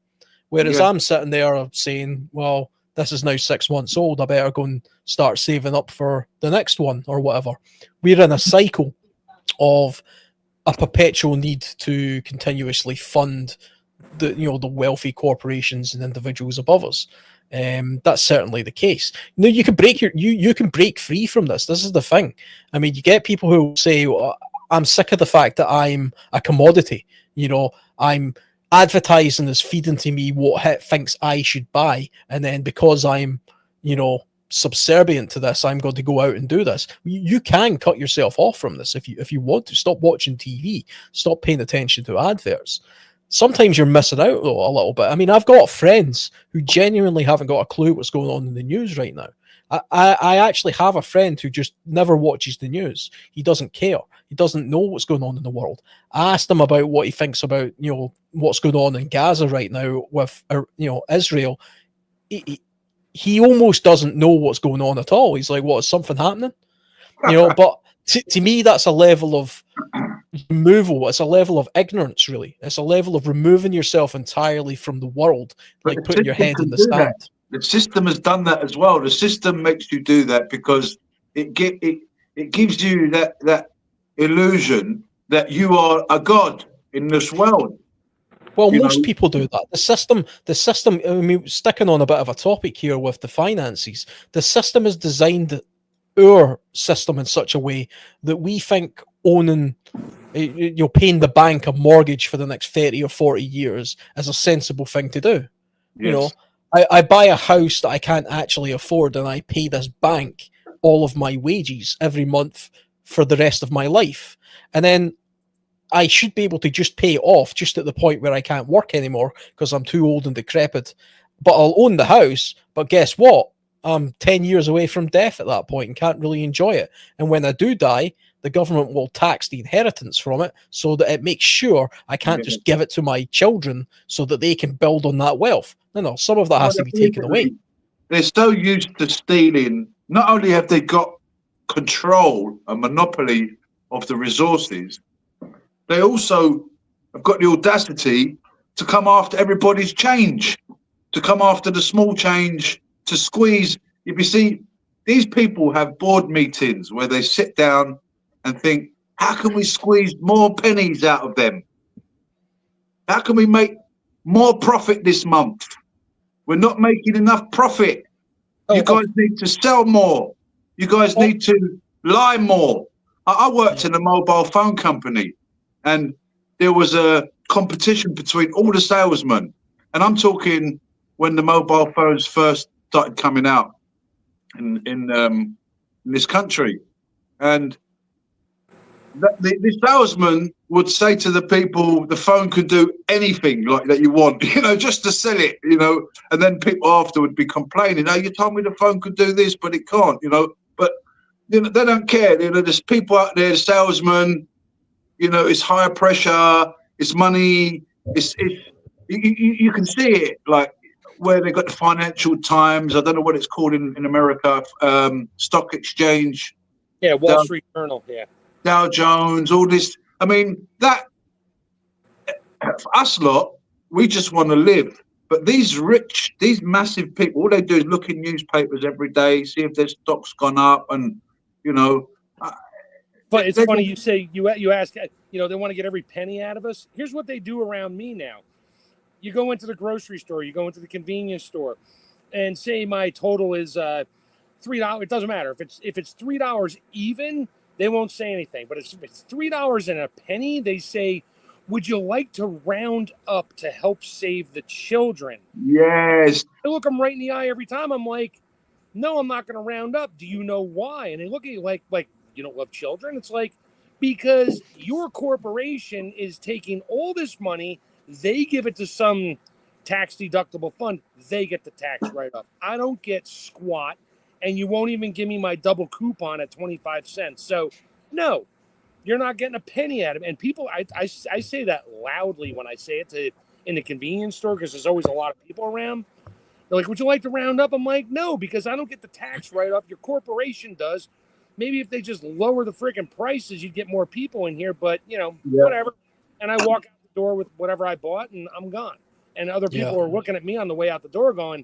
Whereas I'm sitting there saying, well, this is now 6 months old, I better go and start saving up for the next one or whatever. We're in a cycle of a perpetual need to continuously fund the wealthy corporations and individuals above us. That's certainly the case. You know, you can break free from this. This is the thing. I mean, you get people who say, well, I'm sick of the fact that I'm a commodity. You know, I'm advertising is feeding to me what it thinks I should buy, and then because I'm, you know, subservient to this, I'm going to go out and do this. You can cut yourself off from this if you want to. Stop watching TV. Stop paying attention to adverts. Sometimes you're missing out though a little bit. I mean, I've got friends who genuinely haven't got a clue what's going on in the news right now. I actually have a friend who just never watches the news. He doesn't care. He doesn't know what's going on in the world. I asked him about what he thinks about, you know, what's going on in Gaza right now with, you know, Israel. He almost doesn't know what's going on at all. He's like, what, is something happening? You know, but to me, that's a level of removal. It's a level of ignorance, really. It's a level of removing yourself entirely from the world, like putting your head in the sand. The system has done that as well. The system makes you do that because it gives you that illusion that you are a god in this world. Well, You most know, people do that. The system. I mean, sticking on a bit of a topic here with the finances, the system is designed our system in such a way that we think owning, you're paying the bank a mortgage for the next 30 or 40 years is a sensible thing to do. You know, yes. I buy a house that I can't actually afford, and I pay this bank all of my wages every month for the rest of my life, and then I should be able to just pay it off just at the point where I can't work anymore because I'm too old and decrepit. But I'll own the house. But guess what? I'm 10 years away from death at that point and can't really enjoy it. And when I do die, the government will tax the inheritance from it so that it makes sure I can't just give it to my children so that they can build on that wealth. No, some of that has to be taken away. They're so used to stealing. Not only have they got control, a monopoly of the resources, they also have got the audacity to come after everybody's change, to come after the small change, to squeeze. If you see, these people have board meetings where they sit down and think, how can we squeeze more pennies out of them? How can we make more profit this month? We're not making enough profit. You guys need to sell more. You guys need to lie more. I worked in a mobile phone company, and there was a competition between all the salesmen. And I'm talking when the mobile phones first started coming out in this country. And the salesman would say to the people, the phone could do anything like that you want, just to sell it, and then people after would be complaining, you told me the phone could do this, but it can't, but they don't care. There's people out there, salesmen, it's higher pressure, it's money, you can see it, like where they got the Financial Times, I don't know what it's called in America, stock exchange. Yeah, Wall Street Journal, yeah. Dow Jones, all this. I mean, that us lot, we just want to live. But these rich, these massive people, all they do is look in newspapers every day, see if their stock's gone up, and But it's funny you say you ask, they want to get every penny out of us. Here's what they do around me now. You go into the grocery store, you go into the convenience store, and say my total is $3. It doesn't matter if it's $3 even. They won't say anything, but if it's $3 and a penny, they say, would you like to round up to help save the children? Yes. I look them right in the eye every time. I'm like, no, I'm not going to round up. Do you know why? And they look at you like you don't love children. It's like, because your corporation is taking all this money, they give it to some tax deductible fund, they get the tax write-off. I don't get squat. And you won't even give me my double coupon at 25 cents. So, no, you're not getting a penny out of it. And people, I say that loudly when I say it in the convenience store because there's always a lot of people around. They're like, would you like to round up? I'm like, no, because I don't get the tax write-off. Your corporation does. Maybe if they just lower the freaking prices, you'd get more people in here. But, whatever. And I walk out the door with whatever I bought, and I'm gone. And other people are looking at me on the way out the door going,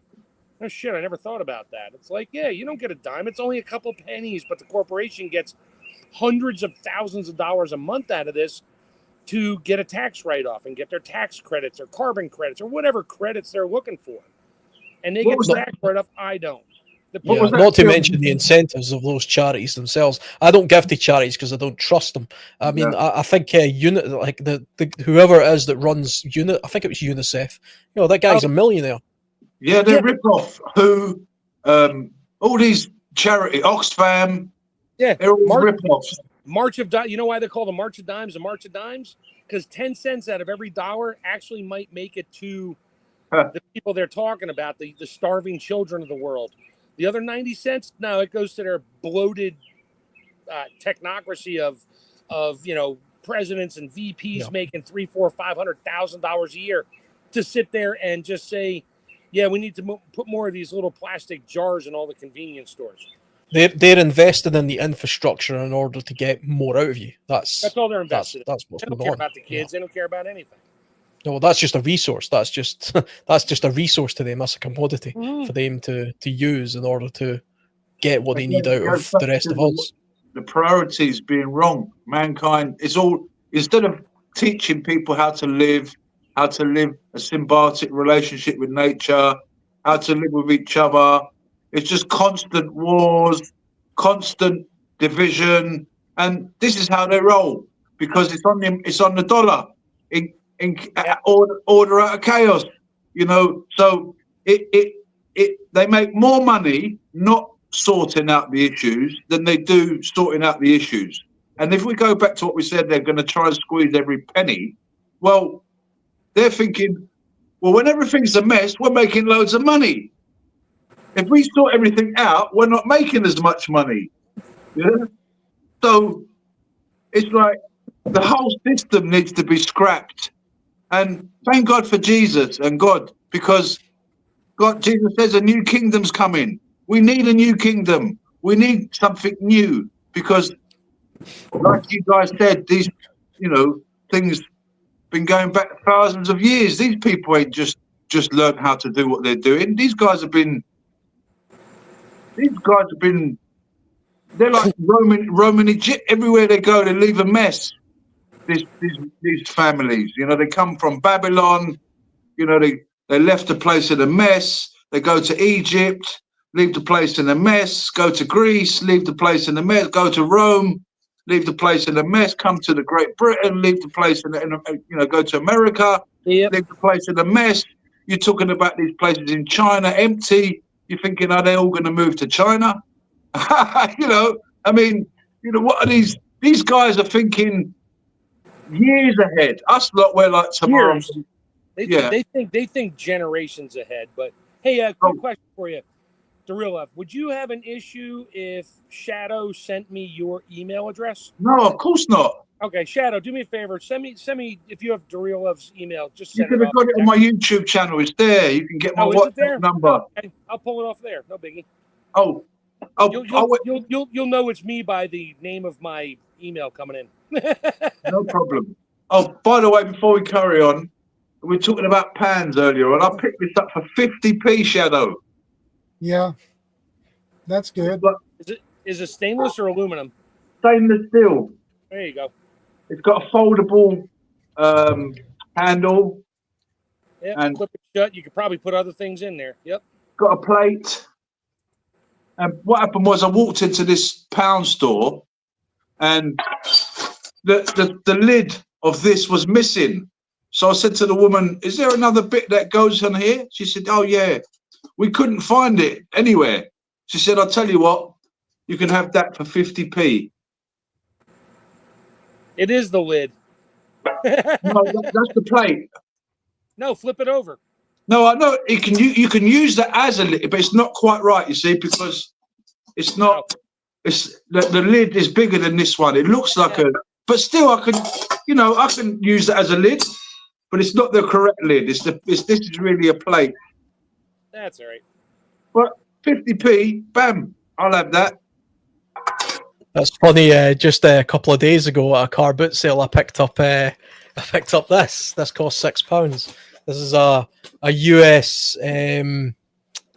oh, shit, I never thought about that. It's like, yeah, you don't get a dime. It's only a couple pennies, but the corporation gets hundreds of thousands of dollars a month out of this to get a tax write-off and get their tax credits or carbon credits or whatever credits they're looking for. And they get the tax write-off. I don't. Not to mention the incentives of those charities themselves. I don't give to charities because I don't trust them. I mean, I think Unit, like the whoever it is that runs Unit, I think it was UNICEF. That guy's a millionaire. Yeah, they rip off who, all these charity, Oxfam. Yeah, they're all rip offs. March of Dimes. You know why they call the March of Dimes the March of Dimes? Because 10 cents out of every dollar actually might make it to the people they're talking about, the starving children of the world. The other 90 cents, no, it goes to their bloated technocracy of presidents and VPs making $300,000, $400,000, $500,000 a year to sit there and just say, yeah, we need to put more of these little plastic jars in all the convenience stores. They're invested in the infrastructure in order to get more out of you. That's all they're invested in. That's what's they don't care about the kids. They don't care about anything. No, that's just a resource. That's just a resource to them. That's a commodity for them to use in order to get what they need out of the rest of us. The priorities being wrong. Mankind is all, instead of teaching people how to live, how to live a symbiotic relationship with nature, how to live with each other. It's just constant wars, constant division, and this is how they roll because it's on the dollar. In order out of chaos, you know. So they make more money not sorting out the issues than they do sorting out the issues. And if we go back to what we said, they're going to try and squeeze every penny. Well, they're thinking, well, when everything's a mess, we're making loads of money. If we sort everything out, we're not making as much money. Yeah. So it's like the whole system needs to be scrapped. And thank God for Jesus and God, because Jesus says a new kingdom's coming. We need a new kingdom. We need something new because, like you guys said, these, things been going back thousands of years. These people ain't just learned how to do what they're doing. They're like Roman Egypt. Everywhere they go, they leave a mess. These families, they come from Babylon. They left the place in a mess. They go to Egypt, leave the place in a mess. Go to Greece, leave the place in a mess. Go to Rome, leave the place in a mess. Come to the Great Britain, leave the place go to America, leave the place in a mess. You're talking about these places in China empty. You're thinking, are they all going to move to China? What are these? These guys are thinking years ahead. Us lot, we're like tomorrow. Years. They think generations ahead. But hey, quick question for you, Darilov. Would you have an issue if Shadow sent me your email address? No, of course not. Okay, Shadow, do me a favor. Send me if you have Darilov's email. Just you send could it have got it on my YouTube channel. It's there. You can get my WhatsApp number. Oh, okay. I'll pull it off there. No biggie. You'll know it's me by the name of my email coming in. No problem. Oh, by the way, before we carry on, we were talking about pans earlier, and I picked this up for 50p, Shadow. Yeah, that's good. Is it stainless or aluminum? Stainless steel. There you go. It's got a foldable handle. Yep, and clip it shut. You could probably put other things in there. Yep. Got a plate. And what happened was I walked into this pound store, and the lid of this was missing. So I said to the woman, "Is there another bit that goes on here?" She said, "Oh yeah." We couldn't find it anywhere. She said, "I'll tell you what, you can have that for 50p." It is the lid. No, that's the plate. No, flip it over. No, I know you can use that as a lid, but it's not quite right, you see, because it's not. No. It's the lid is bigger than this one. It looks like but still, I can use that as a lid, but it's not the correct lid. This is really a plate. That's all right. But 50p, bam, I'll have that. That's funny. Just a couple of days ago at a car boot sale, I picked up this. This cost £6. This is a US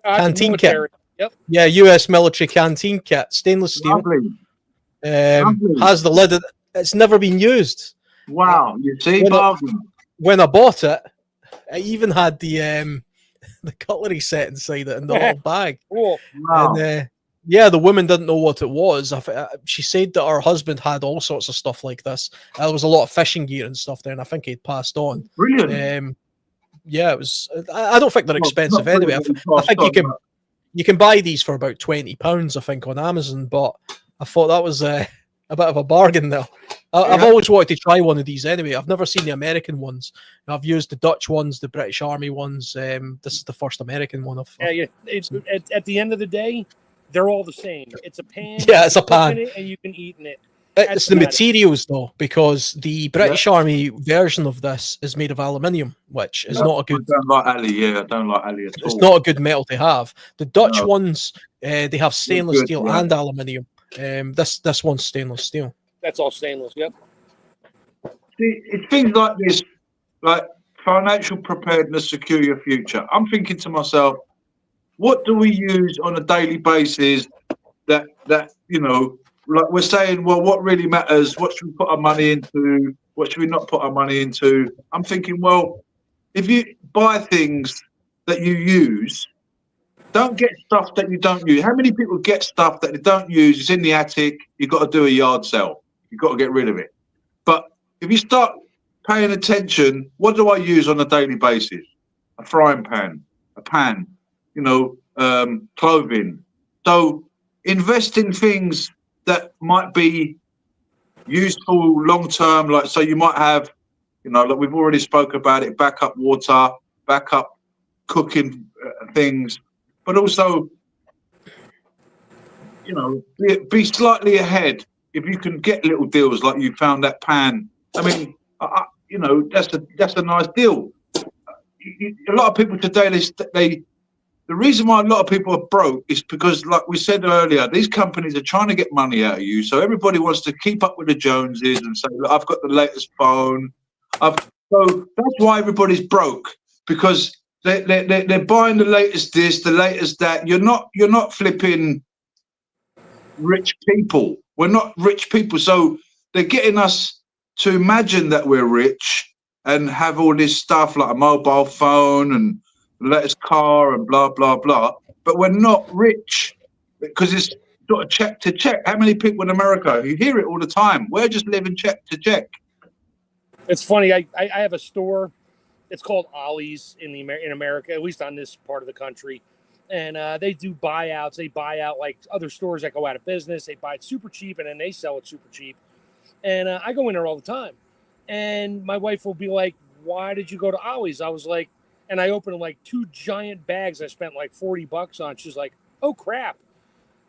canteen kit. Yep. Yeah, US military canteen kit, stainless steel. Lovely. Has the lid. It's never been used. Wow, you see, when I bought it, I even had the cutlery set inside it in the little bag. Cool. Wow. And the woman didn't know what it was. She said that her husband had all sorts of stuff like this. There was a lot of fishing gear and stuff there, and I think he'd passed on. Brilliant. It was. I don't think they're expensive anyway. I think you can buy these for about £20, I think, on Amazon. But I thought that was a bit of a bargain there. I've always wanted to try one of these anyway. I've never seen the American ones. I've used the Dutch ones, the British Army ones. This is the first American one. It's at the end of the day, they're all the same. It's a pan. Yeah, it's a pan, and you can eat in it. It's the materials though, because the British Army version of this is made of aluminium, which is not a good. I don't like Ali. Yeah, I don't like Ali at all. It's not a good metal to have. The Dutch ones, they have stainless steel and aluminium. This one's stainless steel. That's all stainless. Yep. See, it's things like this, like financial preparedness, secure your future. I'm thinking to myself, what do we use on a daily basis that like we're saying, well, what really matters? What should we put our money into? What should we not put our money into? I'm thinking, well, if you buy things that you use, don't get stuff that you don't use. How many people get stuff that they don't use? It's in the attic. You've got to do a yard sale. You've got to get rid of it. But if you start paying attention, what do I use on a daily basis? A frying pan, a pan, clothing. So invest in things that might be useful long term. Like, so you might have, like we've already spoke about it, backup water, backup cooking things, but also, be slightly ahead. If you can get little deals like you found that pan, I mean, that's a nice deal. A lot of people today, the reason why a lot of people are broke is because, like we said earlier, these companies are trying to get money out of you. So everybody wants to keep up with the Joneses and say, look, I've got the latest phone. So that's why everybody's broke, because they're buying the latest this, the latest that. You're not flipping rich people. We're not rich people. So they're getting us to imagine that we're rich and have all this stuff like a mobile phone and the latest car and blah, blah, blah. But we're not rich because it's sort of check to check. How many people in America, you hear it all the time, we're just living check to check. It's funny. I have a store. It's called Ollie's in America, at least on this part of the country. And they do buyouts. They buy out like other stores that go out of business. They buy it super cheap and then they sell it super cheap. And I go in there all the time. And my wife will be like, why did you go to Ollie's? I was like, and I opened like 2 giant bags I spent like $40 on. She's like, oh, crap.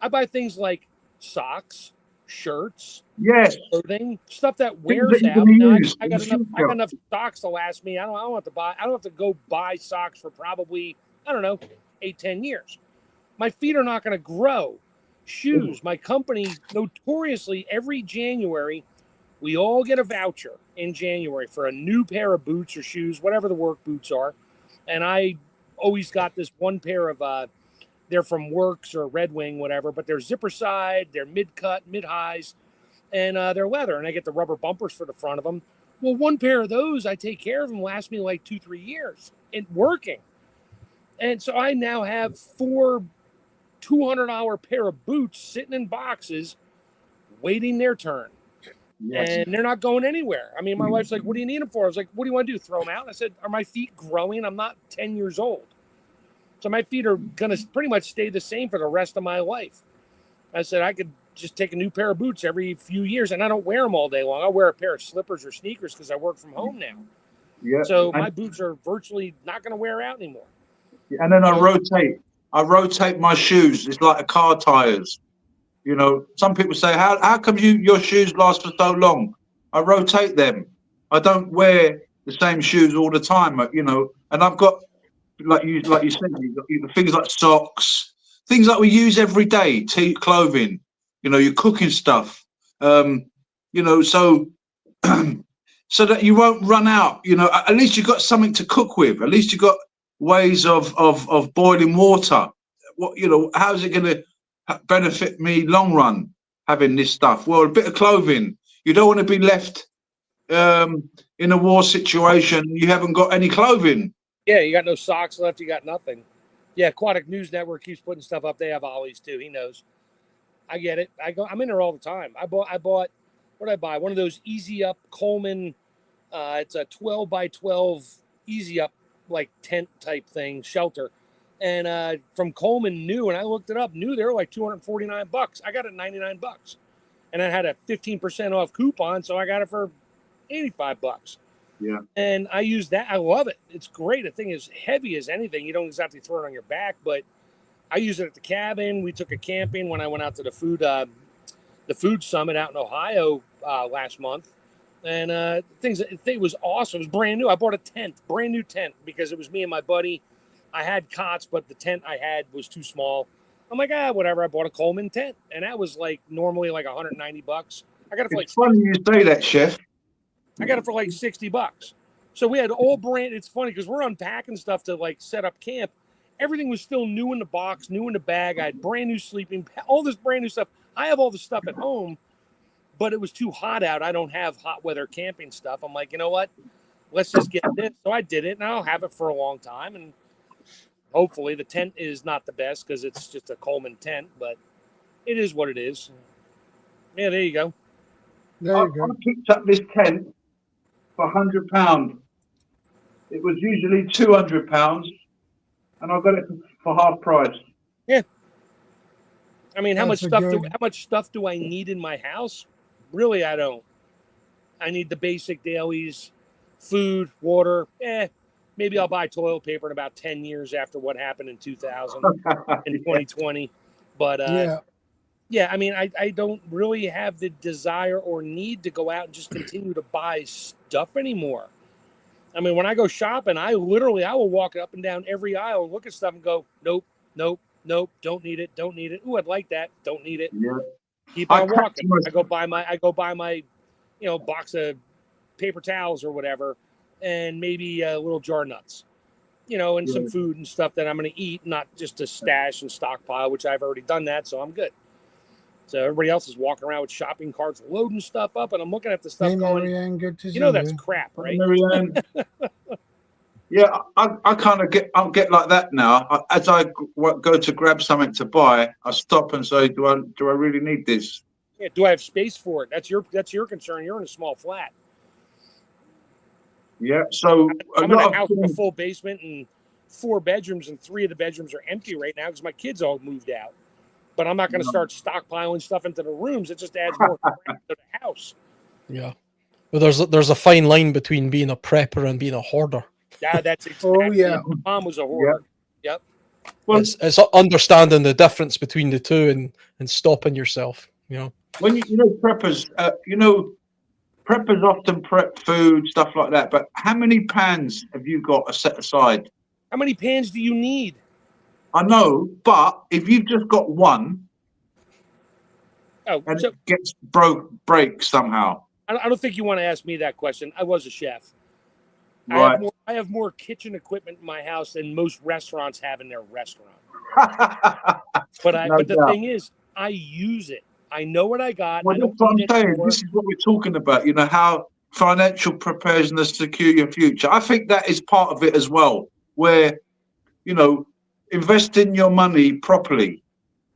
I buy things like socks, shirts, yes, clothing, stuff that wears that out. now, I got enough socks to last me. I don't have to go buy socks for probably, I don't know, 8-10 years. My feet are not going to grow. Shoes, my company notoriously every January, we all get a voucher in January for a new pair of boots or shoes, whatever the work boots are. And I always got this one pair of they're from Works or Red Wing, whatever, but they're zipper side, they're mid-cut, mid-highs, and they're leather, and I get the rubber bumpers for the front of them. Well, one pair of those, I take care of them, last me like 2-3 years in working. And so I now have 4 $200 pair of boots sitting in boxes waiting their turn. Yes. And they're not going anywhere. I mean, my wife's like, what do you need them for? I was like, what do you want to do? Throw them out? And I said, are my feet growing? I'm not 10 years old. So my feet are going to pretty much stay the same for the rest of my life. I said, I could just take a new pair of boots every few years, and I don't wear them all day long. I wear a pair of slippers or sneakers because I work from home now. Yeah. So my boots are virtually not going to wear out anymore. And then I rotate my shoes. It's like a car tires. Some people say, how come your shoes last for so long? I rotate them. I don't wear the same shoes all the time, and I've got, like you said, you've got things like socks, things that we use every day, clothing, your cooking stuff, so so that you won't run out. At least you've got something to cook with. At least you've got ways of boiling water. How's it going to benefit me long run having this stuff? Well, a bit of clothing. You don't want to be left in a war situation. You haven't got any clothing. Yeah, you got no socks left. You got nothing. Yeah, Aquatic News Network keeps putting stuff up. They have Ollie's too. He knows. I get it. I'm in there all the time. I bought. What did I buy? One of those Easy Up Coleman. It's a 12 by 12 Easy Up like tent type thing, shelter. And from Coleman new, and I looked it up, new, they were like $249. I got it $99. And I had a 15% off coupon, so I got it for $85. Yeah. And I use that. I love it. It's great. The thing is heavy as anything. You don't exactly throw it on your back, but I use it at the cabin. We took it camping when I went out to the food summit out in Ohio last month. And it was awesome. It was brand new. I bought a brand new tent, because it was me and my buddy. I had cots, but the tent I had was too small. I'm like, whatever. I bought a Coleman tent, and that was like normally like $190. I got it for it's funny you say that, Chef. I got it for like $60. So we had all brand. It's funny because we're unpacking stuff to like set up camp. Everything was still new in the box, new in the bag. I had brand new sleeping, all this brand new stuff. I have all the stuff at home, but it was too hot out. I don't have hot weather camping stuff. I'm like, you know what? let's just get this. So I did it, and I'll have it for a long time. And hopefully the tent is not the best because it's just a Coleman tent, but it is what it is. Yeah, there you go. There I you go. picked up this tent for £100. It was usually £200, and I got it for half price. I mean, how much That's a stuff do I need in my house? Really, I don't. I need the basic dailies, food, water. Maybe I'll buy toilet paper in about 10 years after what happened in 2000 and 2020. But yeah, I mean, I don't really have the desire or need to go out and just continue to buy stuff anymore. I mean, when I go shopping, I will walk up and down every aisle and look at stuff and go, nope, nope, nope, don't need it, don't need it. Ooh, I'd like that, don't need it. Yeah. Keep on walking. I go buy my, box of paper towels or whatever, and maybe a little jar of nuts, and some food and stuff that I'm going to eat, not just to stash and stockpile, which I've already done that, so I'm good. So everybody else is walking around with shopping carts, loading stuff up, and I'm looking at the stuff going, Marianne, good to see that's crap, right? Yeah, I kind of get like that now. As I go to grab something to buy, I stop and say, do I really need this? Yeah, do I have space for it? That's your concern. You're in a small flat. Yeah, so I'm in a house with a full basement and 4 bedrooms, and 3 of the bedrooms are empty right now because my kids all moved out. But I'm not going to start stockpiling stuff into the rooms. It just adds more crap to the house. Yeah. Well, there's a fine line between being a prepper and being a hoarder. Yeah, that's exactly yeah. it. Mom was a hoarder. Yep. Well, It's understanding the difference between the two and stopping yourself, When preppers, preppers often prep food, stuff like that. But how many pans have you got set aside? How many pans do you need? I know, but if you've just got one, and it gets breaks somehow. I don't think you want to ask me that question. I was a chef. Right. I have more kitchen equipment in my house than most restaurants have in their restaurant. But the thing is, I use it. I know what I got. Well, that's what I'm saying. This is what we're talking about. How financial preparedness secure your future. I think that is part of it as well, where invest in your money properly.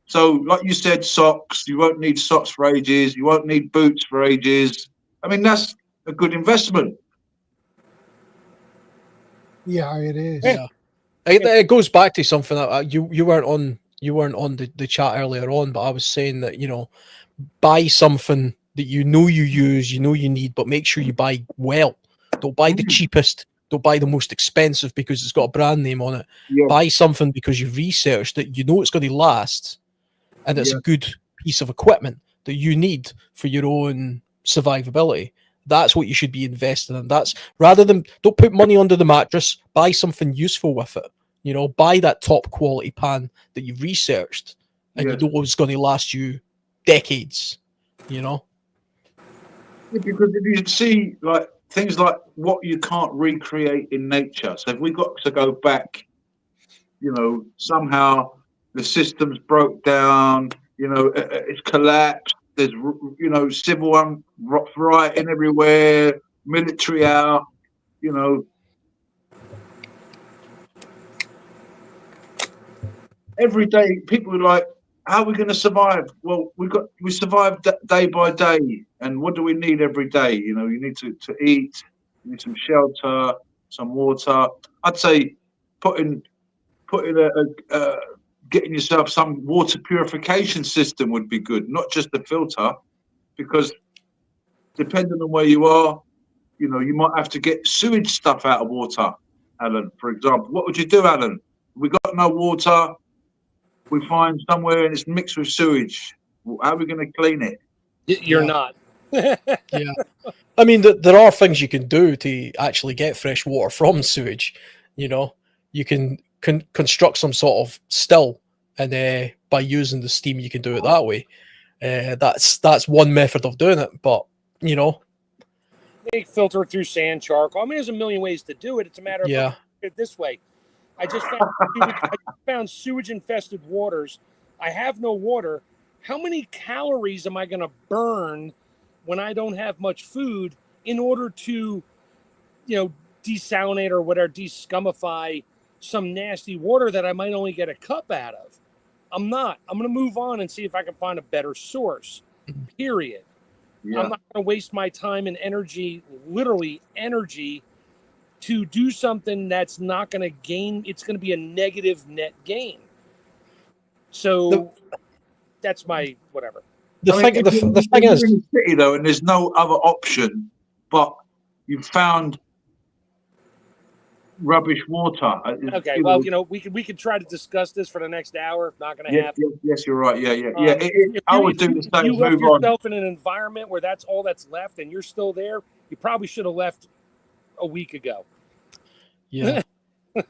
So, like you said, socks. You won't need socks for ages. You won't need boots for ages. I mean, that's a good investment. Yeah, it is. Yeah. It goes back to something that you weren't on the chat earlier on, but I was saying that buy something that you use, you need, but make sure you buy well. Don't buy the cheapest. Don't buy the most expensive because it's got a brand name on it. Yeah. Buy something because you've researched it. It's going to last, and it's a good piece of equipment that you need for your own survivability. That's what you should be investing in. That's rather than don't put money under the mattress. Buy something useful with it. Buy that top quality pan that you've researched and it's going to last you decades. Yeah, because if you see things like what you can't recreate in nature. So if we got to go back, somehow the system's broke down. It's collapsed. There's, civil rioting everywhere, military out, Every day people are like, how are we going to survive? Well, we survive day by day. And what do we need every day? You need to eat, you need some shelter, some water. I'd say putting getting yourself some water purification system would be good, not just a filter, because depending on where you are, you might have to get sewage stuff out of water, Alan, for example. What would you do, Alan? We got no water, we find somewhere and it's mixed with sewage. How are we going to clean it? You're not. Yeah. I mean, there are things you can do to actually get fresh water from sewage. You can construct some sort of still, and by using the steam, you can do it that way. That's one method of doing it, but They filter it through sand, charcoal. I mean, there's a million ways to do it. It's a matter of it this way. I just found sewage-infested waters. I have no water. How many calories am I going to burn when I don't have much food in order to, desalinate or whatever, descumify some nasty water that I might only get a cup out of. I'm not. I'm going to move on and see if I can find a better source, period. Yeah. I'm not going to waste my time and energy, literally energy, to do something that's not going to gain. It's going to be a negative net gain. So that's my whatever. The thing if is, you're in the city though, and there's no other option, but you've found rubbish water. Okay, well, we could try to discuss this for the next hour. Not going to happen. Yes, you're right. Yeah. I would do the same. If you left Move on. yourself in an environment where that's all that's left, and you're still there, you probably should have left a week ago. Yeah.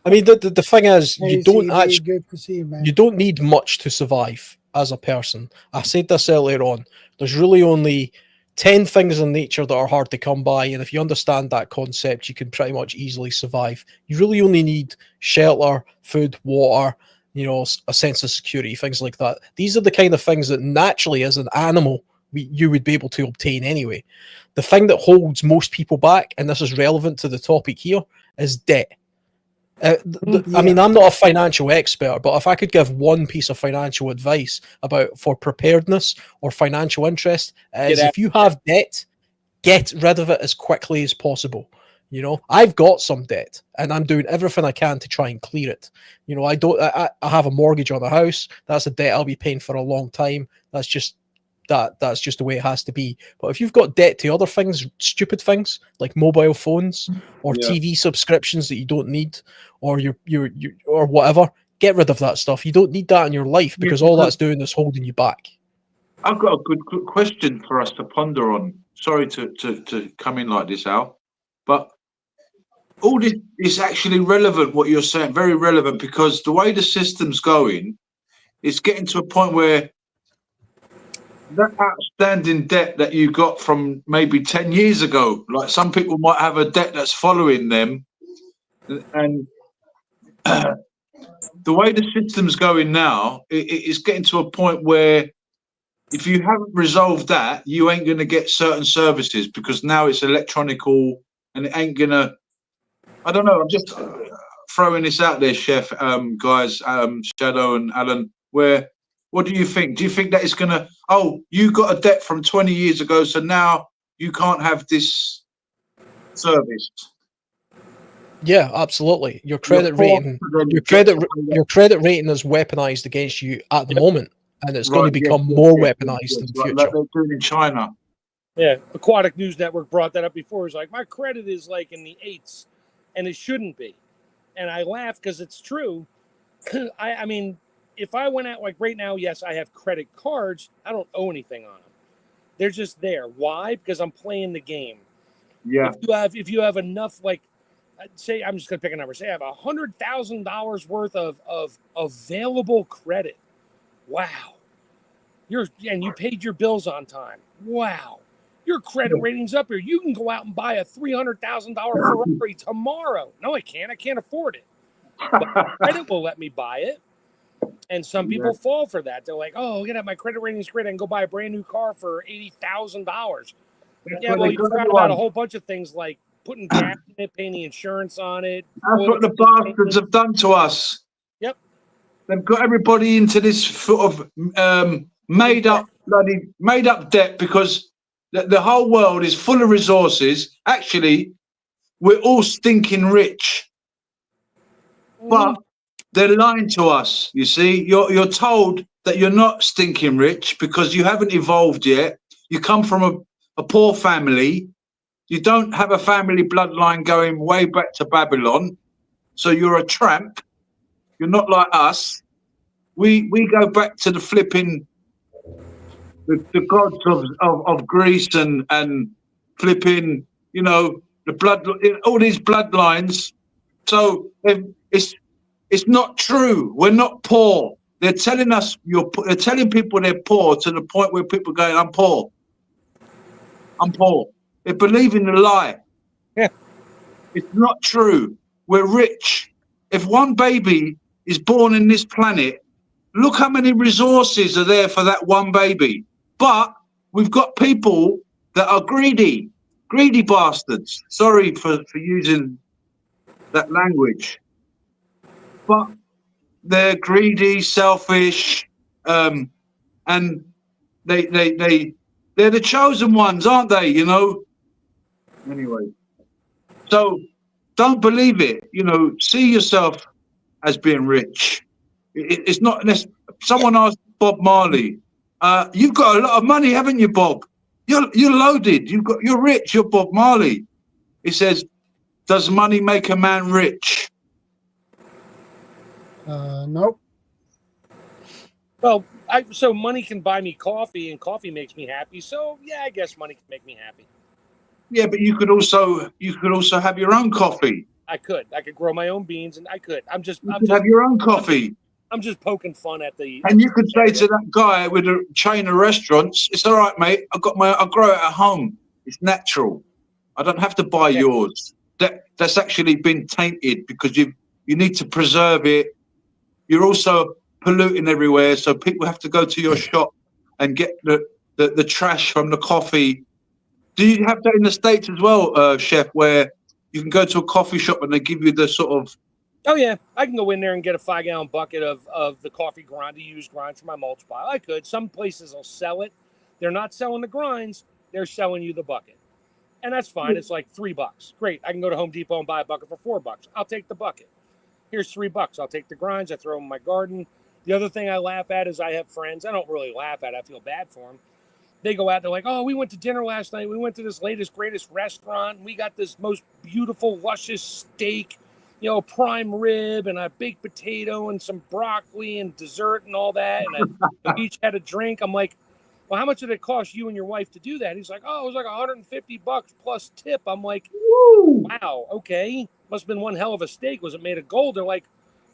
I mean, the thing is, you don't CB, actually, good to see you, man. you don't need much to survive as a person. I said this earlier on. There's really only 10 things in nature that are hard to come by, and if you understand that concept, you can pretty much easily survive. You really only need shelter, food, water, a sense of security, things like that. These are the kind of things that naturally, as an animal, you would be able to obtain anyway. The thing that holds most people back, and this is relevant to the topic here, is debt. I mean, I'm not a financial expert, but if I could give one piece of financial advice for preparedness or financial interest, is if you have debt, get rid of it as quickly as possible. I've got some debt, and I'm doing everything I can to try and clear it. I have a mortgage on a house. That's a debt I'll be paying for a long time. That's just the way it has to be. But if you've got debt to other things, stupid things like mobile phones or TV subscriptions that you don't need, or you or whatever, get rid of that stuff. You don't need that in your life, because all that's doing is holding you back. I've got a good question for us to ponder on. Sorry to come in like this, Al, but all this is actually relevant. What you're saying, very relevant, because the way the system's going, it's getting to a point where that outstanding debt that you got from maybe 10 years ago, like some people might have a debt that's following them, and the way the system's going now, it's getting to a point where if you haven't resolved that, you ain't going to get certain services, because now it's electronical, and it ain't going to, I don't know, I'm just throwing this out there, Chef, guys, Shadow and Alan, what do you think? Do you think that it's going to, you got a debt from 20 years ago, so now you can't have this service? Yeah, absolutely. Your credit rating is weaponized against you at the moment, and it's going to become more weaponized in the future. Like they're doing in China. Yeah, Aquatic News Network brought that up before. It's like, my credit is like in the 8s, and it shouldn't be. And I laugh because it's true. I mean, if I went out, like right now, yes, I have credit cards. I don't owe anything on them. They're just there. Why? Because I'm playing the game. Yeah. If you have enough, like, say, I'm just going to pick a number. Say I have $100,000 worth of available credit. Wow. And you paid your bills on time. Wow. Your credit rating's up here. You can go out and buy a $300,000 Ferrari tomorrow. No, I can't. I can't afford it. But credit will let me buy it. And some people fall for that. They're like, oh, look at my credit rating's great. I can go buy a brand new car for $80,000. Yeah, well, you forgot about a whole bunch of things like putting gas in it, paying the insurance on it. That's what the bastards have done to us. Yep. They've got everybody into this sort of made up debt, because the whole world is full of resources. Actually, we're all stinking rich. But they're lying to us, you see. You're told that you're not stinking rich because you haven't evolved yet. You come from a poor family. You don't have a family bloodline going way back to Babylon. So you're a tramp. You're not like us. We go back to the flipping the gods of Greece and flipping, the blood, all these bloodlines. So it's not true. We're not poor. They're telling us they're telling people they're poor, to the point where people are going, I'm poor. I'm poor. They believe in the lie. Yeah. It's not true. We're rich. If one baby is born in this planet, look how many resources are there for that one baby. But we've got people that are greedy bastards. Sorry for using that language. But they're greedy, selfish, and they're the chosen ones, aren't they? You know. Anyway, so don't believe it. You know, see yourself as being rich. It's not. Someone asked Bob Marley, "You've got a lot of money, haven't you, Bob? You're loaded. You're rich. You're Bob Marley." He says, "Does money make a man rich?" Nope. Well, so money can buy me coffee, and coffee makes me happy. So yeah, I guess money can make me happy. Yeah, but you could also have your own coffee. I could grow my own beans, and I could. I'm just Have your own coffee. I'm just poking fun at the. And you could say to that guy with a chain of restaurants, "It's all right, mate. I grow it at home. It's natural. I don't have to buy yours. That's actually been tainted because you need to preserve it. You're also polluting everywhere, so people have to go to your shop and get the trash from the coffee." Do you have that in the States as well, Chef, where you can go to a coffee shop and they give you the sort of... Oh, yeah. I can go in there and get a 5-gallon bucket of the coffee grind, the used grinds for my mulch pile. I could. Some places will sell it. They're not selling the grinds. They're selling you the bucket. And that's fine. It's like $3. Great. I can go to Home Depot and buy a bucket for $4. I'll take the bucket. Here's $3. I'll take the grinds. I throw them in my garden. The other thing I laugh at is I have friends. I don't really laugh at it. I feel bad for them. They go out, they're like, "Oh, we went to dinner last night. We went to this latest, greatest restaurant. We got this most beautiful, luscious steak, you know, prime rib and a baked potato and some broccoli and dessert and all that. And we each had a drink." I'm like, "Well, how much did it cost you and your wife to do that?" He's like, "Oh, it was like $150 plus tip." I'm like, "Wow, okay. Must have been one hell of a steak. Was it made of gold?" They're like,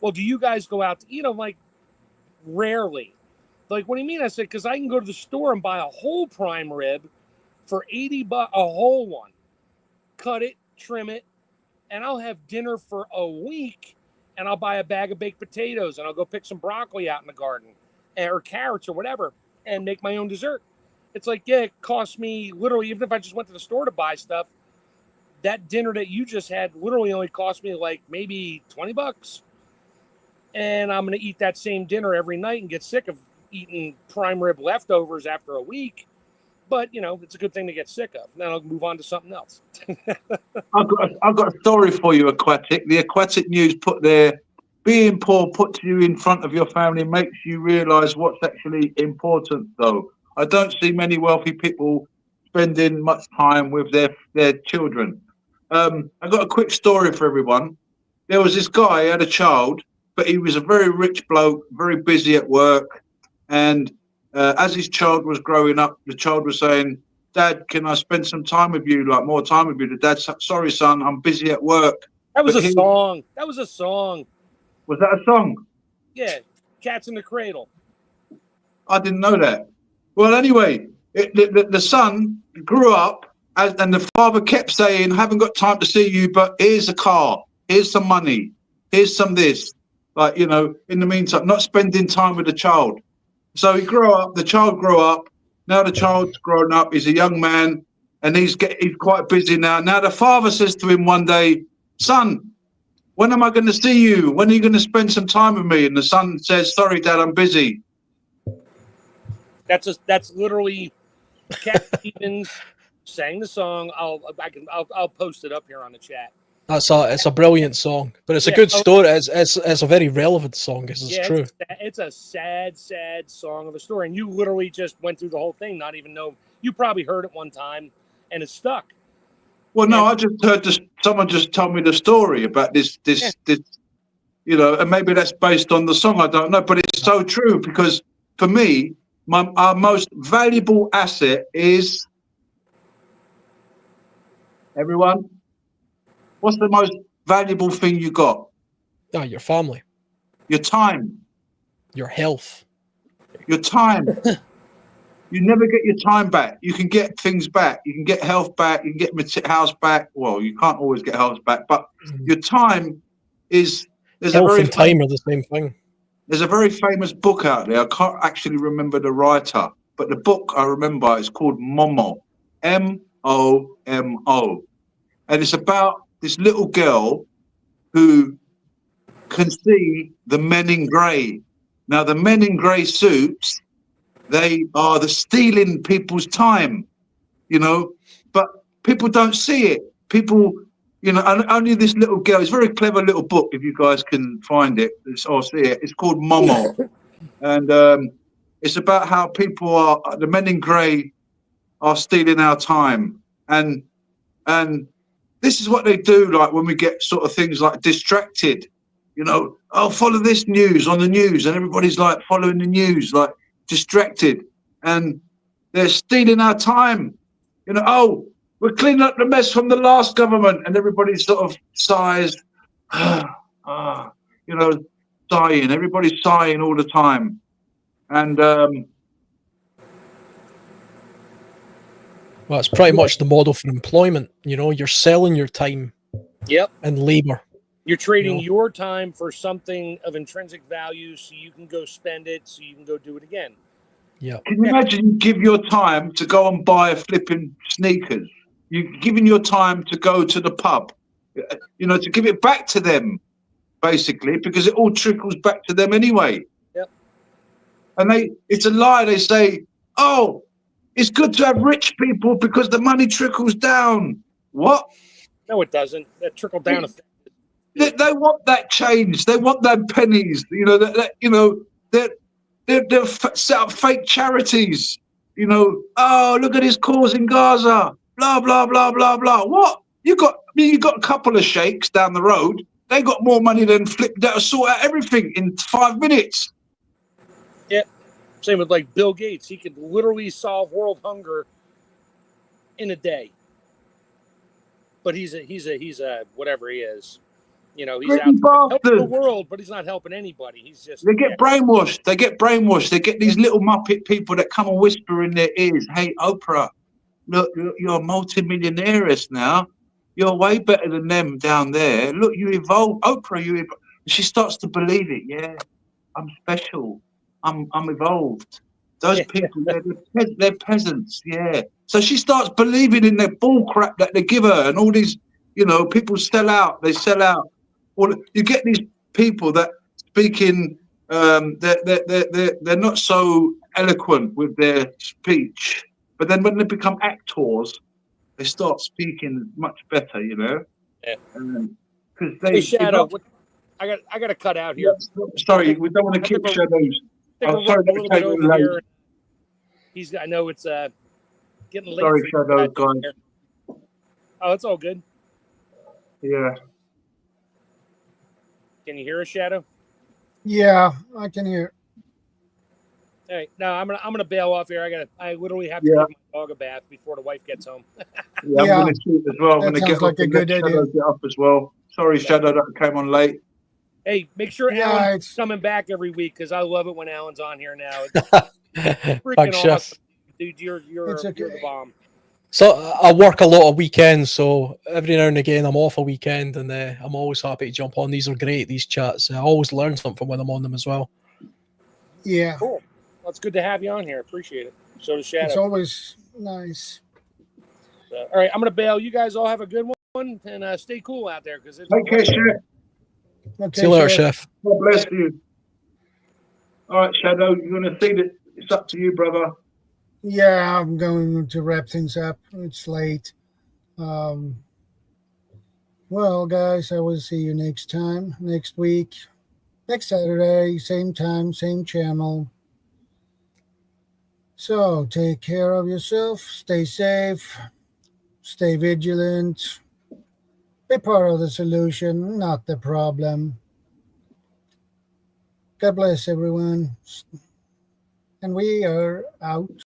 "Well, do you guys go out to eat?" I'm like, "Rarely." Like, "What do you mean?" I said, "Because I can go to the store and buy a whole prime rib for $80, a whole one, cut it, trim it, and I'll have dinner for a week, and I'll buy a bag of baked potatoes, and I'll go pick some broccoli out in the garden or carrots or whatever and make my own dessert." It's like, yeah, it costs me literally, even if I just went to the store to buy stuff, that dinner that you just had literally only cost me like maybe $20. And I'm going to eat that same dinner every night and get sick of eating prime rib leftovers after a week. But, you know, it's a good thing to get sick of. Then I'll move on to something else. I've got a story for you, Aquatic. The Aquatic News put there, "Being poor puts you in front of your family, makes you realise what's actually important, though. I don't see many wealthy people spending much time with their children." I've got a quick story for everyone. There was this guy, he had a child, but he was a very rich bloke, very busy at work. And as his child was growing up, the child was saying, "Dad, can I spend some time with you, like more time with you?" The dad said, "Sorry, son, I'm busy at work." That was a song. That was a song. Was that a song? Yeah, Cats in the Cradle. I didn't know that. Well, anyway, the son grew up, and the father kept saying, "Haven't got time to see you, but here's a car, here's some money, here's some this." Like, you know, in the meantime, not spending time with the child. So he grew up, the child grew up. Now the child's grown up, he's a young man, and he's quite busy now. Now the father says to him one day, "Son, when am I going to see you? When are you going to spend some time with me?" And the son says, "Sorry, Dad, I'm busy." That's literally Cat Stevens sang the song. I'll post it up here on the chat. It's a brilliant song, but it's a good story. It's a very relevant song. It's true. It's a sad song of a story, and you literally just went through the whole thing, not even know. You probably heard it one time, and it's stuck. Well, no, I just heard someone just told me the story about this, you know, and maybe that's based on the song. I don't know, but it's so true because for me, our most valuable asset is everyone. What's the most valuable thing you got? Your family. Your time. Your health. Your time. You never get your time back. You can get things back. You can get health back. You can get house back. Well, you can't always get house back, but your time is... Health and time are the same thing. There's a very famous book out there. I can't actually remember the writer, but the book I remember is called Momo. Momo. And it's about this little girl who can see the men in grey. Now, the men in grey suits, they are the stealing people's time, you know, but people don't see it. People, you know, and only this little girl, it's a very clever little book, if you guys can find it or see it. It's called Momo. And it's about how people are, the men in grey are stealing our time. And this is what they do, like when we get sort of things like distracted, you know, oh, follow this news on the news, and everybody's like following the news, like distracted, and they're stealing our time. You know, oh, we're cleaning up the mess from the last government, and everybody sort of sighs, you know, sighing. Everybody's sighing all the time, and Well, it's pretty much the model for employment. You know, you're selling your time Yep. and labor. You're trading No. your time for something of intrinsic value so you can go spend it, so you can go do it again. Yeah. can you imagine you give your time to go and buy flipping sneakers? You're giving your time to go to the pub, you know, to give it back to them, basically, because it all trickles back to them anyway. Yep. And it's a lie. They say, oh, it's good to have rich people because the money trickles down. What? No, it doesn't. That trickle down effect. They want that change. They want that pennies. You know, you know, they're set up fake charities. You know, oh, look at his cause in Gaza. Blah blah blah blah blah. What? You got a couple of sheikhs down the road. They got more money than Flip that sort out everything in 5 minutes. Yeah. Same with like Bill Gates. He could literally solve world hunger in a day. But he's a whatever he is. You know, he's out helping the world, but he's not helping anybody. He's just brainwashed. They get brainwashed. They get these little muppet people that come and whisper in their ears, "Hey, Oprah, look, you're a multimillionaires now. You're way better than them down there. Look, you evolved, Oprah. You evolved." She starts to believe it. Yeah, I'm special. I'm evolved. Those people, they're peasants. Yeah. So she starts believing in their bull crap that they give her, and all these, you know, people sell out. They sell out. Well, you get these people that speak in, they're not so eloquent with their speech, but then when they become actors, they start speaking much better, you know. Yeah. Because they. Hey, Shadow, I got to cut out here. Sorry, we don't want to keep Shadows. I'm sorry, a little bit over here. I know it's getting late. Sorry, Shadow, guys. Oh, it's all good. Yeah. Can you hear us, Shadow? Yeah, I can hear. All right, no, I'm gonna bail off here. I literally have to give my dog a bath before the wife gets home. I'm gonna shoot as well. That sounds like a good idea. Get up as well. Sorry, Shadow, that I came on late. Hey, make sure Alan's coming back every week because I love it when Alan's on here now. It's freaking awesome, Chef. dude. You're the bomb. So I work a lot of weekends, so every now and again I'm off a weekend, and I'm always happy to jump on. These are great, these chats. I always learn something when I'm on them as well. Yeah. Cool. Well, it's good to have you on here. Appreciate it. So does Shadow. It's always nice. So, all right, I'm going to bail. You guys all have a good one, and stay cool out there. Because Take care, Chef. Okay, see you later, Chef. God bless you. All right, Shadow, you're going to see that it's up to you, brother. Yeah, I'm going to wrap things up. It's late. Well, guys, I will see you next time, next week, next Saturday, same time, same channel. So take care of yourself, stay safe, stay vigilant, be part of the solution, not the problem. God bless everyone. And we are out.